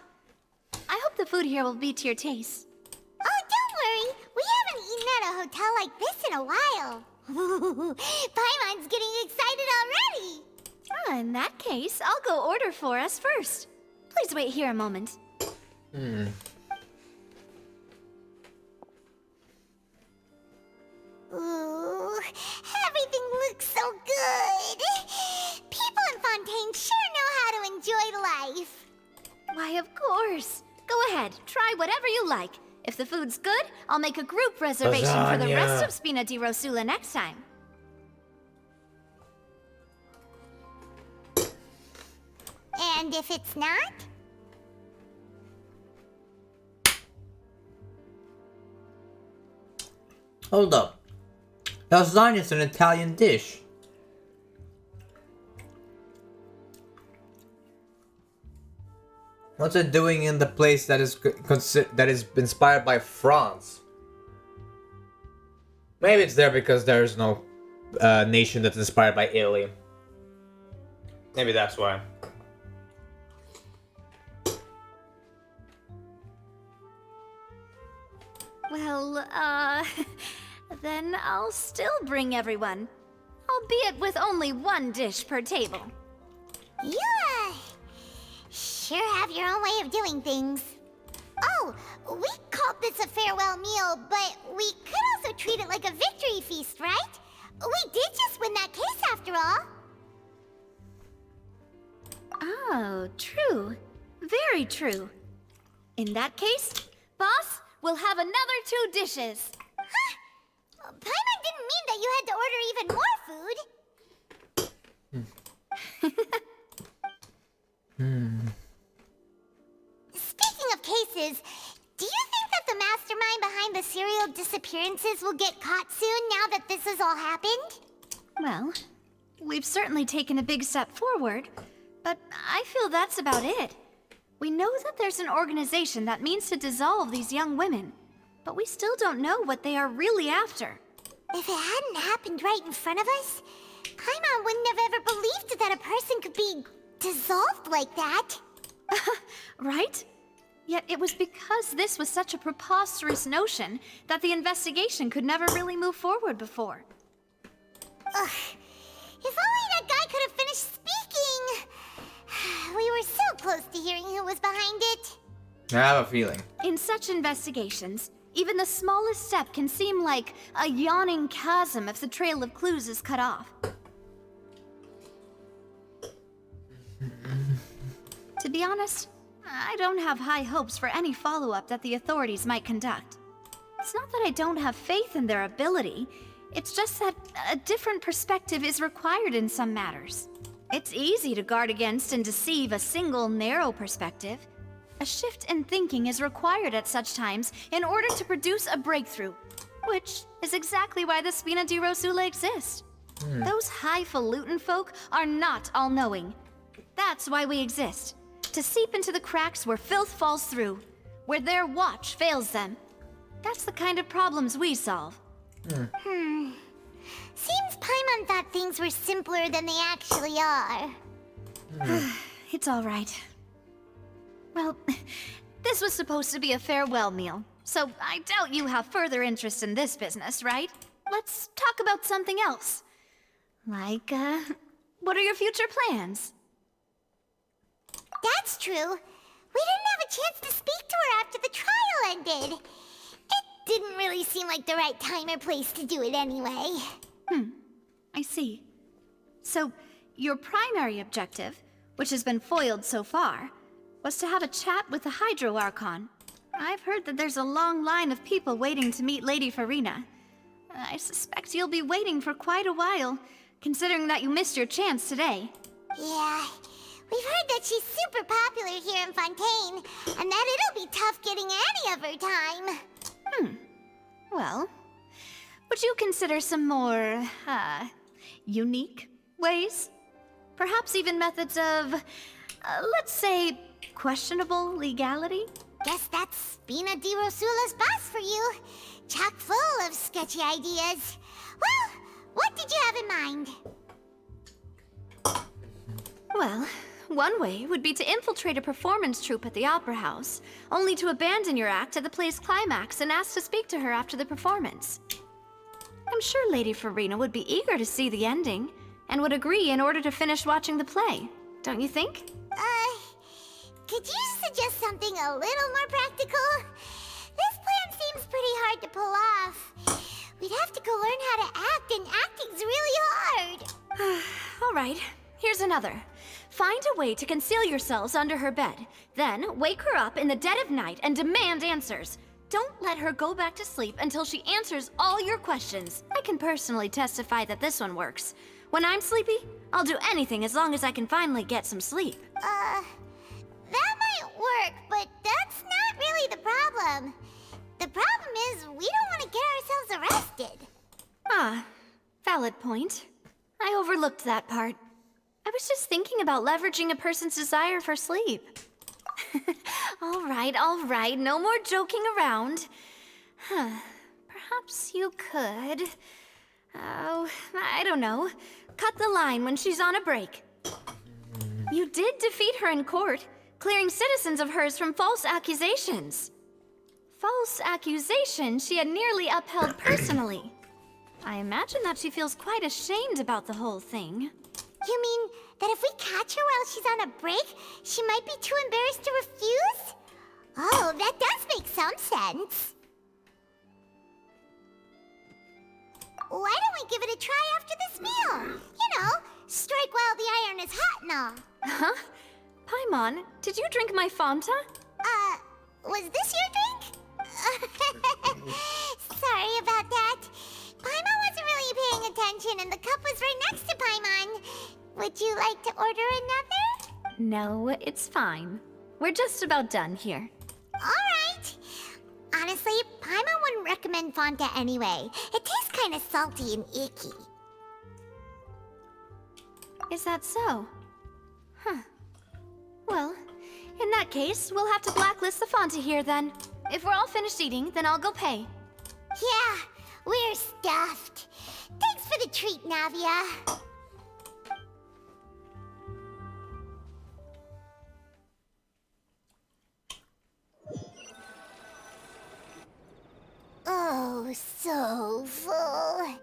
I hope the food here will be to your taste. Oh, don't worry. We haven't eaten at a hotel like this in a while. Paimon's getting excited already. In that case, I'll go order for us first. Please wait here a moment. Ooh, everything looks so good. People in Fontaine sure know how to enjoy life. Why, of course. Go ahead, try whatever you like. If the food's good, I'll make a group reservation for the rest of Spina di Rosula next time. And if it's not? Hold up. Lasagna's an Italian dish. What's it doing in the place that is inspired by France? Maybe it's there because there's no nation that's inspired by Italy. Maybe that's why. Well, then I'll still bring everyone. Albeit with only one dish per table. Yeah. Sure have your own way of doing things. Oh, we called this a farewell meal, but we could also treat it like a victory feast, right? We did just win that case after all. Oh, true. Very true. In that case, boss, we'll have another 2 dishes. Huh? Paimon didn't mean that you had to order even more food. Speaking of cases, do you think that the mastermind behind the serial disappearances will get caught soon now that this has all happened? Well, we've certainly taken a big step forward, but I feel that's about it. We know that there's an organization that means to dissolve these young women, but we still don't know what they are really after. If it hadn't happened right in front of us, Paimon wouldn't have ever believed that a person could be dissolved like that. Right? Yet it was because this was such a preposterous notion that the investigation could never really move forward before. Ugh. If only that guy could have finished speaking! We were so close to hearing who was behind it. I have a feeling. In such investigations, even the smallest step can seem like a yawning chasm if the trail of clues is cut off. To be honest, I don't have high hopes for any follow-up that the authorities might conduct. It's not that I don't have faith in their ability, it's just that a different perspective is required in some matters. It's easy to guard against and deceive a single narrow perspective. A shift in thinking is required at such times in order to produce a breakthrough, which is exactly why the Spina di Rosula exist. Those highfalutin folk are not all-knowing. That's why we exist. To seep into the cracks where filth falls through, where their watch fails them. That's the kind of problems we solve. Seems Paimon thought things were simpler than they actually are. It's all right. Well, this was supposed to be a farewell meal, so I doubt you have further interest in this business, right? Let's talk about something else. Like, what are your future plans? That's true. We didn't have a chance to speak to her after the trial ended. It didn't really seem like the right time or place to do it anyway. I see. So, your primary objective, which has been foiled so far, was to have a chat with the Hydro Archon. I've heard that there's a long line of people waiting to meet Lady Farina. I suspect you'll be waiting for quite a while, considering that you missed your chance today. Yeah, we've heard that she's super popular here in Fontaine, and that it'll be tough getting any of her time. Well, would you consider some more, unique ways? Perhaps even methods of, let's say, questionable legality? Guess that's Spina di Rosula's boss for you. Chock full of sketchy ideas. Well, what did you have in mind? Well, one way would be to infiltrate a performance troupe at the Opera House, only to abandon your act at the play's climax and ask to speak to her after the performance. I'm sure Lady Farina would be eager to see the ending, and would agree in order to finish watching the play. Don't you think? Could you suggest something a little more practical? This plan seems pretty hard to pull off. We'd have to go learn how to act, and acting's really hard. All right, here's another. Find a way to conceal yourselves under her bed. Then wake her up in the dead of night and demand answers. Don't let her go back to sleep until she answers all your questions. I can personally testify that this one works. When I'm sleepy, I'll do anything as long as I can finally get some sleep. That might work, but that's not really the problem. The problem is we don't want to get ourselves arrested. Ah, valid point. I overlooked that part. I was just thinking about leveraging a person's desire for sleep. All right, no more joking around. Perhaps you could... Oh, I don't know. Cut the line when she's on a break. You did defeat her in court, clearing citizens of hers from false accusations. False accusations she had nearly upheld personally. I imagine that she feels quite ashamed about the whole thing. You mean that if we catch her while she's on a break, she might be too embarrassed to refuse? Oh, that does make some sense. Why don't we give it a try after this meal? You know, strike while the iron is hot and all. Huh? Paimon, did you drink my Fanta? Was this your drink? Sorry about that. Paimon wasn't really paying attention and the cup was right next to Paimon. Would you like to order another? No, it's fine. We're just about done here. Alright. Honestly, Paimon wouldn't recommend Fonta anyway. It tastes kind of salty and icky. Is that so? Huh. Well, in that case, we'll have to blacklist the Fonta here then. If we're all finished eating, then I'll go pay. Yeah, we're stuffed. Thanks for the treat, Navia. Oh, so full.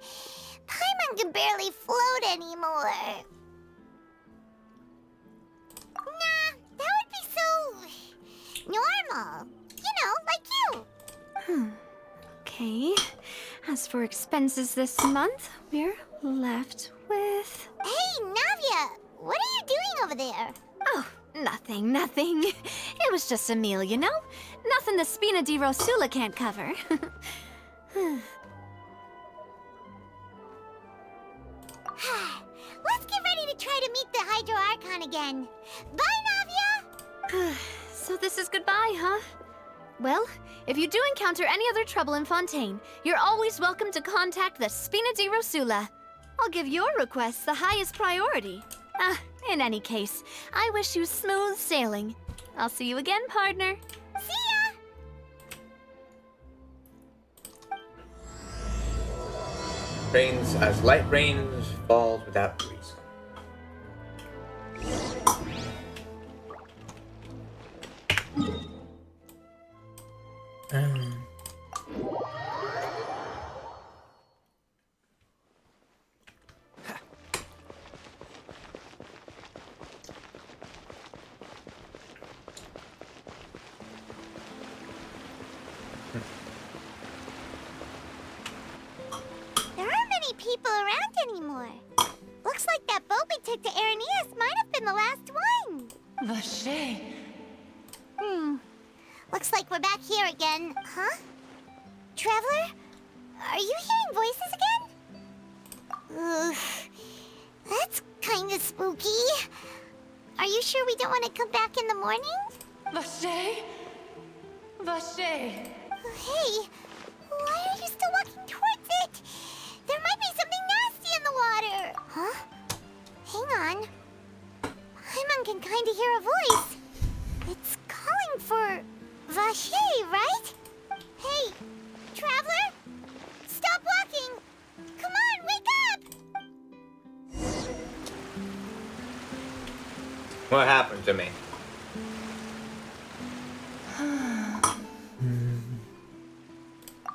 Paimon can barely float anymore. Nah, that would be so... normal. You know, like you. Okay. As for expenses this month, we're left with... Hey, Navia! What are you doing over there? Oh, nothing. It was just a meal, you know? Nothing the Spina di Rosula can't cover. Let's get ready to try to meet the Hydro Archon again. Bye, Navia! So this is goodbye, huh? Well, if you do encounter any other trouble in Fontaine, you're always welcome to contact the Spina di Rosula. I'll give your requests the highest priority. In any case, I wish you smooth sailing. I'll see you again, partner. See ya! Rains as light rains falls without reason. There aren't many people around anymore. Looks like that boat we took to Araneas might have been the last one. Vache. Looks like we're back here again, huh? Traveler? Are you hearing voices again? Ugh. That's kinda spooky. Are you sure we don't want to come back in the morning? Vache? Vache. Hey, why are you still walking towards it? There might be something nasty in the water. Huh? Hang on. Paimon can kinda hear a voice. It's calling for Vache, right? Hey, Traveler? Stop walking! Come on, wake up! What happened to me?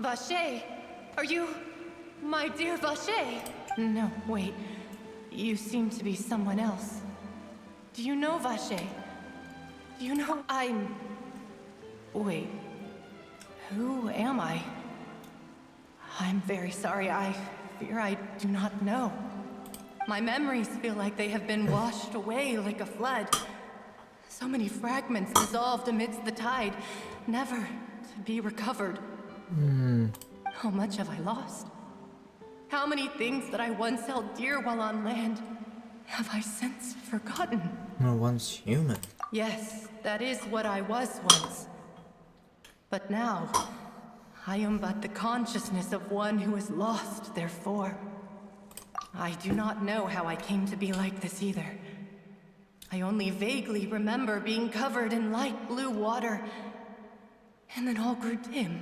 Vache, are you my dear Vache? No, wait. You seem to be someone else. Do you know Vache? Do you know I'm... Wait. Who am I? I'm very sorry. I fear I do not know. My memories feel like they have been washed away like a flood. So many fragments dissolved amidst the tide, never to be recovered. How much have I lost? How many things that I once held dear while on land have I since forgotten? You're once human. Yes, that is what I was once. But now, I am but the consciousness of one who is lost, therefore. I do not know how I came to be like this either. I only vaguely remember being covered in light blue water, and then all grew dim.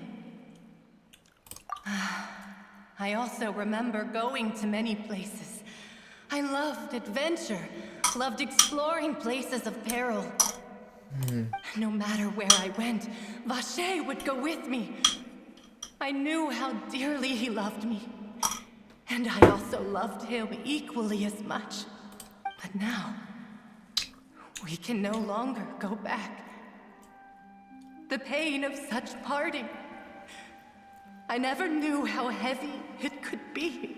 I also remember going to many places. I loved adventure, loved exploring places of peril. No matter where I went, Vache would go with me. I knew how dearly he loved me, and I also loved him equally as much. But now, we can no longer go back. The pain of such parting, I never knew how heavy it could be.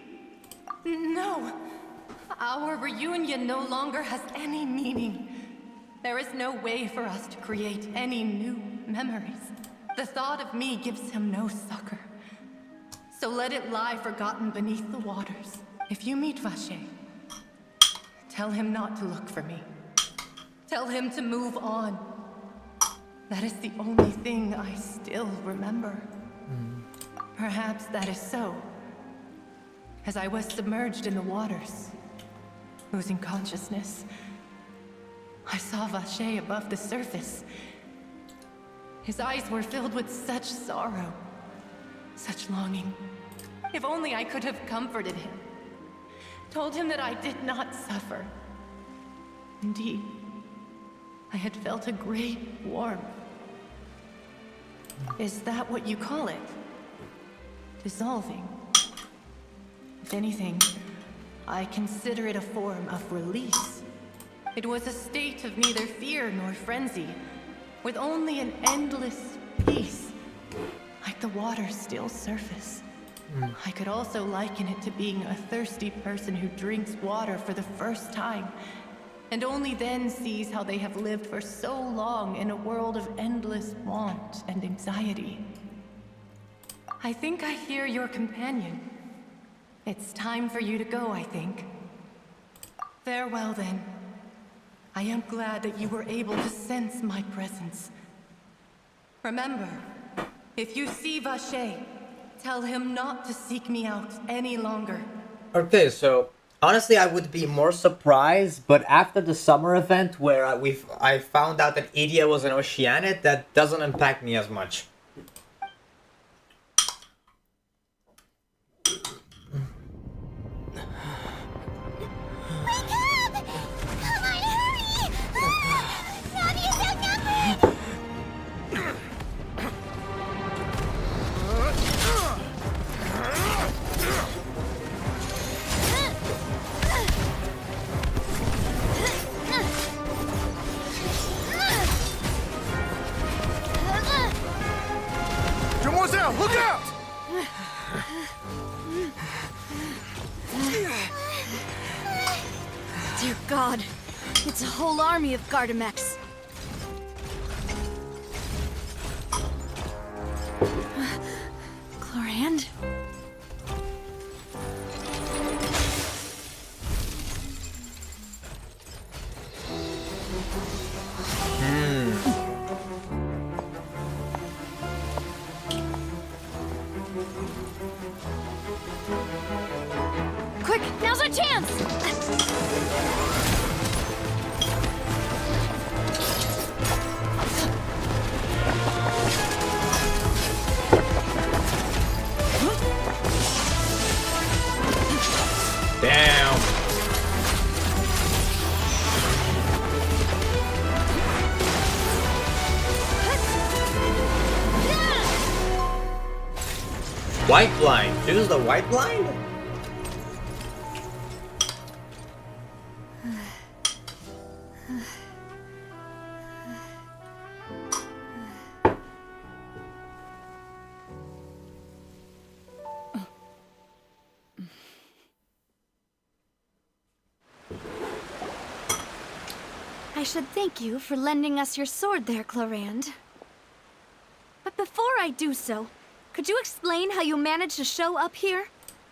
No, our reunion no longer has any meaning. There is no way for us to create any new memories. The thought of me gives him no succor. So let it lie forgotten beneath the waters. If you meet Vache, tell him not to look for me. Tell him to move on. That is the only thing I still remember. Perhaps that is so. As I was submerged in the waters, losing consciousness, I saw Vache above the surface. His eyes were filled with such sorrow, such longing. If only I could have comforted him, told him that I did not suffer. Indeed, I had felt a great warmth. Is that what you call it? Dissolving? If anything, I consider it a form of release. It was a state of neither fear nor frenzy, with only an endless peace, like the water's still surface. I could also liken it to being a thirsty person who drinks water for the first time, and only then sees how they have lived for so long in a world of endless want and anxiety. I think I hear your companion. It's time for you to go, I think. Farewell, then. I am glad that you were able to sense my presence. Remember, if you see Vache, tell him not to seek me out any longer. Okay, so honestly, I would be more surprised, but after the summer event where I found out that Idia was an Oceanid, that doesn't impact me as much. Look out! Dear God, it's a whole army of Gardamex. Chlorand? Quick, now's our chance! Damn. White blind. Choose the white blind? I should thank you for lending us your sword there, Clorand. But before I do so, could you explain how you managed to show up here?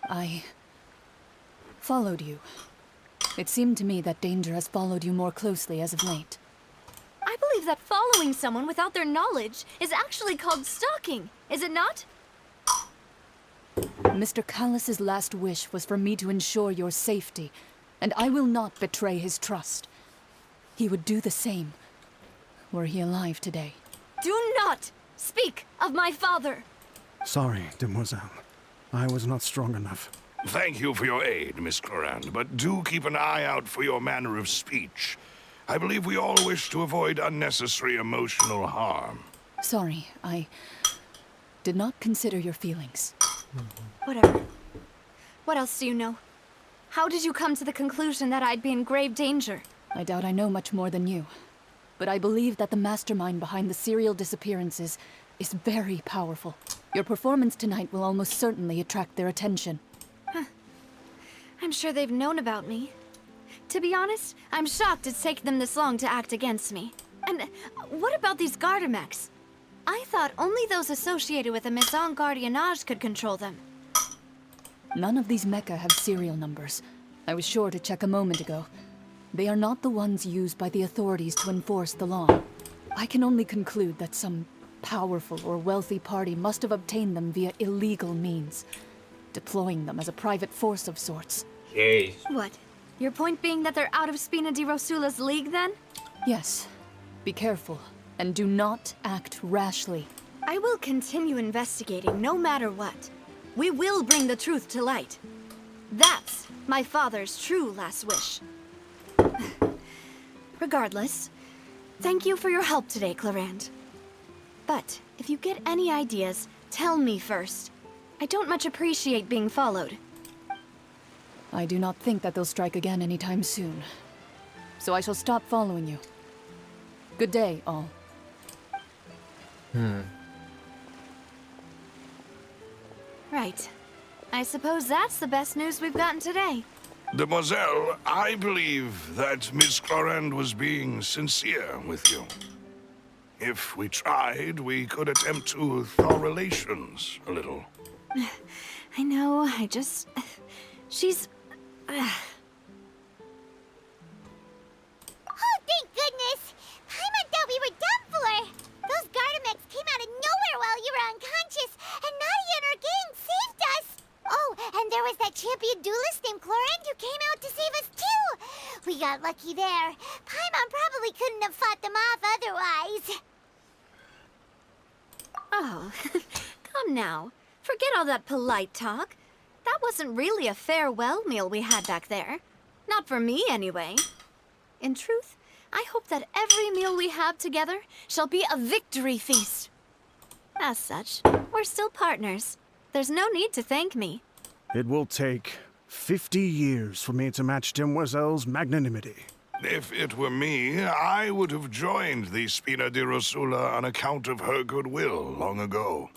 I followed you. It seemed to me that danger has followed you more closely as of late. I believe that following someone without their knowledge is actually called stalking, is it not? Mr. Callus's last wish was for me to ensure your safety, and I will not betray his trust. He would do the same, were he alive today. Do not speak of my father! Sorry, demoiselle. I was not strong enough. Thank you for your aid, Miss Clorand, but do keep an eye out for your manner of speech. I believe we all wish to avoid unnecessary emotional harm. Sorry, I did not consider your feelings. Whatever. What else do you know? How did you come to the conclusion that I'd be in grave danger? I doubt I know much more than you. But I believe that the mastermind behind the serial disappearances is very powerful. Your performance tonight will almost certainly attract their attention. I'm sure they've known about me. To be honest, I'm shocked it's taken them this long to act against me. And what about these Gardamex? I thought only those associated with the Maison Gardiennage could control them. None of these mecha have serial numbers. I was sure to check a moment ago. They are not the ones used by the authorities to enforce the law. I can only conclude that some powerful or wealthy party must have obtained them via illegal means, deploying them as a private force of sorts. Jeez. What? Your point being that they're out of Spina di Rosula's league, then? Yes. Be careful, and do not act rashly. I will continue investigating no matter what. We will bring the truth to light. That's my father's true last wish. Regardless, thank you for your help today, Clorand. But if you get any ideas, tell me first. I don't much appreciate being followed. I do not think that they'll strike again anytime soon. So I shall stop following you. Good day, all. Right. I suppose that's the best news we've gotten today. Demoiselle, I believe that Miss Clorand was being sincere with you. If we tried, we could attempt to thaw relations a little. I know, I just... She's... Oh, thank goodness! Paimon thought we were done for! Those Gardamex came out of nowhere while you were unconscious, and Nadia and her gang saved us! Oh, and there was that champion duelist named Clorand who came out to save us too! We got lucky there. Paimon probably couldn't have fought them off otherwise. Oh, come now. Forget all that polite talk. That wasn't really a farewell meal we had back there. Not for me, anyway. In truth, I hope that every meal we have together shall be a victory feast. As such, we're still partners. There's no need to thank me. It will take 50 years for me to match Demoiselle's magnanimity. If it were me, I would have joined the Spina di Rosula on account of her goodwill long ago.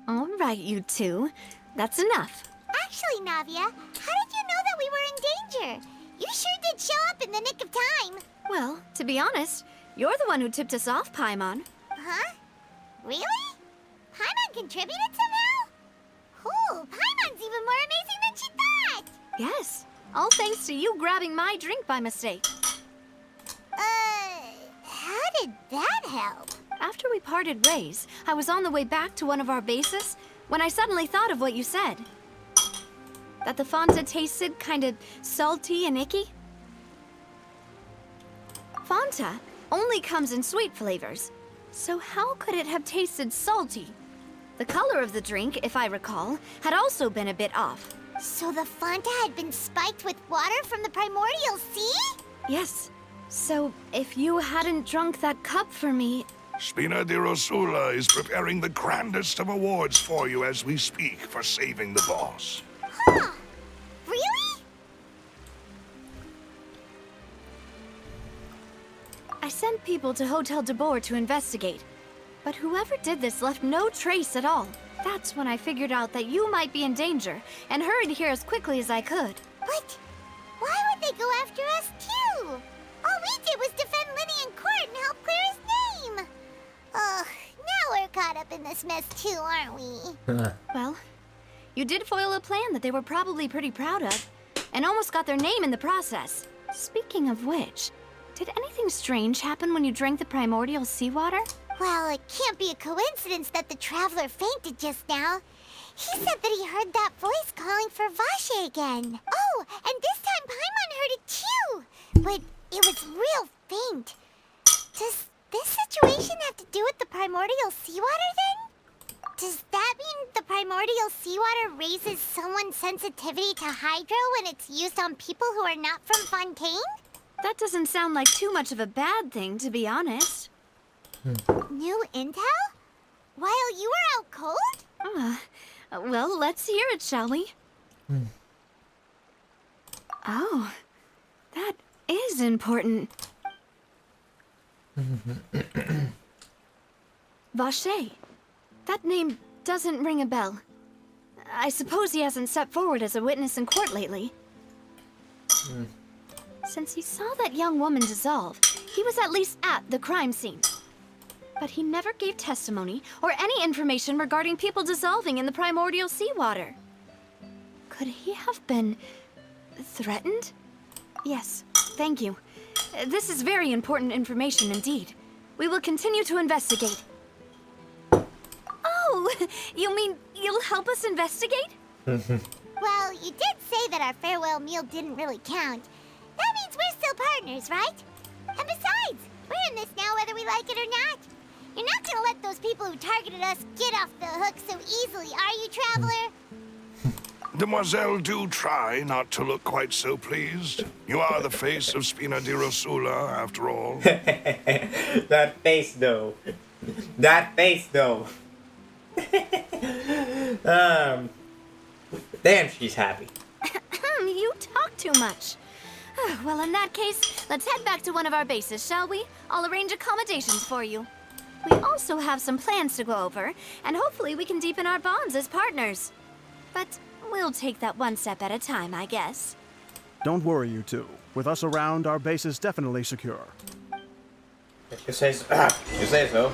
All right, you two. That's enough. Actually, Navia, how did you know that we were in danger? You sure did show up in the nick of time. Well, to be honest, you're the one who tipped us off, Paimon. Huh? Really? Paimon contributed somehow? Ooh, Paimon's even more amazing than she thought! Yes, all thanks to you grabbing my drink by mistake. How did that help? After we parted ways, I was on the way back to one of our bases when I suddenly thought of what you said. That the Fonta tasted kind of salty and icky. Fonta only comes in sweet flavors, so how could it have tasted salty? The color of the drink, if I recall, had also been a bit off. So the Fonta had been spiked with water from the primordial sea? Yes. So if you hadn't drunk that cup for me, Spina di Rosula is preparing the grandest of awards for you as we speak for saving the boss. Huh. Really? I sent people to Hotel de Boer to investigate, but whoever did this left no trace at all. That's when I figured out that you might be in danger, and hurried here as quickly as I could. But why would they go after us too? All we did was defend Lenny in court and help clear his name. Ugh, now we're caught up in this mess too, aren't we? Well, you did foil a plan that they were probably pretty proud of, and almost got their name in the process. Speaking of which, did anything strange happen when you drank the primordial seawater? Well, it can't be a coincidence that the traveler fainted just now. He said that he heard that voice calling for Vache again. Oh, and this time Paimon heard it too. But it was real faint. Does this situation have to do with the primordial seawater then? Does that mean the primordial seawater raises someone's sensitivity to hydro when it's used on people who are not from Fontaine? That doesn't sound like too much of a bad thing, to be honest. New intel? While you were out cold? Well, let's hear it, shall we? Oh, that is important. Vache. That name doesn't ring a bell. I suppose he hasn't stepped forward as a witness in court lately. Since he saw that young woman dissolve, he was at least at the crime scene. But he never gave testimony or any information regarding people dissolving in the primordial seawater. Could he have been threatened? Yes, thank you. This is very important information indeed. We will continue to investigate. Oh, you mean you'll help us investigate? Well, you did say that our farewell meal didn't really count. That means we're still partners, right? And besides, we're in this now whether we like it or not. You're not gonna let those people who targeted us get off the hook so easily, are you, Traveler? Demoiselle, do try not to look quite so pleased. You are the face of Spina di Rosula, after all. That face, though. That face, though. Damn, she's happy. You talk too much. Well, in that case, let's head back to one of our bases, shall we? I'll arrange accommodations for you. We also have some plans to go over, and hopefully we can deepen our bonds as partners. But we'll take that one step at a time, I guess. Don't worry, you two. With us around, our base is definitely secure. You say so. You say so.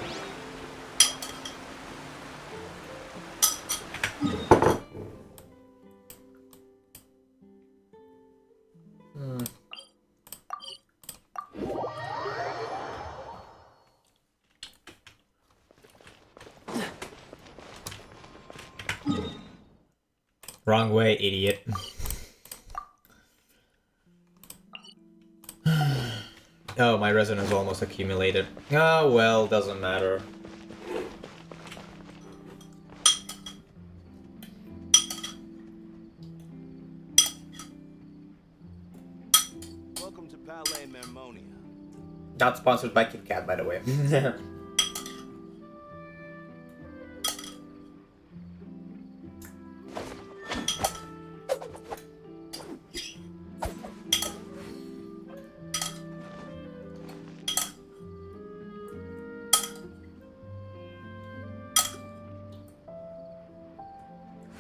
Wrong way, idiot. Oh, my resonance almost accumulated. Oh well, doesn't matter. Welcome to Palais Mermonia. Not sponsored by Kit Kat, by the way.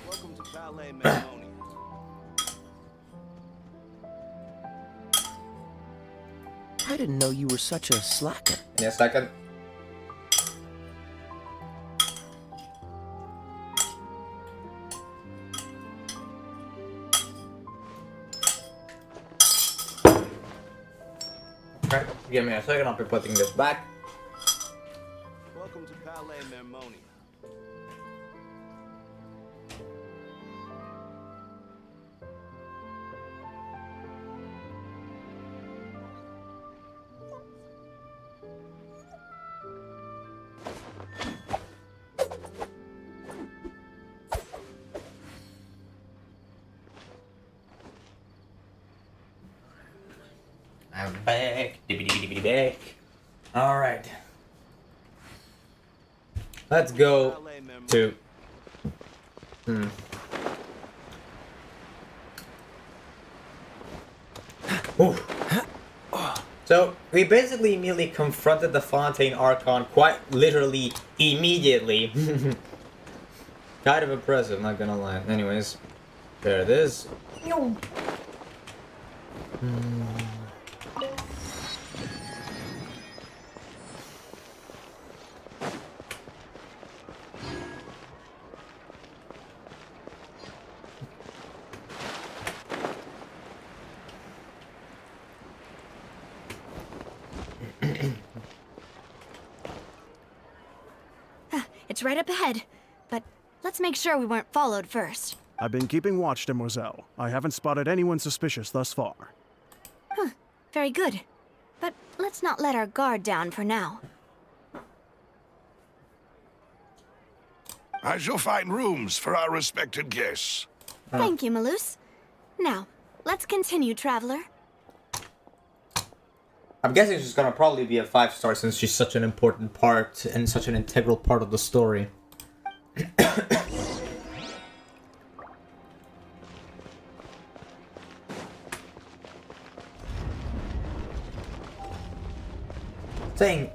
Welcome to Palais Mermonia. I didn't know you were such a slacker. In a second. Okay, give me a second, I'll be putting this back. Welcome to Palais Mermonia. I'm back. Dibbity back. Alright. Let's go to... Ooh. So, we basically immediately confronted the Fontaine Archon quite literally immediately. Kind of impressive, not gonna lie. Anyways, there it is. It's right up ahead, but let's make sure we weren't followed first. I've been keeping watch, Demoiselle. I haven't spotted anyone suspicious thus far. Huh, very good. But let's not let our guard down for now. I shall find rooms for our respected guests. Thank you, Malus. Now, let's continue, Traveler. I'm guessing she's gonna probably be a 5-star since she's such an important part and such an integral part of the story. Saying,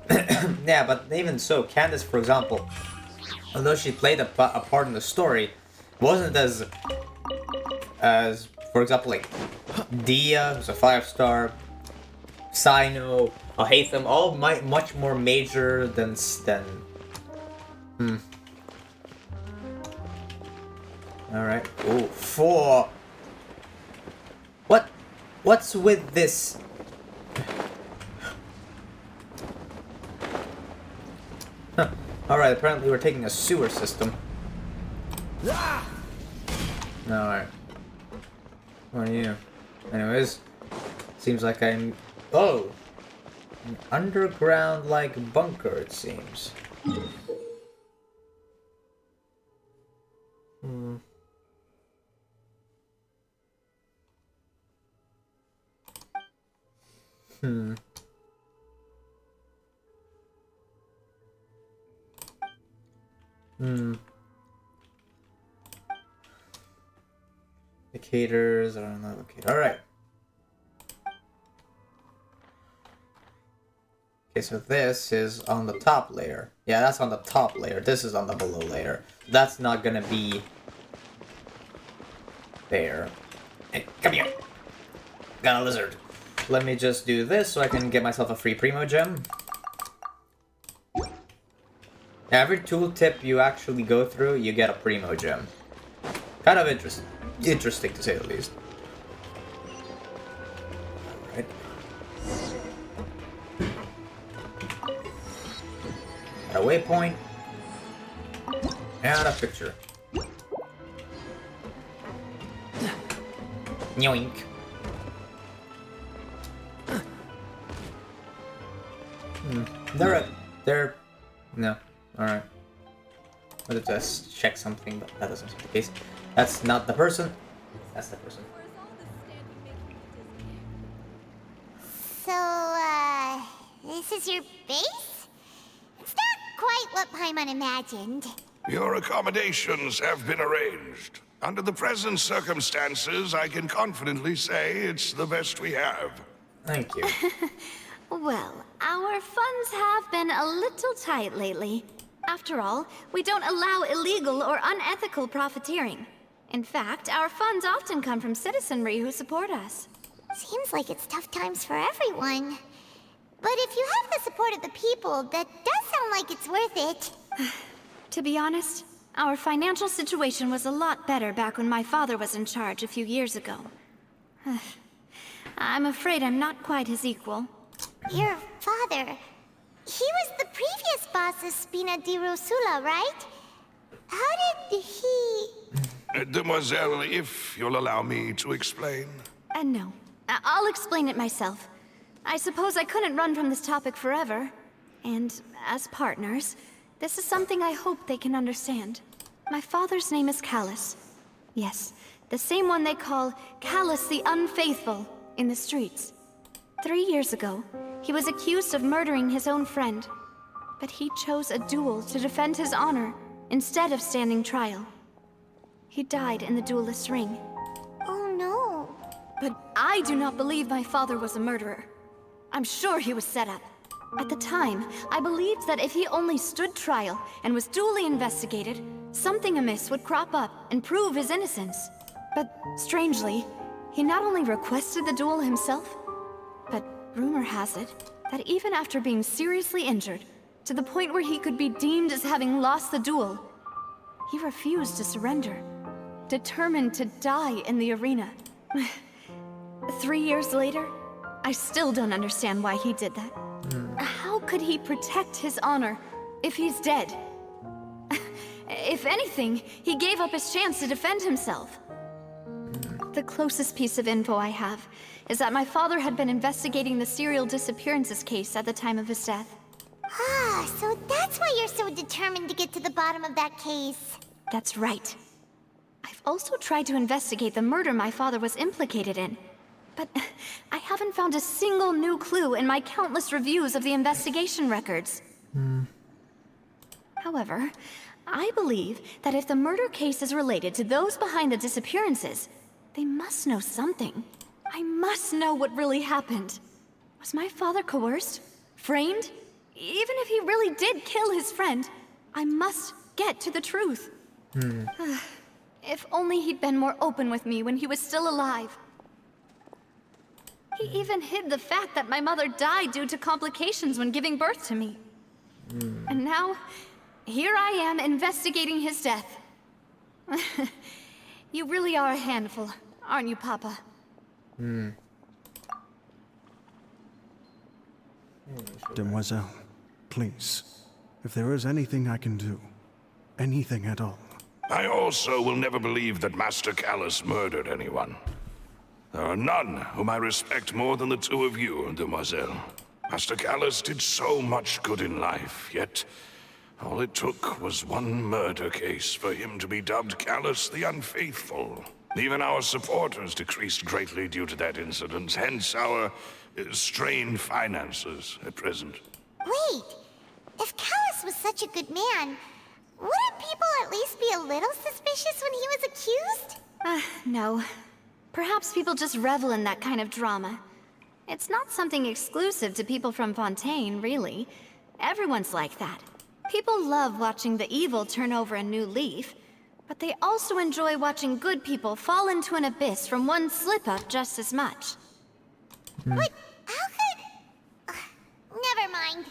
yeah, but even so, Candace, for example, although she played a part in the story, wasn't as, for example, like Dia, who's a 5-star, Sino, Alhaitham, all much more major than Alright. Ooh, 4. What's with this? Huh. Alright, apparently we're taking a sewer system. Alright. What are you? Anyways, seems like I'm... Oh! An underground-like bunker, it seems. Indicators are not located. Alright. Okay, so this is on the top layer. Yeah, that's on the top layer. This is on the below layer. That's not gonna be there. Hey, come here. Got a lizard. Let me just do this so I can get myself a free Primo Gem. Every tooltip you actually go through, you get a Primo Gem. Kind of interesting to say the least. Alright. A waypoint. And a picture. Yoink. They're... No. Alright. I wanted to just check something, but that doesn't seem the case. That's not the person. That's the person. So, this is your base? It's not quite what Paimon imagined. Your accommodations have been arranged. Under the present circumstances, I can confidently say it's the best we have. Thank you. Well, our funds have been a little tight lately. After all, we don't allow illegal or unethical profiteering. In fact, our funds often come from citizenry who support us. Seems like it's tough times for everyone. But if you have the support of the people, that does sound like it's worth it. To be honest, our financial situation was a lot better back when my father was in charge a few years ago. I'm afraid I'm not quite his equal. Your father... He was the previous boss of Spina di Rosula, right? How did he... Demoiselle, if you'll allow me to explain. No. I'll explain it myself. I suppose I couldn't run from this topic forever. And as partners, this is something I hope they can understand. My father's name is Callus. Yes, the same one they call Callus the Unfaithful in the streets. 3 years ago, he was accused of murdering his own friend. But he chose a duel to defend his honor instead of standing trial. He died in the duelist's ring. Oh no. But I do not believe my father was a murderer. I'm sure he was set up. At the time, I believed that if he only stood trial and was duly investigated, something amiss would crop up and prove his innocence. But strangely, he not only requested the duel himself, but rumor has it that even after being seriously injured, to the point where he could be deemed as having lost the duel, he refused to surrender, determined to die in the arena. 3 years later, I still don't understand why he did that. How could he protect his honor if he's dead? If anything, he gave up his chance to defend himself. The closest piece of info I have is that my father had been investigating the serial disappearances case at the time of his death. Ah, so that's why you're so determined to get to the bottom of that case. That's right. I've also tried to investigate the murder my father was implicated in, but I haven't found a single new clue in my countless reviews of the investigation records. However, I believe that if the murder case is related to those behind the disappearances, they must know something. I must know what really happened. Was my father coerced? Framed? Even if he really did kill his friend, I must get to the truth. If only he'd been more open with me when he was still alive. He even hid the fact that my mother died due to complications when giving birth to me. And now, here I am investigating his death. You really are a handful, aren't you, Papa? Demoiselle, please, if there is anything I can do, anything at all. I also will never believe that Master Callus murdered anyone. There are none whom I respect more than the two of you, Demoiselle. Master Callus did so much good in life, yet all it took was one murder case for him to be dubbed Callus the Unfaithful. Even our supporters decreased greatly due to that incident, hence our strained finances at present. Wait, if Callus was such a good man, wouldn't people at least be a little suspicious when he was accused? No. Perhaps people just revel in that kind of drama. It's not something exclusive to people from Fontaine, really. Everyone's like that. People love watching the evil turn over a new leaf, but they also enjoy watching good people fall into an abyss from one slip-up just as much. But how could... never mind.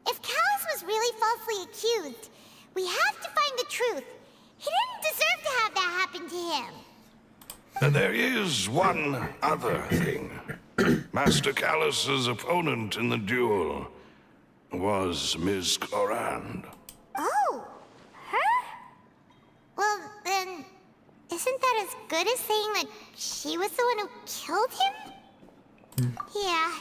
If Callus was really falsely accused, we have to find the truth. He didn't deserve to have that happen to him. And there is one other thing. Master Callus's opponent in the duel was Ms. Clorand. Oh, her? Well, then, isn't that as good as saying that she was the one who killed him? Yeah,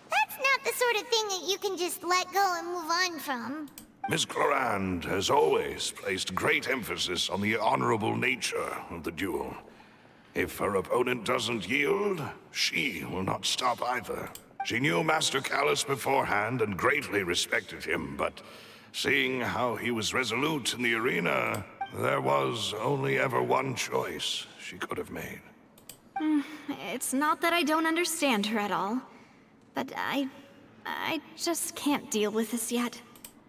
that's not the sort of thing that you can just let go and move on from. Ms. Clorand has always placed great emphasis on the honorable nature of the duel. If her opponent doesn't yield, she will not stop either. She knew Master Callus beforehand and greatly respected him, but seeing how he was resolute in the arena, there was only ever one choice she could have made. It's not that I don't understand her at all, but I just can't deal with this yet.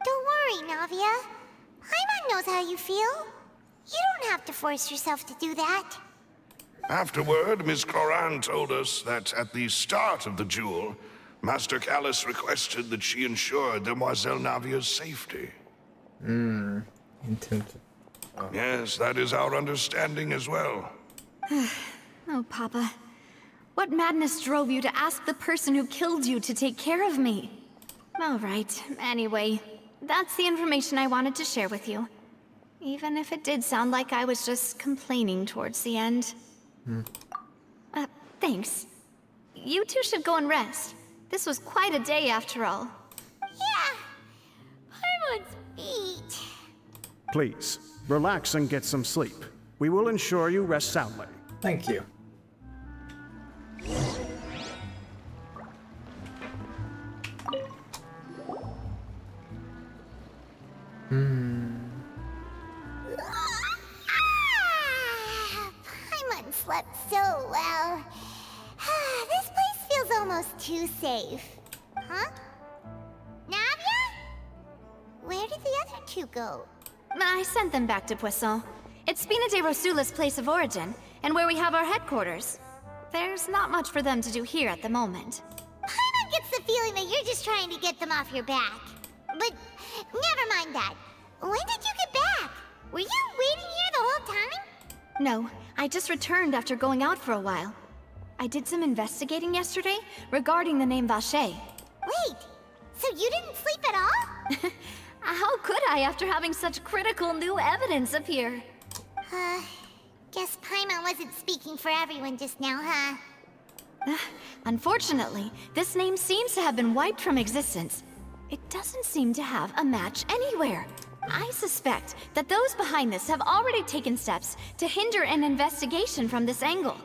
Don't worry, Navia. Paimon knows how you feel. You don't have to force yourself to do that. Afterward, Ms. Clorand told us that at the start of the duel, Master Callus requested that she ensure Demoiselle Navia's safety. Yes, that is our understanding as well. Oh, Papa. What madness drove you to ask the person who killed you to take care of me? All right, anyway, that's the information I wanted to share with you. Even if it did sound like I was just complaining towards the end. Thanks. You two should go and rest. This was quite a day after all. Yeah, Paimon's beat. Please, relax and get some sleep. We will ensure you rest soundly. Thank you. Paimon slept so well. This place feels almost too safe. Huh? Navia? Where did the other two go? I sent them back to Poisson. It's Spina de Rosula's place of origin, and where we have our headquarters. There's not much for them to do here at the moment. Paimon gets the feeling that you're just trying to get them off your back. But never mind that. When did you get back? Were you waiting here the whole time? No, I just returned after going out for a while. I did some investigating yesterday regarding the name Vacher. Wait, so you didn't sleep at all? How could I after having such critical new evidence appear? Guess Paimon wasn't speaking for everyone just now, huh? Unfortunately, this name seems to have been wiped from existence. It doesn't seem to have a match anywhere. I suspect that those behind this have already taken steps to hinder an investigation from this angle.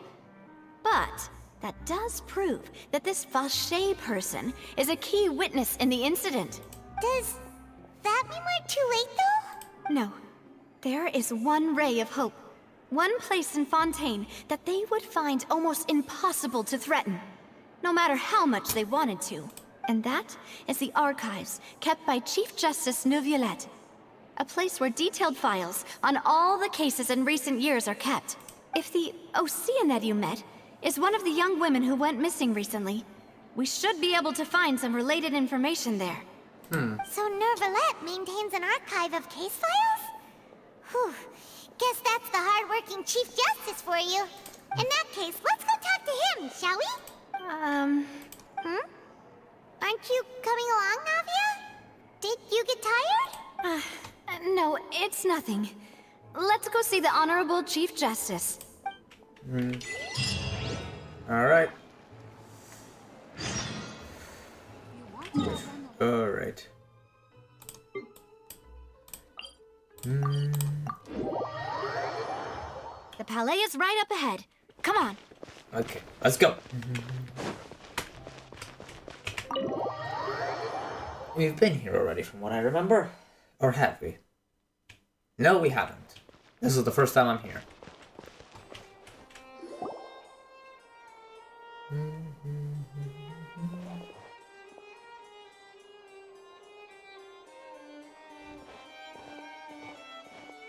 But that does prove that this Vacher person is a key witness in the incident. Does that mean we're too late, though? No. There is one ray of hope. One place in Fontaine that they would find almost impossible to threaten, no matter how much they wanted to. And that is the archives kept by Chief Justice Neuvillette. A place where detailed files on all the cases in recent years are kept. If the Oceanette you met is one of the young women who went missing recently, we should be able to find some related information there. So Neuvillette maintains an archive of case files? Whew. Guess that's the hard-working Chief Justice for you. In that case, let's go talk to him, shall we? Aren't you coming along, Navia? Did you get tired? No, it's nothing. Let's go see the Honorable Chief Justice. Alright. Alright. The Palais is right up ahead. Come on. Okay, let's go. We've been here already from what I remember. Or have we? No, we haven't. This is the first time I'm here.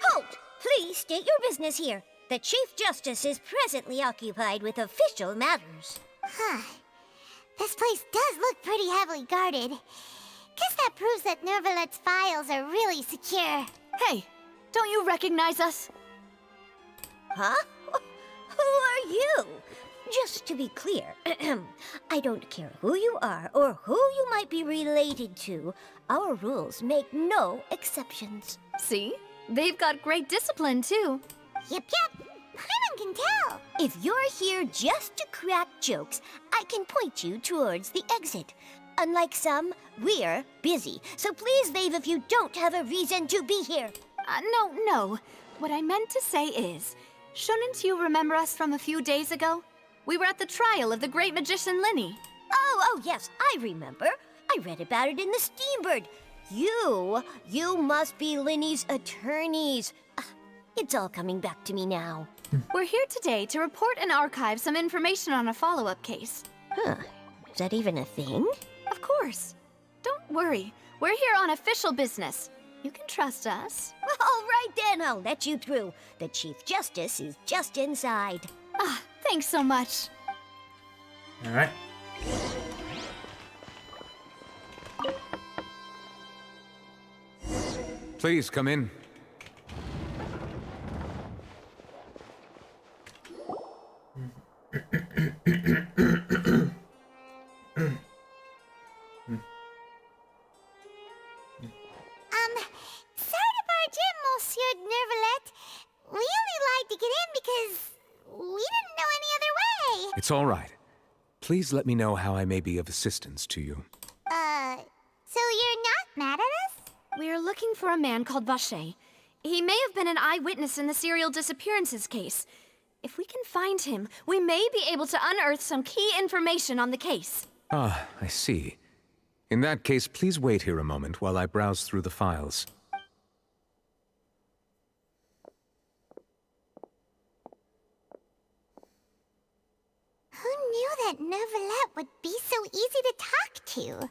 Halt! Please state your business here. The Chief Justice is presently occupied with official matters. This place does look pretty heavily guarded. Guess that proves that Neuvillette's files are really secure. Hey, don't you recognize us? Huh? Who are you? Just to be clear, I don't care who you are or who you might be related to. Our rules make no exceptions. See? They've got great discipline, too. Yep. Paimon can tell. If you're here just to crack jokes, I can point you towards the exit. Unlike some, we're busy, so please leave if you don't have a reason to be here. No. What I meant to say is, shouldn't you remember us from a few days ago? We were at the trial of the great magician Linny. Oh, yes, I remember. I read about it in the Steambird. You must be Linny's attorneys. It's all coming back to me now. We're here today to report and archive some information on a follow-up case. Is that even a thing? Of course. Don't worry. We're here on official business. You can trust us. All right then, I'll let you through. The Chief Justice is just inside. Thanks so much. Alright. Please come in. Sorry to barge in, Monsieur Neuvillette. We only lied to get in because we didn't know any other way. It's all right. Please let me know how I may be of assistance to you. So you're not mad at us? We're looking for a man called Vacher. He may have been an eyewitness in the serial disappearances case. If we can find him, we may be able to unearth some key information on the case. Ah, I see. In that case, please wait here a moment while I browse through the files. that Neuvillette would be so easy to talk to.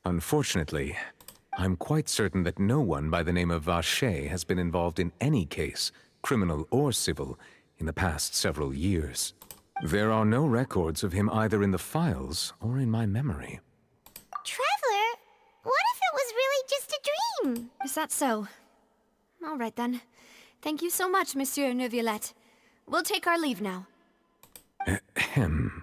Unfortunately, I'm quite certain that no one by the name of Vacher has been involved in any case, criminal or civil, in the past several years. There are no records of him either in the files or in my memory. Traveler, what if it was really just a dream? Is that so? All right then. Thank you so much, Monsieur Neuvillette. We'll take our leave now. Ahem.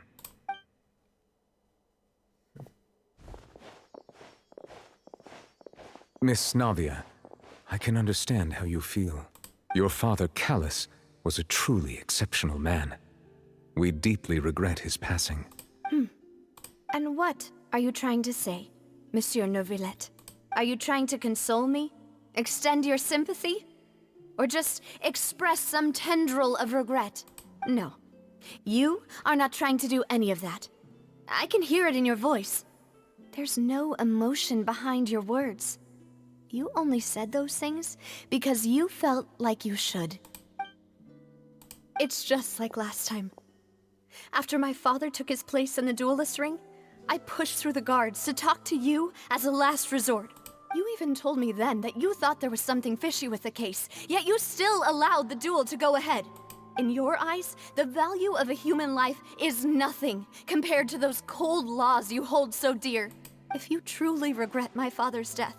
Miss Navia, I can understand how you feel. Your father, Callus, was a truly exceptional man. We deeply regret his passing. And what are you trying to say, Monsieur Neuvillette? Are you trying to console me? Extend your sympathy? Or just express some tendril of regret? No. You are not trying to do any of that. I can hear it in your voice. There's no emotion behind your words. You only said those things because you felt like you should. It's just like last time. After my father took his place in the duelist ring, I pushed through the guards to talk to you as a last resort. You even told me then that you thought there was something fishy with the case, yet you still allowed the duel to go ahead. In your eyes, the value of a human life is nothing compared to those cold laws you hold so dear. If you truly regret my father's death,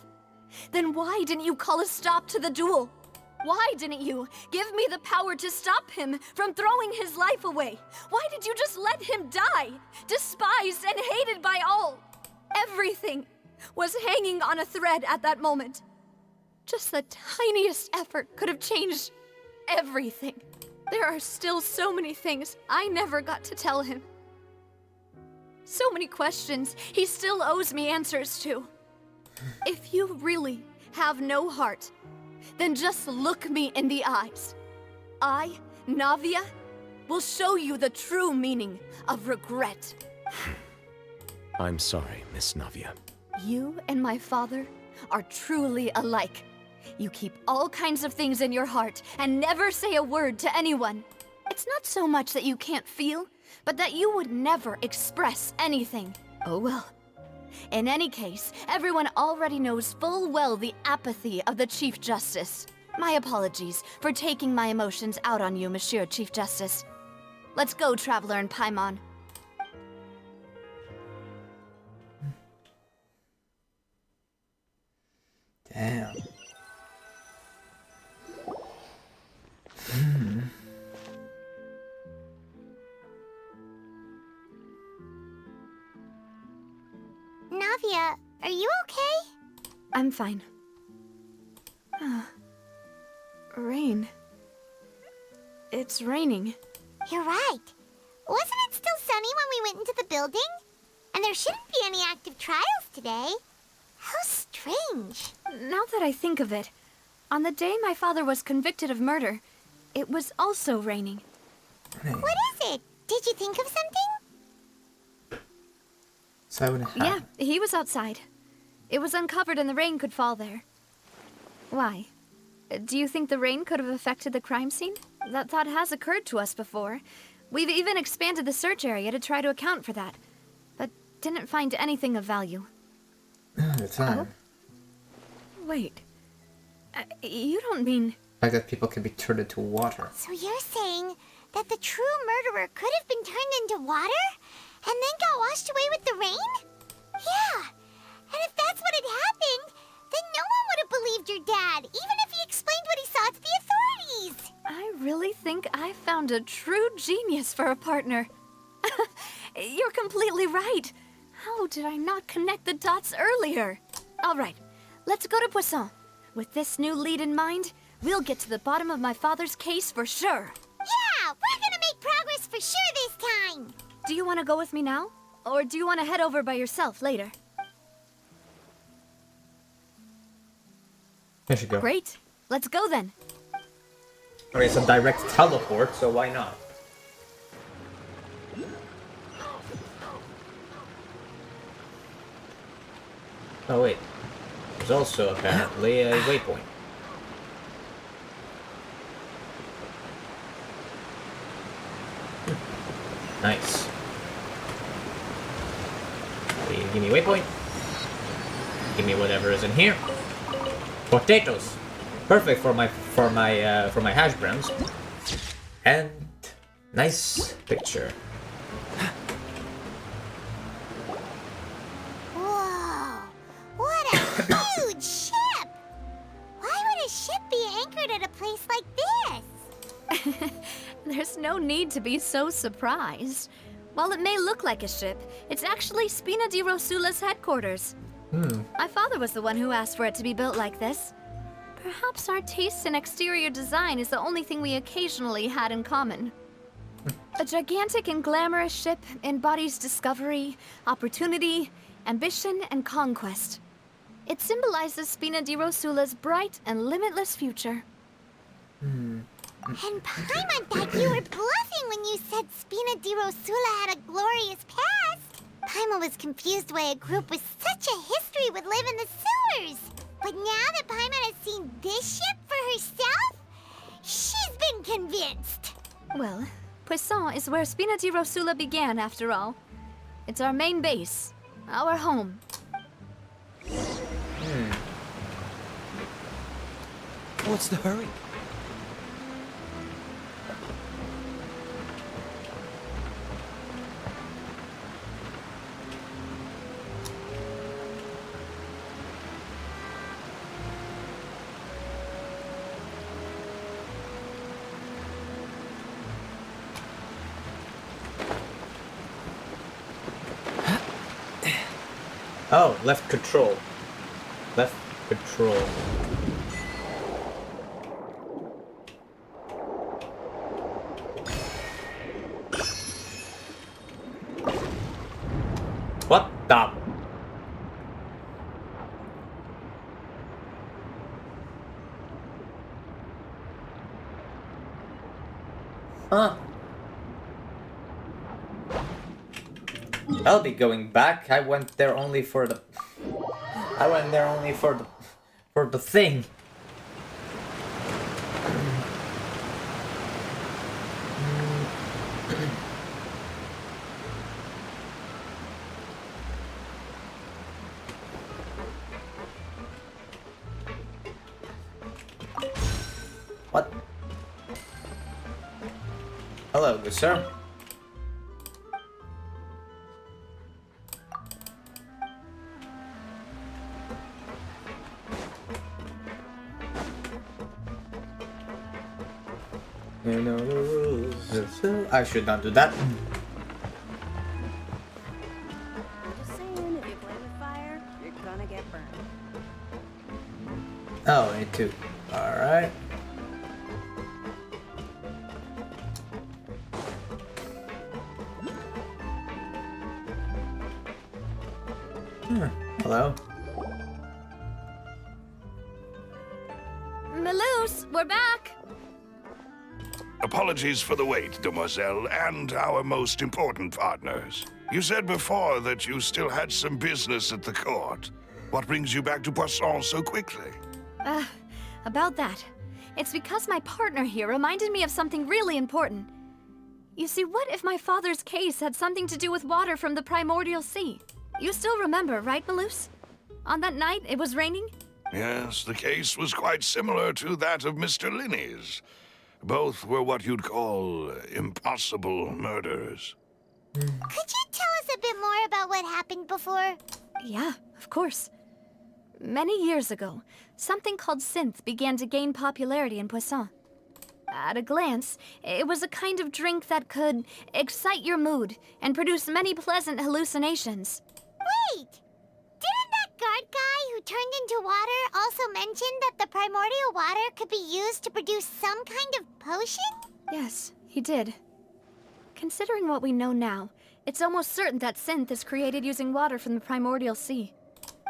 then why didn't you call a stop to the duel? Why didn't you give me the power to stop him from throwing his life away? Why did you just let him die, despised and hated by all? Everything was hanging on a thread at that moment. Just the tiniest effort could have changed everything. There are still so many things I never got to tell him. So many questions he still owes me answers to. If you really have no heart, then just look me in the eyes. I, Navia, will show you the true meaning of regret. I'm sorry, Miss Navia. You and my father are truly alike. You keep all kinds of things in your heart and never say a word to anyone. It's not so much that you can't feel, but that you would never express anything. Oh well. In any case, everyone already knows full well the apathy of the Chief Justice. My apologies for taking my emotions out on you, Monsieur Chief Justice. Let's go, Traveler and Paimon. Damn. Navia, are you okay? I'm fine. Rain. It's raining. You're right. Wasn't it still sunny when we went into the building? And there shouldn't be any active trials today. How strange. Now that I think of it, on the day my father was convicted of murder, it was also raining. What is it? Did you think of something? Yeah, he was outside. It was uncovered and the rain could fall there. Why? Do you think the rain could have affected the crime scene? That thought has occurred to us before. We've even expanded the search area to try to account for that, but didn't find anything of value. The time. Oh? Wait. You don't mean... Like that people can be turned into water. So you're saying that the true murderer could have been turned into water? And then got washed away with the rain? Yeah. And if that's what had happened, then no one would have believed your dad, even if he explained what he saw to the authorities. I really think I found a true genius for a partner. You're completely right. How did I not connect the dots earlier? All right, let's go to Poisson. With this new lead in mind, we'll get to the bottom of my father's case for sure. Yeah, we're gonna make progress for sure this time. Do you want to go with me now? Or do you want to head over by yourself later? There you go. Great. Let's go then. Okay, it's a direct teleport, so why not? Oh wait, there's also apparently a waypoint. Nice. Give me waypoint. Give me whatever is in here. Potatoes, perfect for my hash browns. And nice picture. Whoa! What a huge ship! Why would a ship be anchored at a place like this? There's no need to be so surprised. While it may look like a ship, it's actually Spina di Rosula's headquarters. My father was the one who asked for it to be built like this. Perhaps our taste in exterior design is the only thing we occasionally had in common. A gigantic and glamorous ship embodies discovery, opportunity, ambition, and conquest. It symbolizes Spina di Rosula's bright and limitless future. And Paimon thought you were bluffing when you said Spina di Rosula had a glorious past. Paimon was confused why a group with such a history would live in the sewers. But now that Paimon has seen this ship for herself, she's been convinced. Well, Poisson is where Spina di Rosula began, after all. It's our main base, our home. What's the hurry? Oh, left control. Left control. What the? Huh. I'll be going back. I went there only for the thing. What? Hello, good sir. You know the rules. I should not do that. Just saying, if you play with fire, you're gonna get burned. Oh, me too. Alright. Hello? Maloose, we're back! Apologies for the wait, demoiselle, and our most important partners. You said before that you still had some business at the court. What brings you back to Poisson so quickly? About that. It's because my partner here reminded me of something really important. You see, what if my father's case had something to do with water from the primordial sea? You still remember, right, Maloose? On that night, it was raining? Yes, the case was quite similar to that of Mr. Linney's. Both were what you'd call impossible murders. Could you tell us a bit more about what happened before? Yeah, of course. Many years ago, something called synth began to gain popularity in Poisson. At a glance, it was a kind of drink that could excite your mood and produce many pleasant hallucinations. Wait! Didn't that guard guy who turned into water also mention that the primordial water could be used to produce some kind of potion? Yes, he did. Considering what we know now, it's almost certain that synth is created using water from the primordial sea.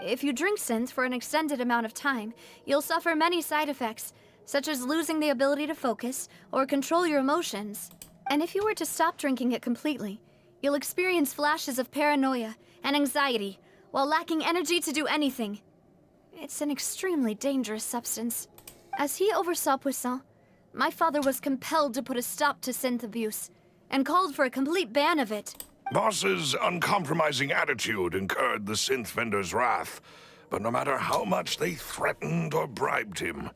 If you drink synth for an extended amount of time, you'll suffer many side effects, such as losing the ability to focus or control your emotions. And if you were to stop drinking it completely, you'll experience flashes of paranoia and anxiety, while lacking energy to do anything. It's an extremely dangerous substance. As he oversaw Poisson, my father was compelled to put a stop to synth abuse, and called for a complete ban of it. Boss's uncompromising attitude incurred the synth vendor's wrath, but no matter how much they threatened or bribed him,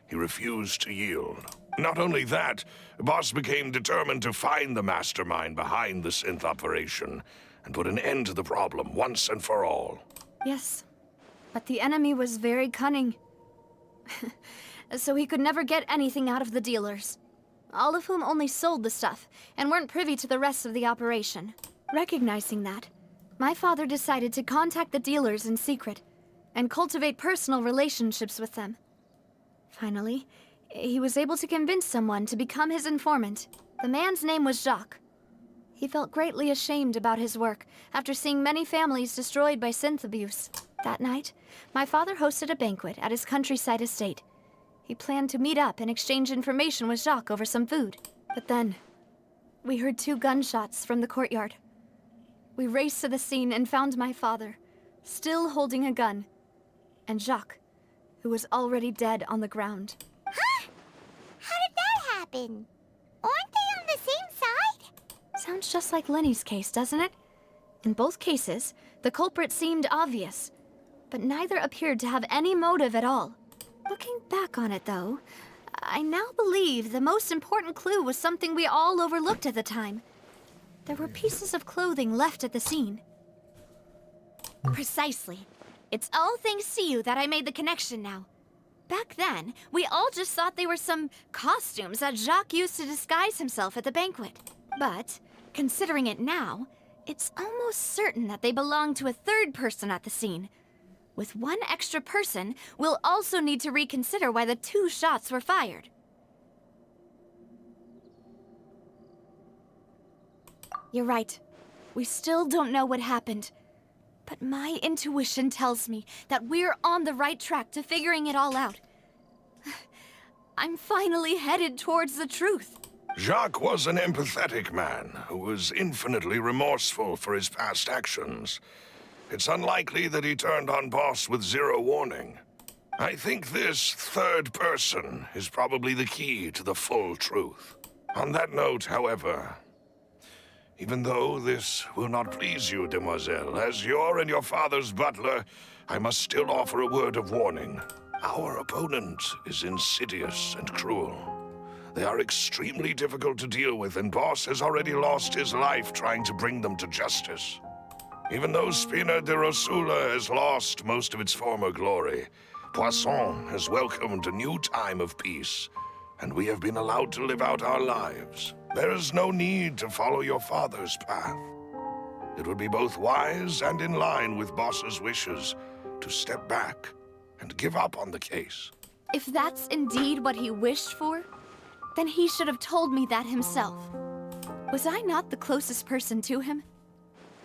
he refused to yield. Not only that, Boss became determined to find the mastermind behind the synth operation and put an end to the problem once and for all. Yes, but the enemy was very cunning. So he could never get anything out of the dealers, all of whom only sold the stuff and weren't privy to the rest of the operation. Recognizing that, my father decided to contact the dealers in secret and cultivate personal relationships with them. Finally, he was able to convince someone to become his informant. The man's name was Jacques. He felt greatly ashamed about his work after seeing many families destroyed by synth abuse. That night, my father hosted a banquet at his countryside estate. He planned to meet up and exchange information with Jacques over some food. But then, we heard 2 gunshots from the courtyard. We raced to the scene and found my father, still holding a gun, and Jacques, who was already dead on the ground. Huh? How did that happen? Aren't they on the same side? Sounds just like Lenny's case, doesn't it? In both cases, the culprit seemed obvious, but neither appeared to have any motive at all. Looking back on it, though, I now believe the most important clue was something we all overlooked at the time. There were pieces of clothing left at the scene. Precisely. It's all thanks to you that I made the connection now. Back then, we all just thought they were some costumes that Jacques used to disguise himself at the banquet. But, considering it now, it's almost certain that they belong to a third person at the scene. With one extra person, we'll also need to reconsider why the 2 shots were fired. You're right. We still don't know what happened. But my intuition tells me that we're on the right track to figuring it all out. I'm finally headed towards the truth. Jacques was an empathetic man who was infinitely remorseful for his past actions. It's unlikely that he turned on Boss with 0 warning. I think this third person is probably the key to the full truth. On that note, however, even though this will not please you, demoiselle, as your and your father's butler, I must still offer a word of warning. Our opponent is insidious and cruel. They are extremely difficult to deal with, and Boss has already lost his life trying to bring them to justice. Even though Spina de Rosula has lost most of its former glory, Poisson has welcomed a new time of peace, and we have been allowed to live out our lives. There is no need to follow your father's path. It would be both wise and in line with Boss's wishes to step back and give up on the case. If that's indeed what he wished for, then he should have told me that himself. Was I not the closest person to him?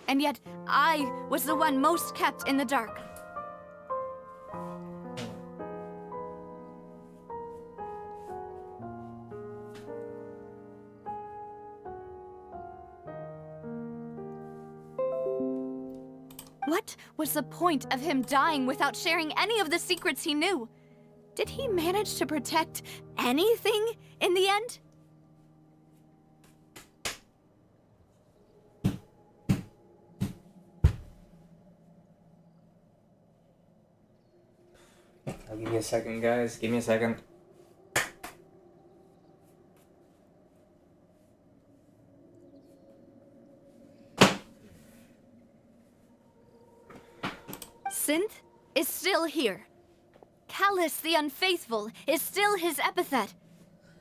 And yet, I was the one most kept in the dark. What was the point of him dying without sharing any of the secrets he knew? Did he manage to protect anything in the end? I'll give you a second, guys. Give me a second. Synth is still here. Callus the Unfaithful is still his epithet.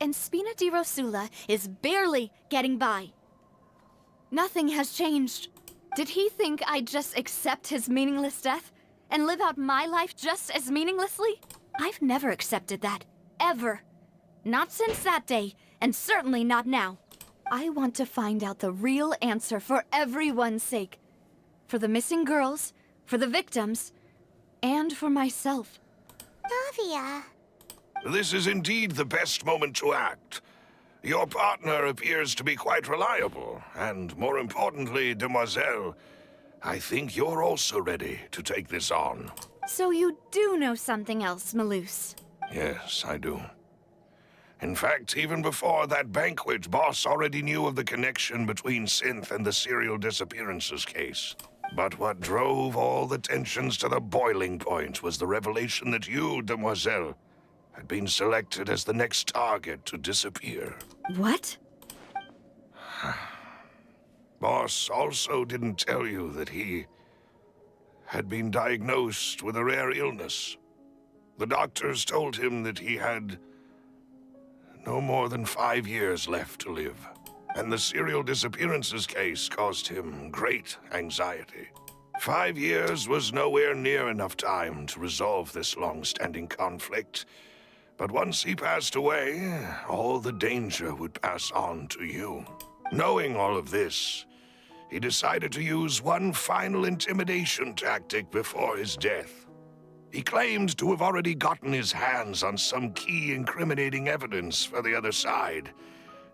And Spina di Rosula is barely getting by. Nothing has changed. Did he think I'd just accept his meaningless death and live out my life just as meaninglessly? I've never accepted that. Ever. Not since that day, and certainly not now. I want to find out the real answer for everyone's sake. For the missing girls, for the victims, and for myself. Navia. This is indeed the best moment to act. Your partner appears to be quite reliable, and more importantly, demoiselle, I think you're also ready to take this on. So you do know something else, Malus. Yes, I do. In fact, even before that banquet, Boss already knew of the connection between Synth and the serial disappearances case. But what drove all the tensions to the boiling point was the revelation that you, Demoiselle, had been selected as the next target to disappear. What? Boss also didn't tell you that he had been diagnosed with a rare illness. The doctors told him that he had no more than 5 years left to live, and the serial disappearances case caused him great anxiety. 5 years was nowhere near enough time to resolve this long-standing conflict, but once he passed away, all the danger would pass on to you. Knowing all of this, he decided to use one final intimidation tactic before his death. He claimed to have already gotten his hands on some key incriminating evidence for the other side,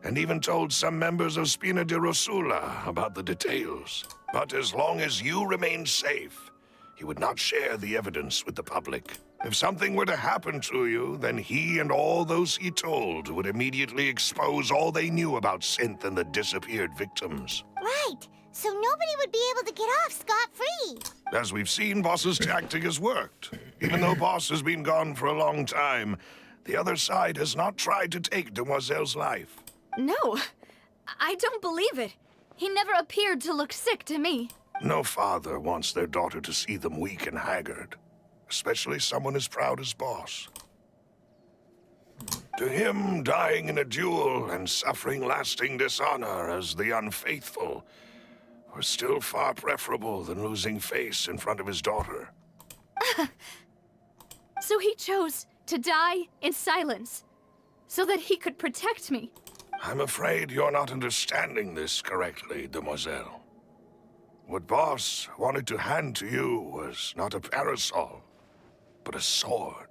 and even told some members of Spina di Rosula about the details. But as long as you remained safe, he would not share the evidence with the public. If something were to happen to you, then he and all those he told would immediately expose all they knew about Synth and the disappeared victims. Right. So nobody would be able to get off scot-free. As we've seen, Boss's tactic has worked. Even though Boss has been gone for a long time, the other side has not tried to take Demoiselle's life. No, I don't believe it. He never appeared to look sick to me. No father wants their daughter to see them weak and haggard, especially someone as proud as Boss. To him, dying in a duel and suffering lasting dishonor as the unfaithful were still far preferable than losing face in front of his daughter. So he chose to die in silence, so that he could protect me. I'm afraid you're not understanding this correctly, Demoiselle. What Boss wanted to hand to you was not a parasol, but a sword.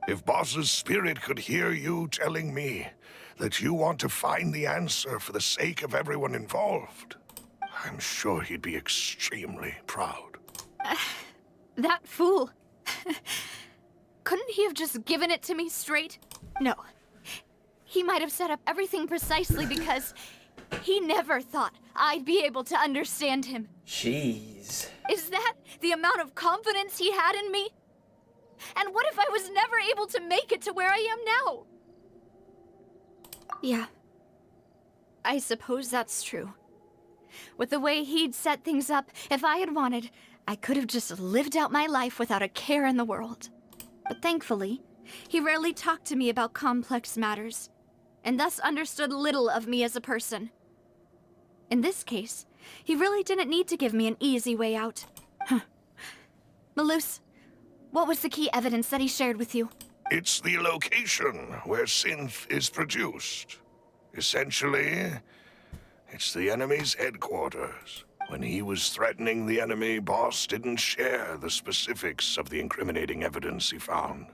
If Boss's spirit could hear you telling me that you want to find the answer for the sake of everyone involved, I'm sure he'd be extremely proud. That fool. Couldn't he have just given it to me straight? No. He might have set up everything precisely because he never thought I'd be able to understand him. Jeez. Is that the amount of confidence he had in me? And what if I was never able to make it to where I am now? Yeah. I suppose that's true. With the way he'd set things up, if I had wanted, I could have just lived out my life without a care in the world. But thankfully, he rarely talked to me about complex matters, and thus understood little of me as a person. In this case, he really didn't need to give me an easy way out. Malus, what was the key evidence that he shared with you? It's the location where Synth is produced. Essentially, it's the enemy's headquarters. When he was threatening the enemy, Boss didn't share the specifics of the incriminating evidence he found.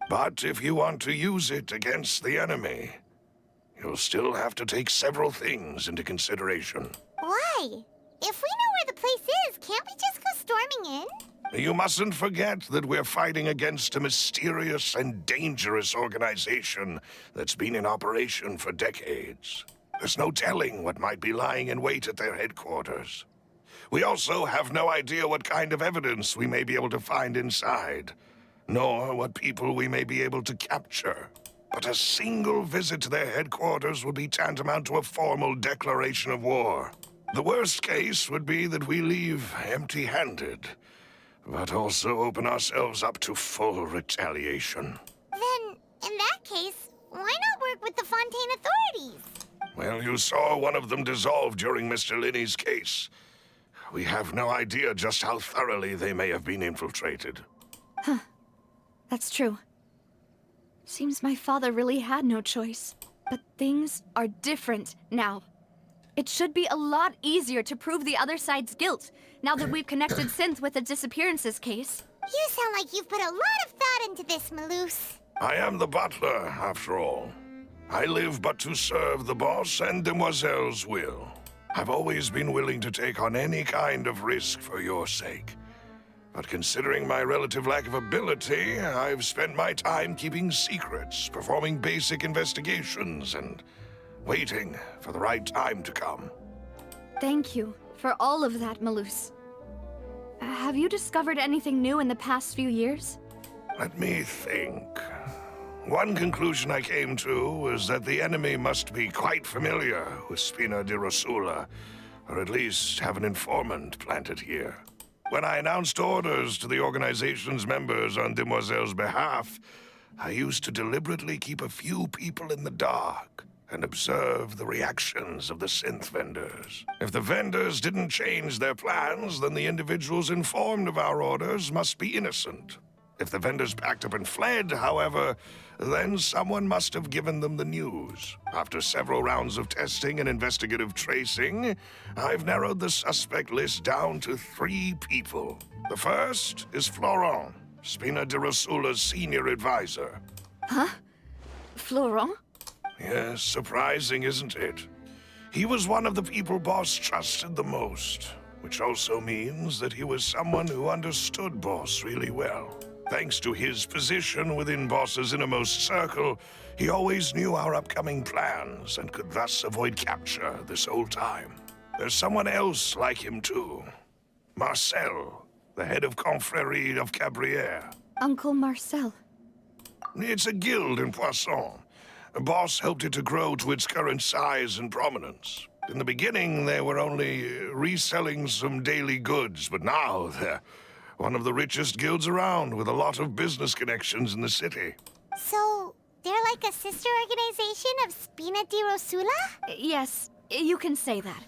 But if you want to use it against the enemy, you'll still have to take several things into consideration. Why? If we know where the place is, can't we just go storming in? You mustn't forget that we're fighting against a mysterious and dangerous organization that's been in operation for decades. There's no telling what might be lying in wait at their headquarters. We also have no idea what kind of evidence we may be able to find inside, nor what people we may be able to capture. But a single visit to their headquarters would be tantamount to a formal declaration of war. The worst case would be that we leave empty-handed, but also open ourselves up to full retaliation. Then, in that case, why not work with the Fontaine authorities? Well, you saw one of them dissolve during Mr. Linney's case. We have no idea just how thoroughly they may have been infiltrated. Huh. That's true. Seems my father really had no choice. But things are different now. It should be a lot easier to prove the other side's guilt, now that we've connected Synth with the disappearances case. You sound like you've put a lot of thought into this, Malus. I am the butler, after all. I live but to serve the boss and Demoiselle's will. I've always been willing to take on any kind of risk for your sake. But considering my relative lack of ability, I've spent my time keeping secrets, performing basic investigations, and waiting for the right time to come. Thank you for all of that, Malus. Have you discovered anything new in the past few years? Let me think. One conclusion I came to was that the enemy must be quite familiar with Spina di Rosula, or at least have an informant planted here. When I announced orders to the organization's members on Demoiselle's behalf, I used to deliberately keep a few people in the dark and observe the reactions of the synth vendors. If the vendors didn't change their plans, then the individuals informed of our orders must be innocent. If the vendors packed up and fled, however, then someone must have given them the news. After several rounds of testing and investigative tracing, I've narrowed the suspect list down to 3 people. The first is Florent, Spina di Rosula's senior advisor. Huh? Florent? Yes, surprising, isn't it? He was one of the people Boss trusted the most, which also means that he was someone who understood Boss really well. Thanks to his position within Boss's innermost circle, he always knew our upcoming plans and could thus avoid capture this whole time. There's someone else like him too. Marcel, the head of Confrérie of Cabrières. Uncle Marcel. It's a guild in Poisson. Boss helped it to grow to its current size and prominence. In the beginning, they were only reselling some daily goods, but now they're one of the richest guilds around, with a lot of business connections in the city. So, they're like a sister organization of Spina di Rosula? Yes, you can say that.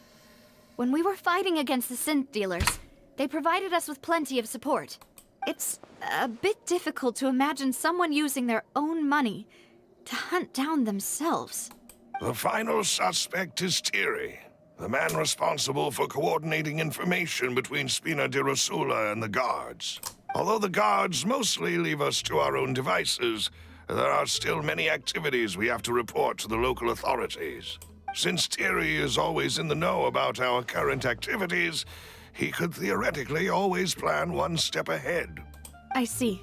When we were fighting against the synth dealers, they provided us with plenty of support. It's a bit difficult to imagine someone using their own money to hunt down themselves. The final suspect is Thierry, the man responsible for coordinating information between Spina di Rosula and the guards. Although the guards mostly leave us to our own devices, there are still many activities we have to report to the local authorities. Since Thierry is always in the know about our current activities, he could theoretically always plan one step ahead. I see.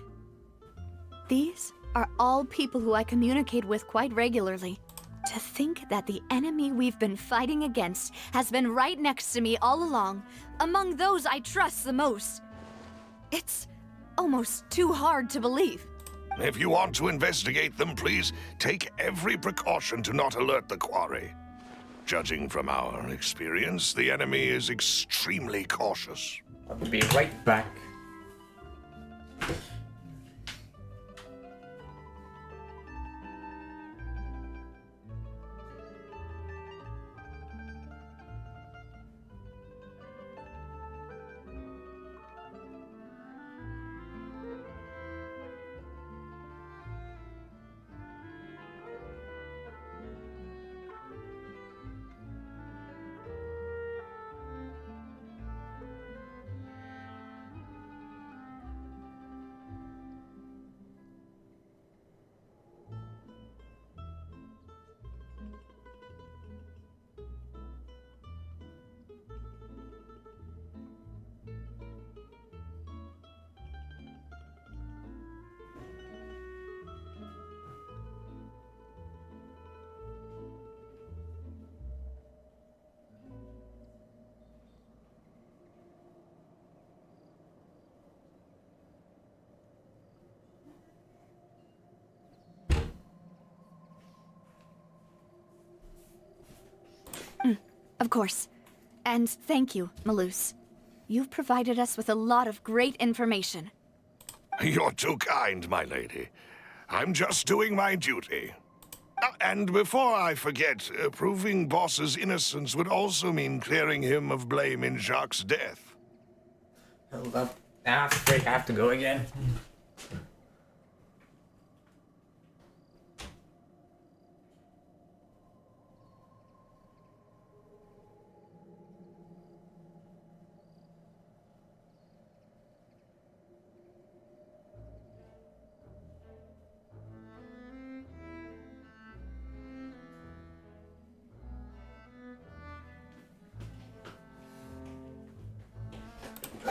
These are all people who I communicate with quite regularly. To think that the enemy we've been fighting against has been right next to me all along, among those I trust the most. It's almost too hard to believe. If you want to investigate them, please take every precaution to not alert the quarry. Judging from our experience, the enemy is extremely cautious. I'll be right back. Of course. And thank you, Malus. You've provided us with a lot of great information. You're too kind, my lady. I'm just doing my duty. And before I forget, proving Boss's innocence would also mean clearing him of blame in Jacques' death. Hold up. Ah, freak, I have to go again.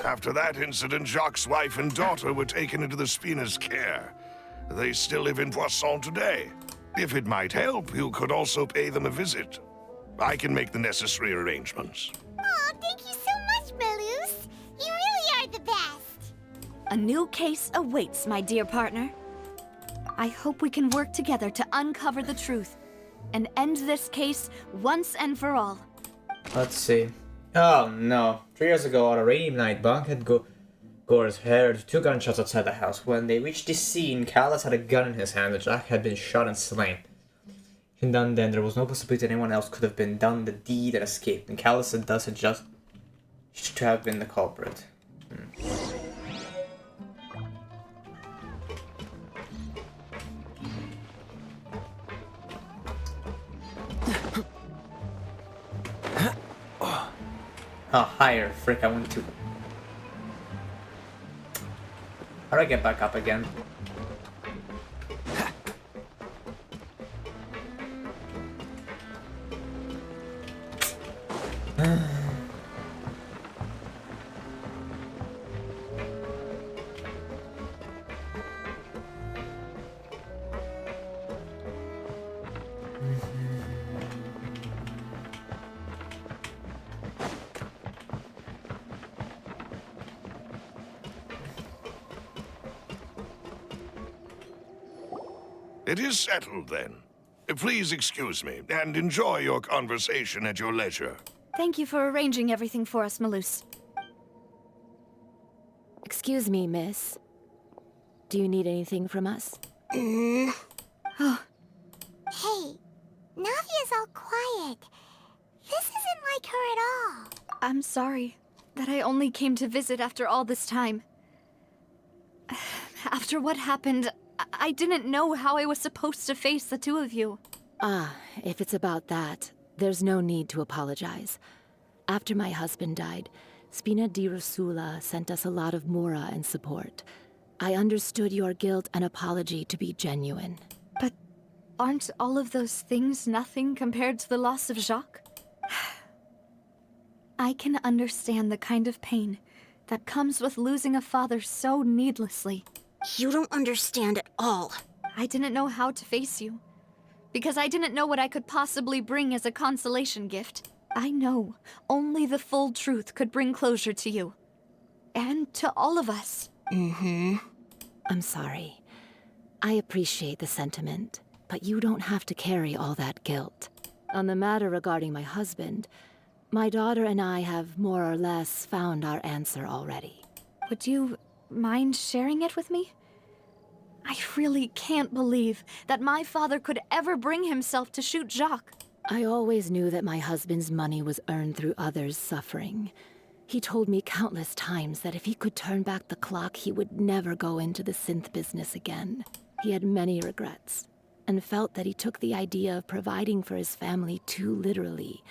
After that incident, Jacques' wife and daughter were taken into the Spina's care. They still live in Poisson today. If it might help, you could also pay them a visit. I can make the necessary arrangements. Oh, thank you so much, Melus. You really are the best. A new case awaits, my dear partner. I hope we can work together to uncover the truth and end this case once and for all. Let's see. Oh no. 3 years ago, on a rainy night, Bunk had Gore's heard 2 gunshots outside the house. When they reached the scene, Callus had a gun in his hand, and Jack had been shot and slain. And then there was no possibility anyone else could have been done the deed and escaped, and Callus had thus just to have been the culprit. Oh, higher. Frick, I want to. How do I get back up again? It is settled, then. Please excuse me, and enjoy your conversation at your leisure. Thank you for arranging everything for us, Melus. Excuse me, miss. Do you need anything from us? Hey, Navia's all quiet. This isn't like her at all. I'm sorry that I only came to visit after all this time. After what happened, I didn't know how I was supposed to face the two of you. Ah, if it's about that, there's no need to apologize. After my husband died, Spina di Rosula sent us a lot of mora and support. I understood your guilt and apology to be genuine. But aren't all of those things nothing compared to the loss of Jacques? I can understand the kind of pain that comes with losing a father so needlessly. You don't understand at all. I didn't know how to face you, because I didn't know what I could possibly bring as a consolation gift. I know only the full truth could bring closure to you. And to all of us. I'm sorry. I appreciate the sentiment, but you don't have to carry all that guilt. On the matter regarding my husband, my daughter and I have more or less found our answer already. Would you mind sharing it with me? I really can't believe that my father could ever bring himself to shoot Jacques. I always knew that my husband's money was earned through others' suffering. He told me countless times that if he could turn back the clock, he would never go into the synth business again. He had many regrets, and felt that he took the idea of providing for his family too literally.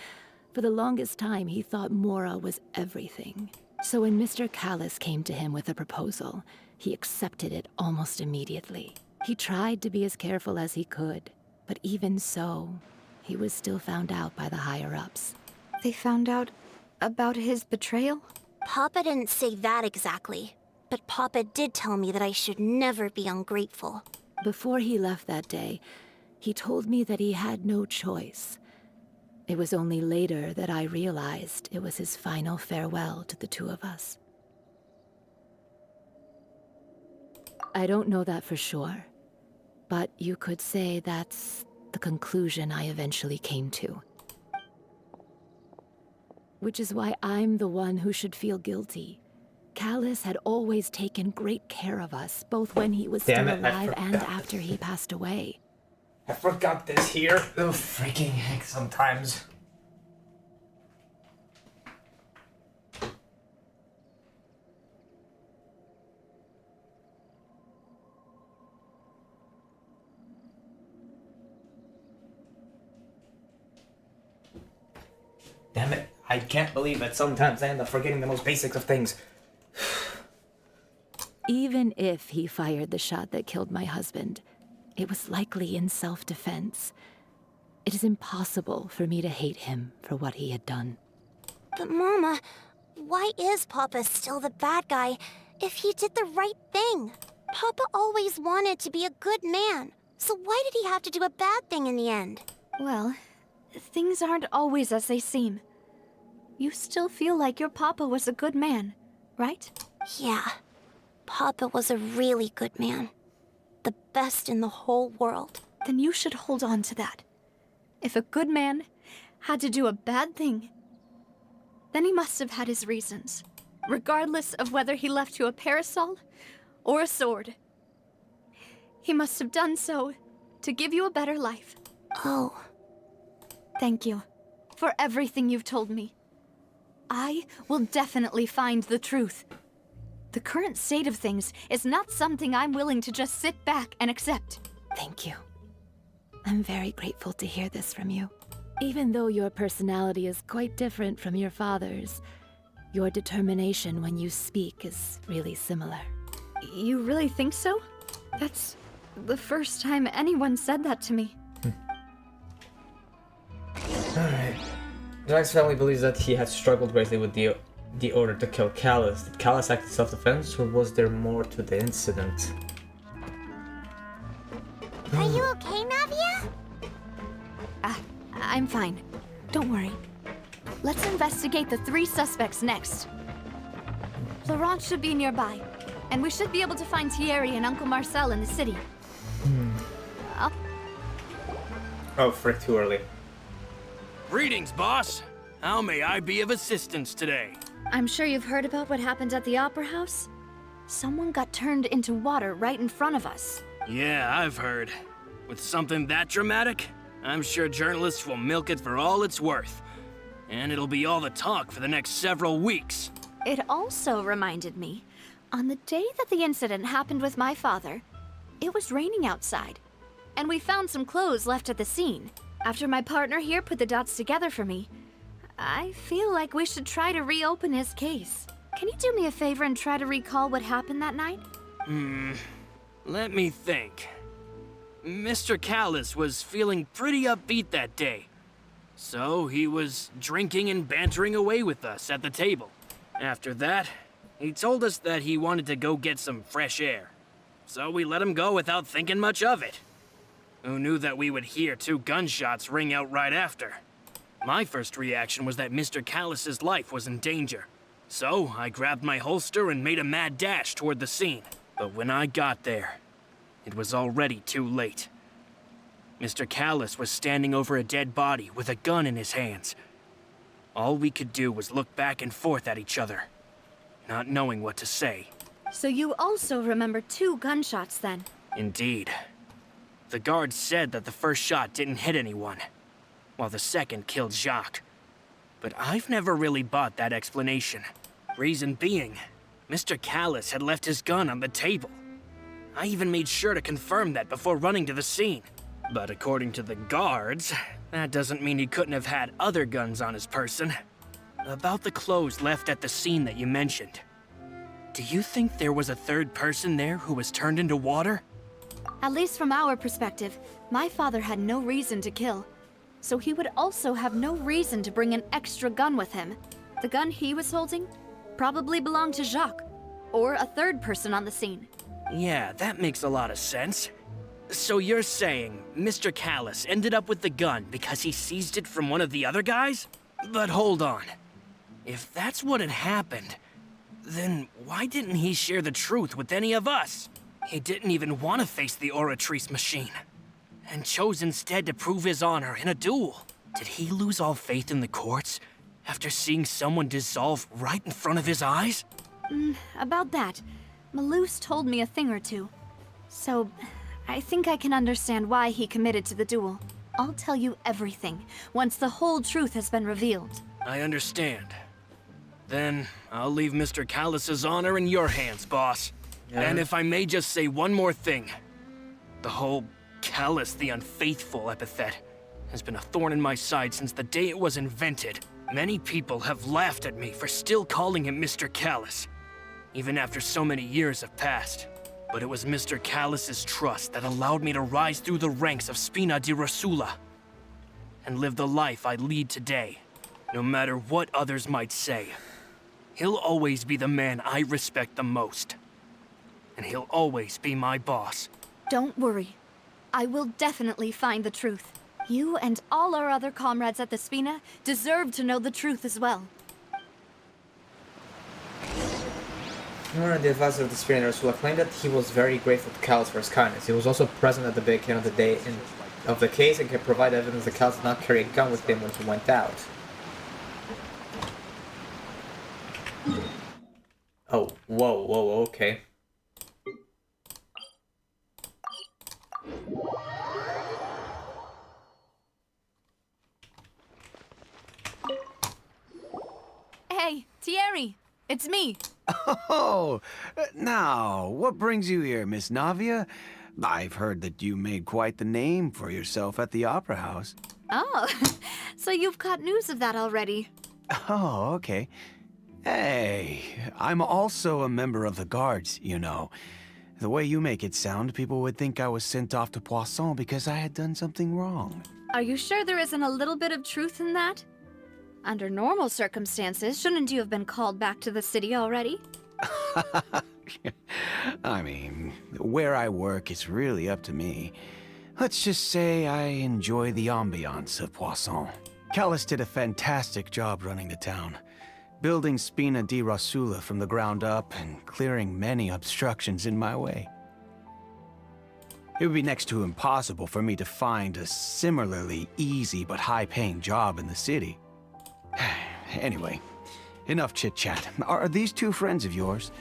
For the longest time, he thought Mora was everything. So when Mr. Callus came to him with a proposal, he accepted it almost immediately. He tried to be as careful as he could, but even so, he was still found out by the higher-ups. They found out about his betrayal? Papa didn't say that exactly, but Papa did tell me that I should never be ungrateful. Before he left that day, he told me that he had no choice. It was only later that I realized it was his final farewell to the two of us. I don't know that for sure, but you could say that's the conclusion I eventually came to. Which is why I'm the one who should feel guilty. Callus had always taken great care of us, both when he was still alive and after he passed away. I forgot this here. Oh, freaking heck, sometimes. Damn it, I can't believe that sometimes I end up forgetting the most basics of things. Even if he fired the shot that killed my husband, it was likely in self-defense. It is impossible for me to hate him for what he had done. But Mama, why is Papa still the bad guy if he did the right thing? Papa always wanted to be a good man, so why did he have to do a bad thing in the end? Well, things aren't always as they seem. You still feel like your papa was a good man, right? Yeah. Papa was a really good man. The best in the whole world. Then you should hold on to that. If a good man had to do a bad thing, then he must have had his reasons, regardless of whether he left you a parasol or a sword. He must have done so to give you a better life. Oh. Thank you for everything you've told me. I will definitely find the truth. The current state of things is not something I'm willing to just sit back and accept. Thank you. I'm very grateful to hear this from you. Even though your personality is quite different from your father's, your determination when you speak is really similar. You really think so? That's the first time anyone said that to me. Alright. Jack's family believes that he had struggled greatly with the order to kill Callus. Did Callus act in self-defense, or was there more to the incident? Are you okay, Navia? I'm fine. Don't worry. Let's investigate the 3 suspects next. Laurent should be nearby, and we should be able to find Thierry and Uncle Marcel in the city. Oh, frick, too early. Greetings, boss. How may I be of assistance today? I'm sure you've heard about what happened at the Opera House. Someone got turned into water right in front of us. Yeah, I've heard. With something that dramatic, I'm sure journalists will milk it for all it's worth. And it'll be all the talk for the next several weeks. It also reminded me, on the day that the incident happened with my father, it was raining outside, and we found some clothes left at the scene. After my partner here put the dots together for me, I feel like we should try to reopen his case. Can you do me a favor and try to recall what happened that night? Let me think. Mr. Callus was feeling pretty upbeat that day. So he was drinking and bantering away with us at the table. After that, he told us that he wanted to go get some fresh air. So we let him go without thinking much of it. Who knew that we would hear 2 gunshots ring out right after? My first reaction was that Mr. Callus's life was in danger. So I grabbed my holster and made a mad dash toward the scene. But when I got there, it was already too late. Mr. Callus was standing over a dead body with a gun in his hands. All we could do was look back and forth at each other, not knowing what to say. So you also remember 2 gunshots then? Indeed. The guard said that the first shot didn't hit anyone, while the second killed Jacques. But I've never really bought that explanation. Reason being, Mr. Callus had left his gun on the table. I even made sure to confirm that before running to the scene. But according to the guards, that doesn't mean he couldn't have had other guns on his person. About the clothes left at the scene that you mentioned, do you think there was a 3rd person there who was turned into water? At least from our perspective, my father had no reason to kill. So he would also have no reason to bring an extra gun with him. The gun he was holding probably belonged to Jacques, or a 3rd person on the scene. Yeah, that makes a lot of sense. So you're saying Mr. Callus ended up with the gun because he seized it from one of the other guys? But hold on. If that's what had happened, then why didn't he share the truth with any of us? He didn't even want to face the Oratrice machine, and chose instead to prove his honor in a duel. Did he lose all faith in the courts after seeing someone dissolve right in front of his eyes? About that, Malus told me a thing or 2. So, I think I can understand why he committed to the duel. I'll tell you everything, once the whole truth has been revealed. I understand. Then, I'll leave Mr. Callus's honor in your hands, boss. Yeah. And if I may just say one more thing. The whole Callus the Unfaithful epithet has been a thorn in my side since the day it was invented. Many people have laughed at me for still calling him Mr. Callus, even after so many years have passed. But it was Mr. Callus's trust that allowed me to rise through the ranks of Spina di Rosula and live the life I lead today, no matter what others might say. he'll always be the man I respect the most. And he'll always be my boss. Don't worry. I will definitely find the truth. You and all our other comrades at the Spina deserve to know the truth as well. The advisor of the Spina Ursula claimed that he was very grateful to Callus for his kindness. He was also present at the beginning of the day of the case and could provide evidence that Callus did not carry a gun with him when he went out. Oh, whoa, okay. Hey, Thierry, it's me. Oh, now, what brings you here, Miss Navia? I've heard that you made quite the name for yourself at the Opera House. Oh, so you've got news of that already. Oh, okay. Hey, I'm also a member of the Guards, you know. The way you make it sound, people would think I was sent off to Poisson because I had done something wrong. Are you sure there isn't a little bit of truth in that? Under normal circumstances, shouldn't you have been called back to the city already? I mean, where I work is really up to me. Let's just say I enjoy the ambiance of Poisson. Callus did a fantastic job running the town, building Spina di Rosula from the ground up and clearing many obstructions in my way. It would be next to impossible for me to find a similarly easy but high-paying job in the city. Anyway, enough chit-chat. Are these two friends of yours?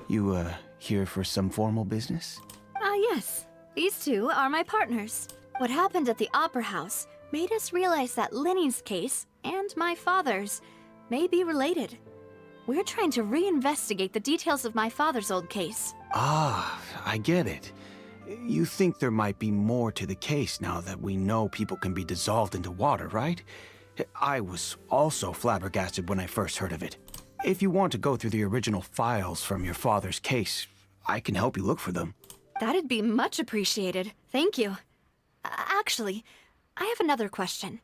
You, here for some formal business? Yes. These two are my partners. What happened at the Opera House made us realize that Linny's case and my father's may be related. We're trying to reinvestigate the details of my father's old case. Ah, I get it. You think there might be more to the case now that we know people can be dissolved into water, right? I was also flabbergasted when I first heard of it. If you want to go through the original files from your father's case, I can help you look for them. That'd be much appreciated. Thank you. Actually, I have another question.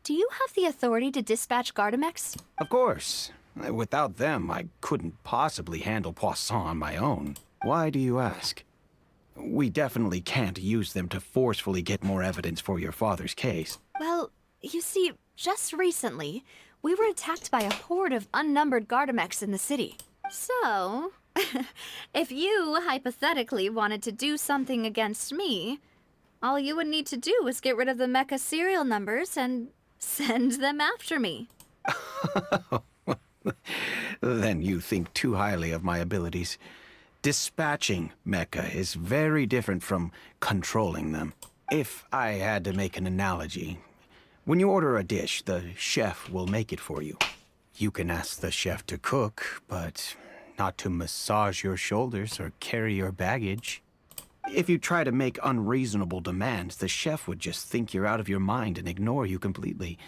Do you have the authority to dispatch Gardamex? Of course. Without them, I couldn't possibly handle Poisson on my own. Why do you ask? We definitely can't use them to forcefully get more evidence for your father's case. Well, you see, just recently, we were attacked by a horde of unnumbered Gardamex in the city. So, if you hypothetically wanted to do something against me, all you would need to do is get rid of the mecha serial numbers and send them after me. Then you think too highly of my abilities. Dispatching mecha is very different from controlling them. If I had to make an analogy, when you order a dish, the chef will make it for you. You can ask the chef to cook, but not to massage your shoulders or carry your baggage. If you try to make unreasonable demands, the chef would just think you're out of your mind and ignore you completely.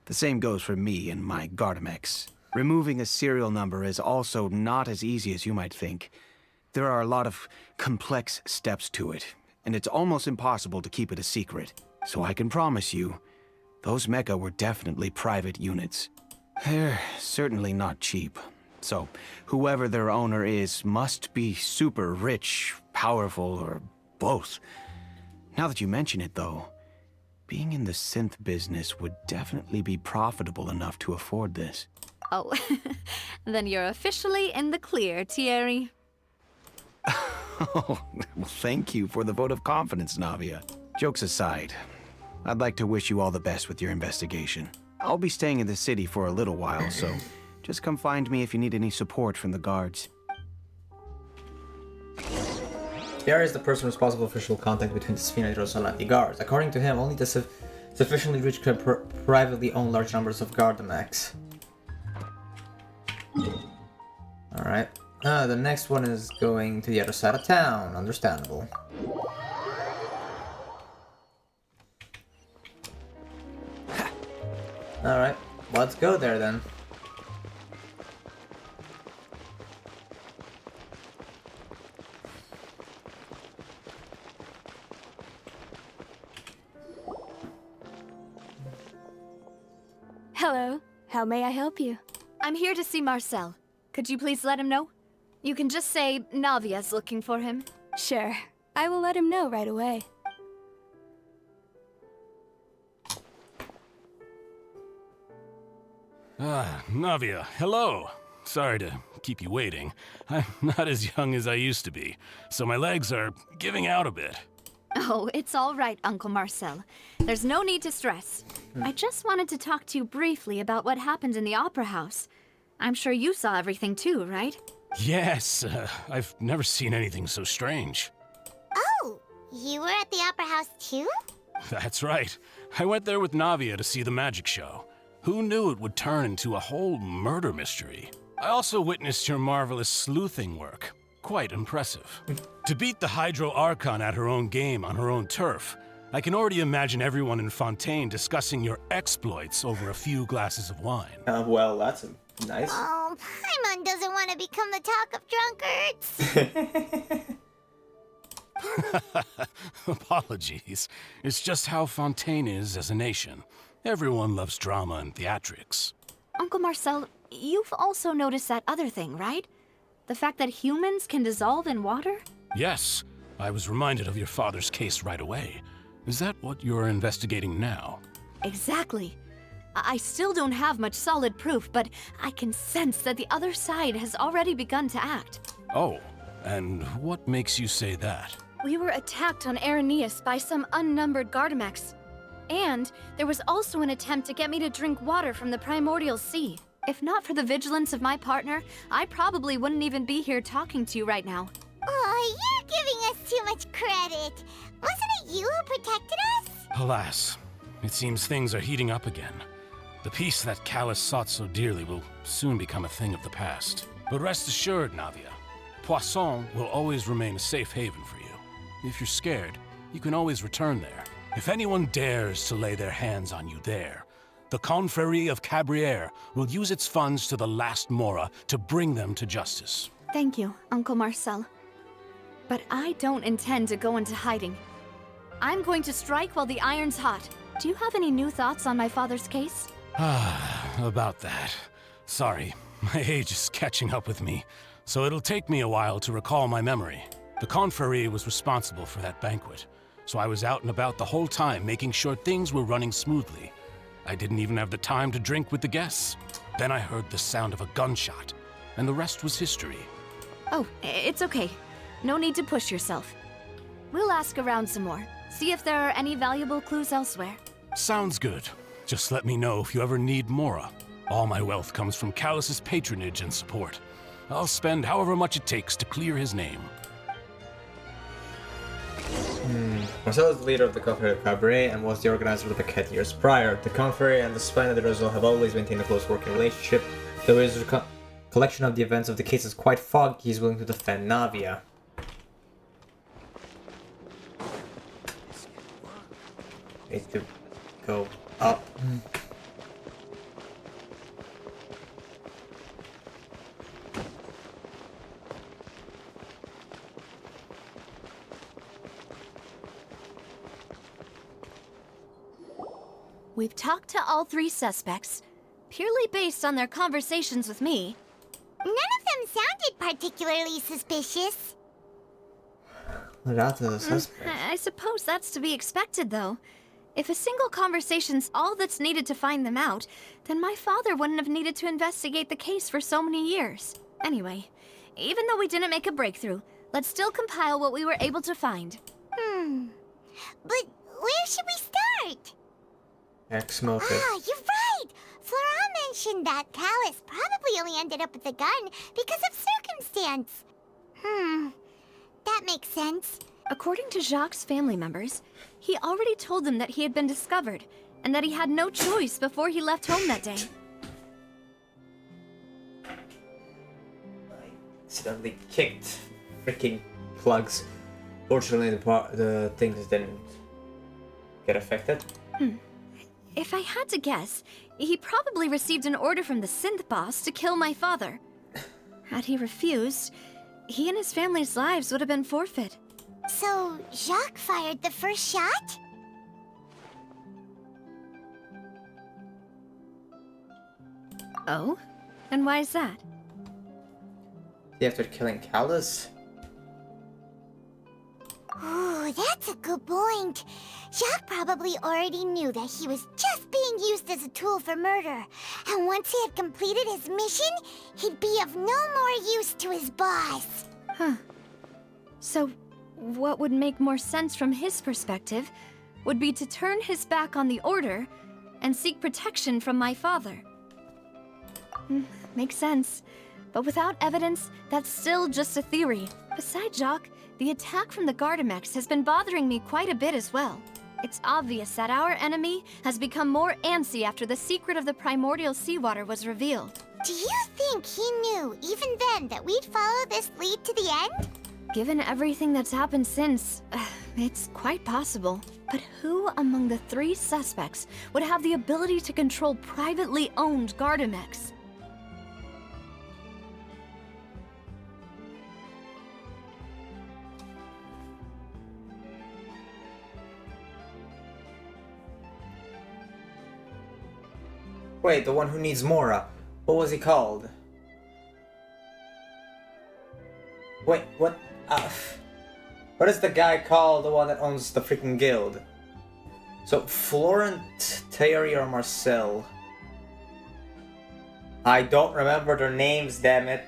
The same goes for me and my Gardamex. Removing a serial number is also not as easy as you might think. There are a lot of complex steps to it, and it's almost impossible to keep it a secret. So I can promise you, those mecha were definitely private units. They're certainly not cheap. So, whoever their owner is must be super rich, powerful, or both. Now that you mention it, though, being in the synth business would definitely be profitable enough to afford this. Oh, then you're officially in the clear, Thierry. Oh, well, thank you for the vote of confidence, Navia. Jokes aside, I'd like to wish you all the best with your investigation. I'll be staying in the city for a little while, so just come find me if you need any support from the guards. Pierre is the person responsible for official contact between the Spina di Rosula and the guards. According to him, only the sufficiently rich could privately own large numbers of Gardamex. Alright. The next one is going to the other side of town. Understandable. Alright, let's go there then. Hello. How may I help you? I'm here to see Marcel. Could you please let him know? You can just say Navia's looking for him. Sure. I will let him know right away. Ah, Navia, hello. Sorry to keep you waiting. I'm not as young as I used to be, so my legs are giving out a bit. Oh, it's all right, Uncle Marcel. There's no need to stress. I just wanted to talk to you briefly about what happened in the Opera House. I'm sure you saw everything too, right? Yes, I've never seen anything so strange. Oh, you were at the Opera House too? That's right. I went there with Navia to see the magic show. Who knew it would turn into a whole murder mystery? I also witnessed your marvelous sleuthing work. Quite impressive. To beat the Hydro Archon at her own game on her own turf, I can already imagine everyone in Fontaine discussing your exploits over a few glasses of wine. Well, that's nice. Oh, Paimon doesn't want to become the talk of drunkards. Apologies. It's just how Fontaine is as a nation. Everyone loves drama and theatrics. Uncle Marcel, you've also noticed that other thing, right? The fact that humans can dissolve in water? Yes, I was reminded of your father's case right away. Is that what you're investigating now? Exactly. I still don't have much solid proof, but I can sense that the other side has already begun to act. Oh, and what makes you say that? We were attacked on Araneus by some unnumbered Gardamex. And there was also an attempt to get me to drink water from the primordial sea. If not for the vigilance of my partner, I probably wouldn't even be here talking to you right now. Oh, you're giving us too much credit. Wasn't it you who protected us? Alas, it seems things are heating up again. The peace that Callus sought so dearly will soon become a thing of the past. But rest assured, Navia, Poisson will always remain a safe haven for you. If you're scared, you can always return there. If anyone dares to lay their hands on you there, the Confrérie of Cabrières will use its funds to the last Mora to bring them to justice. Thank you, Uncle Marcel. But I don't intend to go into hiding. I'm going to strike while the iron's hot. Do you have any new thoughts on my father's case? About that. Sorry, my age is catching up with me, so it'll take me a while to recall my memory. The Confrérie was responsible for that banquet, so I was out and about the whole time making sure things were running smoothly. I didn't even have the time to drink with the guests. Then I heard the sound of a gunshot, and the rest was history. Oh, it's okay. No need to push yourself. We'll ask around some more. See if there are any valuable clues elsewhere. Sounds good. Just let me know if you ever need Mora. All my wealth comes from Callus's patronage and support. I'll spend however much it takes to clear his name. Marcel is the leader of the Confrérie of Cabaret and was the organizer of the Paquette years prior. The Confrérie and the Spine of the Réseau have always maintained a close working relationship. Though his collection of the events of the case is quite foggy, he is willing to defend Navia. Need to go up. We've talked to all three suspects, purely based on their conversations with me. None of them sounded particularly suspicious. Without the suspect. I suppose that's to be expected, though. If a single conversation's all that's needed to find them out, then my father wouldn't have needed to investigate the case for so many years. Anyway, even though we didn't make a breakthrough, let's still compile what we were able to find. But where should we start? Ex-motive. Ah, you're right! Flora mentioned that Callus probably only ended up with the gun because of circumstance. That makes sense. According to Jacques' family members, he already told them that he had been discovered, and that he had no choice before he left home that day. I accidentally kicked freaking plugs. Fortunately, the things didn't get affected. If I had to guess, he probably received an order from the synth boss to kill my father. Had he refused, he and his family's lives would have been forfeit. So, Jacques fired the first shot? Oh? And why is that? After killing Callus? Ooh, that's a good point. Jacques probably already knew that he was just being used as a tool for murder. And once he had completed his mission, he'd be of no more use to his boss. Huh. So, what would make more sense from his perspective would be to turn his back on the Order and seek protection from my father. Makes sense. But without evidence, that's still just a theory. Besides Jacques, the attack from the Gardamex has been bothering me quite a bit as well. It's obvious that our enemy has become more antsy after the secret of the primordial seawater was revealed. Do you think he knew, even then, that we'd follow this lead to the end? Given everything that's happened since, it's quite possible. But who among the 3 suspects would have the ability to control privately owned Gardamex? Wait, the one who needs Mora. What was he called? Wait, what? What is the guy called, the one that owns the freaking guild? So, Florent, Terry, or Marcel? I don't remember their names, damn it.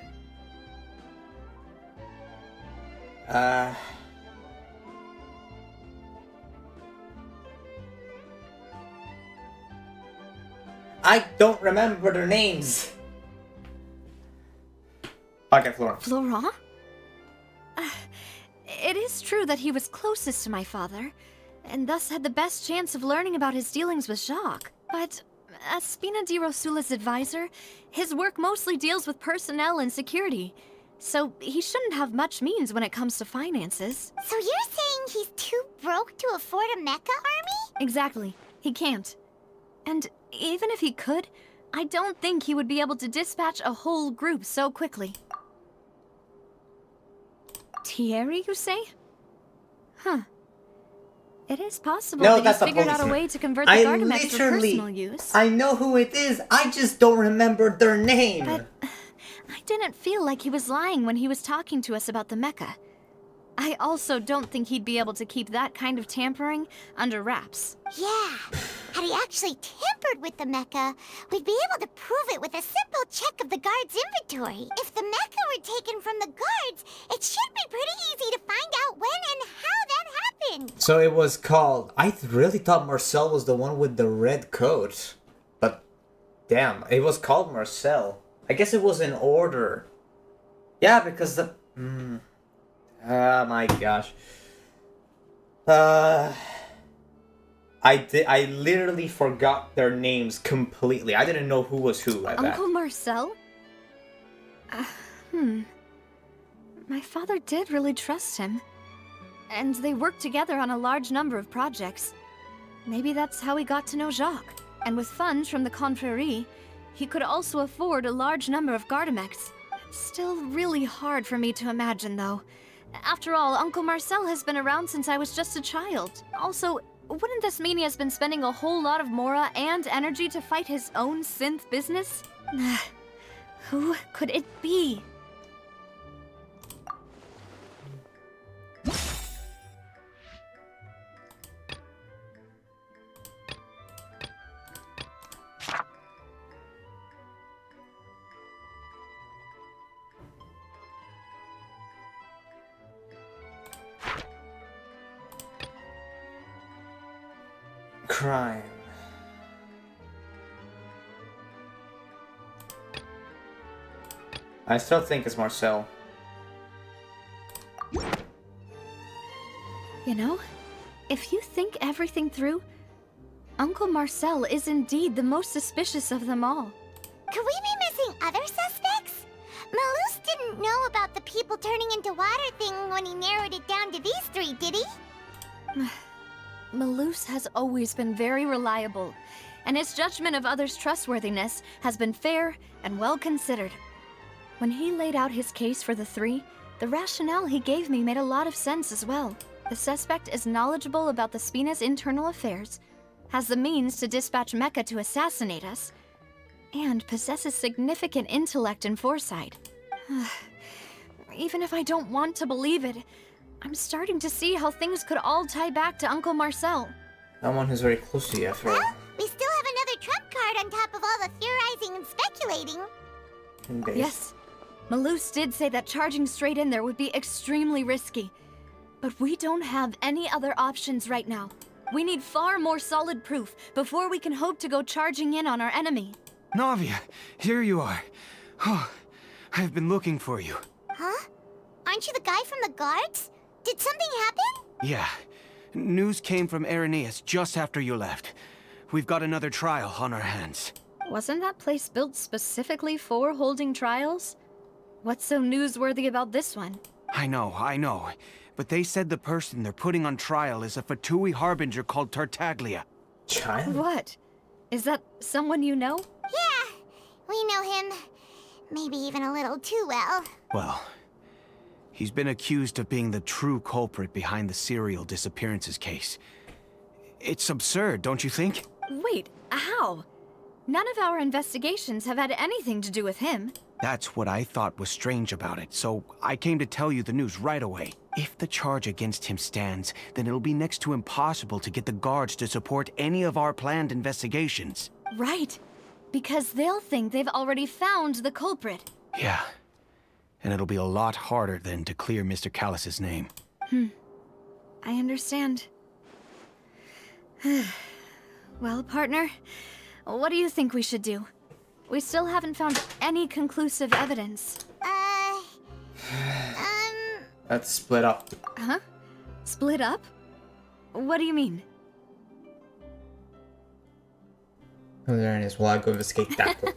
I don't remember their names. Okay, Florent. Florent? It is true that he was closest to my father, and thus had the best chance of learning about his dealings with Jacques. But as Spina di Rosula's advisor, his work mostly deals with personnel and security, so he shouldn't have much means when it comes to finances. So you're saying he's too broke to afford a mecha army? Exactly. He can't. And even if he could, I don't think he would be able to dispatch a whole group so quickly. Thierry, you say? Huh. It is possible No, that that's he's a figured out a policeman. way to convert the Gardamex for personal use. I know who it is. I just don't remember their name. But I didn't feel like he was lying when he was talking to us about the mecha. I also don't think he'd be able to keep that kind of tampering under wraps. Yeah. Had he actually tampered with the mecha, we'd be able to prove it with a simple check of the guard's inventory. If the mecha were taken from the guards, it should be pretty easy to find out when and how that happened. So it was called... I really thought Marcel was the one with the red coat. But, damn, it was called Marcel. I guess it was in order. Yeah, because the... Oh my gosh. I literally forgot their names completely. I didn't know who was who at that. Uncle Marcel? My father did really trust him. And they worked together on a large number of projects. Maybe that's how he got to know Jacques. And with funds from the Confrérie, he could also afford a large number of Gardamex. Still really hard for me to imagine, though. After all, Uncle Marcel has been around since I was just a child. Also, wouldn't this mean he has been spending a whole lot of Mora and energy to fight his own synth business? Who could it be? Crime. I still think it's Marcel. You know, if you think everything through, Uncle Marcel is indeed the most suspicious of them all. Could we be missing other suspects? Malus didn't know about the people turning into water thing when he narrowed it down to these 3, did he? Malus has always been very reliable, and his judgment of others' trustworthiness has been fair and well considered. When he laid out his case for the 3, the rationale he gave me made a lot of sense as well. The suspect is knowledgeable about the Spina's internal affairs, has the means to dispatch Mecha to assassinate us, and possesses significant intellect and foresight. Even if I don't want to believe it, I'm starting to see how things could all tie back to Uncle Marcel. Someone who's very close to you, after all. Well, we still have another trump card on top of all the theorizing and speculating. Yes, Malus did say that charging straight in there would be extremely risky. But we don't have any other options right now. We need far more solid proof before we can hope to go charging in on our enemy. Navia, here you are. Oh, I've been looking for you. Huh? Aren't you the guy from the guards? Did something happen? Yeah. News came from Irenaeus just after you left. We've got another trial on our hands. Wasn't that place built specifically for holding trials? What's so newsworthy about this one? I know. But they said the person they're putting on trial is a Fatui harbinger called Tartaglia. Child? What? Is that someone you know? Yeah, we know him. Maybe even a little too well. Well, he's been accused of being the true culprit behind the serial disappearances case. It's absurd, don't you think? Wait, how? None of our investigations have had anything to do with him. That's what I thought was strange about it, so I came to tell you the news right away. If the charge against him stands, then it'll be next to impossible to get the guards to support any of our planned investigations. Right. Because they'll think they've already found the culprit. Yeah. And it'll be a lot harder then to clear Mr. Callus's name. I understand. Well, partner, what do you think we should do? We still haven't found any conclusive evidence. Let's split up. Huh? Split up? What do you mean? Oh, there it is. Well, I'll go investigate that one.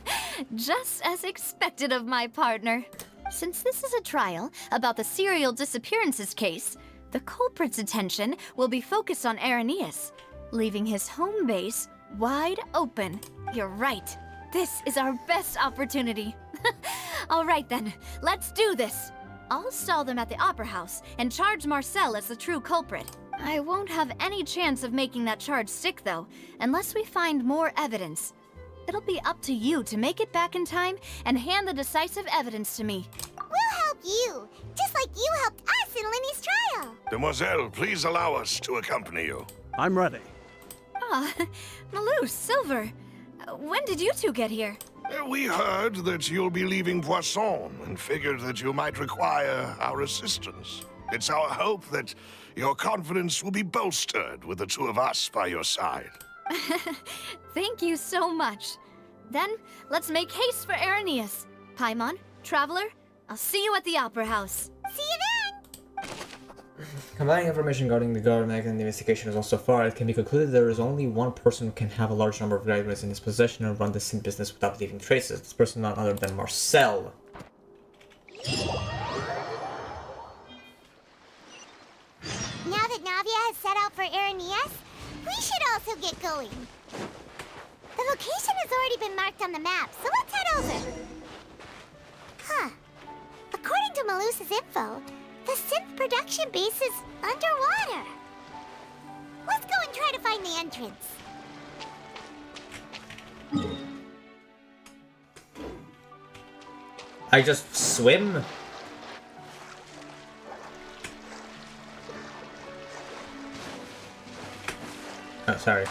Just as expected of my partner. Since this is a trial about the serial disappearances case, the culprit's attention will be focused on Irenaeus, leaving his home base wide open. You're right. This is our best opportunity. All right then, let's do this. I'll stall them at the Opera House and charge Marcel as the true culprit. I won't have any chance of making that charge stick, though, unless we find more evidence. It'll be up to you to make it back in time and hand the decisive evidence to me. We'll help you, just like you helped us in Linny's trial. Demoiselle, please allow us to accompany you. I'm ready. Ah, Malus, Silver. When did you two get here? We heard that you'll be leaving Poisson and figured that you might require our assistance. It's our hope that your confidence will be bolstered with the two of us by your side. Thank you so much. Then, let's make haste for Irenaeus. Paimon, Traveler, I'll see you at the Opera House. See you then! Combining information regarding the government and the investigation is also far, it can be concluded there is only one person who can have a large number of graduates in his possession and run the same business without leaving traces. This person none other than Marcel. Now that Navia has set out for Irenaeus, we should also get going. The location has already been marked on the map, so let's head over. Huh. According to Malus's info, the synth production base is underwater. Let's go and try to find the entrance. I just swim? Oh, sorry.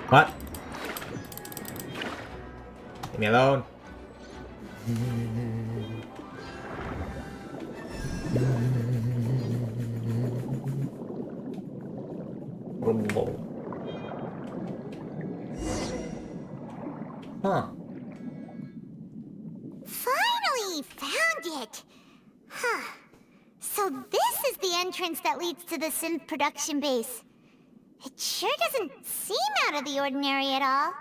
What? Leave me alone. Huh. Finally found it! Huh. So this is the entrance that leads to the synth production base. It sure doesn't seem out of the ordinary at all.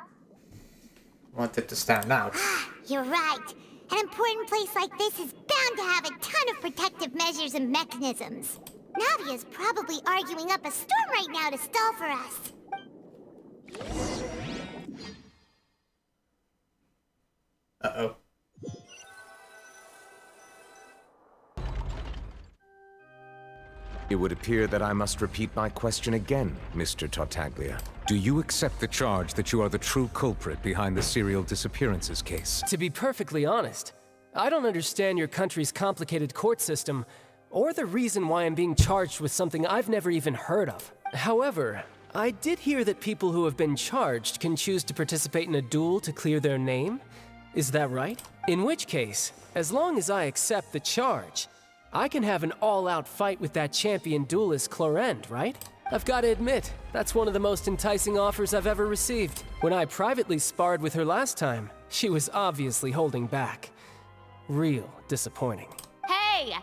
Wanted to stand out. You're right. An important place like this is bound to have a ton of protective measures and mechanisms. Navia's probably arguing up a storm right now to stall for us. Uh-oh. It would appear that I must repeat my question again, Mr. Tartaglia. Do you accept the charge that you are the true culprit behind the serial disappearances case? To be perfectly honest, I don't understand your country's complicated court system, or the reason why I'm being charged with something I've never even heard of. However, I did hear that people who have been charged can choose to participate in a duel to clear their name. Is that right? In which case, as long as I accept the charge, I can have an all-out fight with that champion duelist Clorend, right? I've got to admit, that's one of the most enticing offers I've ever received. When I privately sparred with her last time, she was obviously holding back. Real disappointing. Hey!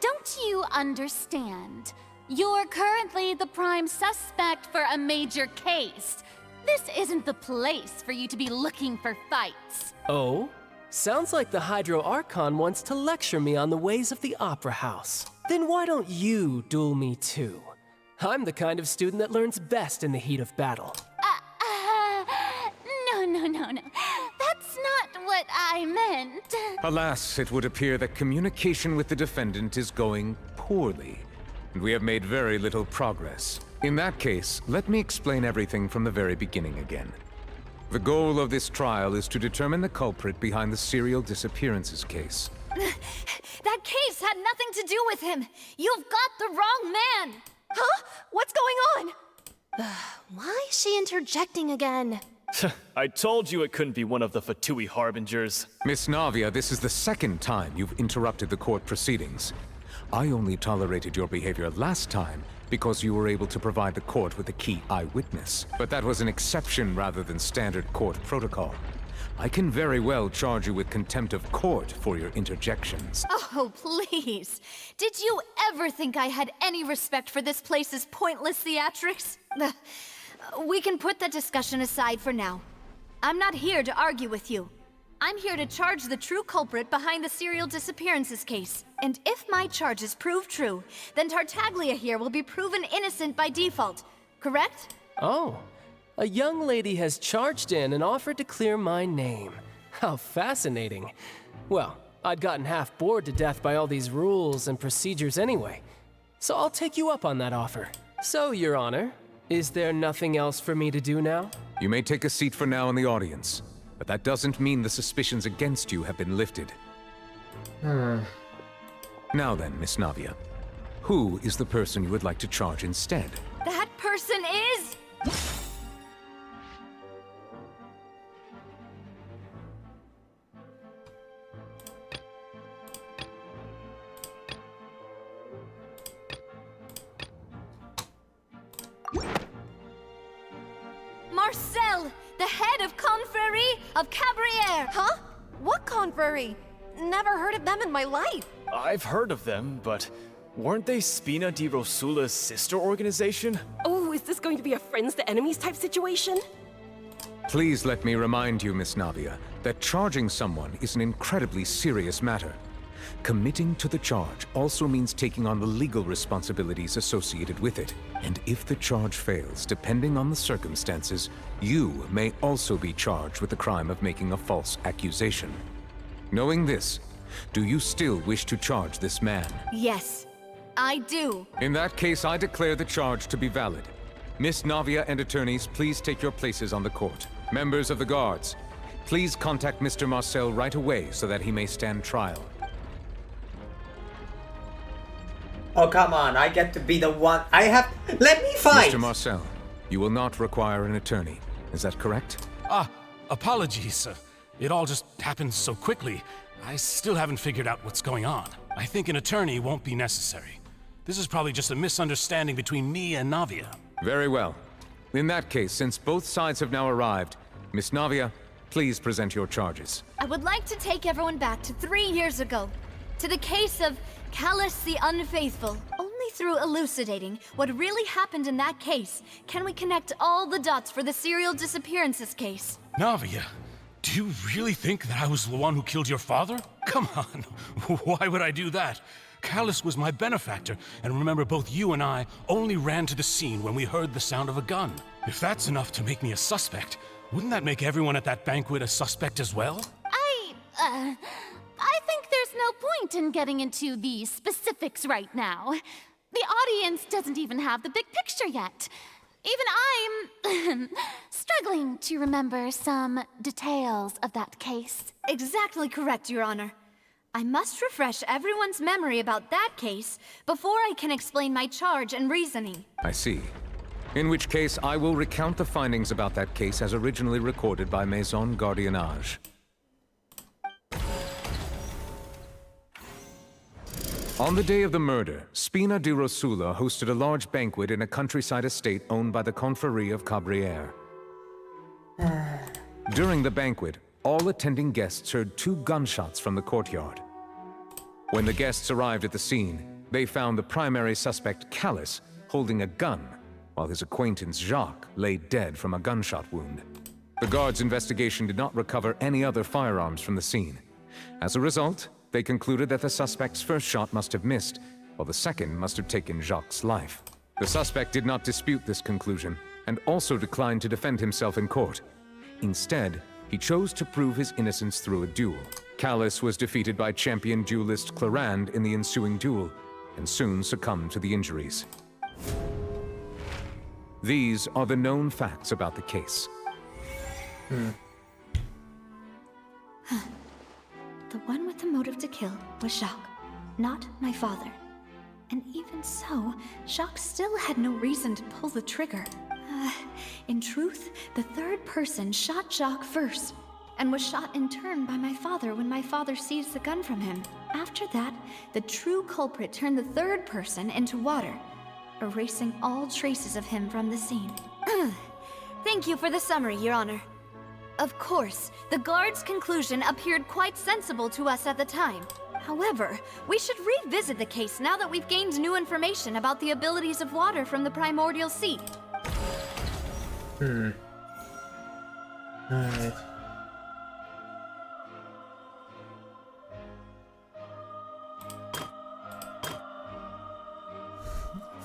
Don't you understand? You're currently the prime suspect for a major case. This isn't the place for you to be looking for fights. Oh? Sounds like the Hydro Archon wants to lecture me on the ways of the Opera House. Then why don't you duel me too? I'm the kind of student that learns best in the heat of battle. No. That's not what I meant. Alas, it would appear that communication with the defendant is going poorly, and we have made very little progress. In that case, let me explain everything from the very beginning again. The goal of this trial is to determine the culprit behind the serial disappearances case. That case had nothing to do with him. You've got the wrong man. Huh? What's going on? Why is she interjecting again? I told you it couldn't be one of the Fatui Harbingers. Miss Navia, this is the second time you've interrupted the court proceedings. I only tolerated your behavior last time because you were able to provide the court with a key eyewitness. But that was an exception rather than standard court protocol. I can very well charge you with contempt of court for your interjections. Oh, please. Did you ever think I had any respect for this place's pointless theatrics? We can put that discussion aside for now. I'm not here to argue with you. I'm here to charge the true culprit behind the serial disappearances case. And if my charges prove true, then Tartaglia here will be proven innocent by default, correct? Oh, a young lady has charged in and offered to clear my name. How fascinating. Well, I'd gotten half bored to death by all these rules and procedures anyway. So I'll take you up on that offer. So, Your Honor, is there nothing else for me to do now? You may take a seat for now in the audience, but that doesn't mean the suspicions against you have been lifted. Now then, Miss Navia, who is the person you would like to charge instead? That person is... Marcel, the head of Confrérie of Cabrières! Huh? What confrérie? Never heard of them in my life. I've heard of them, but weren't they Spina di Rosula's sister organization? Oh, is this going to be a friends to enemies type situation? Please let me remind you, Miss Navia, that charging someone is an incredibly serious matter. Committing to the charge also means taking on the legal responsibilities associated with it. And if the charge fails, depending on the circumstances, you may also be charged with the crime of making a false accusation. Knowing this, do you still wish to charge this man? Yes, I do. In that case, I declare the charge to be valid. Miss Navia and attorneys, please take your places on the court. Members of the guards, please contact Mr. Marcel right away so that he may stand trial. Oh, come on, I get to be the one. Let me fight! Mr. Marcel, you will not require an attorney. Is that correct? Apologies. It all just happened so quickly. I still haven't figured out what's going on. I think an attorney won't be necessary. This is probably just a misunderstanding between me and Navia. Very well. In that case, since both sides have now arrived, Miss Navia, please present your charges. I would like to take everyone back to 3 years ago, to the case of Callus the Unfaithful. Only through elucidating what really happened in that case can we connect all the dots for the serial disappearances case. Navia, do you really think that I was the one who killed your father? Come on, why would I do that? Callus was my benefactor, and remember, both you and I only ran to the scene when we heard the sound of a gun. If that's enough to make me a suspect, wouldn't that make everyone at that banquet a suspect as well? I think there's no point in getting into the specifics right now. The audience doesn't even have the big picture yet. Even I'm struggling to remember some details of that case. Exactly correct, Your Honor. I must refresh everyone's memory about that case before I can explain my charge and reasoning. I see. In which case, I will recount the findings about that case as originally recorded by Maison Gardiennage. On the day of the murder, Spina di Rosula hosted a large banquet in a countryside estate owned by the Confrérie of Cabrières. During the banquet, all attending guests heard 2 gunshots from the courtyard. When the guests arrived at the scene, they found the primary suspect, Callus, holding a gun, while his acquaintance, Jacques, lay dead from a gunshot wound. The guards' investigation did not recover any other firearms from the scene. As a result, they concluded that the suspect's first shot must have missed, while the second must have taken Jacques' life. The suspect did not dispute this conclusion, and also declined to defend himself in court. Instead, he chose to prove his innocence through a duel. Callus was defeated by champion duelist Clarande in the ensuing duel, and soon succumbed to the injuries. These are the known facts about the case. The one with the motive to kill was Jacques, not my father. And even so, Jacques still had no reason to pull the trigger. In truth, the third person shot Jacques first, and was shot in turn by my father when my father seized the gun from him. After that, the true culprit turned the third person into water, erasing all traces of him from the scene. Thank you for the summary, Your Honor. Of course, the guard's conclusion appeared quite sensible to us at the time. However, we should revisit the case now that we've gained new information about the abilities of water from the primordial sea. Alright.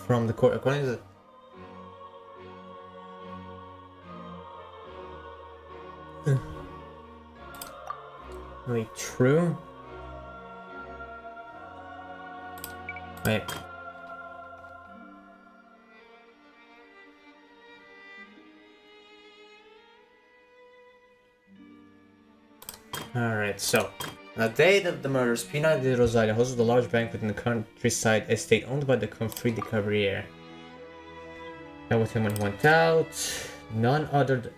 From the court, according to the... Wait, true? Wait. Alright, so. On the day of the murder, Spina di Rosula hosted a large banquet in the countryside estate owned by the Confrérie de Cabrières. And with him when he went out, none other than...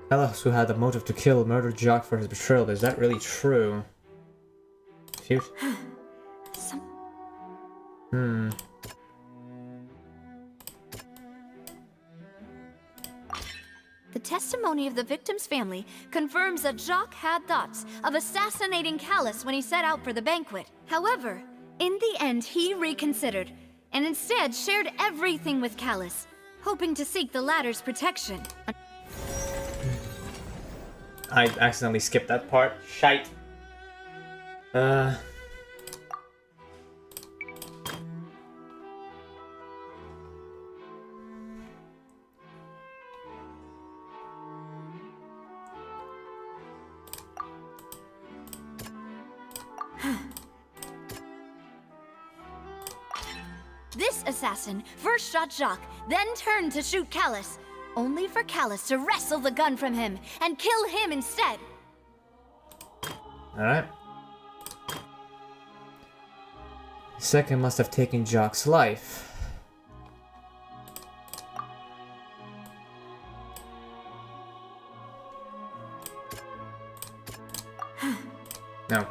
Callus, who had the motive to kill, murdered Jacques for his betrayal. Is that really true? Shoot. The testimony of the victim's family confirms that Jacques had thoughts of assassinating Callus when he set out for the banquet. However, in the end, he reconsidered, and instead shared everything with Callus, hoping to seek the latter's protection. I accidentally skipped that part. Shite. This assassin first shot Jacques, then turned to shoot Callus, only for Callus to wrestle the gun from him and kill him instead. Alright. The second must have taken Jacques' life. No.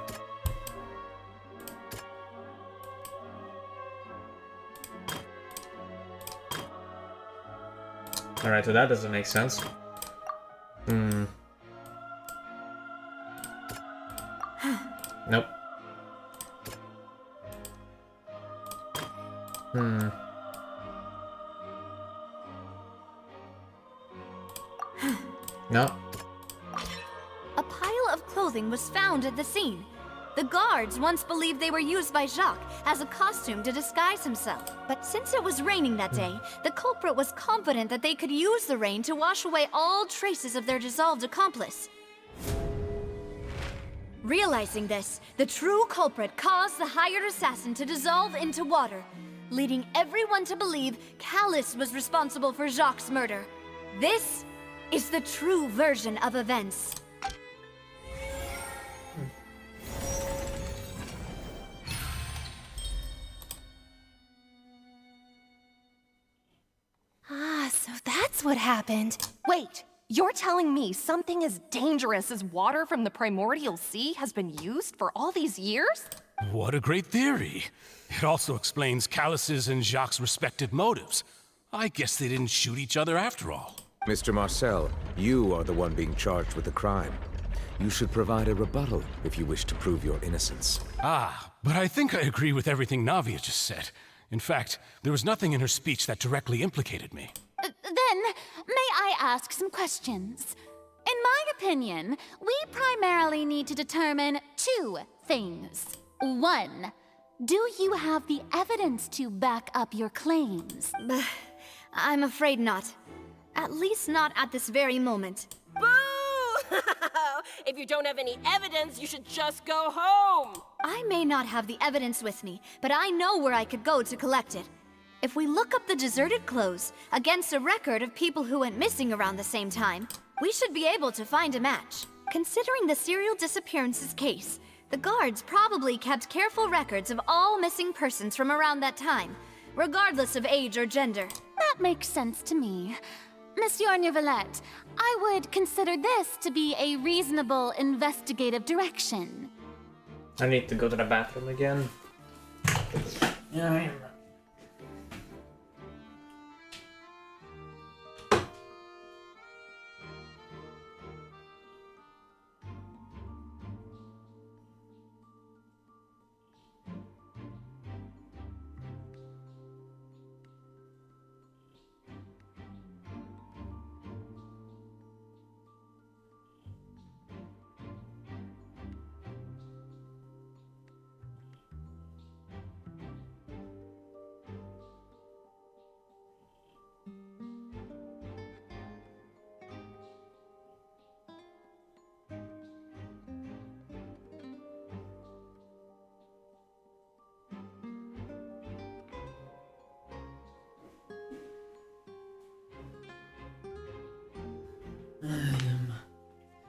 Alright, so that doesn't make sense. Nope. No. A pile of clothing was found at the scene. The guards once believed they were used by Jacques as a costume to disguise himself. But since it was raining that day, the culprit was confident that they could use the rain to wash away all traces of their dissolved accomplice. Realizing this, the true culprit caused the hired assassin to dissolve into water, leading everyone to believe Callus was responsible for Jacques' murder. This is the true version of events. Ah, so that's what happened. Wait, you're telling me something as dangerous as water from the primordial sea has been used for all these years? What a great theory. It also explains Callus's and Jacques' respective motives. I guess they didn't shoot each other after all. Mr. Marcel, you are the one being charged with the crime. You should provide a rebuttal if you wish to prove your innocence. Ah, but I think I agree with everything Navia just said. In fact, there was nothing in her speech that directly implicated me. Then, may I ask some questions? In my opinion, we primarily need to determine two things. One, do you have the evidence to back up your claims? I'm afraid not. At least not at this very moment. Boo! If you don't have any evidence, you should just go home! I may not have the evidence with me, but I know where I could go to collect it. If we look up the deserted clothes against a record of people who went missing around the same time, we should be able to find a match. Considering the serial disappearances case, the guards probably kept careful records of all missing persons from around that time, regardless of age or gender. That makes sense to me. Monsieur Neuvillette, I would consider this to be a reasonable investigative direction. I need to go to the bathroom again. Yeah, I am.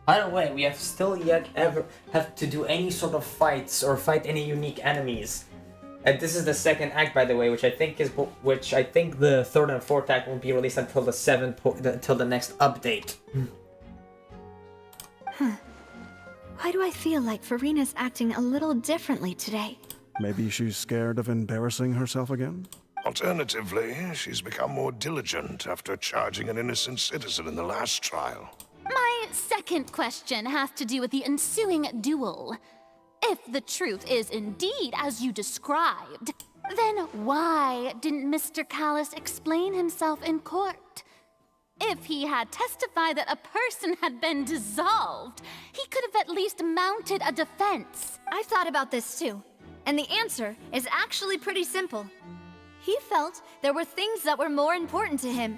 By the way, we have still yet ever have to do any sort of fights or fight any unique enemies. And this is the second act, by the way, which I think the third and fourth act won't be released until until the next update. Why do I feel like Farina's acting a little differently today? Maybe she's scared of embarrassing herself again? Alternatively, she's become more diligent after charging an innocent citizen in the last trial. My second question has to do with the ensuing duel. If the truth is indeed as you described, then why didn't Mr. Callus explain himself in court? If he had testified that a person had been dissolved, he could have at least mounted a defense. I've thought about this too, and the answer is actually pretty simple. He felt there were things that were more important to him.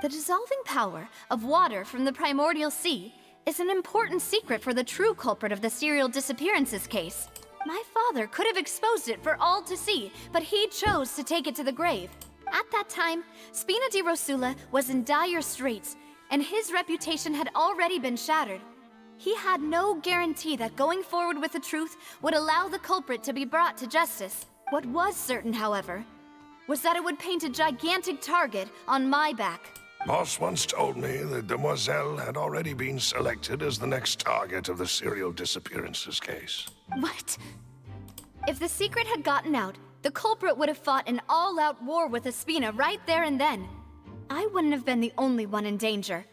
The dissolving power of water from the primordial sea is an important secret for the true culprit of the serial disappearances case. My father could have exposed it for all to see, but he chose to take it to the grave. At that time, Spina di Rosula was in dire straits, and his reputation had already been shattered. He had no guarantee that going forward with the truth would allow the culprit to be brought to justice. What was certain, however, was that it would paint a gigantic target on my back. Moss once told me that Demoiselle had already been selected as the next target of the serial disappearances case. What? If the secret had gotten out, the culprit would have fought an all-out war with Espina right there and then. I wouldn't have been the only one in danger.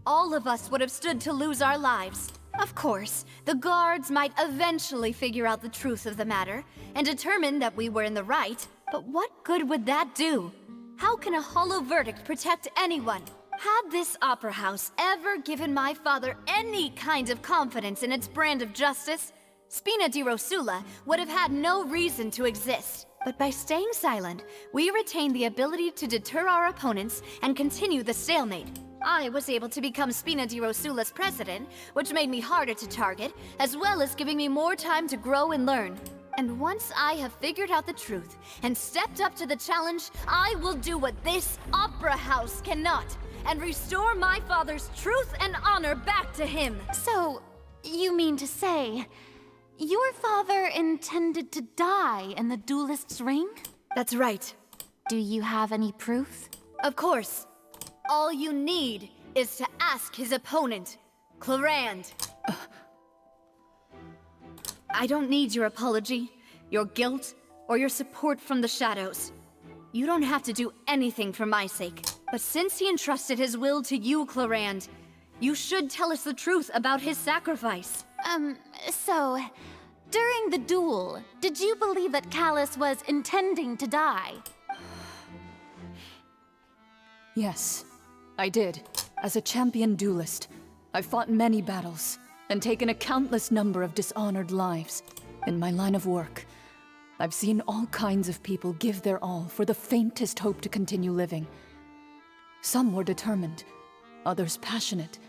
All of us would have stood to lose our lives. Of course, the guards might eventually figure out the truth of the matter and determine that we were in the right, but what good would that do? How can a hollow verdict protect anyone? Had this opera house ever given my father any kind of confidence in its brand of justice, Spina di Rosula would have had no reason to exist. But by staying silent, we retained the ability to deter our opponents and continue the stalemate. I was able to become Spina di Rosula's president, which made me harder to target, as well as giving me more time to grow and learn. And once I have figured out the truth and stepped up to the challenge, I will do what this opera house cannot, and restore my father's truth and honor back to him. So, you mean to say, your father intended to die in the duelist's ring? That's right. Do you have any proof? Of course. All you need is to ask his opponent, Clarand. I don't need your apology, your guilt, or your support from the shadows. You don't have to do anything for my sake. But since he entrusted his will to you, Clarand, you should tell us the truth about his sacrifice. So, during the duel, did you believe that Callus was intending to die? Yes, I did. As a champion duelist, I've fought many battles and taken a countless number of dishonored lives. In my line of work, I've seen all kinds of people give their all for the faintest hope to continue living. Some were determined, others passionate,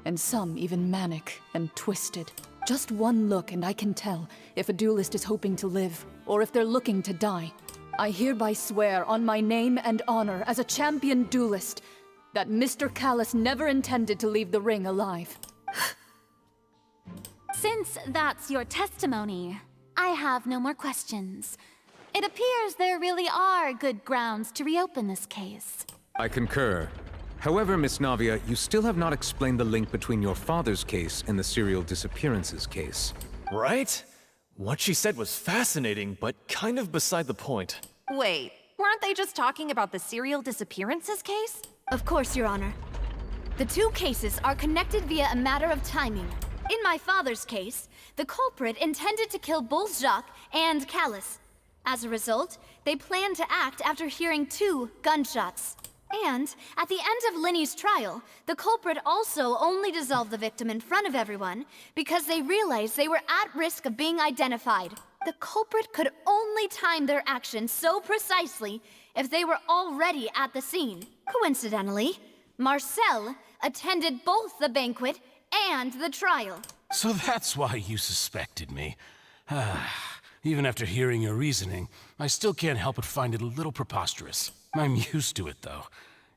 and some even manic and twisted. Just one look and I can tell if a duelist is hoping to live or if they're looking to die. I hereby swear on my name and honor as a champion duelist that Mr. Callus never intended to leave the ring alive. Since that's your testimony, I have no more questions. It appears there really are good grounds to reopen this case. I concur. However, Miss Navia, you still have not explained the link between your father's case and the serial disappearances case. Right? What she said was fascinating, but kind of beside the point. Wait, weren't they just talking about the serial disappearances case? Of course, Your Honor. The two cases are connected via a matter of timing. In my father's case, the culprit intended to kill both Jacques and Callus. As a result, they planned to act after hearing 2 gunshots. And, at the end of Linny's trial, the culprit also only dissolved the victim in front of everyone because they realized they were at risk of being identified. The culprit could only time their actions so precisely if they were already at the scene. Coincidentally, Marcel attended both the banquet and the trial. So that's why you suspected me. Even after hearing your reasoning, I still can't help but find it a little preposterous. I'm used to it, though.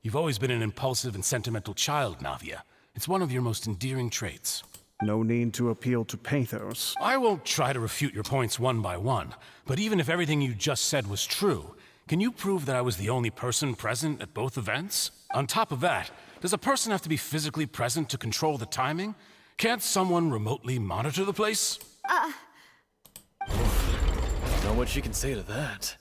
You've always been an impulsive and sentimental child, Navia. It's one of your most endearing traits. No need to appeal to pathos. I won't try to refute your points one by one, but even if everything you just said was true, can you prove that I was the only person present at both events? On top of that, does a person have to be physically present to control the timing? Can't someone remotely monitor the place? Know what she can say to that.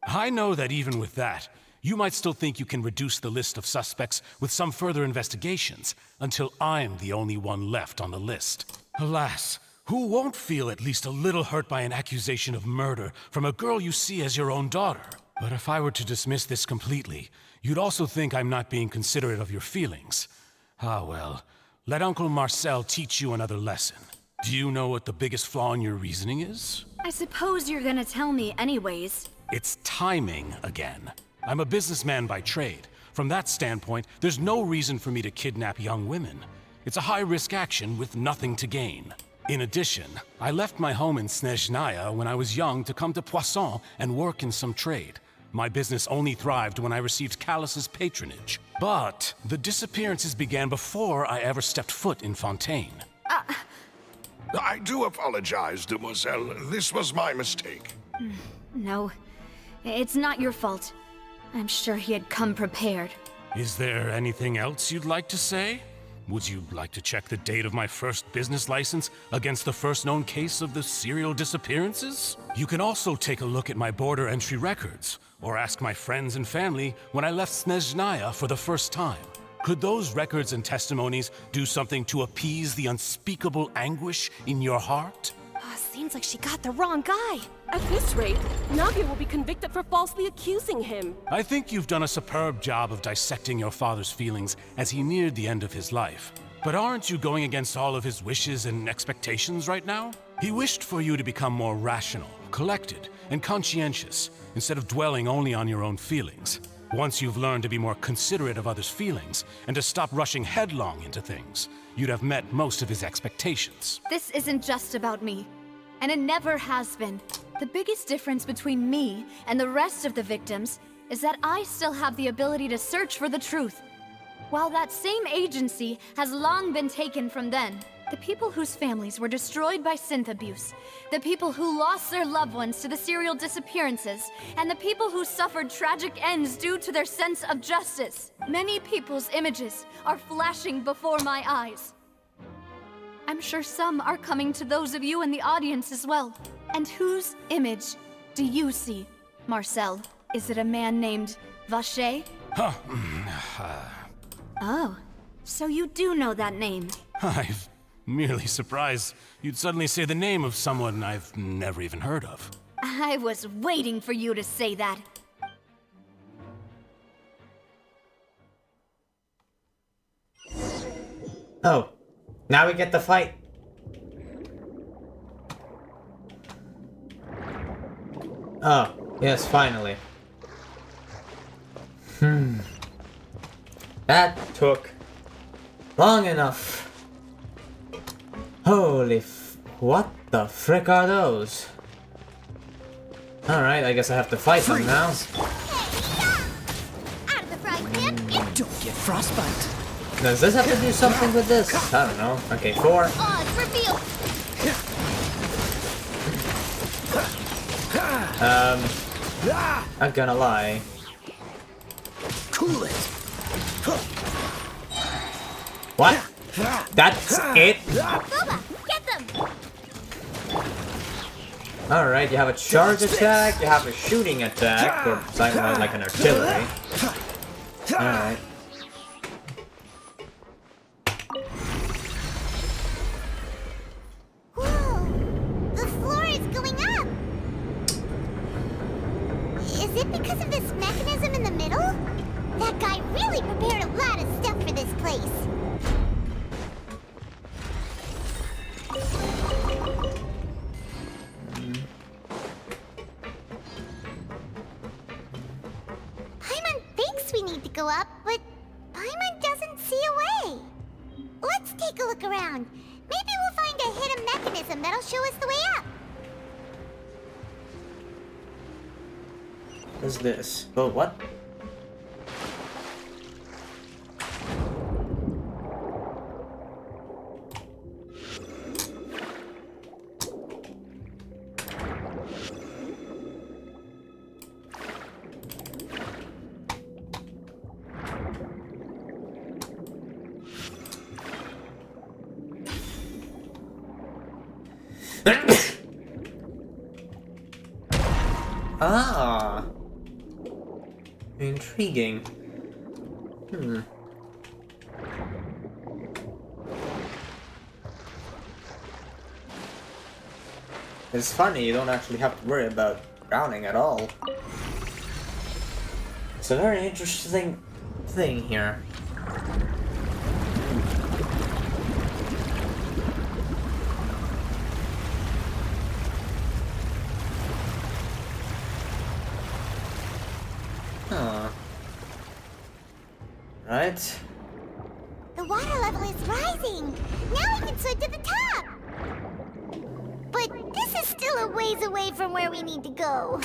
I know that even with that, you might still think you can reduce the list of suspects with some further investigations, until I'm the only one left on the list. Alas, who won't feel at least a little hurt by an accusation of murder from a girl you see as your own daughter? But if I were to dismiss this completely, you'd also think I'm not being considerate of your feelings. Ah well, let Uncle Marcel teach you another lesson. Do you know what the biggest flaw in your reasoning is? I suppose you're gonna tell me anyways. It's timing again. I'm a businessman by trade. From that standpoint, there's no reason for me to kidnap young women. It's a high-risk action with nothing to gain. In addition, I left my home in Snezhnaya when I was young to come to Poisson and work in some trade. My business only thrived when I received Callus's patronage. But the disappearances began before I ever stepped foot in Fontaine. I do apologize, demoiselle. This was my mistake. No, it's not your fault. I'm sure he had come prepared. Is there anything else you'd like to say? Would you like to check the date of my first business license against the first known case of the serial disappearances? You can also take a look at my border entry records, or ask my friends and family when I left Snezhnaya for the first time. Could those records and testimonies do something to appease the unspeakable anguish in your heart? Seems like she got the wrong guy. At this rate, Navia will be convicted for falsely accusing him. I think you've done a superb job of dissecting your father's feelings as he neared the end of his life. But aren't you going against all of his wishes and expectations right now? He wished for you to become more rational, collected, and conscientious, instead of dwelling only on your own feelings. Once you've learned to be more considerate of others' feelings, and to stop rushing headlong into things, you'd have met most of his expectations. This isn't just about me, and it never has been. The biggest difference between me and the rest of the victims is that I still have the ability to search for the truth, while that same agency has long been taken from them. The people whose families were destroyed by synth abuse, the people who lost their loved ones to the serial disappearances, and the people who suffered tragic ends due to their sense of justice. Many people's images are flashing before my eyes. I'm sure some are coming to those of you in the audience as well. And whose image do you see, Marcel? Is it a man named Vacher? Oh, so you do know that name. I'm merely surprised you'd suddenly say the name of someone I've never even heard of. I was waiting for you to say that. Oh, now we get the fight. Oh, yes, finally. That took long enough. Holy what the frick are those? Alright, I guess I have to fight them now. Out of the frying pan. Don't get frostbite. Does this have to do something with this? I don't know. Okay, 4. Oz revealed. Not gonna lie. Cool it. What? That's it? Boba, get them. Alright, you have a charge attack, you have a shooting attack, or something like an artillery. Alright. Whoa, the floor is going up. Is it because of this mechanism in the middle? That guy really prepared a lot of stuff for this place. Paimon thinks we need to go up, but Paimon doesn't see a way. Let's take a look around. Maybe we'll find a hidden mechanism that'll show us the way up. What's this? Oh, what? Ah, intriguing. It's funny, you don't actually have to worry about drowning at all. It's a very interesting thing here. Huh. Right. The water level is rising. Now we can swim to the top. But this is still a ways away from where we need to go.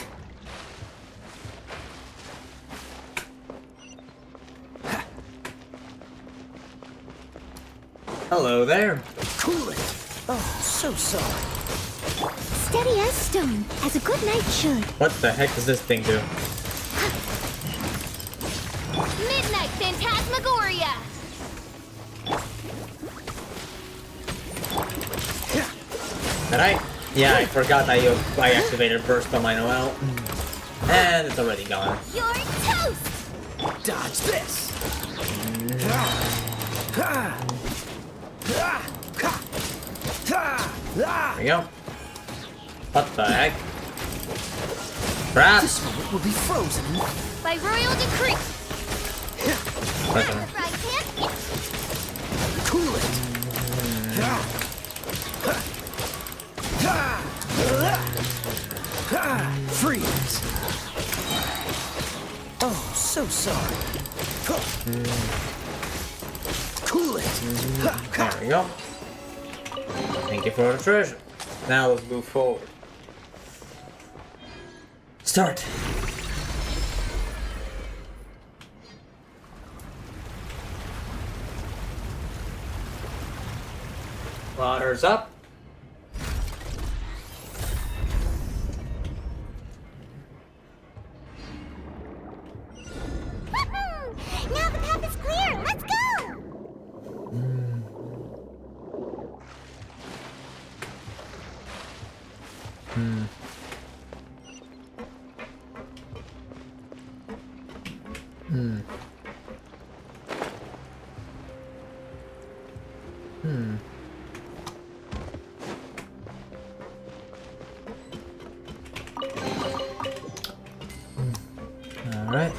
Hello there. Cool it. Oh, so sorry. Steady as stone, as a good knight should. What the heck does this thing do? Midnight Phantasmagoria! Did I? Yeah, I forgot I activated Burst on my Noel. And it's already gone. You're toast! Dodge this. There we go. What the heck? Crap! This moment will be frozen. By royal decree! Listen. Frying pan? Cool it. Freeze! Oh, so sorry. Cool it! There we go. Thank you for the treasure. Now let's move forward. Start. Water's up. Now the path is clear. Let's go. All right.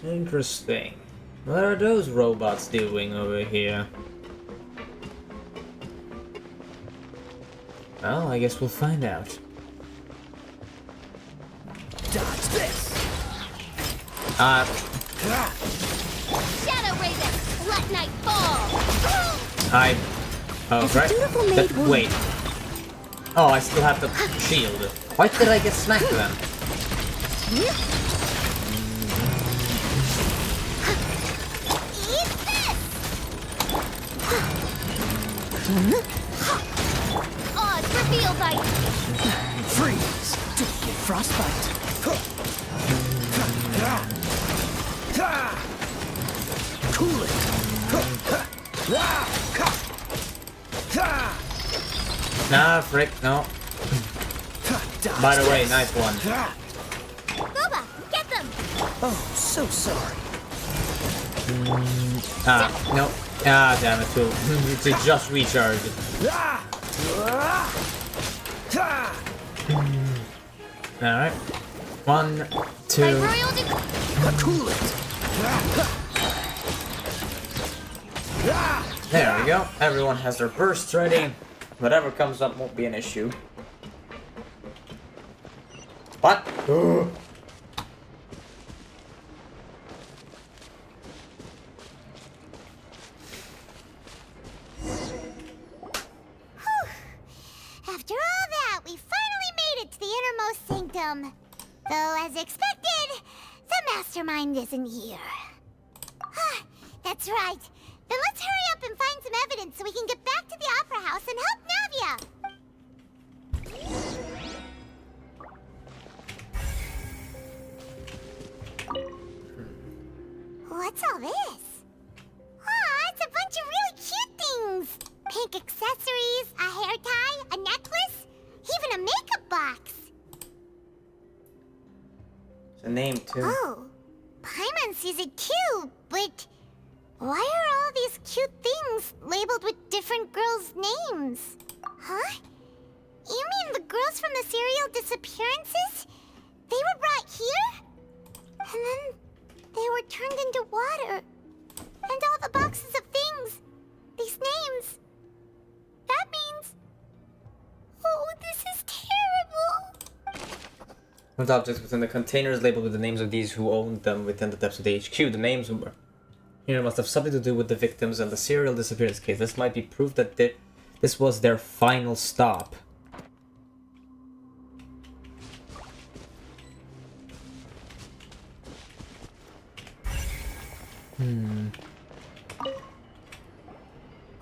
Interesting. What are those robots doing over here? Well, I guess we'll find out. Dodge this! Shadow Raven, let night fall. Hi. Oh, right. Wait. Oh, I still have the shield. Why did I get smacked then? Oz, reveal light. Freeze! Don't get frostbite. Cool it! Nah, frick, no. By the way, nice one. Boba, get them. Oh, so sorry. No. Ah, damn it, too. It just recharged. Alright. 1, 2. Cool it! There we go. Everyone has their bursts ready. Whatever comes up won't be an issue. What? After all that, we finally made it to the innermost sanctum. Though, as expected, the mastermind isn't here. That's right. Then let's hurry up and find some evidence so we can get back to the Opera House and help Navia. What's all this? Aw, it's a bunch of really cute things. Pink accessories, a hair tie, a necklace, even a makeup box. It's a name, too. Oh, Paimon sees it too, but why are all these cute things labeled with different girls' names? Huh? You mean the girls from the serial disappearances? They were brought here? And then they were turned into water. And all the boxes of things, these names. That means... Oh, this is terrible. With objects within the containers labeled with the names of these who owned them within the depths of the HQ. The names were... Here must have something to do with the victims and the serial disappearance case. This might be proof that this was their final stop.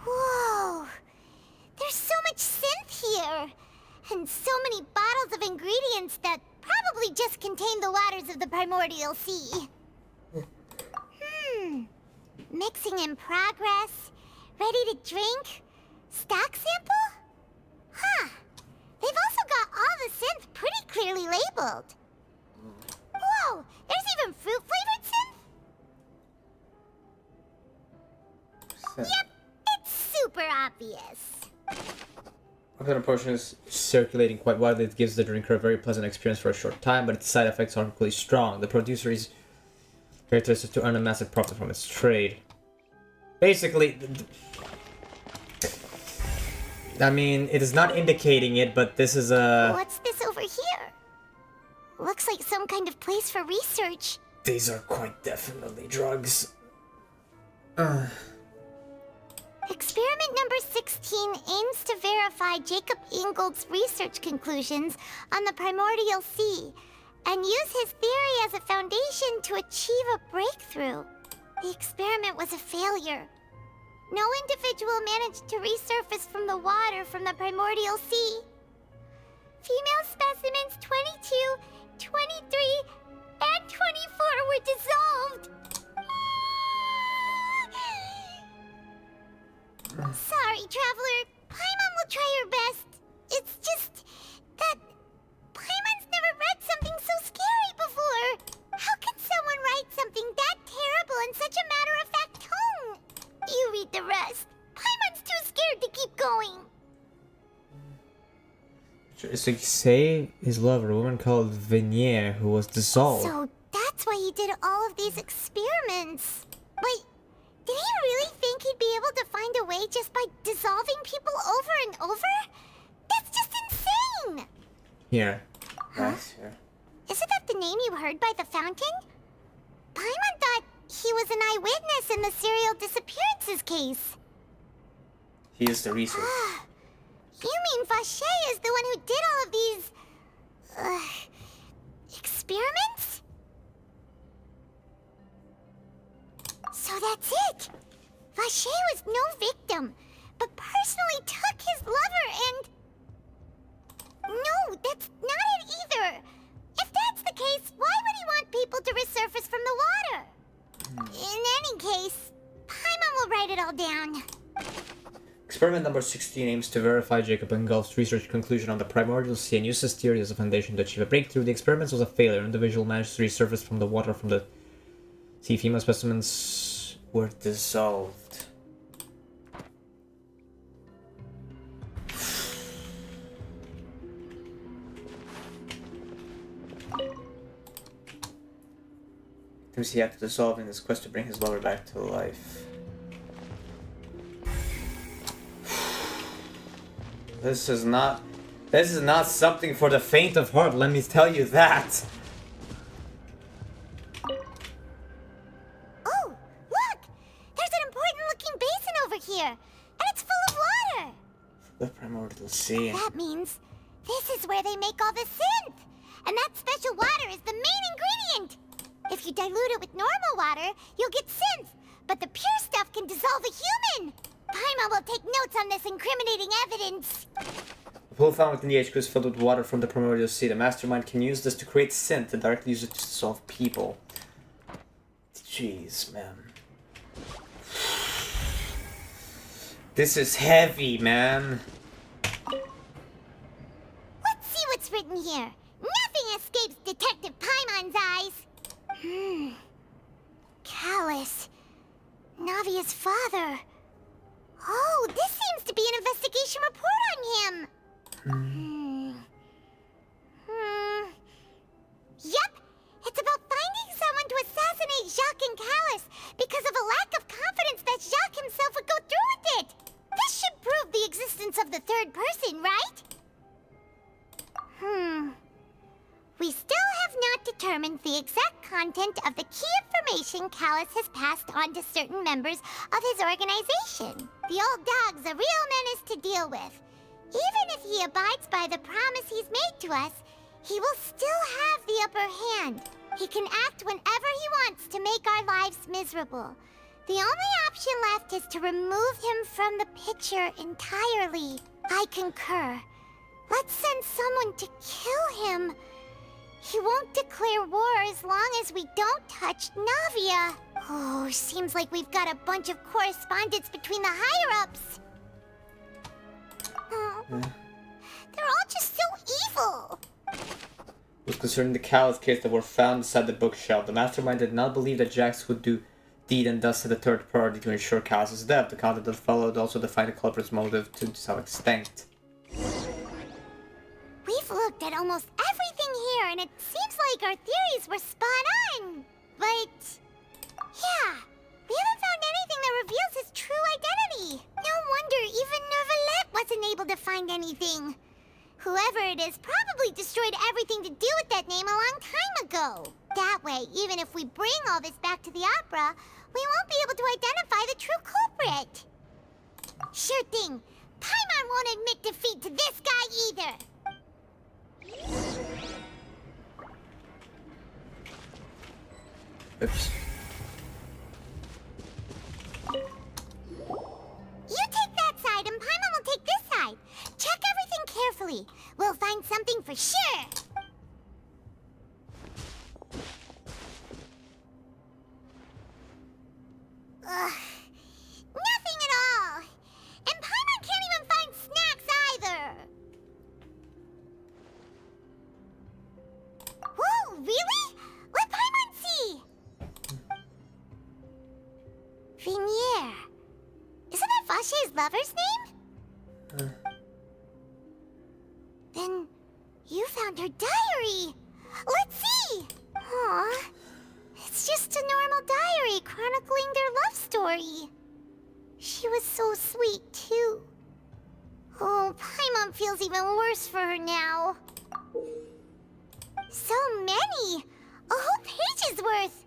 Whoa! There's so much synth here! And so many bottles of ingredients that probably just contain the waters of the primordial sea. Mixing in progress, ready to drink, stock sample? Huh. They've also got all the synth pretty clearly labeled. Whoa, there's even fruit-flavored synth? Yep, it's super obvious. What kind of potion is circulating quite widely? It gives the drinker a very pleasant experience for a short time, but its side effects are equally strong. The producer is characteristic to earn a massive profit from its trade. Basically, I mean, it is not indicating it, but this is a... What's this over here? Looks like some kind of place for research. These are quite definitely drugs. Experiment number 16 aims to verify Jacob Ingold's research conclusions on the primordial sea and use his theory as a foundation to achieve a breakthrough. The experiment was a failure. No individual managed to resurface from the water from the primordial sea. Female specimens 22, 23, and 24 were dissolved. Sorry, Traveler. Paimon will try her best. It's just that Paimon's never read something so scary before. How can someone write something that terrible in such a matter-of-fact tone? You read the rest. Paimon's too scared to keep going. So you say his lover, a woman called Venier, who was dissolved. So that's why he did all of these experiments. But did he really think he'd be able to find a way just by dissolving people over and over? That's just insane! Here. Huh? Nice, here. Isn't that the name you heard by the fountain? Paimon thought he was an eyewitness in the serial disappearances case. He is the research. You mean Vache is the one who did all of these... experiments? So that's it! Vache was no victim, but personally took his lover and... No, that's not it either! If that's the case, why would he want people to resurface from the water? In any case, Paimon will write it all down. Experiment number 16 aims to verify Jacob Ingold's research conclusion on the primordial sea and uses theory as a foundation to achieve a breakthrough. The experiment was a failure. An individual managed to resurface from the water from the sea. Female specimens were dissolved. Seems he had to dissolve in his quest to bring his lover back to life. This is not something for the faint of heart, let me tell you that. Oh, look! There's an important looking basin over here, and it's full of water! The primordial sea. That means this is where they make all the synth! And that special water is the main ingredient! If you dilute it with normal water, you'll get synth, but the pure stuff can dissolve a human! Paimon will take notes on this incriminating evidence. The pool found within the HQ is filled with water from the primordial sea. The mastermind can use this to create synth and directly use it to dissolve people. Jeez, man. This is heavy, man. Let's see what's written here. Nothing escapes Detective Paimon's eyes. Callus. Navia's father. Oh, this seems to be an investigation report on him. Yep, it's about finding someone to assassinate Jacques and Callus because of a lack of confidence that Jacques himself would go through with it. This should prove the existence of the third person, right? We still have not determined the exact content of the key information Callus has passed on to certain members of his organization. The old dog's a real menace to deal with. Even if he abides by the promise he's made to us, he will still have the upper hand. He can act whenever he wants to make our lives miserable. The only option left is to remove him from the picture entirely. I concur. Let's send someone to kill him. He won't declare war as long as we don't touch Navia. Oh, seems like we've got a bunch of correspondence between the higher-ups. They're all just so evil. Was concerning the Callus case that were found beside the bookshelf. The mastermind did not believe that Jax would do deed and thus had a third party to ensure Callus's death. The content that followed also defined the culprit's motive to some extent. We've looked at almost everything here, and it seems like our theories were spot on. But yeah, we haven't found anything that reveals his find anything. Whoever it is probably destroyed everything to do with that name a long time ago. That way, even if we bring all this back to the opera, we won't be able to identify the true culprit. Sure thing. Paimon won't admit defeat to this guy either. Oops. You take that side and Paimon will take this side. Check everything carefully. We'll find something for sure. Ugh. Nothing at all. And Paimon can't even find snacks either. Whoa, really? What Paimon see? Vinier. Isn't that Vache's lover's name? Then you found her diary. Let's see. Aw. It's just a normal diary chronicling their love story. She was so sweet, too. Oh, Paimon feels even worse for her now. So many! A whole page's worth!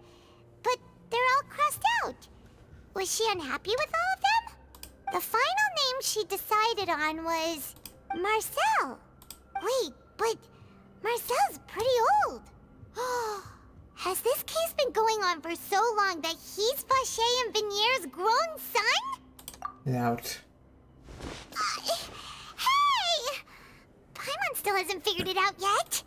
But they're all crossed out. Was she unhappy with all of them? The final name she decided on was Marcel. Wait, but Marcel's pretty old. Has this case been going on for so long that he's Vache and Vinier's grown son? Out. Hey! Paimon still hasn't figured it out yet.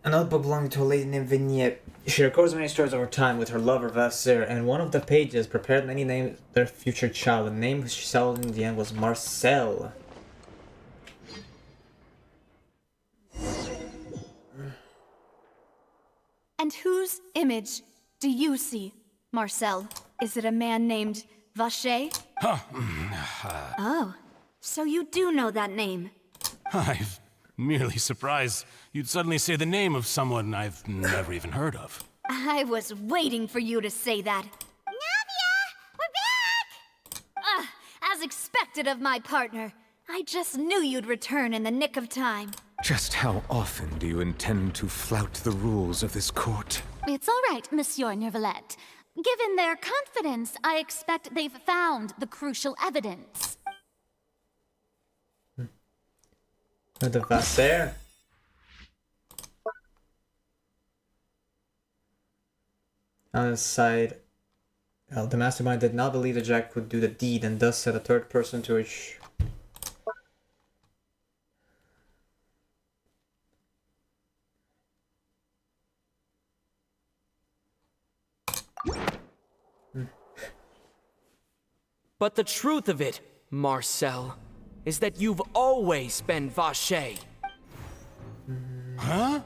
A notebook belonging to a lady named Vignette. She records many stories over time with her lover Vasseur, and one of the pages prepared many names for their future child. The name she settled in the end was Marcel. And whose image do you see, Marcel? Is it a man named Vache? Oh, so you do know that name. I'm merely surprised you'd suddenly say the name of someone I've never even heard of. I was waiting for you to say that. Navia! We're back! As expected of my partner. I just knew you'd return in the nick of time. Just how often do you intend to flout the rules of this court? It's all right, Monsieur Nervalette. Given their confidence, I expect they've found the crucial evidence. The Vasseur. On the side, the mastermind did not believe that Jack would do the deed and thus set a third person to which. But the truth of it, Marcel, is that you've always been Vache. Huh?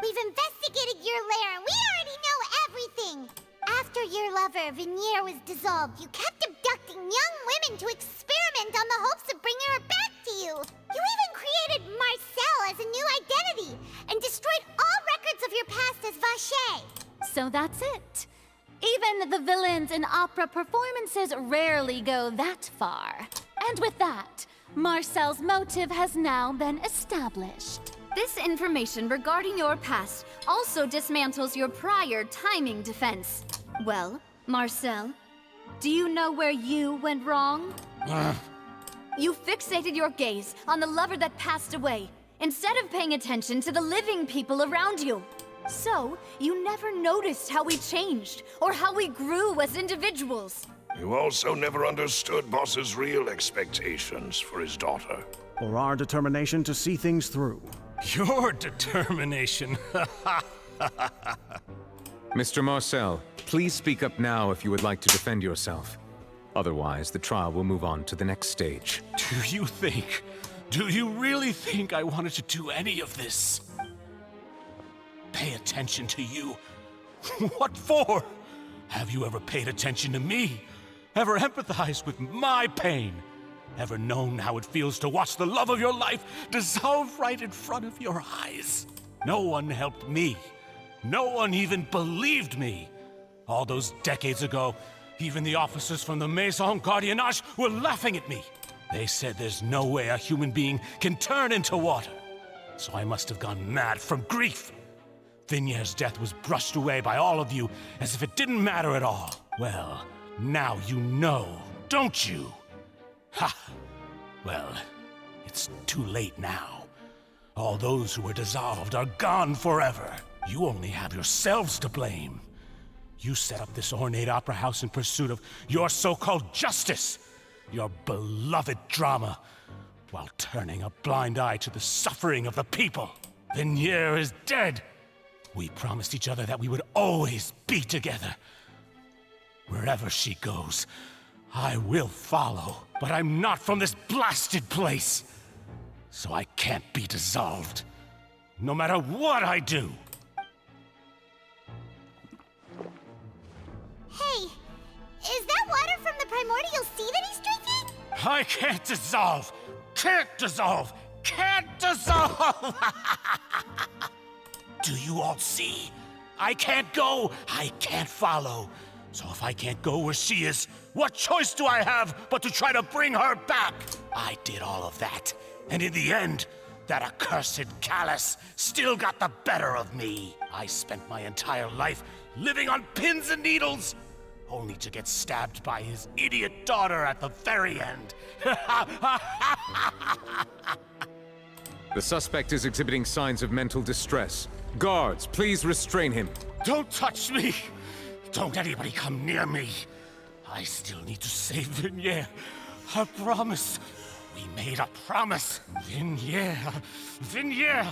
We've investigated your lair and we already know everything. After your lover, Vinier, was dissolved, you kept abducting young women to experiment on the hopes of bringing her back to you. You even created Marcel as a new identity and destroyed all records of your past as Vache. So that's it. Even the villains in opera performances rarely go that far. And with that, Marcel's motive has now been established. This information regarding your past also dismantles your prior timing defense. Well, Marcel, do you know where you went wrong? You fixated your gaze on the lover that passed away, instead of paying attention to the living people around you. So, you never noticed how we changed, or how we grew as individuals. You also never understood Boss's real expectations for his daughter. Or our determination to see things through. Your determination. Mr. Marcel, please speak up now if you would like to defend yourself. Otherwise, the trial will move on to the next stage. Do you really think I wanted to do any of this? Pay attention to you? What for? Have you ever paid attention to me? Ever empathized with my pain? Ever known how it feels to watch the love of your life dissolve right in front of your eyes? No one helped me. No one even believed me. All those decades ago, even the officers from the Maison Gardiennage were laughing at me. They said there's no way a human being can turn into water. So I must have gone mad from grief. Vignier's death was brushed away by all of you as if it didn't matter at all. Well, now you know, don't you? Ha! Well, it's too late now. All those who were dissolved are gone forever. You only have yourselves to blame. You set up this ornate opera house in pursuit of your so-called justice, your beloved drama, while turning a blind eye to the suffering of the people. Vignier is dead. We promised each other that we would always be together. Wherever she goes, I will follow. But I'm not from this blasted place, so I can't be dissolved, no matter what I do. Hey, is that water from the primordial sea that he's drinking? I can't dissolve! Can't dissolve! Can't dissolve! Do you all see? I can't go, I can't follow. So if I can't go where she is, what choice do I have but to try to bring her back? I did all of that, and in the end, that accursed Callus still got the better of me. I spent my entire life living on pins and needles, only to get stabbed by his idiot daughter at the very end. The suspect is exhibiting signs of mental distress. Guards, please restrain him. Don't touch me! Don't anybody come near me. I still need to save Vignier. A promise. We made a promise. Vignier. Vignier.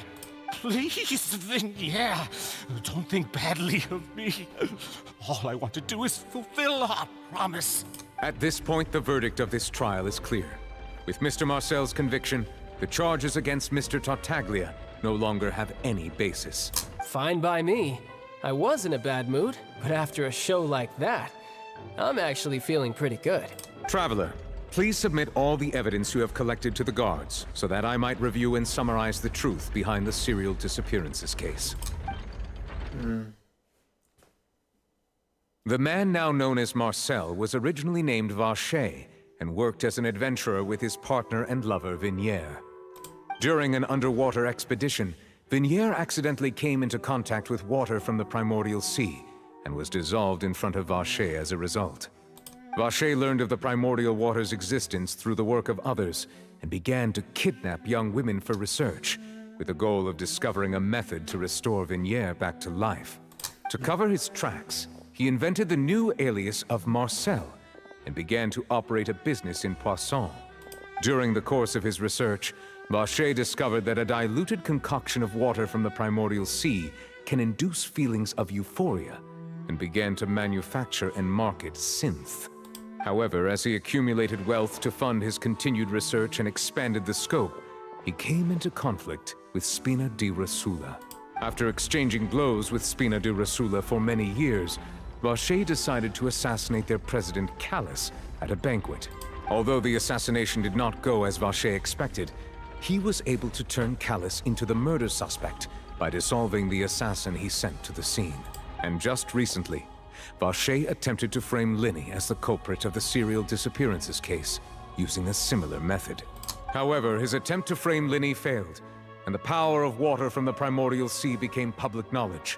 Please, Vignier. Don't think badly of me. All I want to do is fulfill our promise. At this point, the verdict of this trial is clear. With Mr. Marcel's conviction, the charges against Mr. Tartaglia no longer have any basis. Fine by me. I was in a bad mood, but after a show like that, I'm actually feeling pretty good. Traveler, please submit all the evidence you have collected to the guards, so that I might review and summarize the truth behind the serial disappearances case. The man now known as Marcel was originally named Vacher and worked as an adventurer with his partner and lover Vignier. During an underwater expedition, Vignier accidentally came into contact with water from the primordial sea and was dissolved in front of Vacher as a result. Vacher learned of the primordial water's existence through the work of others and began to kidnap young women for research, with the goal of discovering a method to restore Vignier back to life. To cover his tracks, he invented the new alias of Marcel and began to operate a business in Poisson. During the course of his research, Vacher discovered that a diluted concoction of water from the primordial sea can induce feelings of euphoria, and began to manufacture and market synth. However, as he accumulated wealth to fund his continued research and expanded the scope, he came into conflict with Spina di Rosula. After exchanging blows with Spina di Rosula for many years, Vacher decided to assassinate their president Callus at a banquet. Although the assassination did not go as Vacher expected, he was able to turn Callus into the murder suspect by dissolving the assassin he sent to the scene. And just recently, Vacher attempted to frame Linny as the culprit of the serial disappearances case, using a similar method. However, his attempt to frame Linny failed, and the power of water from the primordial sea became public knowledge.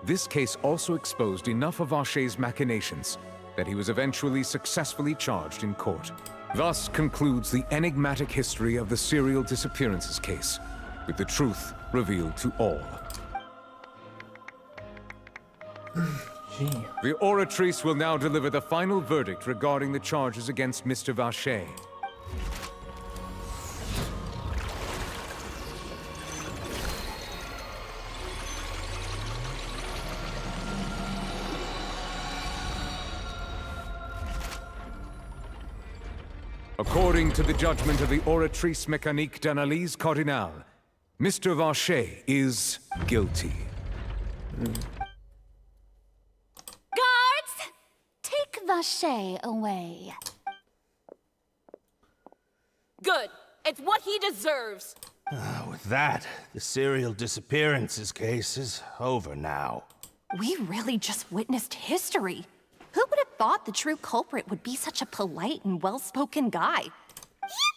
This case also exposed enough of Vacher's machinations that he was eventually successfully charged in court. Thus concludes the enigmatic history of the serial disappearances case, with the truth revealed to all. The Oratrice will now deliver the final verdict regarding the charges against Mr. Vacher. According to the judgment of the Oratrice Mécanique d'Analyse Cardinale, Mr. Vacher is guilty. Guards! Take Vacher away. Good. It's what he deserves. With that, the serial disappearances case is over now. We really just witnessed history. Who would have thought the true culprit would be such a polite and well-spoken guy? You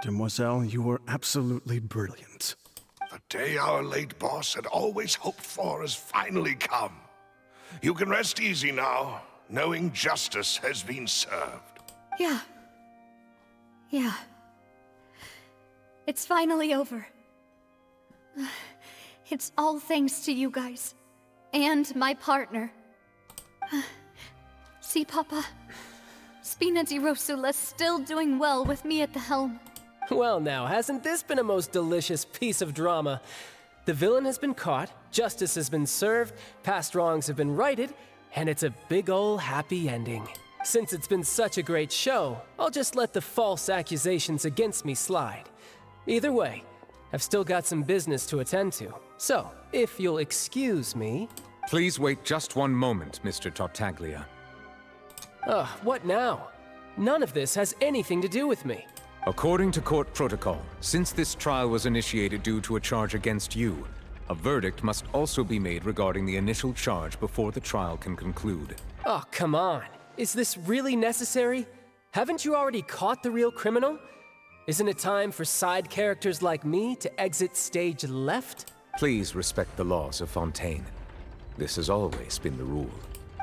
Demoiselle, you were absolutely brilliant. The day our late boss had always hoped for has finally come. You can rest easy now, knowing justice has been served. Yeah. Yeah. It's finally over. It's all thanks to you guys. And my partner. See, Papa? Spina di Rosula's still doing well with me at the helm. Well now, hasn't this been a most delicious piece of drama? The villain has been caught, justice has been served, past wrongs have been righted, and it's a big ol' happy ending. Since it's been such a great show, I'll just let the false accusations against me slide. Either way, I've still got some business to attend to. So, if you'll excuse me... Please wait just one moment, Mr. Tartaglia. Ugh, what now? None of this has anything to do with me. According to court protocol, since this trial was initiated due to a charge against you, a verdict must also be made regarding the initial charge before the trial can conclude. Oh, come on. Is this really necessary? Haven't you already caught the real criminal? Isn't it time for side characters like me to exit stage left? Please respect the laws of Fontaine. This has always been the rule.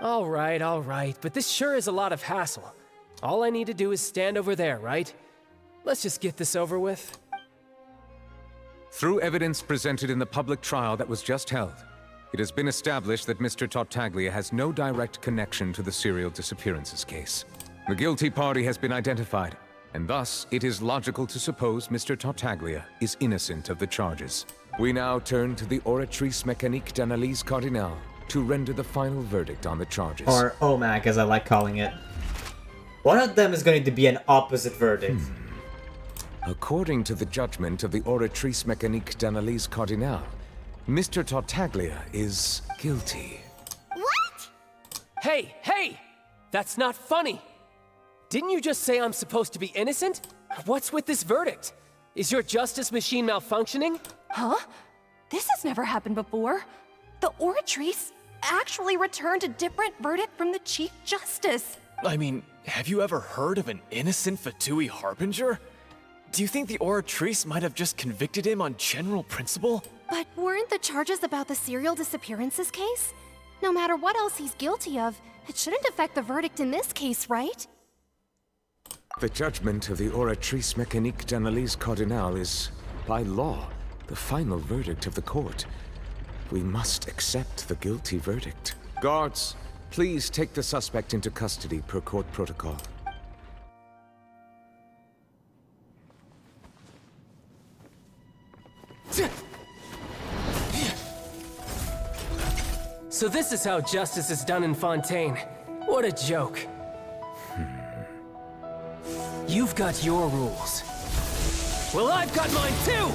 All right, but this sure is a lot of hassle. All I need to do is stand over there, right? Let's just get this over with. Through evidence presented in the public trial that was just held, it has been established that Mr. Tartaglia has no direct connection to the serial disappearances case. The guilty party has been identified, and thus it is logical to suppose Mr. Tartaglia is innocent of the charges. We now turn to the Oratrice Mécanique d'Analyse Cardinale to render the final verdict on the charges. Or OMAC, as I like calling it. One of them is going to be an opposite verdict. According to the judgment of the Oratrice Mécanique d'Analyse Cardinale, Mr. Tartaglia is guilty. What? Hey! That's not funny! Didn't you just say I'm supposed to be innocent? What's with this verdict? Is your justice machine malfunctioning? Huh? This has never happened before. The Oratrice actually returned a different verdict from the Chief Justice. I mean, have you ever heard of an innocent Fatui Harbinger? Do you think the Oratrice might have just convicted him on general principle? But weren't the charges about the serial disappearances case? No matter what else he's guilty of, it shouldn't affect the verdict in this case, right? The judgment of the Oratrice Mécanique d'Analyse Cardinale is, by law, the final verdict of the court. We must accept the guilty verdict. Guards, please take the suspect into custody per court protocol. So this is how justice is done in Fontaine. What a joke. You've got your rules. Well, I've got mine too!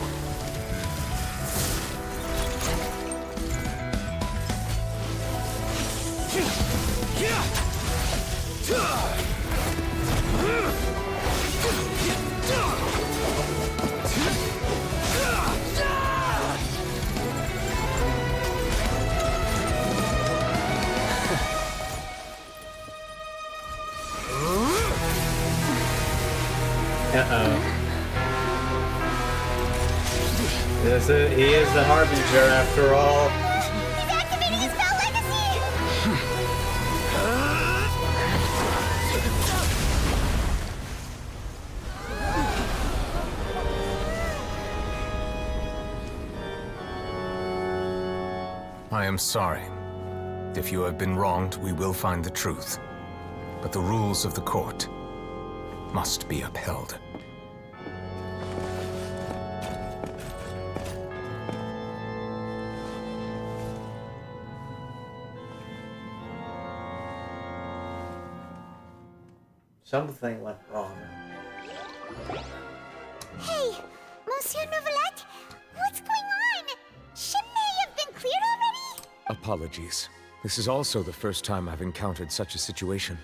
He is the Harbinger after all. He's activating his spell legacy! I am sorry. If you have been wronged, we will find the truth. But the rules of the court must be upheld. Something went wrong. Hey, Monsieur Novelette, what's going on? Shouldn't they have been cleared already? Apologies. This is also the first time I've encountered such a situation.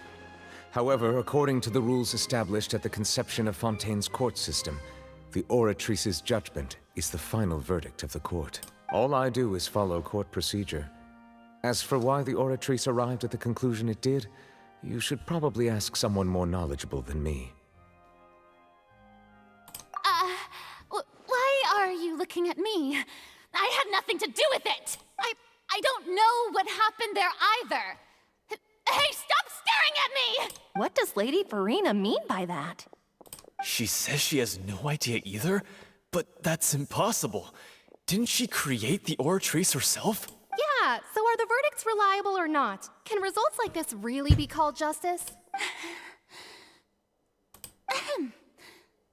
However, according to the rules established at the conception of Fontaine's court system, the Oratrice's judgment is the final verdict of the court. All I do is follow court procedure. As for why the Oratrice arrived at the conclusion it did, you should probably ask someone more knowledgeable than me. are you looking at me? I had nothing to do with it! I don't know what happened there either! Hey, stop staring at me! What does Lady Farina mean by that? She says she has no idea either? But that's impossible. Didn't she create the Oratrice herself? Yeah, so are the verdicts reliable or not? Can results like this really be called justice?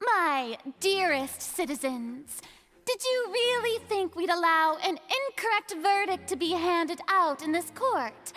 My dearest citizens, did you really think we'd allow an incorrect verdict to be handed out in this court?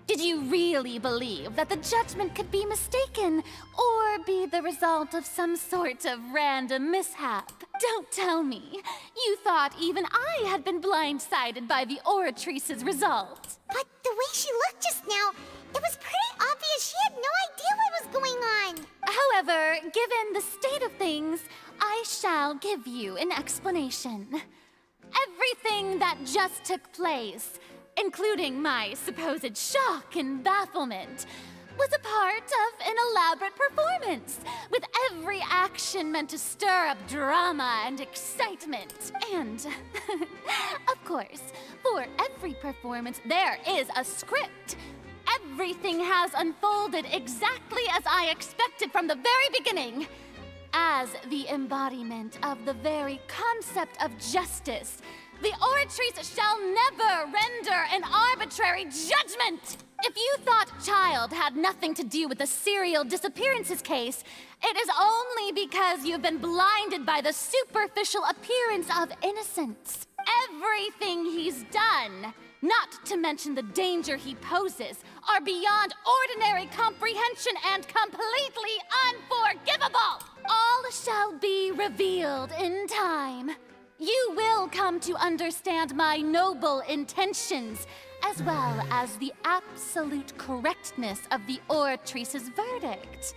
Did you really believe that the judgment could be mistaken or be the result of some sort of random mishap? Don't tell me. You thought even I had been blindsided by the Oratrice's result. But the way she looked just now, it was pretty obvious she had no idea what was going on. However, given the state of things, I shall give you an explanation. Everything that just took place, including my supposed shock and bafflement, was a part of an elaborate performance, with every action meant to stir up drama and excitement. And, of course, for every performance, there is a script. Everything has unfolded exactly as I expected from the very beginning. As the embodiment of the very concept of justice, the Oratrice shall never render an arbitrary judgment! If you thought Child had nothing to do with the serial disappearances case, it is only because you've been blinded by the superficial appearance of innocence. Everything he's done, not to mention the danger he poses, are beyond ordinary comprehension and completely unforgivable! All shall be revealed in time. You will come to understand my noble intentions, as well as the absolute correctness of the Oratrice's verdict.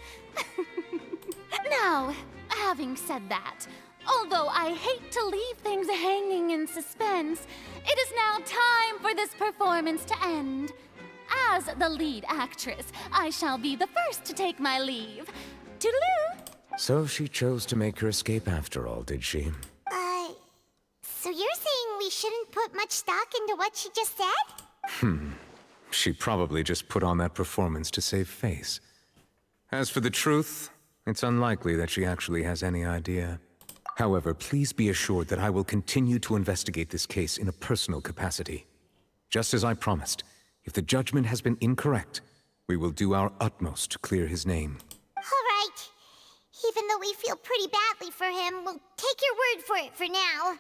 Now, having said that, although I hate to leave things hanging in suspense, it is now time for this performance to end. As the lead actress, I shall be the first to take my leave. Toodaloo! So she chose to make her escape after all, did she? So you're saying we shouldn't put much stock into what she just said? She probably just put on that performance to save face. As for the truth, it's unlikely that she actually has any idea. However, please be assured that I will continue to investigate this case in a personal capacity. Just as I promised, if the judgment has been incorrect, we will do our utmost to clear his name. All right. Even though we feel pretty badly for him, we'll take your word for it for now.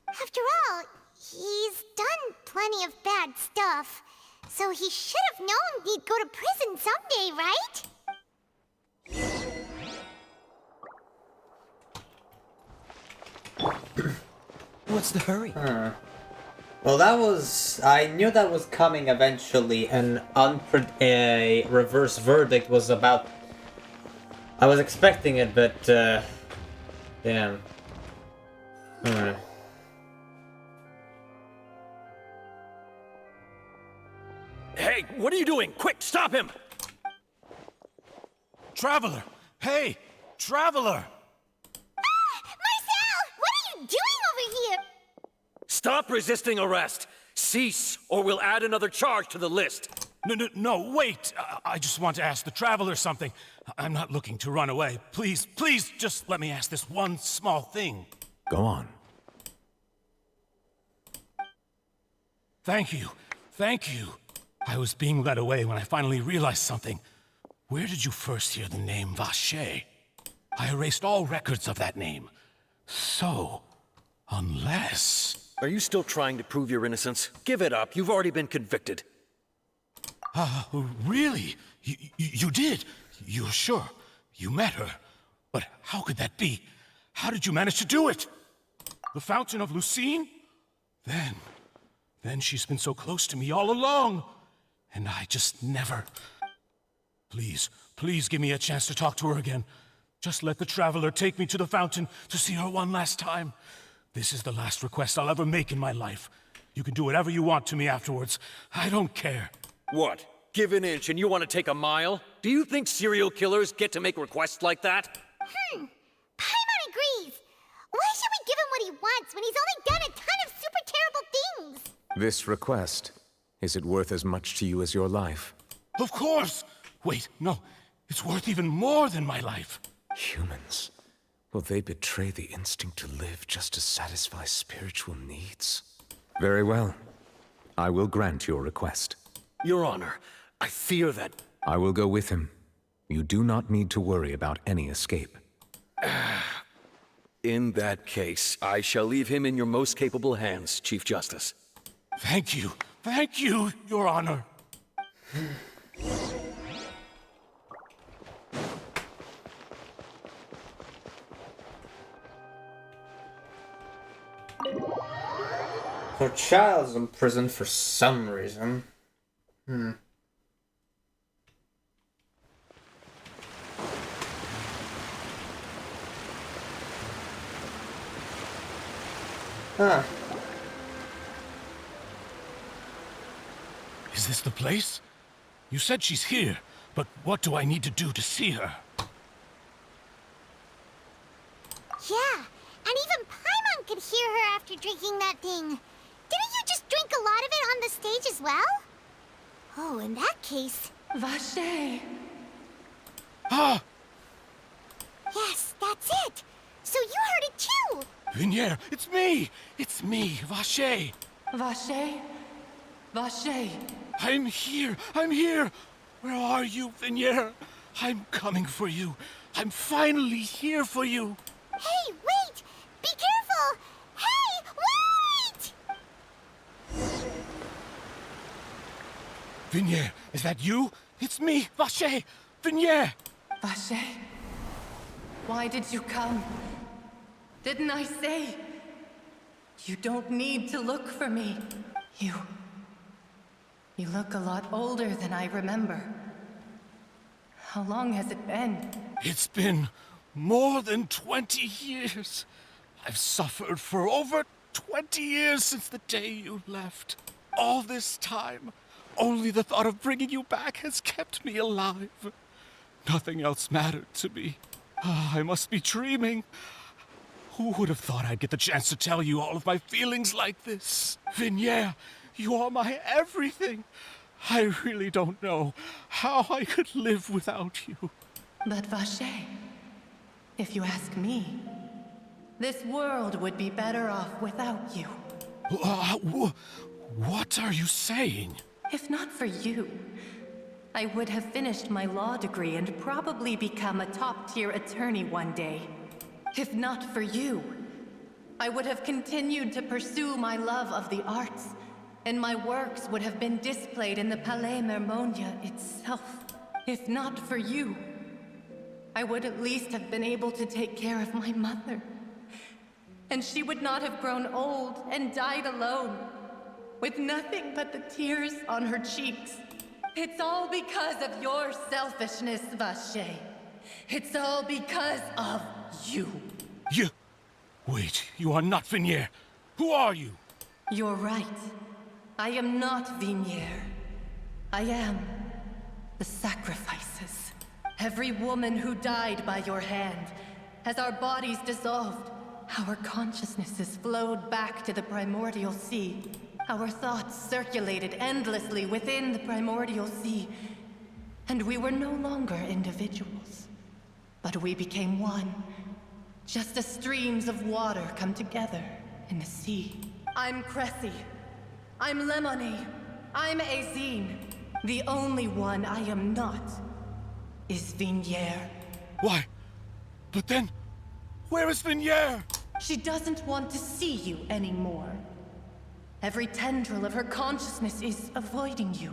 After all, he's done plenty of bad stuff, so he should have known he'd go to prison someday, right? What's the hurry? Well, I knew that was coming eventually, and a reverse verdict was about... I was expecting it, but, damn. Hey, what are you doing? Quick, stop him! Traveler! Hey! Traveler! Marcel! What are you doing over here? Stop resisting arrest! Cease, or we'll add another charge to the list. No, wait! I just want to ask the Traveler something. I'm not looking to run away. Please, just let me ask this one small thing. Go on. Thank you. I was being led away when I finally realized something. Where did you first hear the name Vacher? I erased all records of that name. So, unless... Are you still trying to prove your innocence? Give it up. You've already been convicted. Really? You did? You're sure? You met her? But how could that be? How did you manage to do it? The Fountain of Lucine? Then she's been so close to me all along. And I just never... Please give me a chance to talk to her again. Just let the Traveler take me to the fountain to see her one last time. This is the last request I'll ever make in my life. You can do whatever you want to me afterwards. I don't care. What? Give an inch and you want to take a mile? Do you think serial killers get to make requests like that? Paimon agrees. Why should we give him what he wants This request, is it worth as much to you as your life? Of course! Wait, no. It's worth even more than my life. Humans. Will they betray the instinct to live just to satisfy spiritual needs? Very well. I will grant your request. Your Honor, I fear that... I will go with him. You do not need to worry about any escape. In that case, I shall leave him in your most capable hands, Chief Justice. Thank you, Your Honor. So Child's in prison for some reason. Huh. Is this the place? You said she's here, but what do I need to do to see her? Yeah, and even Paimon could hear her after drinking that thing. Didn't you just drink a lot of it on the stage as well? Oh, in that case... Vache! Ah! Yes, that's it! So you heard it too! Vinier, it's me! It's me, Vache! Vache? Vache! I'm here! Where are you, Vinier? I'm coming for you. I'm finally here for you. Hey, wait! Be careful! Hey, wait! Vinier, is that you? It's me, Vache! Vinier! Vache? Why did you come? Didn't I say? You don't need to look for me. You look a lot older than I remember. How long has it been? It's been more than 20 years. I've suffered for over 20 years since the day you left. All this time, only the thought of bringing you back has kept me alive. Nothing else mattered to me. I must be dreaming. Who would have thought I'd get the chance to tell you all of my feelings like this? Vinier, you are my everything. I really don't know how I could live without you. But Vache, if you ask me, this world would be better off without you. What are you saying? If not for you, I would have finished my law degree and probably become a top-tier attorney one day. If not for you, I would have continued to pursue my love of the arts, and my works would have been displayed in the Palais Mermonia itself. If not for you, I would at least have been able to take care of my mother. And she would not have grown old and died alone, with nothing but the tears on her cheeks. It's all because of your selfishness, Vache. It's all because of you. You... Wait, you are not Vinier. Who are you? You're right. I am not Vinier. I am the sacrifices. Every woman who died by your hand, as our bodies dissolved, our consciousnesses flowed back to the primordial sea. Our thoughts circulated endlessly within the primordial sea, and we were no longer individuals. But we became one, just as streams of water come together in the sea. I'm Cressy. I'm Lemony. I'm Azine. The only one I am not is Vinier. Why? But then, where is Vinier? She doesn't want to see you anymore. Every tendril of her consciousness is avoiding you.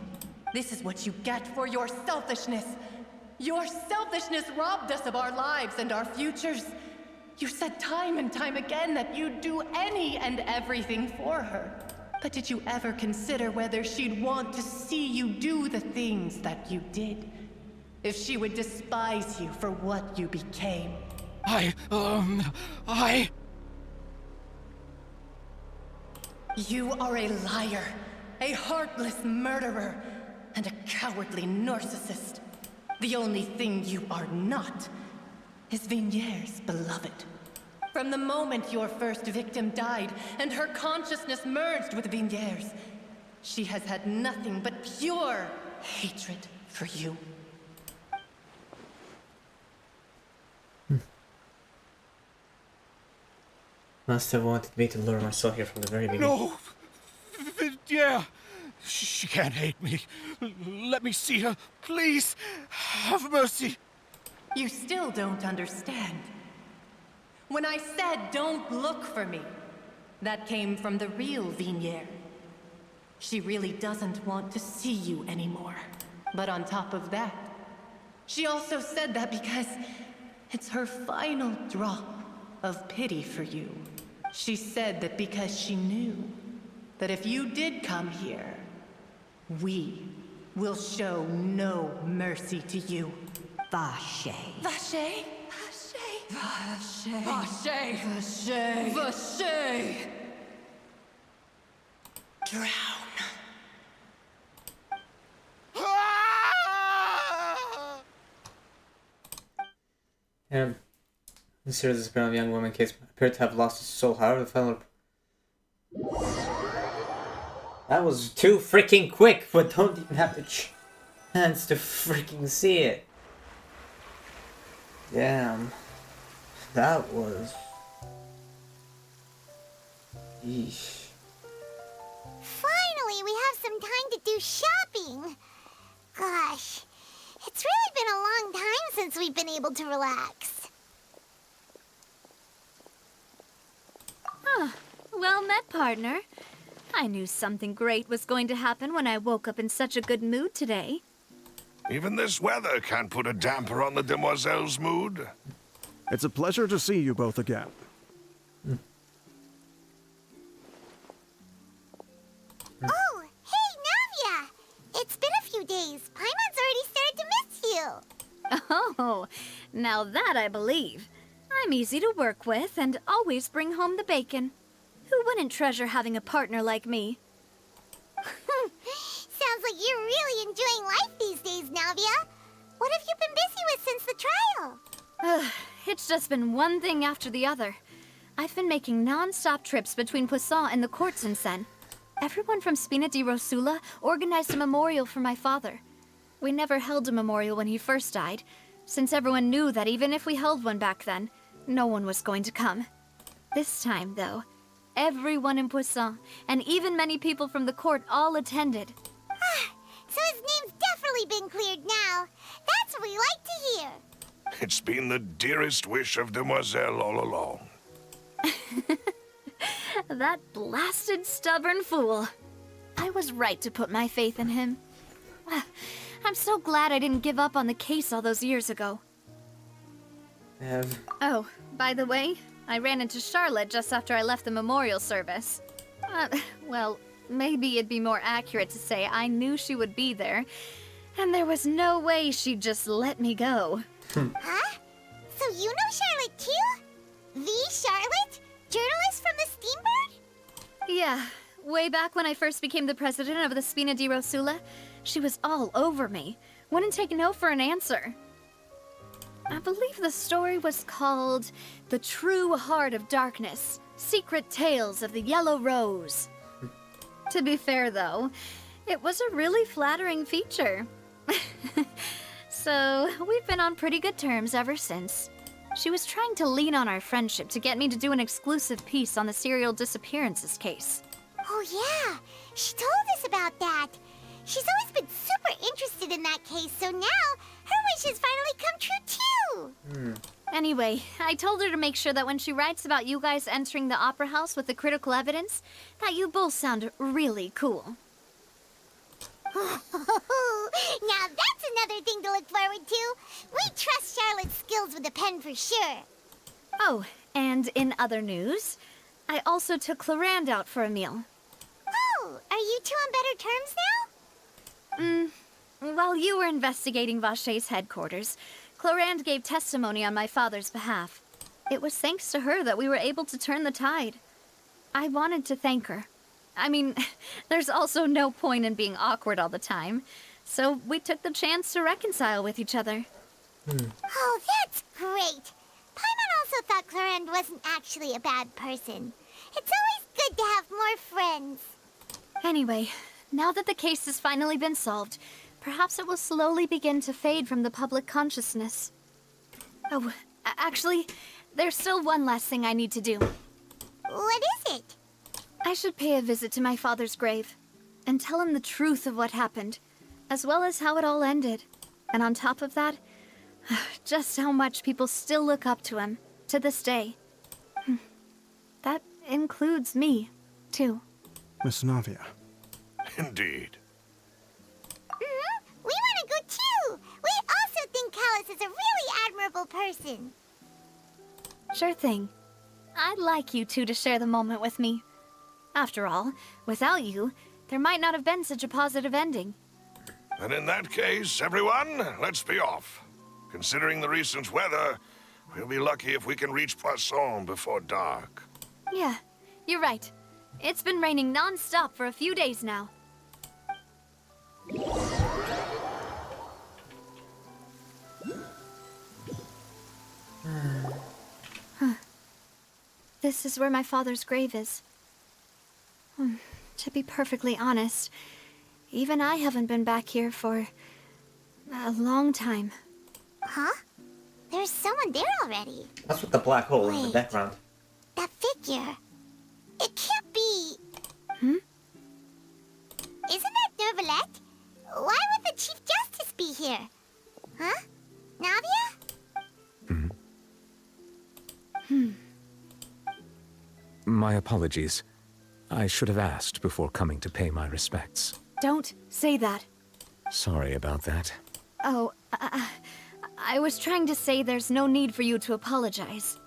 This is what you get for your selfishness. Your selfishness robbed us of our lives and our futures. You said time and time again that you'd do any and everything for her. But did you ever consider whether she'd want to see you do the things that you did? If she would despise you for what you became? You are a liar, a heartless murderer, and a cowardly narcissist. The only thing you are not is Vinier's beloved. From the moment your first victim died and her consciousness merged with Vinier's, She has had nothing but pure hatred for you. Must have wanted me to lure myself here from the very beginning. No! Yeah! She can't hate me. Let me see her. Please! Have mercy! You still don't understand. When I said don't look for me, that came from the real Vignier. She really doesn't want to see you anymore. But on top of that, she also said that because it's her final drop of pity for you. She said that because she knew that if you did come here, we will show no mercy to you. Vache. Vache? Vache. Vache. Vache. Vache. Drown. And the series is apparently a young woman case appeared to have lost his soul. However, the final. That was too freaking quick, but don't even have the chance to freaking see it. Damn. That was. Yeesh. Finally, we have some time to do shopping. Gosh, it's really been a long time since we've been able to relax. Ah, well met, partner. I knew something great was going to happen when I woke up in such a good mood today. Even this weather can't put a damper on the demoiselle's mood. It's a pleasure to see you both again. Oh, hey, Navia! It's been a few days. Paimon's already started to miss you. Oh, now that I believe. I'm easy to work with and always bring home the bacon. Who wouldn't treasure having a partner like me? Sounds like you're really enjoying life these days, Navia. What have you been busy with since the trial? It's just been one thing after the other. I've been making non-stop trips between Poisson and the courts in Seine. Everyone from Spina di Rosula organized a memorial for my father. We never held a memorial when he first died, since everyone knew that even if we held one back then, no one was going to come. This time, though, everyone in Poisson, and even many people from the court, all attended. So his name's definitely been cleared now. That's what we like to hear. It's been the dearest wish of Demoiselle all along. That blasted stubborn fool. I was right to put my faith in him. I'm so glad I didn't give up on the case all those years ago. Oh, by the way, I ran into Charlotte just after I left the memorial service. Well, maybe it'd be more accurate to say I knew she would be there, and there was no way she'd just let me go. Huh? So you know Charlotte too? The Charlotte? Journalist from the Steambird? Yeah, way back when I first became the president of the Spina di Rosula, she was all over me. Wouldn't take no for an answer. I believe the story was called The True Heart of Darkness, Secret Tales of the Yellow Rose. To be fair, though, it was a really flattering feature. So, we've been on pretty good terms ever since. She was trying to lean on our friendship to get me to do an exclusive piece on the serial disappearances case. Oh yeah, she told us about that. She's always been super interested in that case, so now her wish has finally come true too. Anyway, I told her to make sure that when she writes about you guys entering the opera house with the critical evidence, that you both sound really cool. Now that's another thing to look forward to. We trust Charlotte's skills with a pen for sure. Oh, and in other news, I also took Clarande out for a meal. Oh, are you two on better terms now? While you were investigating Vache's headquarters, Clarande gave testimony on my father's behalf. It was thanks to her that we were able to turn the tide. I wanted to thank her. I mean, there's also no point in being awkward all the time, so we took the chance to reconcile with each other. Oh, that's great. Paimon also thought Clarande wasn't actually a bad person. It's always good to have more friends. Anyway, Now that the case has finally been solved, perhaps it will slowly begin to fade from the public consciousness. Oh, actually, there's still one last thing I need to do. What is it? I should pay a visit to my father's grave and tell him the truth of what happened, as well as how it all ended. And on top of that, just how much people still look up to him to this day. That includes me, too. Miss Navia. Indeed. We want to go too! We also think Callus is a really admirable person. Sure thing. I'd like you two to share the moment with me. After all, without you, there might not have been such a positive ending. And in that case, everyone, let's be off. Considering the recent weather, we'll be lucky if we can reach Poisson before dark. Yeah, you're right. It's been raining non-stop for a few days now. This is where my father's grave is. To be perfectly honest, even I haven't been back here for a long time. Huh? There's someone there already. That's with the black hole in the Wait. background. That figure. It can't be. Hmm? Isn't that Nervalette? Why would the Chief Justice be here? Huh? Navia? My apologies. I should have asked before coming to pay my respects. Don't say that. Sorry about that. Oh, I was trying to say there's no need for you to apologize.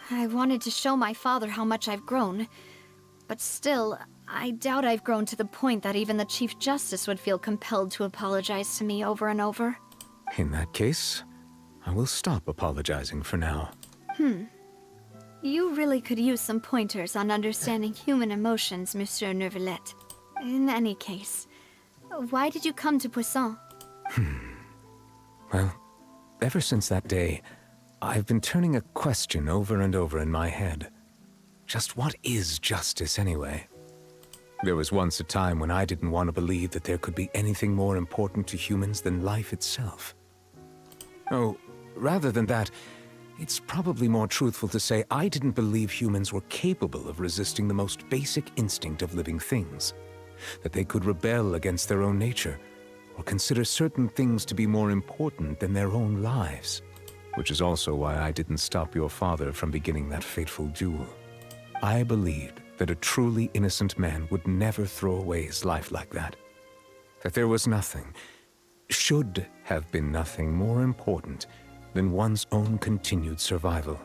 I wanted to show my father how much I've grown. But still, I doubt I've grown to the point that even the Chief Justice would feel compelled to apologize to me over and over. In that case, I will stop apologizing for now. You really could use some pointers on understanding human emotions, Monsieur Nervalette. In any case, why did you come to Poisson? Well, ever since that day, I've been turning a question over and over in my head. Just what is justice, anyway? There was once a time when I didn't want to believe that there could be anything more important to humans than life itself. Oh, rather than that, it's probably more truthful to say I didn't believe humans were capable of resisting the most basic instinct of living things. That they could rebel against their own nature, or consider certain things to be more important than their own lives. Which is also why I didn't stop your father from beginning that fateful duel. I believed that a truly innocent man would never throw away his life like that. That there was nothing, should have been nothing more important than one's own continued survival.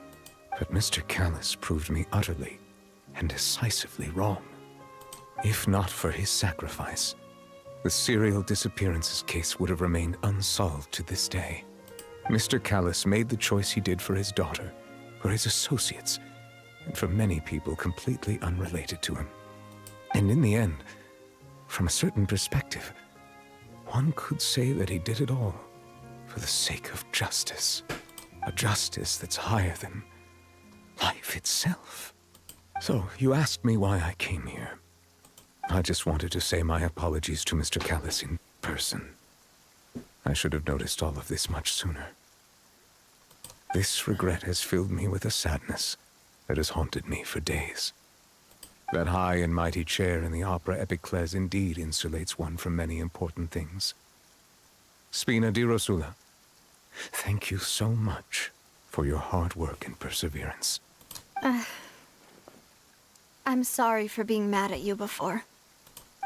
But Mr. Callus proved me utterly and decisively wrong. If not for his sacrifice, the serial disappearances case would have remained unsolved to this day. Mr. Callus made the choice he did for his daughter, for his associates, and for many people completely unrelated to him. And in the end, from a certain perspective, one could say that he did it all for the sake of justice. A justice that's higher than life itself. So, you asked me why I came here. I just wanted to say my apologies to Mr. Callus in person. I should have noticed all of this much sooner. This regret has filled me with a sadness that has haunted me for days. That high and mighty chair in the Opera Epiclese indeed insulates one from many important things. Spina di Rosula, thank you so much for your hard work and perseverance. I'm sorry for being mad at you before.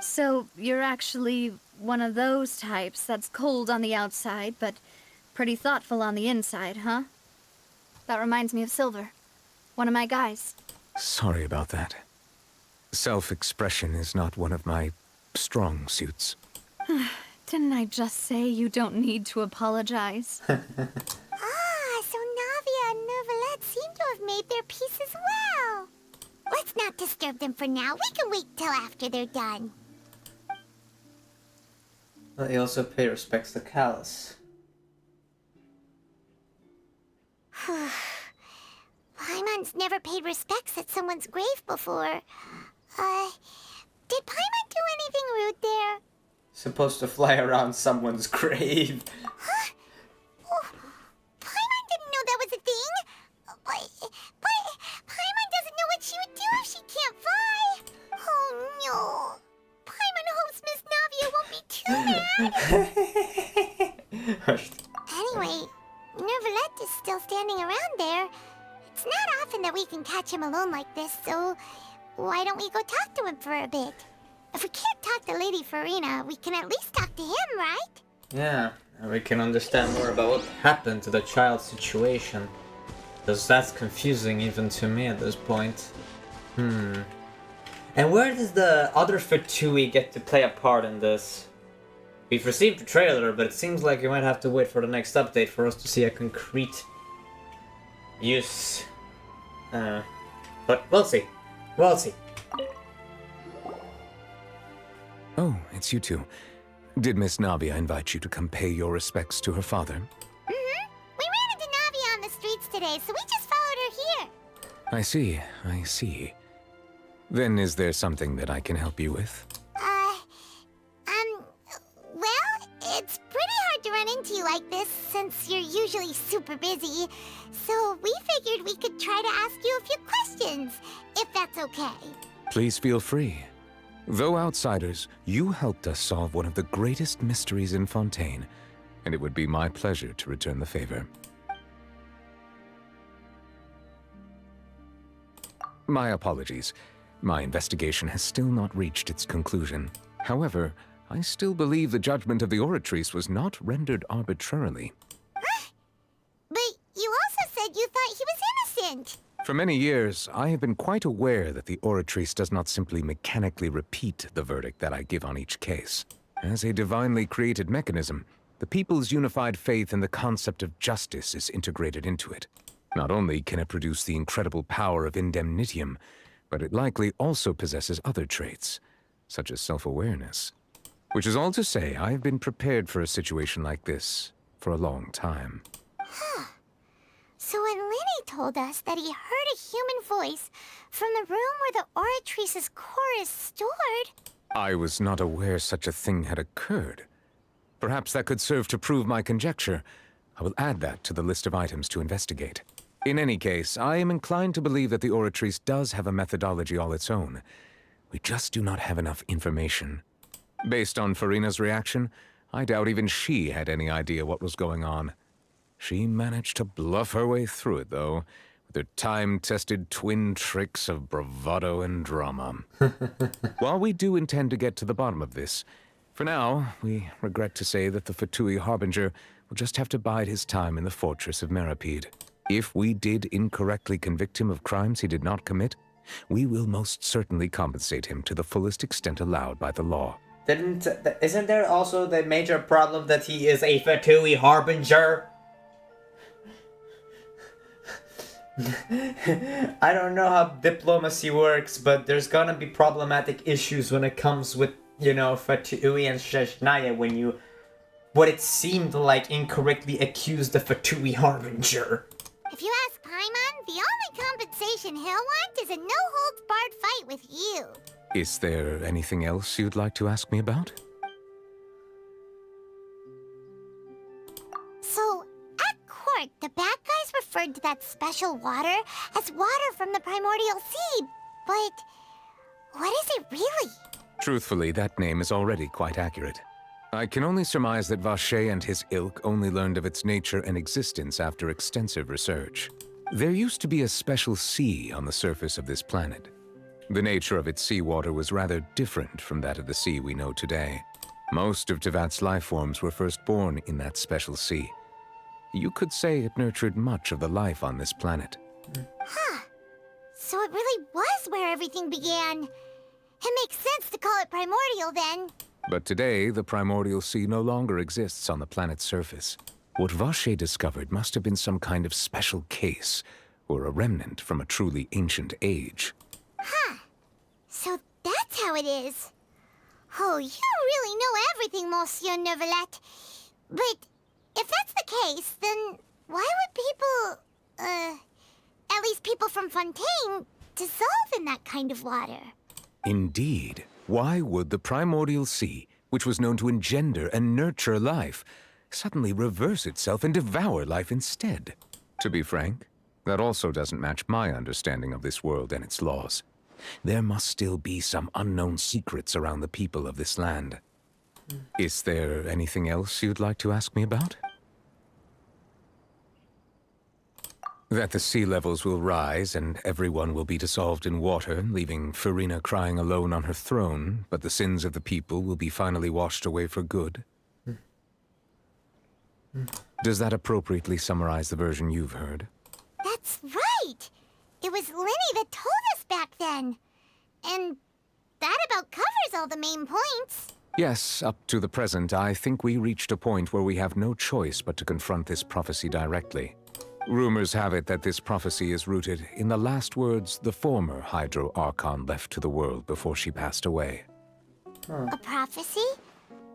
So, you're actually one of those types that's cold on the outside, but pretty thoughtful on the inside, huh? That reminds me of Silver, one of my guys. Sorry about that. Self-expression is not one of my strong suits. Didn't I just say you don't need to apologize? So Navia and Nervalette seem to have made their peace as well. Let's not disturb them for now. We can wait till after they're done. They also pay respects to Callus. Paimon's never paid respects at someone's grave before. Did Paimon do anything rude there? supposed to fly around someone's grave. Huh? Oh, Paimon didn't know that was a thing. But Paimon doesn't know what she would do if she can't fly. Oh no. Paimon hopes Miss Navia won't be too mad. Anyway, Nervalette is still standing around there. It's not often that we can catch him alone like this, so why don't we go talk to him for a bit? If we can't talk to Lady Farina, we can at least talk to him, right? Yeah, and we can understand more about what happened to the child's situation. Because that's confusing even to me at this point. And where does the other Fatui get to play a part in this? We've received a trailer, but it seems like we might have to wait for the next update for us to see a concrete use. But we'll see. We'll see. Oh, it's you two. Did Miss Navia invite you to come pay your respects to her father? Mm-hmm. We ran into Navia on the streets today, so we just followed her here. I see, I see. Then is there something that I can help you with? Well, it's pretty hard to run into you like this since you're usually super busy. So we figured we could try to ask you a few questions, if that's okay. Please feel free. Though outsiders, you helped us solve one of the greatest mysteries in Fontaine, and it would be my pleasure to return the favor. My apologies. My investigation has still not reached its conclusion. However, I still believe the judgment of the Oratrice was not rendered arbitrarily. But you also said you thought he was innocent. For many years, I have been quite aware that the Oratrice does not simply mechanically repeat the verdict that I give on each case. As a divinely created mechanism, the people's unified faith in the concept of justice is integrated into it. Not only can it produce the incredible power of indemnitium, but it likely also possesses other traits, such as self-awareness. Which is all to say, I have been prepared for a situation like this for a long time. Huh. So when Lenny told us that he heard a human voice from the room where the Oratrice's core is stored... I was not aware such a thing had occurred. Perhaps that could serve to prove my conjecture. I will add that to the list of items to investigate. In any case, I am inclined to believe that the Oratrice does have a methodology all its own. We just do not have enough information. Based on Farina's reaction, I doubt even she had any idea what was going on. She managed to bluff her way through it, though, with her time-tested twin tricks of bravado and drama. While we do intend to get to the bottom of this, for now, we regret to say that the Fatui Harbinger will just have to bide his time in the fortress of Meripede. If we did incorrectly convict him of crimes he did not commit, we will most certainly compensate him to the fullest extent allowed by the law. Isn't there also the major problem that he is a Fatui Harbinger? I don't know how diplomacy works, but there's gonna be problematic issues when it comes with, you know, Fatui and Sheshnaya when you, what it seemed like, incorrectly accused the Fatui Harbinger. If you ask Paimon, the only compensation he'll want is a no-holds-barred fight with you. Is there anything else you'd like to ask me about? So, at court, the bad guys referred to that special water as water from the primordial sea. But what is it really? Truthfully, that name is already quite accurate. I can only surmise that Vacher and his ilk only learned of its nature and existence after extensive research. There used to be a special sea on the surface of this planet. The nature of its seawater was rather different from that of the sea we know today. Most of Tevat's life forms were first born in that special sea. You could say it nurtured much of the life on this planet. Huh. So it really was where everything began. It makes sense to call it primordial then. But today, the primordial sea no longer exists on the planet's surface. What Vacher discovered must have been some kind of special case, or a remnant from a truly ancient age. Huh. So that's how it is. Oh, you really know everything, Monsieur Neuvillette. But if that's the case, then why would people, at least people from Fontaine, dissolve in that kind of water? Indeed. Why would the primordial sea, which was known to engender and nurture life, suddenly reverse itself and devour life instead. To be frank, that also doesn't match my understanding of this world and its laws. There must still be some unknown secrets around the people of this land. Is there anything else you'd like to ask me about? That the sea levels will rise and everyone will be dissolved in water, leaving Farina crying alone on her throne, but the sins of the people will be finally washed away for good. Does that appropriately summarize the version you've heard? That's right! It was Lenny that told us back then. And that about covers all the main points. Yes, up to the present, I think we reached a point where we have no choice but to confront this prophecy directly. Rumors have it that this prophecy is rooted in the last words the former Hydro Archon left to the world before she passed away. A prophecy?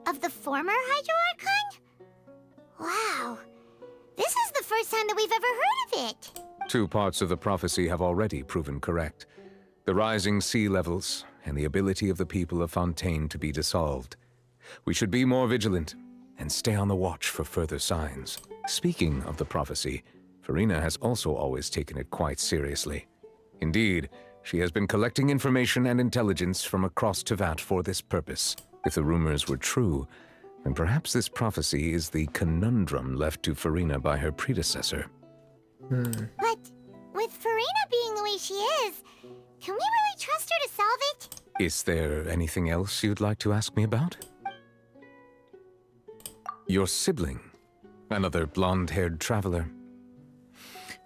Of the former Hydro Archon? Wow. This is the first time that we've ever heard of it. 2 parts of the prophecy have already proven correct. The rising sea levels and the ability of the people of Fontaine to be dissolved. We should be more vigilant and stay on the watch for further signs. Speaking of the prophecy, Farina has also always taken it quite seriously. Indeed, she has been collecting information and intelligence from across Tevat for this purpose. If the rumors were true, then perhaps this prophecy is the conundrum left to Farina by her predecessor. But with Farina being the way she is, can we really trust her to solve it? Is there anything else you'd like to ask me about? Your sibling, another blonde-haired traveler.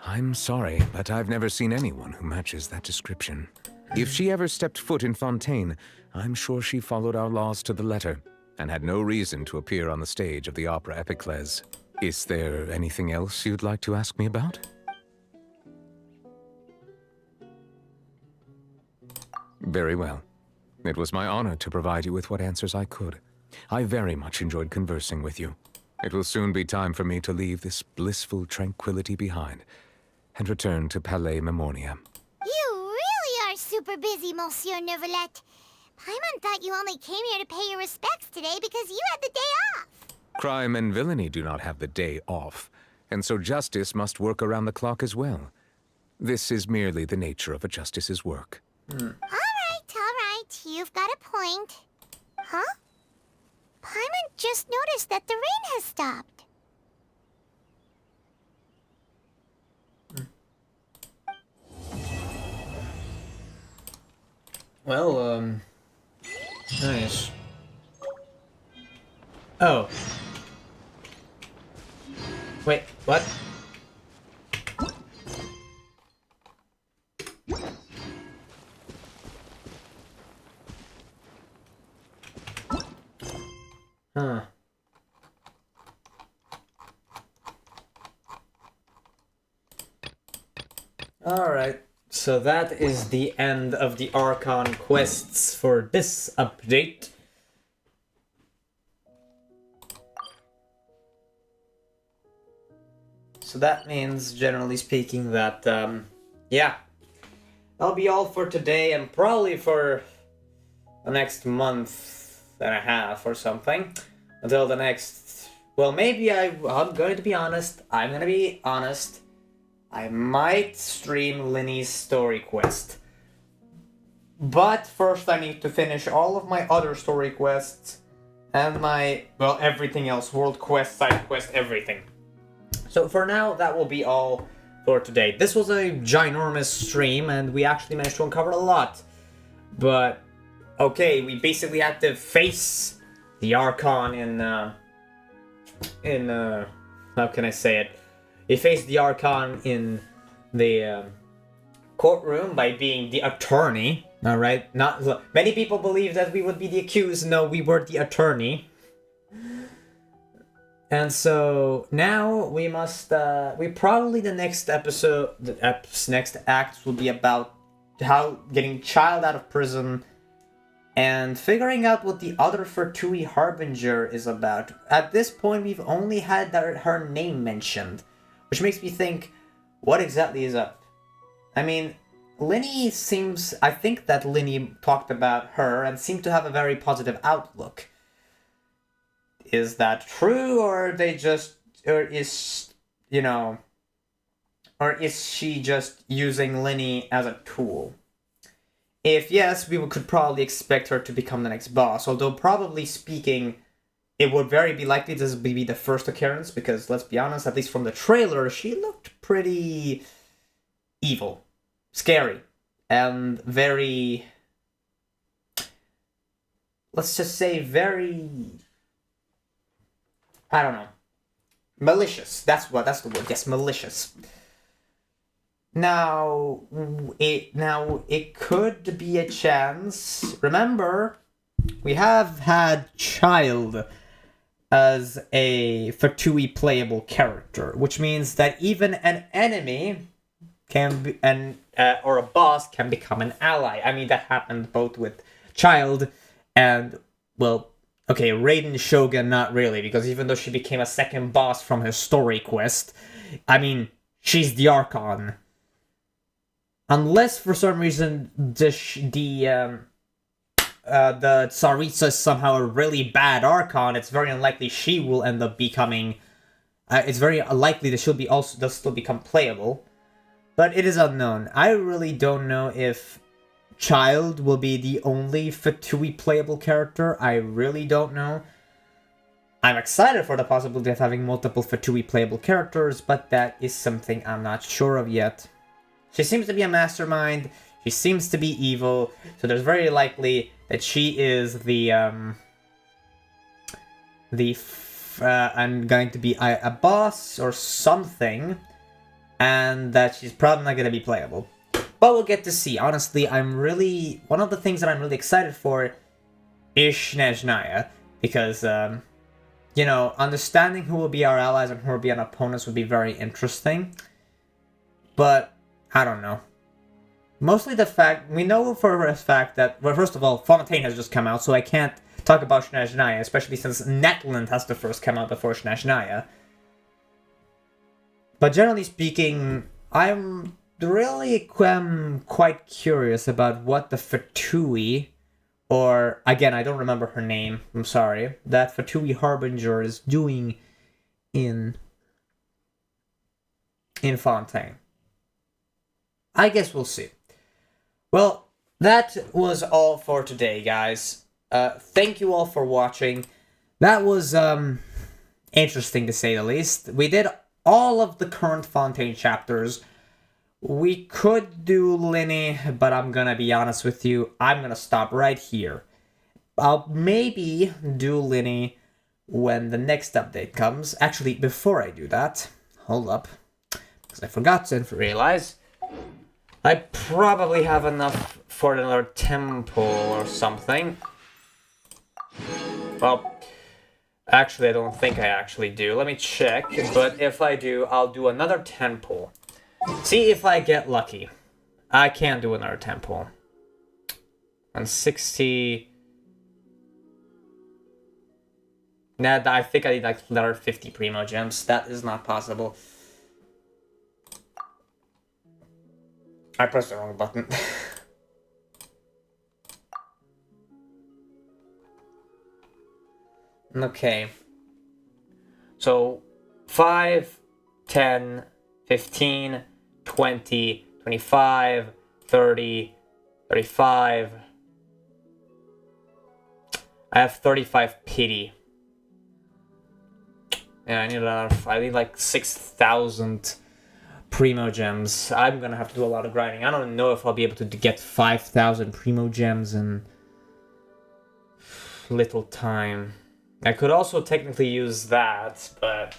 I'm sorry, but I've never seen anyone who matches that description. If she ever stepped foot in Fontaine, I'm sure she followed our laws to the letter, and had no reason to appear on the stage of the opera Epicles. Is there anything else you'd like to ask me about? Very well. It was my honor to provide you with what answers I could. I very much enjoyed conversing with you. It will soon be time for me to leave this blissful tranquility behind and return to Palais Memoria. You really are super busy, Monsieur Neuvillette. Paimon thought you only came here to pay your respects today because you had the day off. Crime and villainy do not have the day off, and so justice must work around the clock as well. This is merely the nature of a justice's work. All right, you've got a point. Huh? Paimon just noticed that the rain has stopped. Well, nice. Oh. Wait, what? Huh. Alright, so that is the end of the Archon quests for this update. So that means, generally speaking, that, yeah, that'll be all for today and probably for the next month and a half or something. Until the next, well, maybe I'm going to be honest. I'm going to be honest. I might stream Linny's story quest. But first I need to finish all of my other story quests and my, well, everything else. World quest, side quest, everything. So for now, that will be all for today. This was a ginormous stream and we actually managed to uncover a lot. But, okay, we basically had to face the Archon in how can I say it? He faced the Archon in the courtroom by being the attorney. All right, not many people believe that we would be the accused. No, we were the attorney. And so now we must. We probably the next episode, next act will be about how getting Child out of prison and figuring out what the other Fertui Harbinger is about. At this point, we've only had her name mentioned, which makes me think, what exactly is up? I mean, Linny seems... I think that Linny talked about her and seemed to have a very positive outlook. is that true, or or is she just using Linny as a tool? If yes, we could probably expect her to become the next boss, although probably speaking, it would very be likely this would be the first occurrence, because let's be honest, at least from the trailer, she looked pretty evil, scary, and very, let's just say very, I don't know, malicious. That's the word. Yes, malicious. Now it could be a chance. Remember, we have had Child as a Fatui playable character, which means that even an enemy can be or a boss can become an ally. I mean, that happened both with Child and, well, okay, Raiden Shogun, not really, because even though she became a second boss from her story quest, I mean, she's the Archon. Unless for some reason the Tsaritsa is somehow a really bad Archon, it's very unlikely she will end up becoming. It's very unlikely that they'll still become playable, but it is unknown. I really don't know if Child will be the only Fatui playable character. I really don't know. I'm excited for the possibility of having multiple Fatui playable characters, but that is something I'm not sure of yet. She seems to be a mastermind, she seems to be evil, so there's very likely that she is I'm going to be a boss or something, and that she's probably not going to be playable. But we'll get to see. Honestly, one of the things that I'm really excited for is Snezhnaya, because, understanding who will be our allies and who will be our opponents would be very interesting. But I don't know. Mostly the fact, we know for a fact that, well, first of all, Fontaine has just come out, so I can't talk about Snezhnaya, especially since Netland has to first come out before Snezhnaya. But generally speaking, I'm really quite curious about what the Fatui, or, again, I don't remember her name, I'm sorry, that Fatui Harbinger is doing in Fontaine. I guess we'll see. Well, that was all for today, guys. Thank you all for watching. That was interesting to say the least. We did all of the current Fontaine chapters. We could do Linny, but I'm gonna be honest with you, I'm gonna stop right here. I'll maybe do Linny when the next update comes. Actually, before I do that, hold up, because I forgot to realize I probably have enough for another temple or something. Well, actually, I don't think I actually do. Let me check, but if I do, I'll do another temple. See if I get lucky. I can't do another temple. On 60... Nah, I think I need like another 50 Primo Gems. That is not possible. I pressed the wrong button. Okay. So, 5, 10, 15, 20, 25, 30, 35. I have 35 pity. Yeah, I need like 6,000 Primo Gems. I'm gonna have to do a lot of grinding. I don't know if I'll be able to get 5,000 Primo Gems in little time. I could also technically use that, but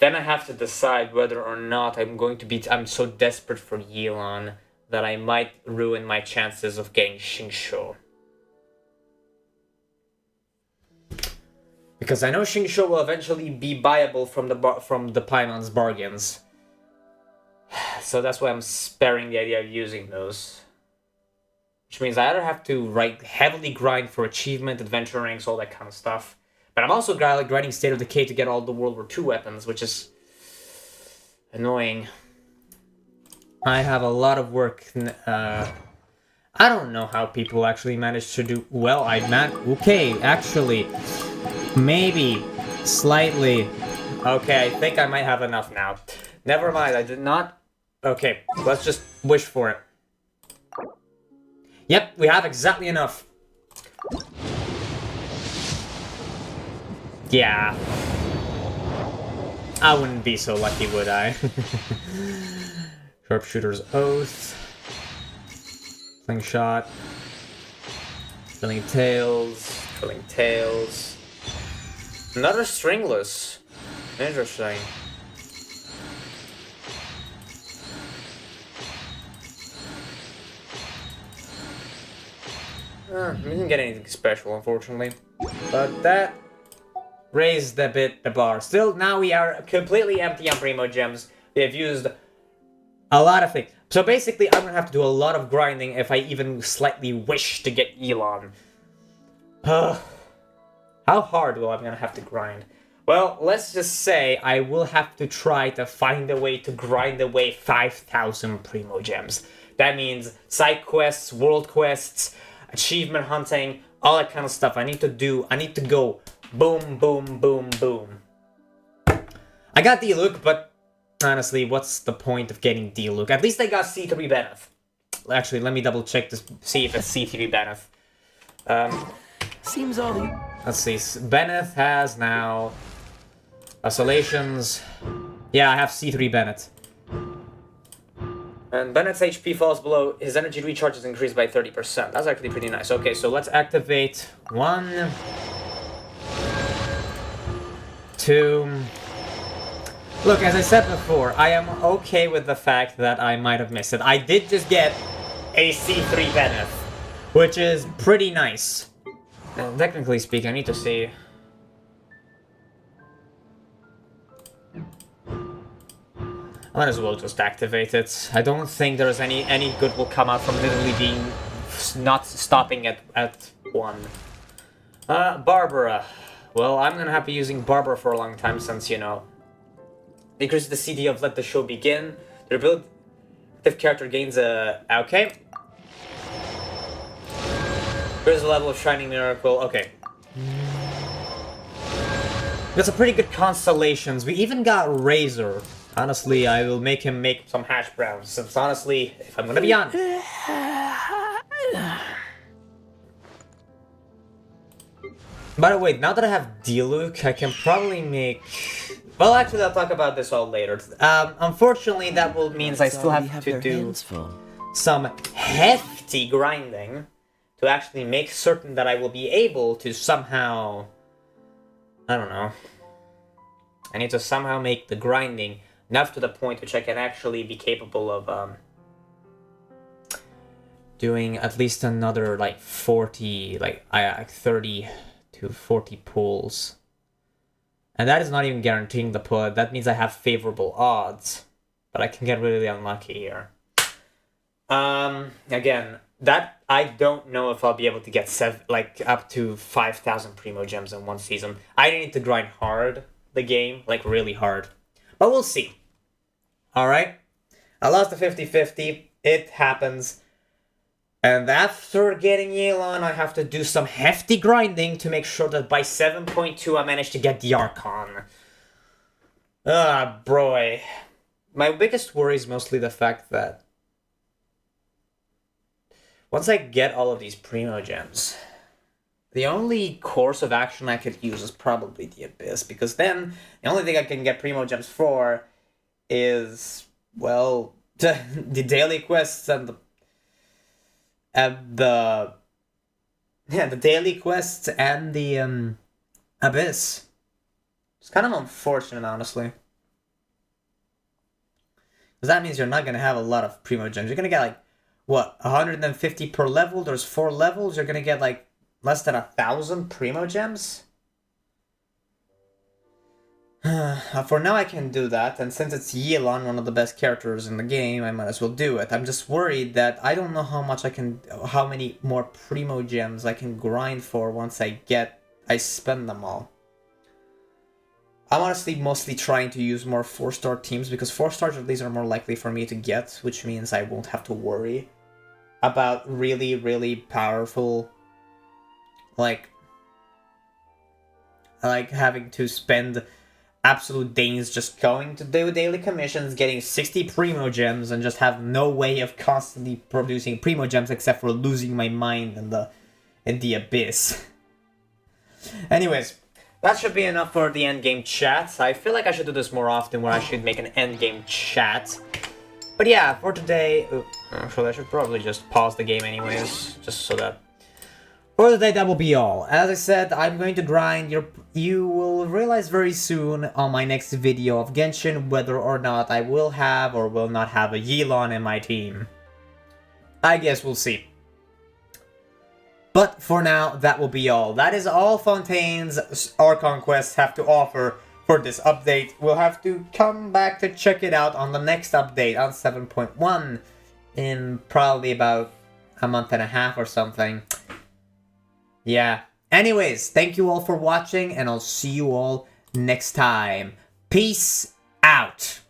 then I have to decide whether or not I'm so desperate for Yelan that I might ruin my chances of getting Shingsho. Because I know Shingsho will eventually be buyable from the Paimon's bargains. So that's why I'm sparing the idea of using those. Which means I either have to heavily grind for achievement, adventure ranks, all that kind of stuff. But I'm also grinding State of Decay to get all the World War II weapons, which is annoying. I have a lot of work. I don't know how people actually manage to do well. Okay, actually, Maybe. Slightly. Okay, I think I might have enough now. Never mind, I did not... Okay, let's just wish for it. Yep, we have exactly enough. Yeah. I wouldn't be so lucky, would I? Sharpshooter's Oath. Slingshot. Filling Tails. Filling Tails. Another Stringless. Interesting. We didn't get anything special, unfortunately. But that raised a bit the bar. Still, now we are completely empty on Primo Gems. We have used a lot of things. So basically, I'm gonna have to do a lot of grinding if I even slightly wish to get Elon. How hard will I gonna have to grind? Well, let's just say I will have to try to find a way to grind away 5,000 Primo Gems. That means side quests, world quests, achievement hunting, all that kind of stuff. I need to go boom, boom, boom, boom. I got D-Luke, but honestly, what's the point of getting D-Luke? At least I got C3 Benneth. Actually, let me double check to see if it's C3 Benneth. Seems all the... Let's see. Benneth has now... Oscillations. Yeah, I have C3 Bennett. And Bennett's HP falls below, his energy recharge is increased by 30%. That's actually pretty nice. Okay, so let's activate 1, 2... Look, as I said before, I am okay with the fact that I might have missed it. I did just get a C3 Bennett, which is pretty nice. And technically speaking, I need to see... I might as well just activate it. I don't think there's any good will come out from literally being not stopping at 1. Barbara. Well, I'm gonna have to be using Barbara for a long time since, you know, increases the CD of Let the Show Begin. The ability character gains a... Okay. Here's the level of Shining Miracle. Okay. That's a pretty good constellations. We even got Razor. Honestly, I will make him make some hash browns, since honestly, if I'm gonna be honest... By the way, now that I have D-Luke, I can probably make... Well, actually, I'll talk about this all later. Unfortunately, that will means I still have to do some hefty grinding to actually make certain that I will be able to somehow... I don't know. I need to somehow make the grinding enough to the point which I can actually be capable of doing at least another like 40, like 30 to 40 pulls. And that is not even guaranteeing the pull. That means I have favorable odds, but I can get really unlucky here. Again, that I don't know if I'll be able to get up to 5,000 Primo Gems in one season. I need to grind hard the game, like really hard. But we'll see. Alright? I lost the 50-50. It happens. And after getting Yelan, I have to do some hefty grinding to make sure that by 7.2 I manage to get the Archon. Ah, boy. My biggest worry is mostly the fact that once I get all of these Primo Gems, the only course of action I could use is probably the Abyss, because then the only thing I can get Primo Gems for is, well, the daily quests and the daily quests and the Abyss. It's kind of unfortunate, honestly. Because that means you're not going to have a lot of Primo Gems. You're going to get like, what, 150 per level? There's 4 levels. You're going to get like less than 1,000 Primo Gems? For now I can do that, and since it's Yelan, one of the best characters in the game, I might as well do it. I'm just worried that I don't know how many more Primo Gems I can grind for once I spend them all. I'm honestly mostly trying to use more 4-star teams, because 4-stars at least are more likely for me to get, which means I won't have to worry about really, really powerful, like, like having to spend absolute days just going to do daily commissions, getting 60 Primo Gems, and just have no way of constantly producing Primo Gems except for losing my mind in the abyss. Anyways, that should be enough for the endgame chat. I feel like I should do this more often, where I should make an endgame chat. But yeah, for today... actually, I should probably just pause the game anyways, just so that... For today, that will be all. As I said, I'm going to grind. You will realize very soon on my next video of Genshin whether or not I will have or will not have a Yelan in my team. I guess we'll see. But for now, that will be all. That is all Fontaine's Archon quests have to offer for this update. We'll have to come back to check it out on the next update on 7.1 in probably about a month and a half or something. Yeah. Anyways, thank you all for watching, and I'll see you all next time. Peace out.